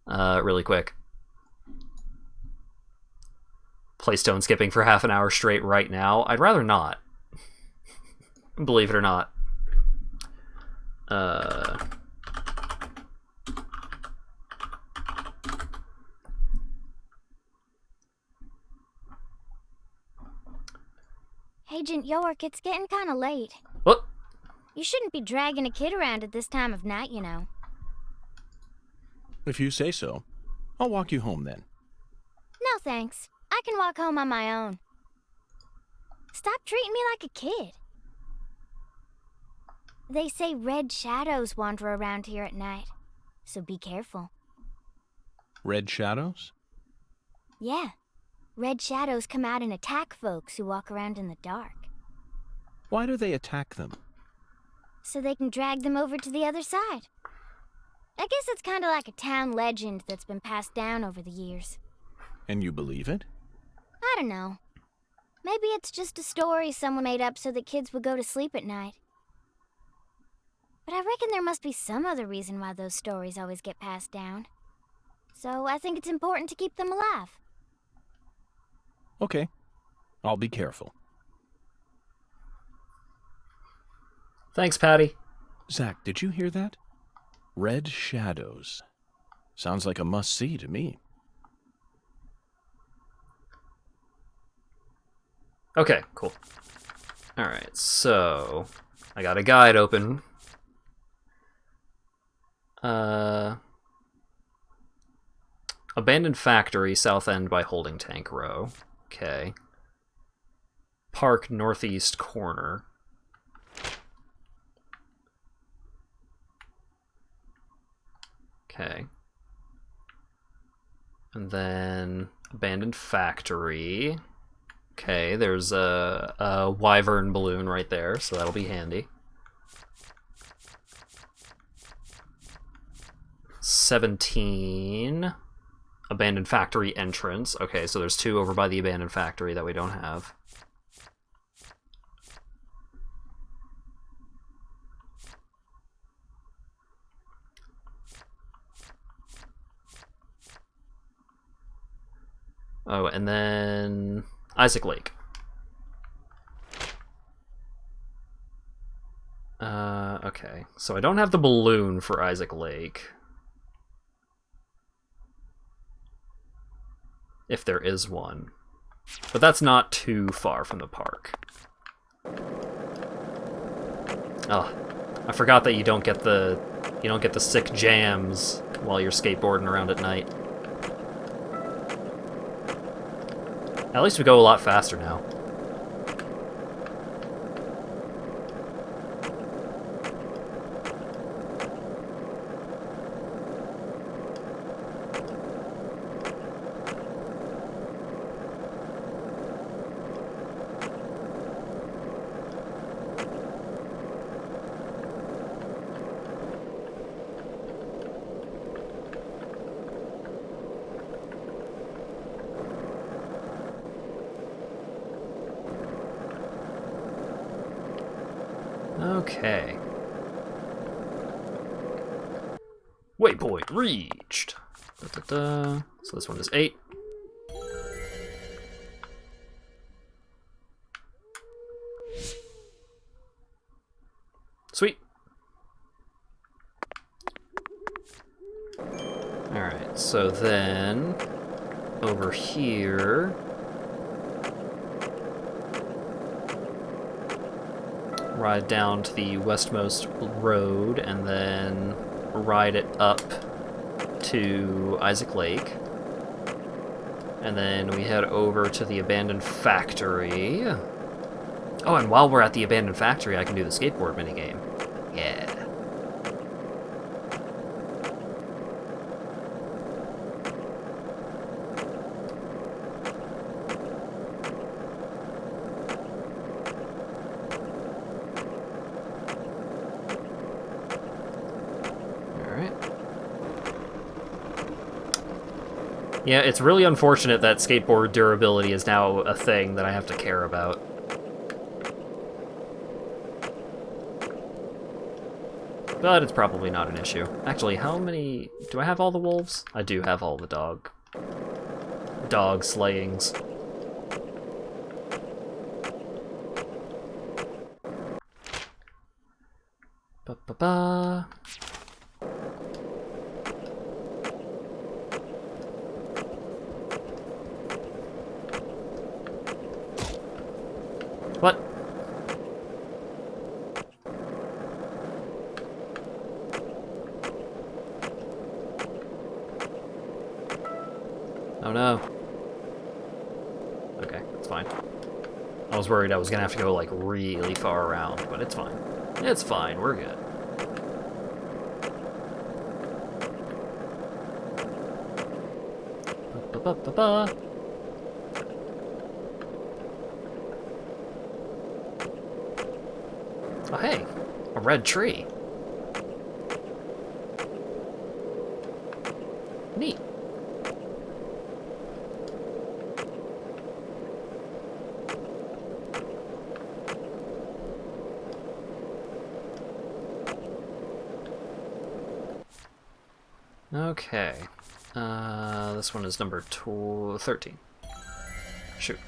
really quick. Play stone skipping for half an hour straight right now. I'd rather not. Believe it or not. Agent York, it's getting kinda late. What? You shouldn't be dragging a kid around at this time of night, you know. If you say so. I'll walk you home then. No thanks. I can walk home on my own. Stop treating me like a kid. They say red shadows wander around here at night, so be careful. Red shadows? Yeah. Red shadows come out and attack folks who walk around in the dark. Why do they attack them? So they can drag them over to the other side. I guess it's kind of like a town legend that's been passed down over the years. And you believe it? I don't know. Maybe it's just a story someone made up so that kids would go to sleep at night. But I reckon there must be some other reason why those stories always get passed down. So I think it's important to keep them alive. Okay. I'll be careful. Thanks, Patty. Zach, did you hear that? Red shadows. Sounds like a must-see to me. Okay, cool. Alright, so... I got a guide open. Abandoned factory, south end by holding tank row. Okay. Park northeast corner. Okay. And then abandoned factory. Okay, there's a wyvern balloon right there, so that'll be handy. 17. Abandoned factory entrance. Okay, so there's 2 over by the abandoned factory that we don't have. Oh, and then Isaac Lake. Okay, so I don't have the balloon for Isaac Lake. If there is one. But that's not too far from the park. Oh, I forgot that you don't get the sick jams while you're skateboarding around at night. At least we go a lot faster now. Okay. Waypoint reached. So this one is 8. Sweet. Alright, so then over here ride down to the westmost road and then ride it up to Isaac Lake. And then we head over to the abandoned factory. Oh, and while we're at the abandoned factory, I can do the skateboard minigame. Yeah. Yeah, it's really unfortunate that skateboard durability is now a thing that I have to care about. But it's probably not an issue. Actually, how many... do I have all the wolves? I do have all the dog slayings. Ba-ba-ba... What? Oh no. Okay, it's fine. I was worried I was gonna have to go like really far around, but it's fine. It's fine, we're good. Ba-ba-ba-ba. Oh hey, a red tree. Neat. Okay. This one is number 13. Shoot.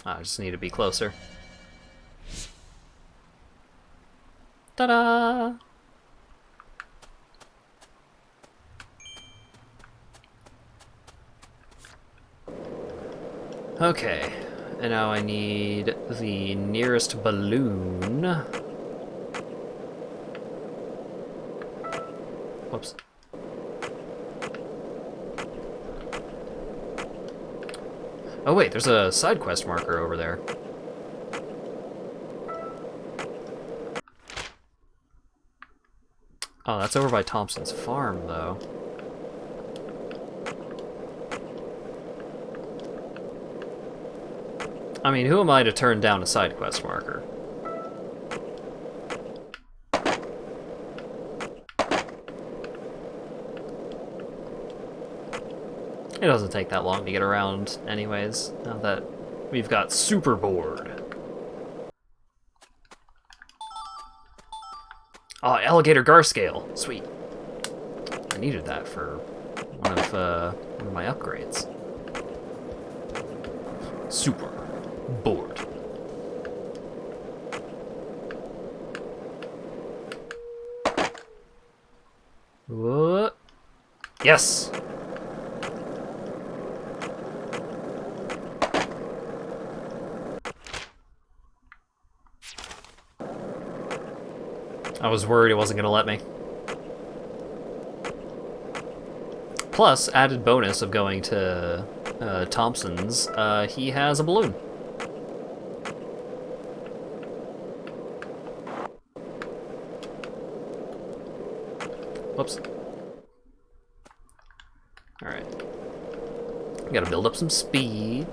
I just need to be closer. Ta-da! Okay, and now I need the nearest balloon. Whoops. Oh wait, there's a side quest marker over there. Oh, that's over by Thompson's farm, though. I mean, who am I to turn down a side quest marker? It doesn't take that long to get around anyways, now that we've got Superboard. Oh, Alligator Garscale. Sweet. I needed that for one of my upgrades. Super bored. What? Yes! I was worried it wasn't gonna let me. Plus, added bonus of going to Thompson's, he has a balloon. Whoops. Alright. We gotta build up some speed.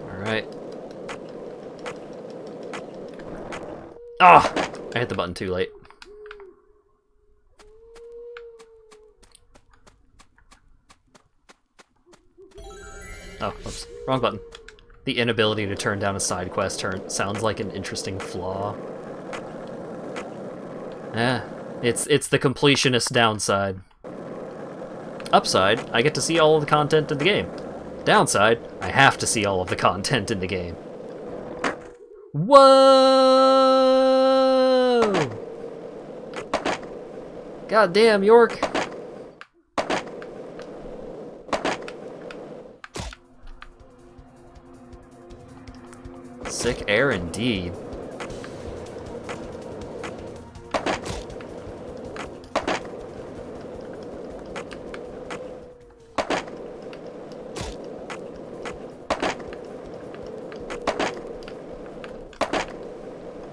Alright. Ah! I hit the button too late. Oh, whoops. Wrong button. The inability to turn down a side quest sounds like an interesting flaw. It's the completionist downside. Upside, I get to see all of the content in the game. Downside, I have to see all of the content in the game. Whoa! God damn, York. Sick air indeed.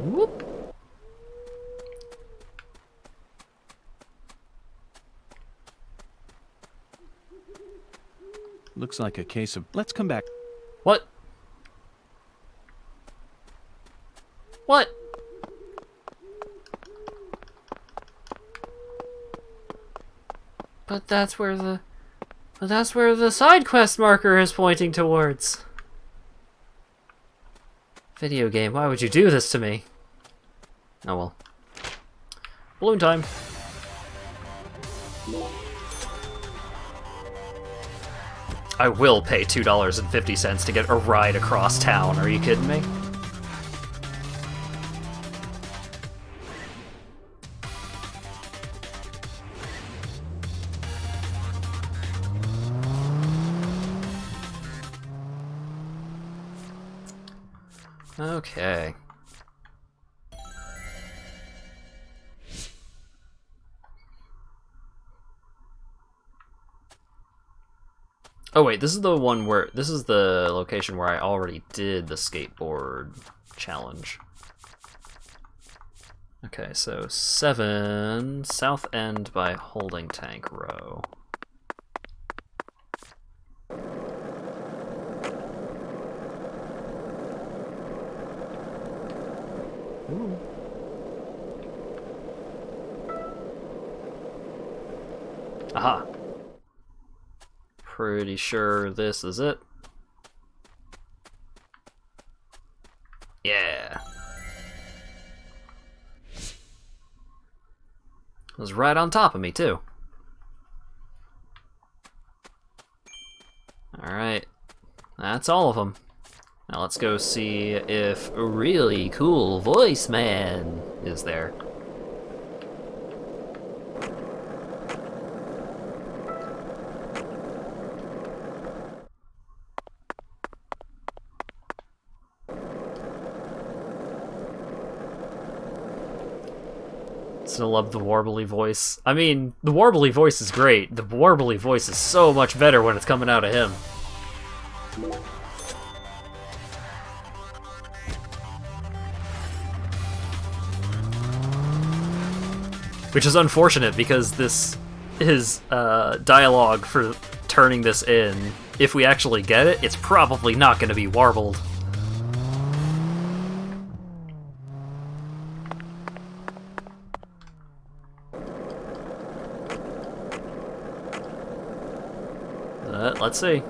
Whoop. Looks like a case of... Let's come back. What? What? But that's where the side quest marker is pointing towards. Video game, why would you do this to me? Oh well. Balloon time. I will pay $2.50 to get a ride across town, are you kidding me? Okay. Oh wait, this is the one where... This is the location where I already did the skateboard challenge. Okay, so 7... South End by Holding Tank Row. Ooh. Aha. Pretty sure this is it. Yeah. It was right on top of me, too. Alright. That's all of them. Now let's go see if Really Cool Voice Man is there. Still love the warbly voice. I mean, the warbly voice is great. The warbly voice is so much better when it's coming out of him. Which is unfortunate because this is dialogue for turning this in. If we actually get it, it's probably not going to be warbled. Let's see.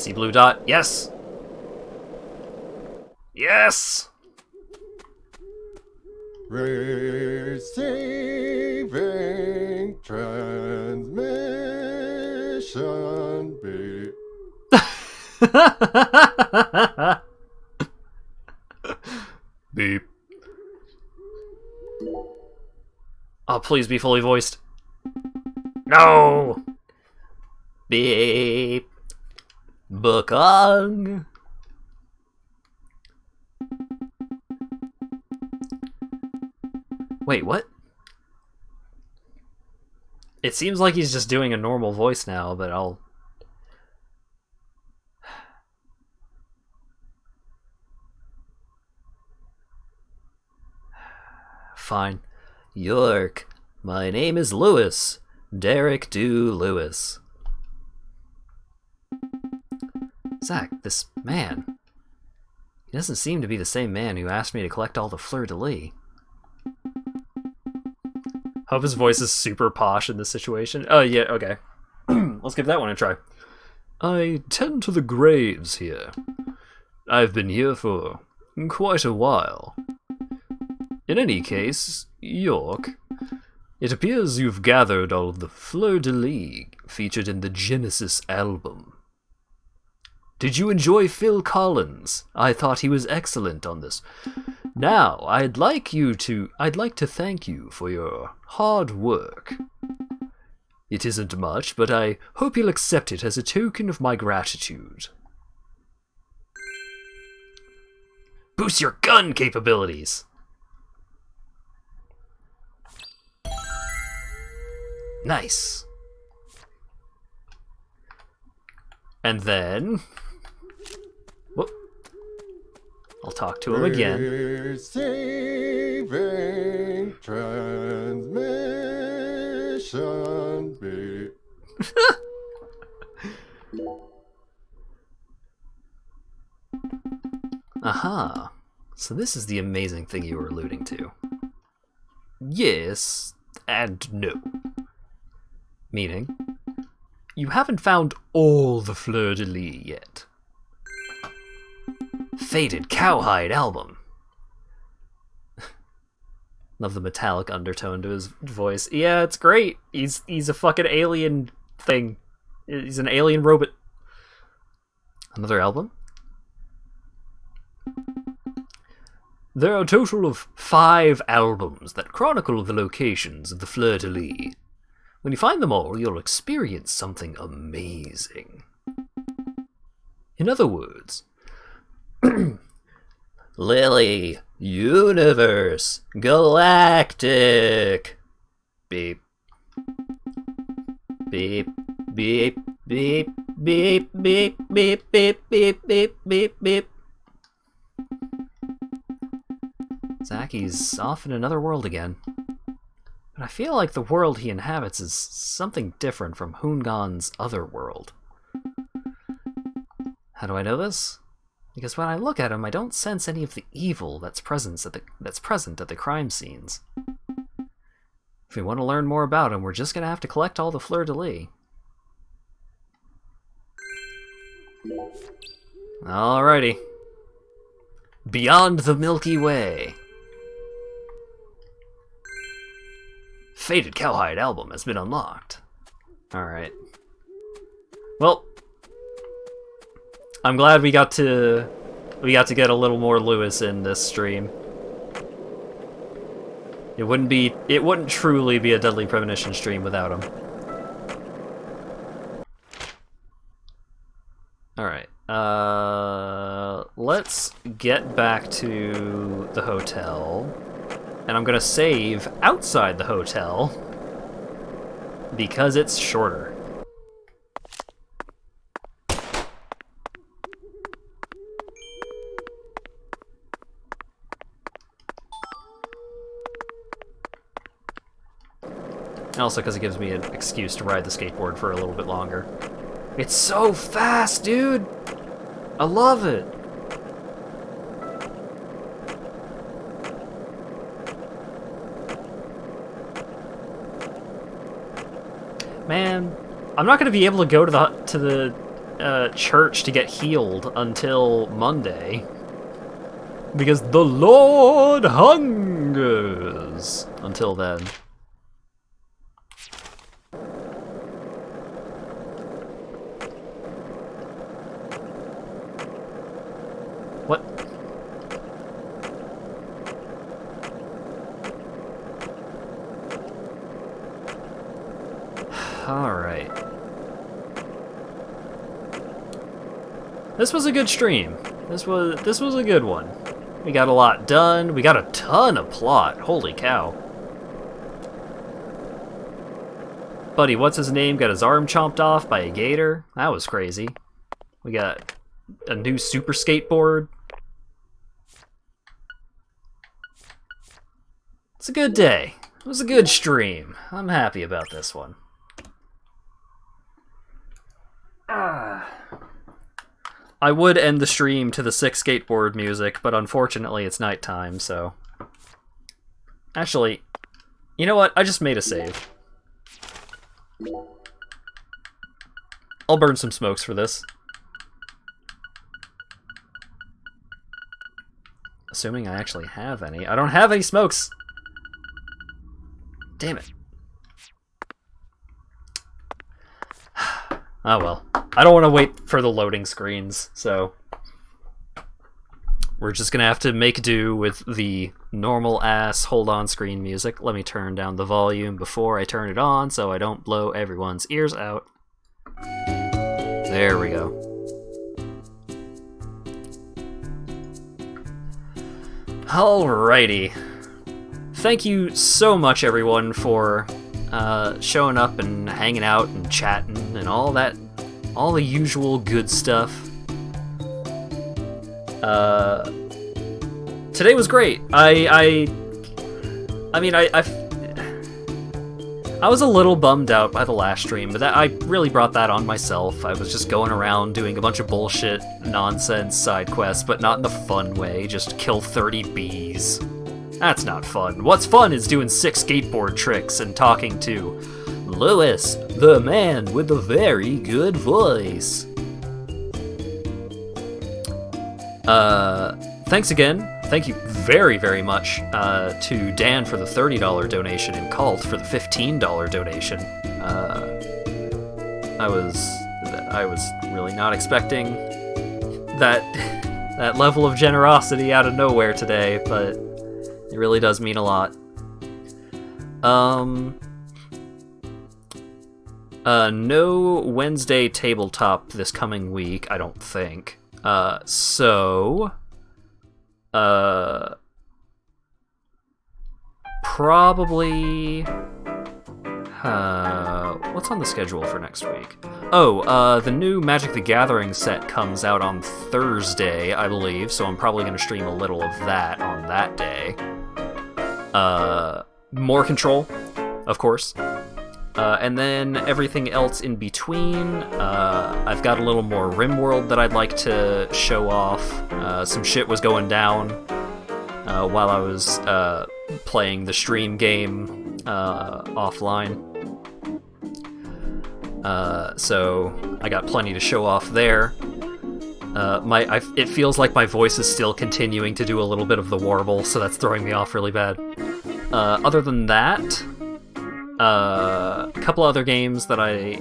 See blue dot? Yes! Yes! Receiving transmission beep. Beep. Oh, please be fully voiced. No! Beep. Bukong. Wait, what? It seems like he's just doing a normal voice now, but I'll... Fine. York, my name is Lewis. Derek Do Lewis. Zach, this man... He doesn't seem to be the same man who asked me to collect all the fleur-de-lis. Hope his voice is super posh in this situation. Oh, yeah, okay. Let's give that one a try. I tend to the graves here. I've been here for quite a while. In any case, York, it appears you've gathered all of the fleur-de-lis featured in the Genesis album. Did you enjoy Phil Collins? I thought he was excellent on this. Now, I'd like to thank you for your hard work. It isn't much, but I hope you'll accept it as a token of my gratitude. Boost your gun capabilities! Nice. And then... Whoop. I'll talk to him again. Receiving transmission beep. Aha. So this is the amazing thing you were alluding to. Yes and no. Meaning, you haven't found all the fleur-de-lis yet. Faded Cowhide album. Love the metallic undertone to his voice. Yeah, it's great. He's a fucking alien thing. He's an alien robot. Another album? There are a total of 5 albums that chronicle the locations of the fleur-de-lis. When you find them all, you'll experience something amazing. In other words, Lily, Universe, Galactic. Beep. Beep, beep, beep, beep, beep, beep, beep, beep, beep, beep, beep. Zacky's off in another world again. But I feel like the world he inhabits is something different from Hoongan's other world. How do I know this? Because when I look at him, I don't sense any of the evil that's present at the crime scenes. If we want to learn more about him, we're just gonna have to collect all the fleur-de-lis. Alrighty. Beyond the Milky Way. Faded Cowhide album has been unlocked. Alright. Well, I'm glad we got to get a little more Lewis in this stream. It wouldn't truly be a Deadly Premonition stream without him. Alright. Let's get back to the hotel. And I'm gonna save outside the hotel because it's shorter. And also because it gives me an excuse to ride the skateboard for a little bit longer. It's so fast, dude! I love it! Man, I'm not gonna be able to go to the church to get healed until Monday. Because the Lord hungers until then. What? Alright. This was a good stream. This was a good one. We got a lot done. We got a ton of plot. Holy cow. Buddy, what's his name? Got his arm chomped off by a gator. That was crazy. We got a new super skateboard. It's a good day. It was a good stream. I'm happy about this one. I would end the stream to the sick skateboard music, but unfortunately it's nighttime, so... Actually, you know what? I just made a save. I'll burn some smokes for this. Assuming I actually have any. I don't have any smokes! Damn it. Oh well. I don't want to wait for the loading screens, so... We're just gonna have to make do with the normal-ass hold-on screen music. Let me turn down the volume before I turn it on so I don't blow everyone's ears out. There we go. Alrighty. Thank you so much, everyone, for showing up and hanging out and chatting and all that, all the usual good stuff. Today was great. I was a little bummed out by the last stream, but I really brought that on myself. I was just going around doing a bunch of bullshit, nonsense side quests, but not in the fun way. Just kill 30 bees. That's not fun. What's fun is doing 6 skateboard tricks and talking to Lewis, the man with the very good voice. Thanks again. Thank you very, very much to Dan for the $30 donation and Cult for the $15 donation. I was really not expecting that level of generosity out of nowhere today, but it really does mean a lot. No Wednesday tabletop this coming week, I don't think. Probably... what's on the schedule for next week? Oh, the new Magic the Gathering set comes out on Thursday, I believe, so I'm probably going to stream a little of that on that day. More Control, of course. And then everything else in between. I've got a little more RimWorld that I'd like to show off. Some shit was going down while I was playing the stream game offline. So I got plenty to show off there. It feels like my voice is still continuing to do a little bit of the warble, so that's throwing me off really bad. Other than that, a couple other games that I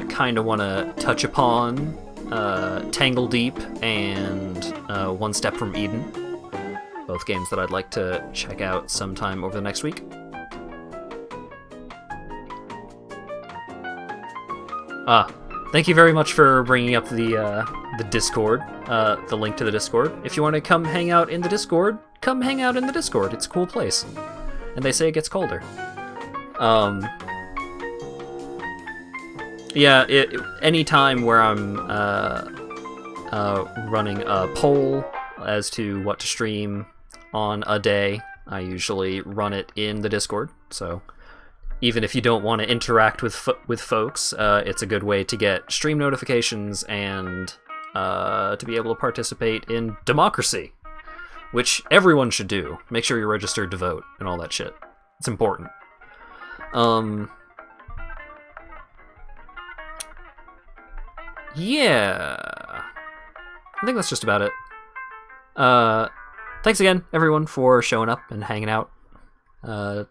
kind of want to touch upon. Tangle Deep and One Step from Eden. Both games that I'd like to check out sometime over the next week. Thank you very much for bringing up the Discord, the link to the Discord. If you want to come hang out in the Discord, come hang out in the Discord. It's a cool place. And they say it gets colder. Yeah, any time where I'm running a poll as to what to stream on a day, I usually run it in the Discord. So even if you don't want to interact with folks, it's a good way to get stream notifications and to be able to participate in democracy, which everyone should do. Make sure you're registered to vote and all that shit. It's important. yeah, I think that's just about it. Thanks again, everyone, for showing up and hanging out. I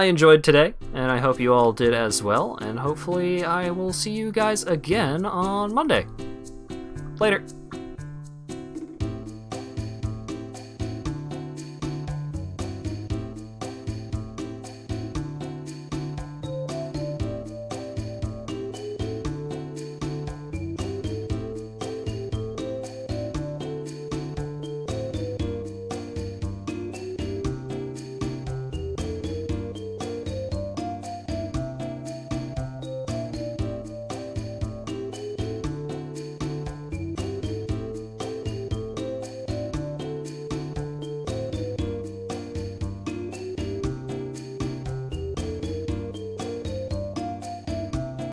enjoyed today, and I hope you all did as well, and hopefully I will see you guys again on Monday. Later.